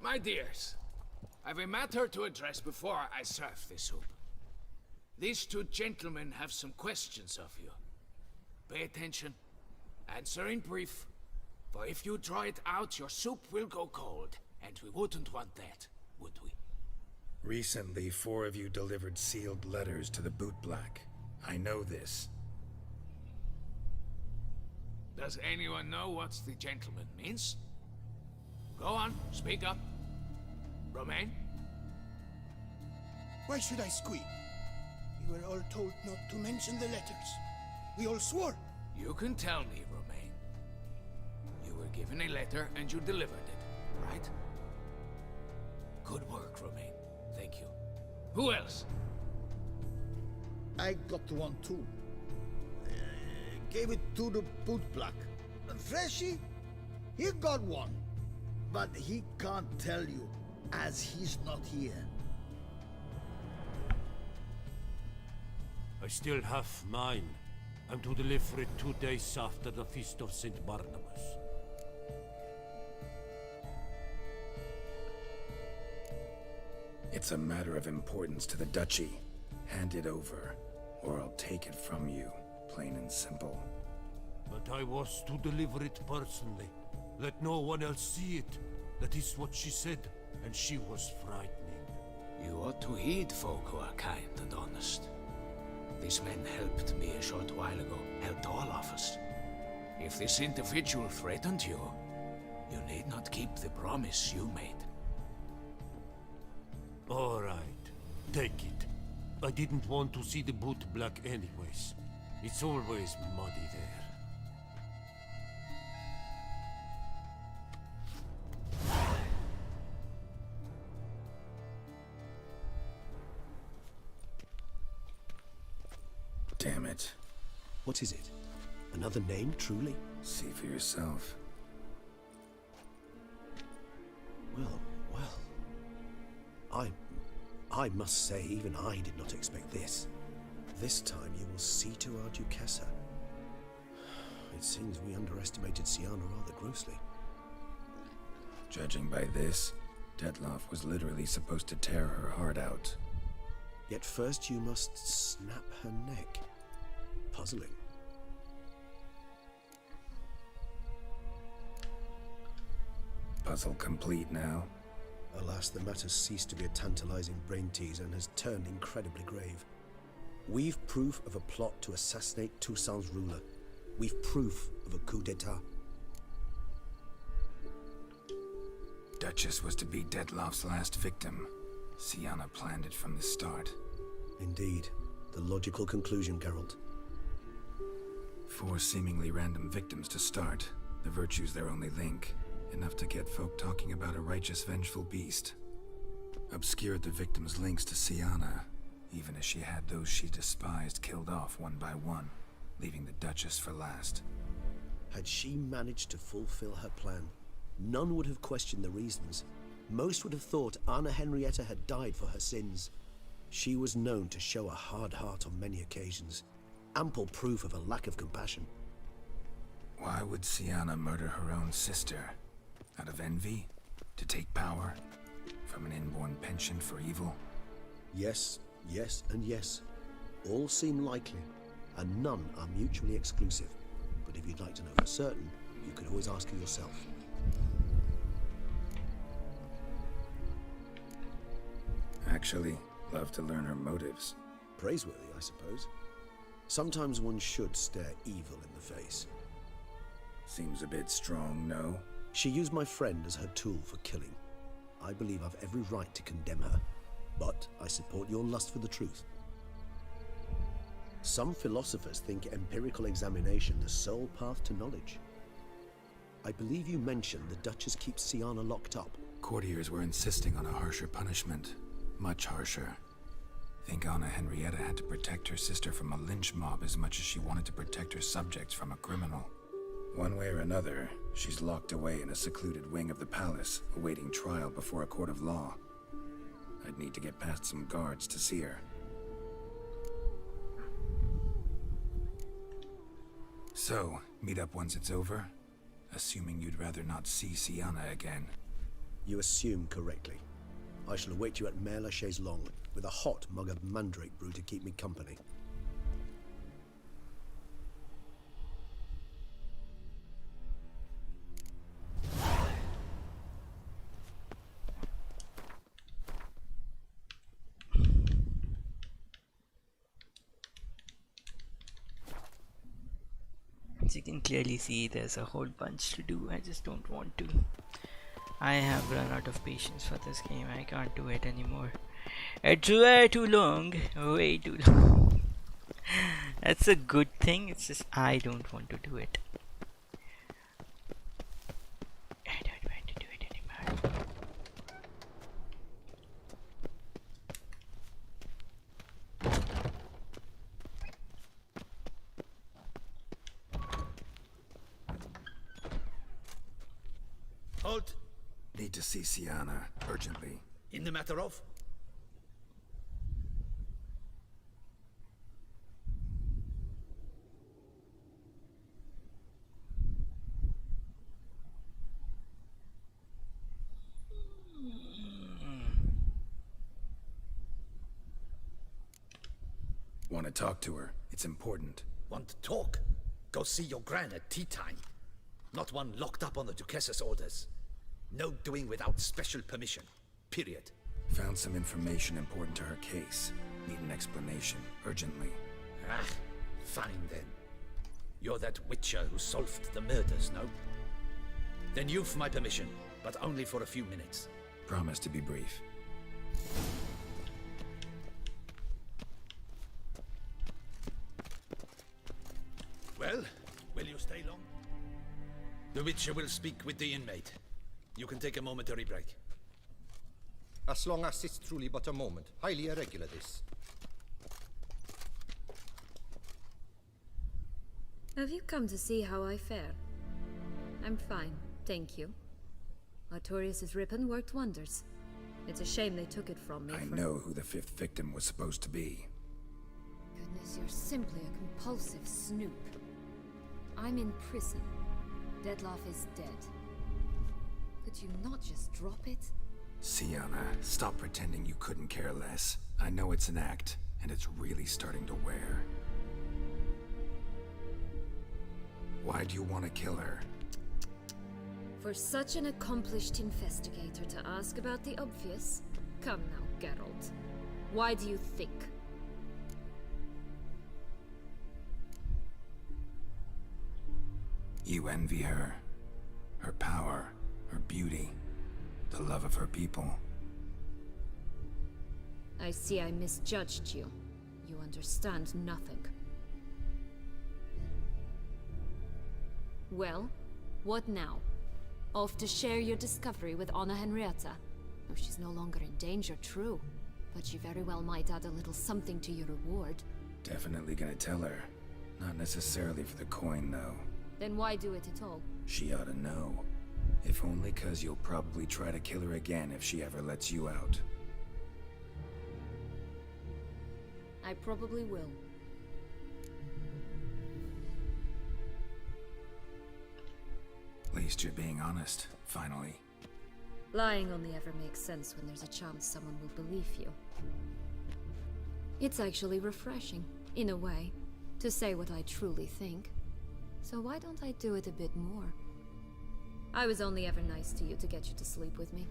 My dears, I've a matter to address before I serve the soup. These two gentlemen have some questions of you. Pay attention. Answer in brief. For if you draw it out, your soup will go cold. And we wouldn't want that, would we? Recently, 4 of you delivered sealed letters to the Boot Black. I know this. Does anyone know what the gentleman means? Go on, speak up. Romain? Why should I squeal? We were all told not to mention the letters. We all swore. You can tell me, Romain. You were given a letter and you delivered it, right? Good work, Romain. Thank you. Who else? I got one too. Gave it to the Boot Black. And Freshy, he got one. But he can't tell you, as he's not here. I still have mine. I'm to deliver it 2 days after the Feast of St. Barnabas. It's a matter of importance to the Duchy. Hand it over, or I'll take it from you, plain and simple. But I was to deliver it personally. Let no one else see it. That is what she said, and she was frightening. You ought to heed folk who are kind and honest. These men helped me a short while ago, helped all of us. If this individual threatened you, you need not keep the promise you made. All right, take it. I didn't want to see the Boot Black anyways. It's always muddy there. Damn it. What is it? Another name, truly? See for yourself. Well. I must say, even I did not expect this. This time you will see to our Duchessa. It seems we underestimated Sienna rather grossly. Judging by this, Detloff was literally supposed to tear her heart out. Yet first you must snap her neck. Puzzling. Puzzle complete now? Alas, the matter's ceased to be a tantalizing brain teaser and has turned incredibly grave. We've proof of a plot to assassinate Toussaint's ruler. We've proof of a coup d'etat. Duchess was to be Detloff's last victim. Sienna planned it from the start. Indeed. The logical conclusion, Geralt. 4 seemingly random victims to start. The virtue's their only link. Enough to get folk talking about a righteous, vengeful beast. Obscured the victims' links to Siana, even as she had those she despised killed off one by one, leaving the Duchess for last. Had she managed to fulfill her plan, none would have questioned the reasons. Most would have thought Anna Henrietta had died for her sins. She was known to show a hard heart on many occasions, ample proof of a lack of compassion. Why would Siana murder her own sister? Out of envy? To take power? From an inborn penchant for evil? Yes, yes, and yes. All seem likely, and none are mutually exclusive. But if you'd like to know for certain, you could always ask her yourself. Actually, love to learn her motives. Praiseworthy, I suppose. Sometimes one should stare evil in the face. Seems a bit strong, no? She used my friend as her tool for killing. I believe I've every right to condemn her, but I support your lust for the truth. Some philosophers think empirical examination the sole path to knowledge. I believe you mentioned the Duchess keeps Siana locked up. Courtiers were insisting on a harsher punishment. Much harsher. Think Anna Henrietta had to protect her sister from a lynch mob as much as she wanted to protect her subjects from a criminal. One way or another, she's locked away in a secluded wing of the palace, awaiting trial before a court of law. I'd need to get past some guards to see her. So, meet up once it's over? Assuming you'd rather not see Siana again. You assume correctly. I shall await you at Mère la Chaise Longue, with a hot mug of mandrake brew to keep me company. As you can clearly see, there's a whole bunch to do. I just don't want to. I have run out of patience for this game. I can't do it anymore. It's way too long. Way too long. That's a good thing. It's just I don't want to do it. I don't want to do it anymore. Halt! Need to see Siana, urgently. In the matter of? Want to talk to her. It's important. Want to talk? Go see your gran at tea time. Not one locked up on the Duchess's orders. No doing without special permission. Period. Found some information important to her case. Need an explanation, urgently. Ah, fine then. You're that witcher who solved the murders, no? Then you've my permission, but only for a few minutes. Promise to be brief. Well, will you stay long? The witcher will speak with the inmate. You can take a momentary break. As long as it's truly but a moment. Highly irregular, this. Have you come to see how I fare? I'm fine, thank you. Artorius' ribbon worked wonders. It's a shame they took it from me. I know who the 5th victim was supposed to be. Goodness, you're simply a compulsive snoop. I'm in prison. Dettlaff is dead. Could you not just drop it? Siana, stop pretending you couldn't care less. I know it's an act, and it's really starting to wear. Why do you want to kill her? For such an accomplished investigator to ask about the obvious? Come now, Geralt. Why do you think? You envy her. Her power, her beauty, the love of her people. I see I misjudged you. You understand nothing. Well, what now? Off to share your discovery with Anna Henrietta? Oh, she's no longer in danger, true. But she very well might add a little something to your reward. Definitely gonna tell her. Not necessarily for the coin, though. Then why do it at all? She ought to know. If only 'cause you'll probably try to kill her again if she ever lets you out. I probably will. At least you're being honest, finally. Lying only ever makes sense when there's a chance someone will believe you. It's actually refreshing, in a way, to say what I truly think. So why don't I do it a bit more? I was only ever nice to you to get you to sleep with me.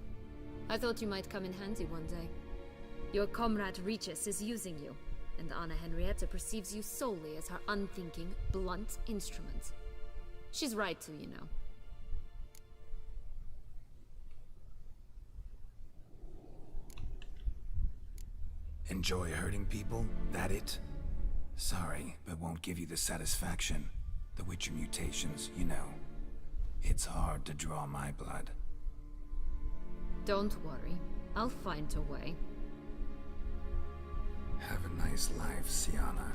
I thought you might come in handy one day. Your comrade Regis is using you, and Anna Henrietta perceives you solely as her unthinking, blunt instrument. She's right to, you know. Enjoy hurting people? That it? Sorry, but won't give you the satisfaction. The Witcher mutations, you know. It's hard to draw my blood. Don't worry. I'll find a way. Have a nice life, Sienna.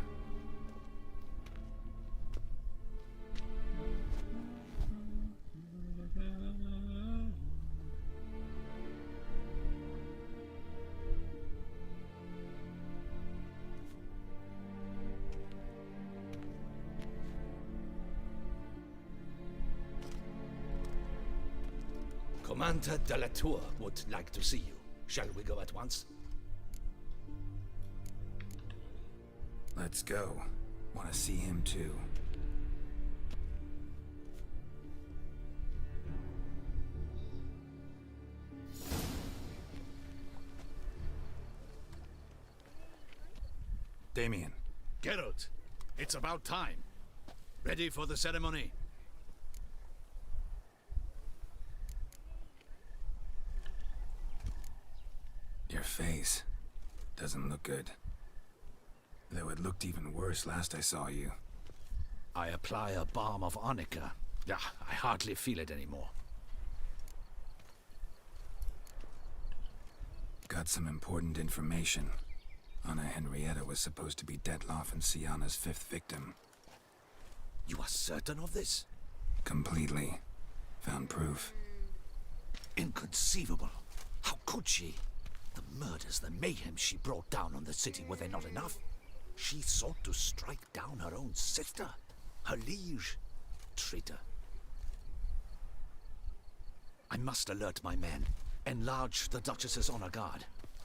Commander de la Tour would like to see you. Shall we go at once? Let's go. Want to see him too. Damien. Geralt, it's about time. Ready for the ceremony? Your face doesn't look good. Though it looked even worse last I saw you. I apply a balm of arnica. Yeah, I hardly feel it anymore. Got some important information. Anna Henrietta was supposed to be Detloff and Sienna's 5th victim. You are certain of this? Completely. Found proof. Inconceivable. How could she? The murders, the mayhem she brought down on the city, were they not enough? She sought to strike down her own sister, her liege. Traitor. I must alert my men. Enlarge the Duchess's honor guard.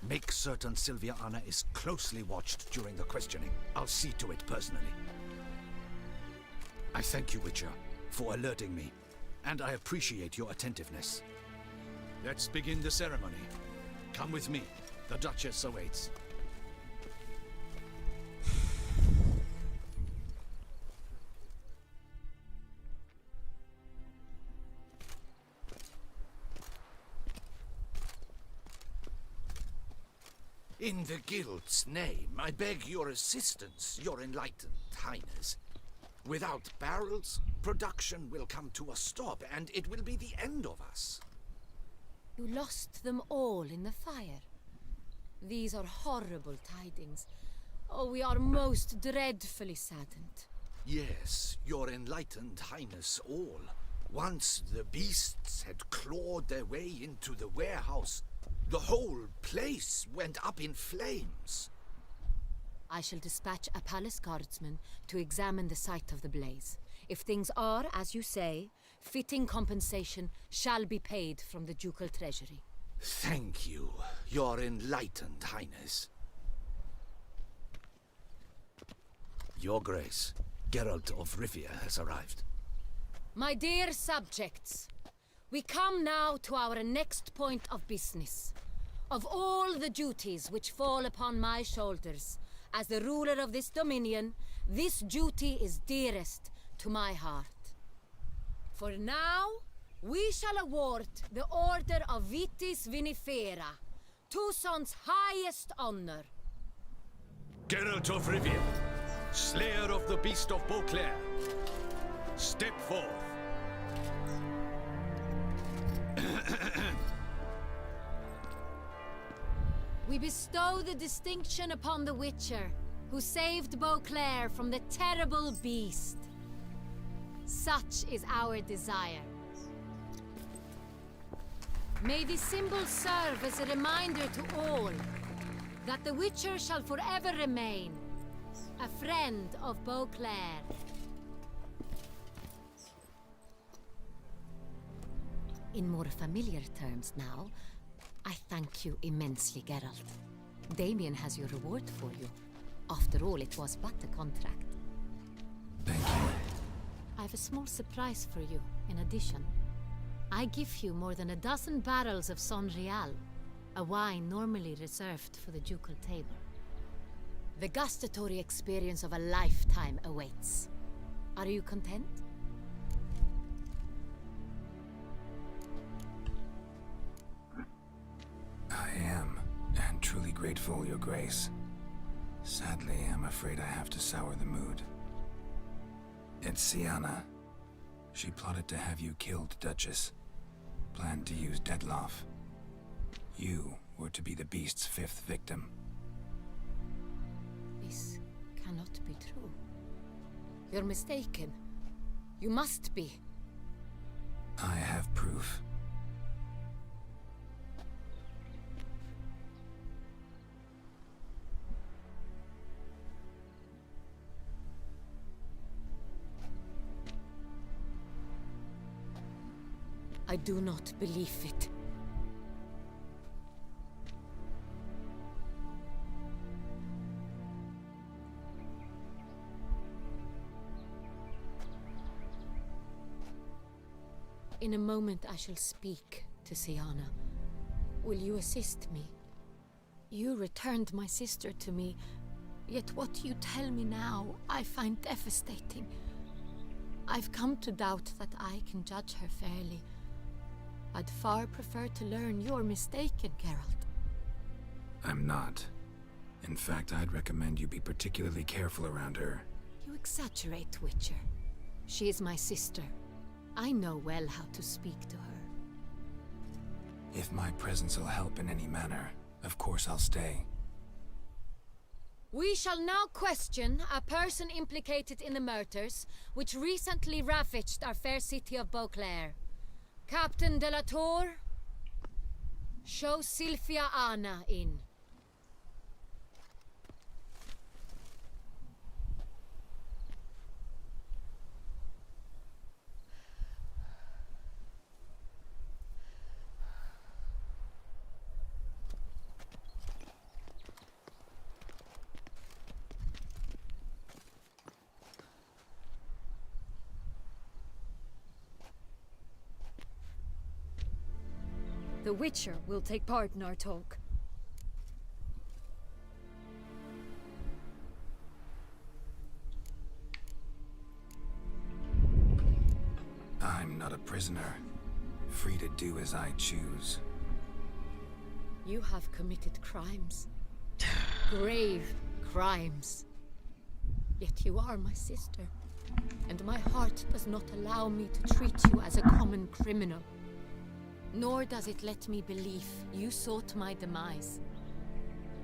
Make certain Sylvia Anna is closely watched during the questioning. I'll see to it personally. I thank you, Witcher, for alerting me, and I appreciate your attentiveness. Let's begin the ceremony. Come with me. The Duchess awaits. In the Guild's name, I beg your assistance, your enlightened highness. Without barrels, production will come to a stop, and it will be the end of us. You lost them all in the fire. These are horrible tidings. Oh, we are most dreadfully saddened. Yes, your enlightened highness all. Once the beasts had clawed their way into the warehouse, the whole place went up in flames. I shall dispatch a palace guardsman to examine the site of the blaze. If things are, as you say, fitting compensation shall be paid from the ducal treasury. Thank you, your enlightened highness. Your Grace, Geralt of Rivia has arrived. My dear subjects, we come now to our next point of business. Of all the duties which fall upon my shoulders, as the ruler of this dominion, this duty is dearest to my heart. For now, we shall award the Order of Vitis Vinifera, Toussaint's highest honor. Geralt of Rivia, slayer of the beast of Beauclair, step forth. We bestow the distinction upon the Witcher, who saved Beauclair from the terrible beast. Such is our desire. May the symbol serve as a reminder to all that the Witcher shall forever remain a friend of Beauclair. In more familiar terms now, I thank you immensely, Geralt. Damien has your reward for you. After all, it was but a contract. Thank you. I have a small surprise for you, in addition. I give you more than a dozen barrels of Son Real, a wine normally reserved for the ducal table. The gustatory experience of a lifetime awaits. Are you content? I am, and truly grateful, Your Grace. Sadly, I'm afraid I have to sour the mood. It's Sienna. She plotted to have you killed, Duchess. Planned to use Detloff. You were to be the beast's 5th victim. This cannot be true. You're mistaken. You must be. I have proof. I do not believe it. In a moment I shall speak to Sienna. Will you assist me? You returned my sister to me, yet what you tell me now I find devastating. I've come to doubt that I can judge her fairly. I'd far prefer to learn you're mistaken, Geralt. I'm not. In fact, I'd recommend you be particularly careful around her. You exaggerate, Witcher. She is my sister. I know well how to speak to her. If my presence will help in any manner, of course I'll stay. We shall now question a person implicated in the murders which recently ravaged our fair city of Beauclair. Captain de la Tour, show Sylvia Anna in. The Witcher will take part in our talk. I'm not a prisoner, free to do as I choose. You have committed crimes. Grave crimes. Yet you are my sister, and my heart does not allow me to treat you as a common criminal. Nor does it let me believe you sought my demise.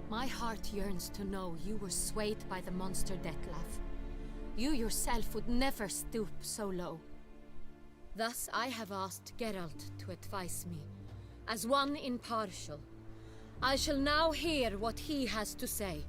My heart yearns to know you were swayed by the monster Detlaff. You yourself would never stoop so low. Thus I have asked Geralt to advise me, as one impartial. I shall now hear what he has to say.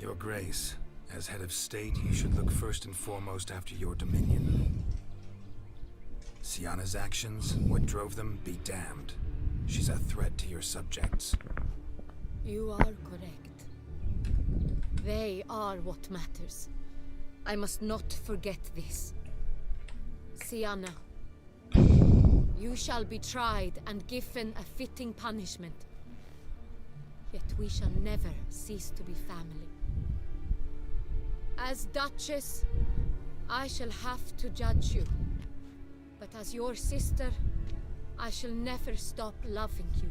Your Grace, as head of state, you should look first and foremost after your dominion. Sienna's actions, what drove them, be damned. She's a threat to your subjects. You are correct. They are what matters. I must not forget this. Sienna, you shall be tried and given a fitting punishment. Yet we shall never cease to be family. As Duchess, I shall have to judge you. But as your sister, I shall never stop loving you.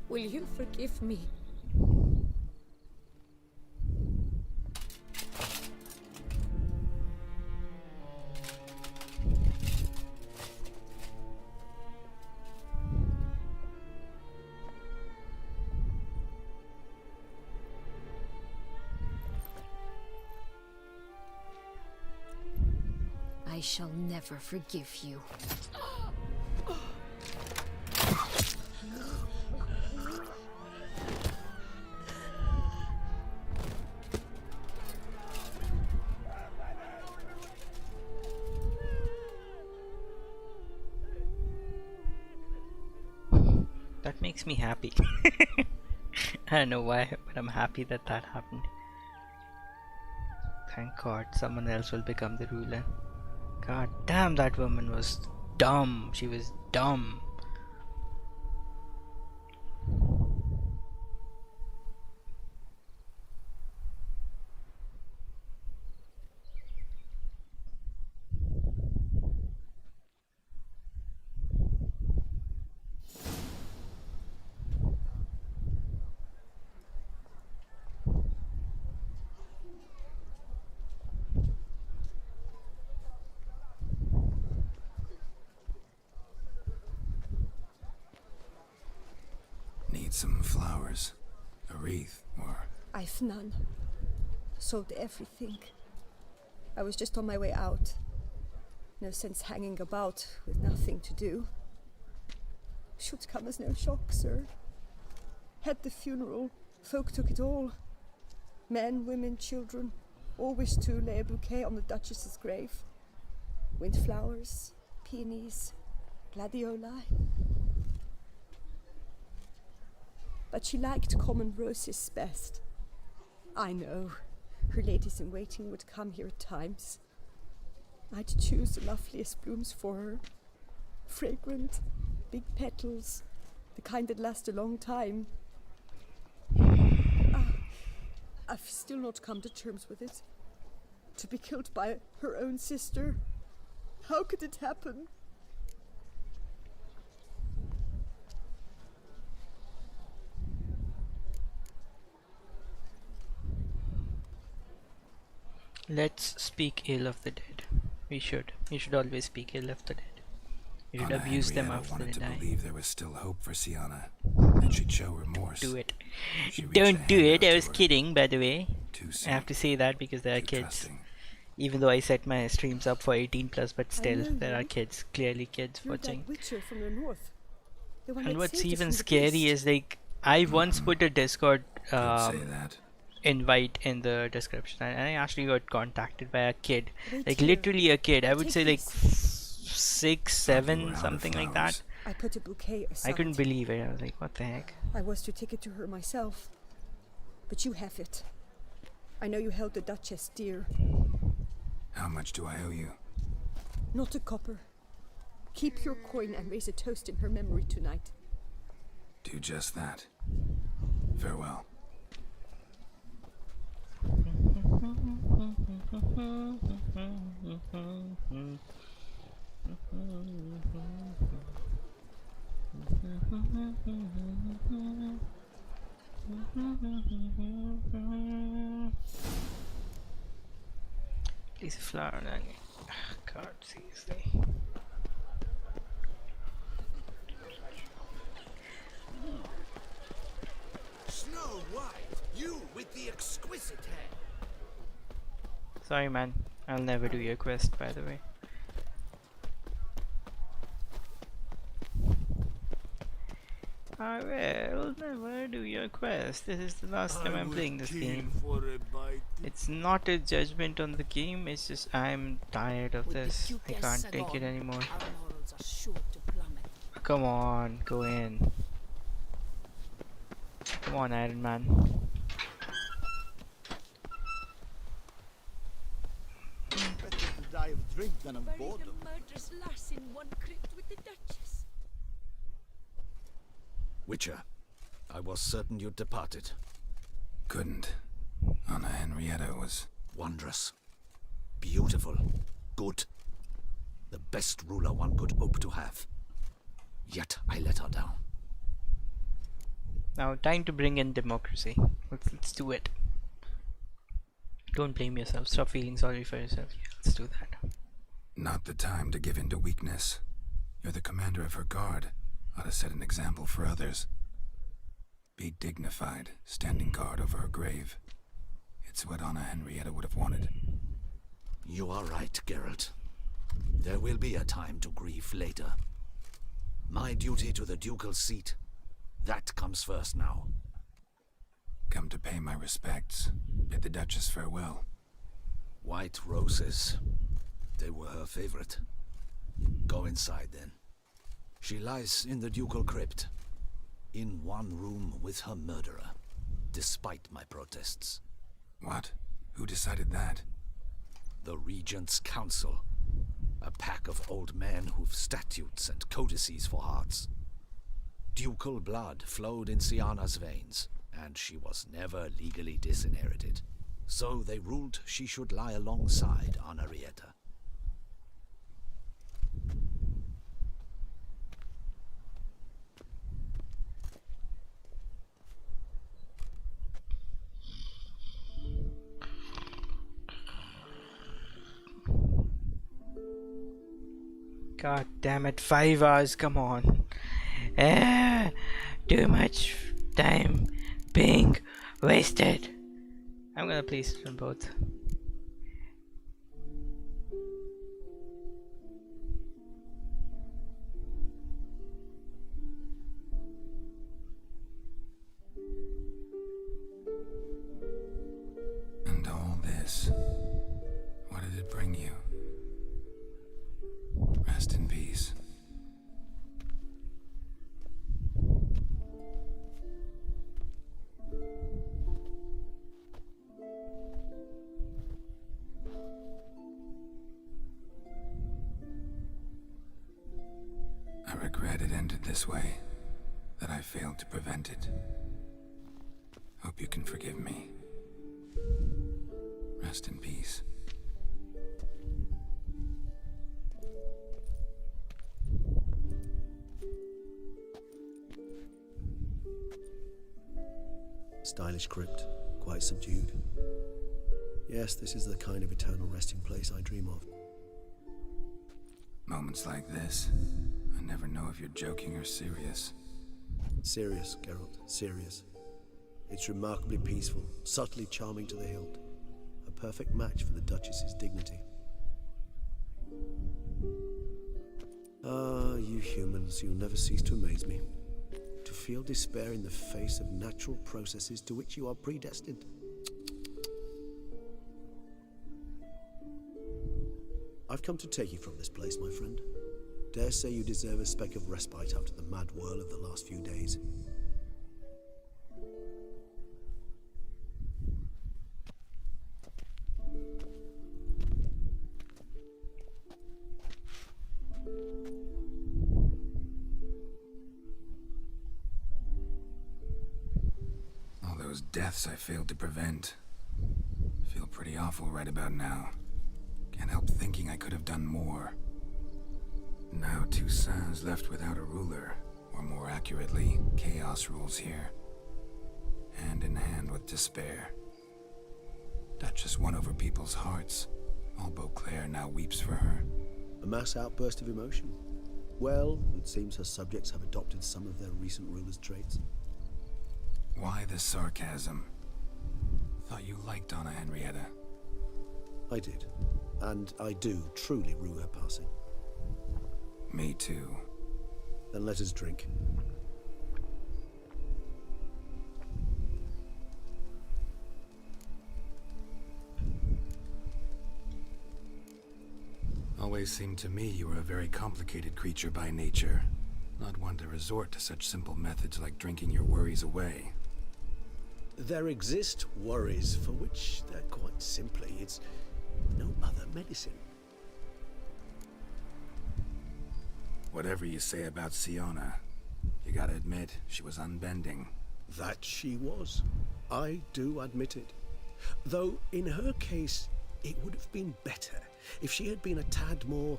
Will you forgive me? I shall never forgive you. That makes me happy. I don't know why, but I'm happy that that happened. Thank God, someone else will become the ruler. God damn, that woman was dumb. She was dumb. Need some flowers, a wreath, or... I've none. Sold everything. I was just on my way out. No sense hanging about with nothing to do. Should come as no shock, sir. Had the funeral, folk took it all. Men, women, children, all wished to lay a bouquet on the Duchess's grave. Windflowers, peonies, gladioli. But she liked common roses best. I know, her ladies-in-waiting would come here at times. I'd choose the loveliest blooms for her. Fragrant, big petals, the kind that last a long time. I've still not come to terms with it. To be killed by her own sister. How could it happen? Let's speak ill of the dead. We should. You should always speak ill of the dead. You should abuse them after they wanted to die. believe there was still hope for Sienna, and she'd show remorse. Do it. She reached Don't a do hand it. out I to was her. kidding, by the way. Too I soon. have to say that because there are Too kids. trusting. Even though I set my streams up for 18 plus, but still, know there are you. kids. Clearly, kids You're watching. that witcher from the north. The one And that what's saved us even from the scary beast. is like I once put a Discord say that. invite in the description, and I actually got contacted by a kid, Wait like here. literally a kid. I would Take say like this. 6, were 7, out of something like that. flowers. I put a bouquet aside. I couldn't believe it. I was like, what the heck? I was to take it to her myself. But you have it. I know you held the Duchess dear. How much do I owe you? Not a copper. Keep your coin and raise a toast in her memory tonight. Do just that. Farewell. Please flower. God, seriously. Snow White, you with the exquisite hair. Sorry, man. I'll never do your quest, by the way. I will never do your quest. This is the last time I'm playing this game. It's not a judgment on the game, it's just I'm tired of this. I can't take it anymore. Our morals are sure to plummet. Come on, go in. Come on, Iron Man. Better to die of drink than of Bury boredom. the murderous lass in one crypt with the Duchess. Witcher, I was certain you'd departed. Couldn't. Anna Henrietta was... Wondrous. Beautiful. Good. The best ruler one could hope to have. Yet I let her down. Now, time to bring in democracy. Let's do it. Don't blame yourself. Stop feeling sorry for yourself. Yeah, let's do that. Not the time to give in to weakness. You're the commander of her guard. Ought to set an example for others. Be dignified, standing guard over her grave. It's what Anna Henrietta would have wanted. You are right, Geralt. There will be a time to grieve later. My duty to the ducal seat, that comes first now. Come to pay my respects. Bid the Duchess farewell. White roses. They were her favorite. Go inside then. She lies in the ducal crypt. In one room with her murderer. Despite my protests. What? Who decided that? The Regent's Council. A pack of old men who've statutes and codices for hearts. Ducal blood flowed in Sienna's veins, and she was never legally disinherited. So they ruled she should lie alongside Anarietta. God damn it, 5 hours, come on. Too much time being wasted. I'm gonna place it on both. And all this, what did it bring you? Rest in peace. I regret it ended this way, that I failed to prevent it. Hope you can forgive me. Rest in peace. Stylish crypt, quite subdued. Yes, this is the kind of eternal resting place I dream of. Moments like this, I never know if you're joking or serious. Serious, Geralt, serious. It's remarkably peaceful, subtly charming to the hilt. A perfect match for the Duchess's dignity. Ah, you humans, you'll never cease to amaze me. To feel despair in the face of natural processes to which you are predestined. I've come to take you from this place, my friend. Dare say you deserve a speck of respite after the mad whirl of the last few days. All those deaths I failed to prevent. Feel pretty awful right about now. Can't help thinking I could have done more. Now Toussaint's left without a ruler, or more accurately, chaos rules here. Hand in hand with despair. Duchess won over people's hearts. All Beauclair now weeps for her. A mass outburst of emotion. Well, it seems her subjects have adopted some of their recent ruler's traits. Why the sarcasm? Thought you liked Anna Henrietta. I did. And I do truly rue her passing. Me too. Then let us drink. always seemed to me you were a very complicated creature by nature. Not one to resort to such simple methods like drinking your worries away. There exist worries for which they're quite simply, it's no other medicine. Whatever you say about Siona, you gotta admit, she was unbending. That she was. I do admit it. Though, in her case, it would have been better if she had been a tad more,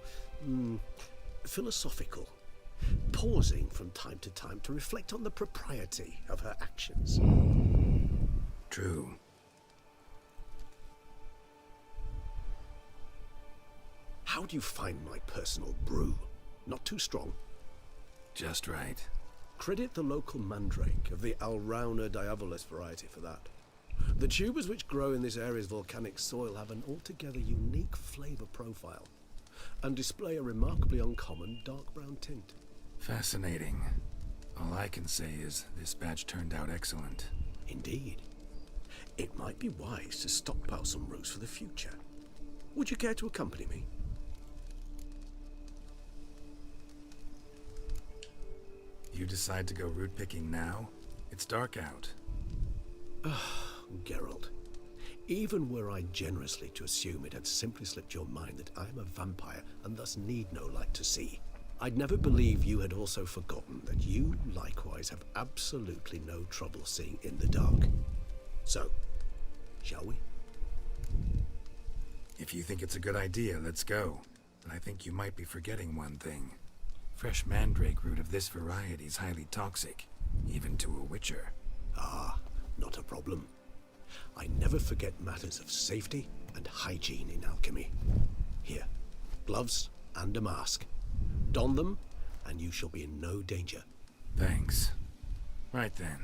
philosophical, pausing from time to time to reflect on the propriety of her actions. True. How do you find my personal brew? Not too strong? Just right. Credit the local mandrake of the Alrauna diabolus variety for that. The tubers which grow in this area's volcanic soil have an altogether unique flavor profile and display a remarkably uncommon dark brown tint. Fascinating. All I can say is this batch turned out excellent. Indeed. It might be wise to stockpile some roots for the future. Would you care to accompany me? You decide to go root picking now? It's dark out. Geralt, even were I generously to assume it had simply slipped your mind that I am a vampire and thus need no light to see, I'd never believe you had also forgotten that you likewise have absolutely no trouble seeing in the dark. So, shall we? If you think it's a good idea, let's go. But I think you might be forgetting one thing. Fresh mandrake root of this variety is highly toxic, even to a witcher. Ah, not a problem. I never forget matters of safety and hygiene in alchemy. Here, gloves and a mask. Don them, and you shall be in no danger. Thanks. Right then,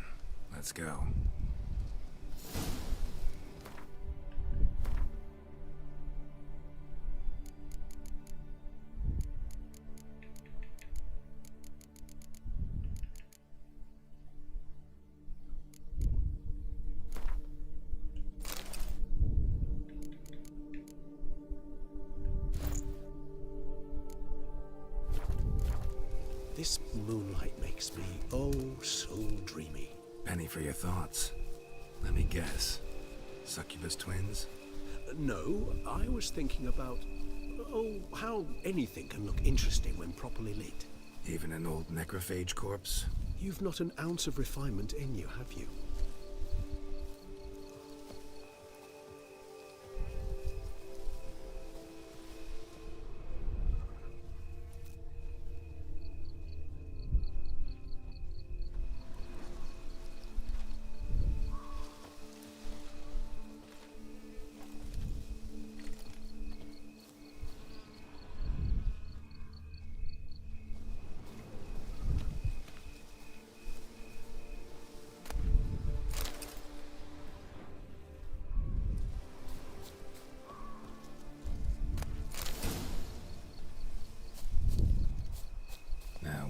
let's go. This moonlight makes me, oh, so dreamy. Penny for your thoughts. Let me guess. Succubus twins? No, I was thinking about, how anything can look interesting when properly lit. Even an old necrophage corpse? You've not an ounce of refinement in you, have you?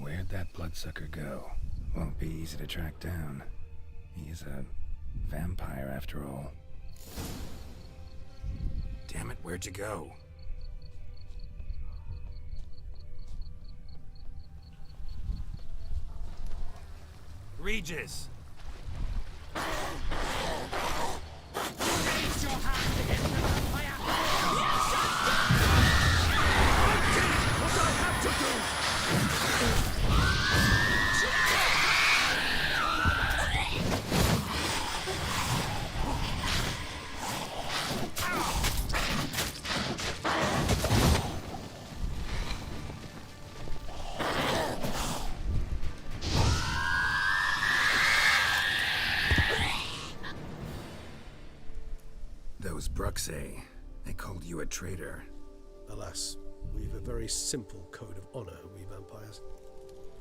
Where'd that bloodsucker go? Won't be easy to track down. He's a vampire after all. Damn it, where'd you go? Regis! Raise your hand against the vampire! What I have to do! Those Bruxae, they called you a traitor. Alas, we've a very simple code of honor, we vampires.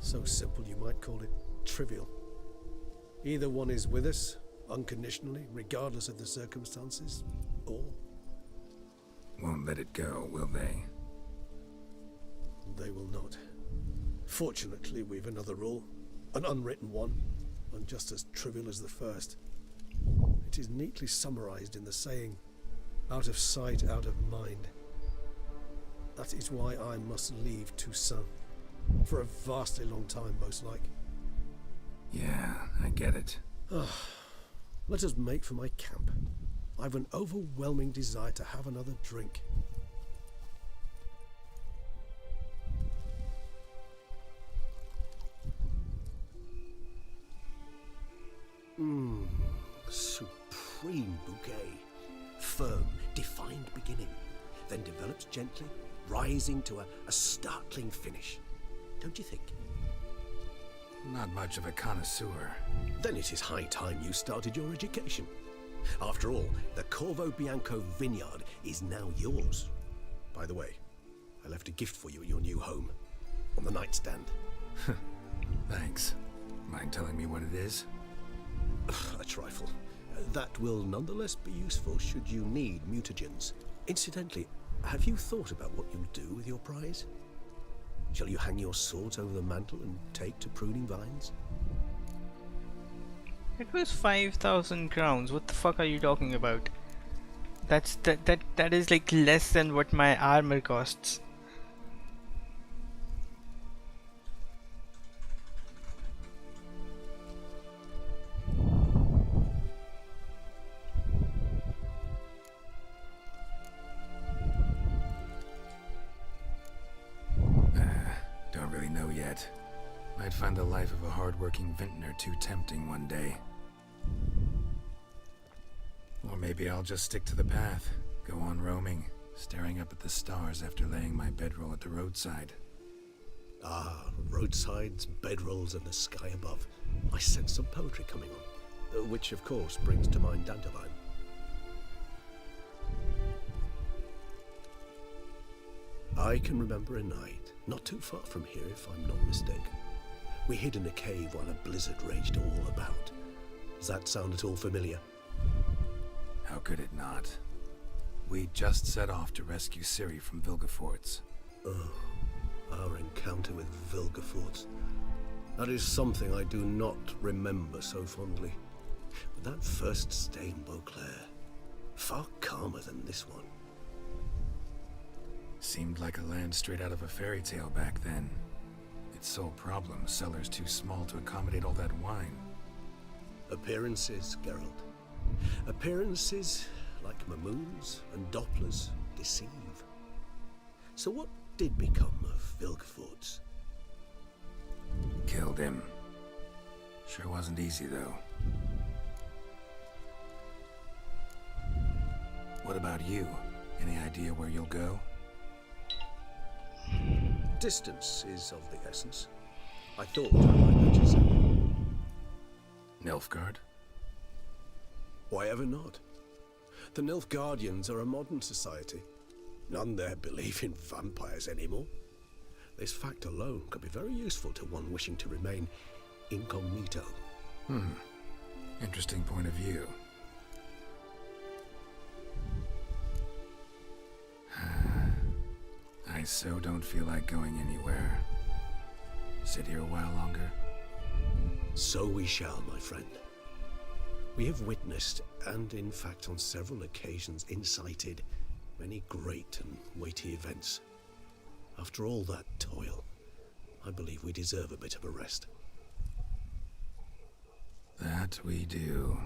So simple you might call it trivial. Either one is with us, unconditionally, regardless of the circumstances, or... Won't let it go, will they? They will not. Fortunately, we've another rule, an unwritten one, and just as trivial as the first. It is neatly summarized in the saying, out of sight, out of mind. That is why I must leave Toussaint. For a vastly long time, most like. Yeah, I get it. Let us make for my camp. I've an overwhelming desire to have another drink. Supreme bouquet. Firm, defined beginning, then develops gently, rising to a startling finish. Don't you think? Not much of a connoisseur. Then it is high time you started your education. After all, the Corvo Bianco vineyard is now yours. By the way, I left a gift for you at your new home. On the nightstand. Thanks. Mind telling me what it is? A trifle. That will nonetheless be useful should you need mutagens. Incidentally, have you thought about what you'll do with your prize? Shall you hang your swords over the mantle and take to pruning vines? It was 5,000 crowns. What the fuck are you talking about? That is like less than what my armor costs. Don't really know yet. Might find the life of a hard-working vintner too tempting one day. Or maybe I'll just stick to the path, go on roaming, staring up at the stars after laying my bedroll at the roadside. Ah, roadsides, bedrolls, and the sky above. I sense some poetry coming on, which of course brings to mind Dandelion. I can remember a night, not too far from here if I'm not mistaken. We hid in a cave while a blizzard raged all about. Does that sound at all familiar? How could it not? We just set off to rescue Ciri from Vilgefortz. Oh, our encounter with Vilgefortz. That is something I do not remember so fondly. But that first stay in Beauclair, far calmer than this one. Seemed like a land straight out of a fairy tale back then. Its sole problem, cellars too small to accommodate all that wine. Appearances, Geralt. Appearances, like Mamoons and Dopplers, deceive. So what did become of Vilgefortz? Killed him. Sure wasn't easy, though. What about you? Any idea where you'll go? Distance is of the essence. I thought I might mention so. Nilfgaard? Why ever not? The Nilfgaardians are a modern society. None there believe in vampires anymore. This fact alone could be very useful to one wishing to remain incognito. Interesting point of view. I so don't feel like going anywhere. Sit here a while longer? So we shall, my friend. We have witnessed, and in fact on several occasions incited, many great and weighty events. After all that toil, I believe we deserve a bit of a rest. That we do.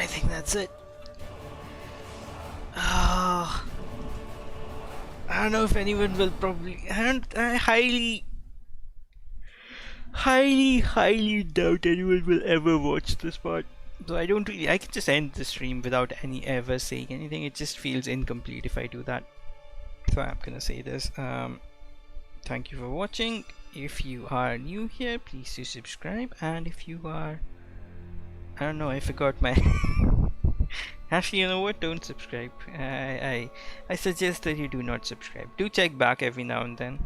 I think that's it. I don't know if anyone will probably. I highly doubt anyone will ever watch this part. So I don't really. I can just end the stream without any ever saying anything. It just feels incomplete if I do that. So I'm gonna say this. Thank you for watching. If you are new here, please do subscribe. And if you are, I don't know. I forgot my. Actually, you know what? Don't subscribe. I suggest that you do not subscribe. Do check back every now and then,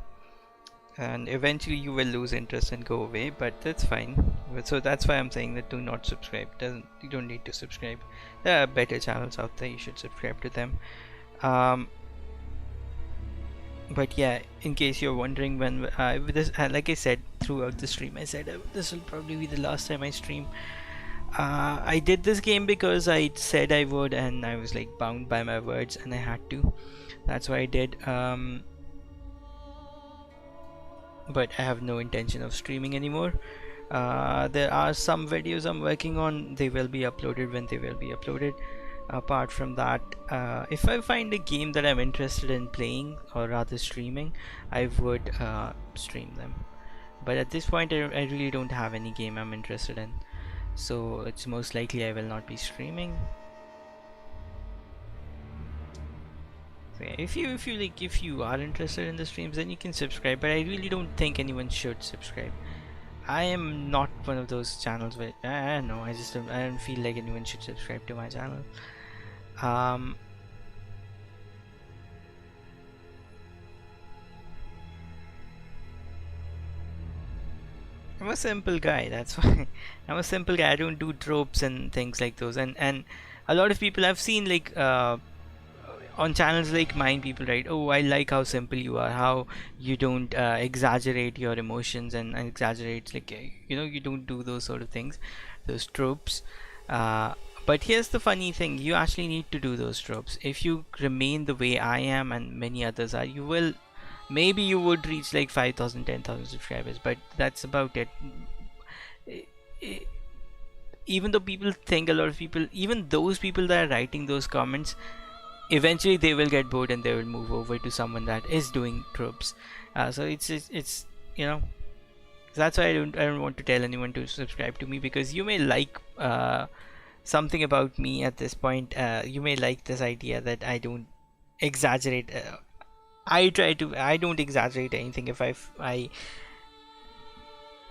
and eventually you will lose interest and go away. But that's fine. So that's why I'm saying that do not subscribe. You don't need to subscribe. There are better channels out there. You should subscribe to them. But yeah, in case you're wondering when this, like I said throughout the stream, I said this will probably be the last time I stream. I did this game because I said I would, and I was like bound by my words, and I had to. That's why I did. But I have no intention of streaming anymore. There are some videos I'm working on. They will be uploaded when they will be uploaded. Apart from that, if I find a game that I'm interested in playing, or rather streaming, I would stream them. But at this point, I really don't have any game I'm interested in. So it's most likely I will not be streaming. So yeah, if you are interested in the streams, then you can subscribe. But I really don't think anyone should subscribe. I am not one of those channels where I don't know. I don't feel like anyone should subscribe to my channel. I'm a simple guy, that's why. I'm a simple guy. I don't do tropes and things like those. And a lot of people I've seen, like on channels like mine, people write, oh, I like how simple you are, how you don't exaggerate your emotions and exaggerate, like you don't do those sort of things, those tropes. But here's the funny thing, you actually need to do those tropes. If you remain the way I am and many others are, you will, maybe you would reach like 5,000, 10,000 subscribers, but that's about it. Even though people think, a lot of people, even those people that are writing those comments, eventually they will get bored and they will move over to someone that is doing tropes. So it's that's why I don't want to tell anyone to subscribe to me, because you may like something about me at this point. You may like this idea that I don't exaggerate. I don't exaggerate anything. If I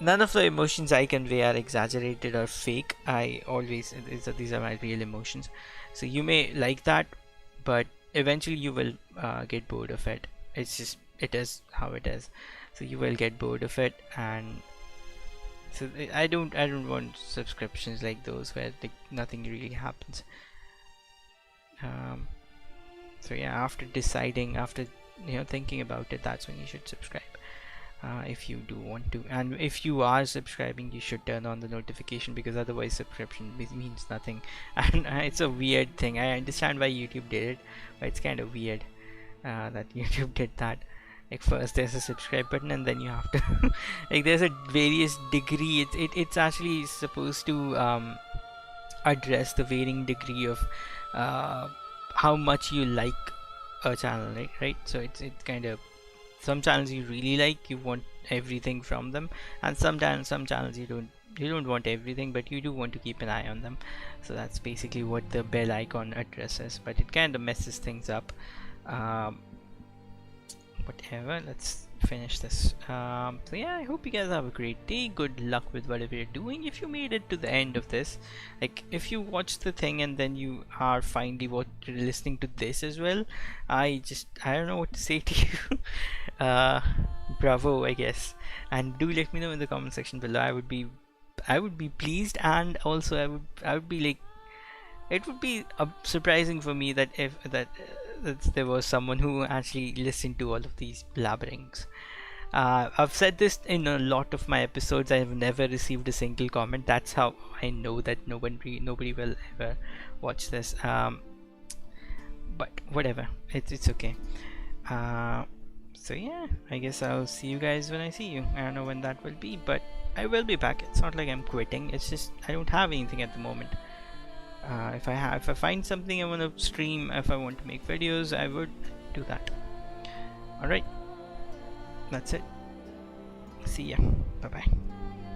none of the emotions I convey are exaggerated or fake. I always, these are my real emotions. So you may like that, but eventually you will get bored of it. It's just, it is how it is. So you will get bored of it, and so I don't want subscriptions like those where like nothing really happens. So yeah, after deciding, after thinking about it, that's when you should subscribe. If you do want to, and if you are subscribing, you should turn on the notification, because otherwise subscription means nothing. And it's a weird thing. I understand why YouTube did it, but it's kind of weird that YouTube did that. Like, first there's a subscribe button, and then you have to like, there's a various degree. It's actually supposed to address the varying degree of how much you like a channel, right? So it's kind of, some channels you really like, you want everything from them, and some channels you don't want everything, but you do want to keep an eye on them. So that's basically what the bell icon addresses, but it kind of messes things up. Whatever, let's finish this. So yeah, I hope you guys have a great day. Good luck with whatever you're doing. If you made it to the end of this, like if you watched the thing and then you are finally listening to this as well, I don't know what to say to you. Bravo, I guess. And do let me know in the comment section below. I would be pleased, and also I would be like, it would be surprising for me that if that there was someone who actually listened to all of these blabberings. I've said this in a lot of my episodes. I have never received a single comment. That's how I know that nobody will ever watch this. But whatever, it's okay. So yeah, I guess I'll see you guys when I see you. I don't know when that will be, but I will be back. It's not like I'm quitting. It's just I don't have anything at the moment. If I find something I want to stream, if I want to make videos, I would do that. All right, that's it. See ya. Bye bye.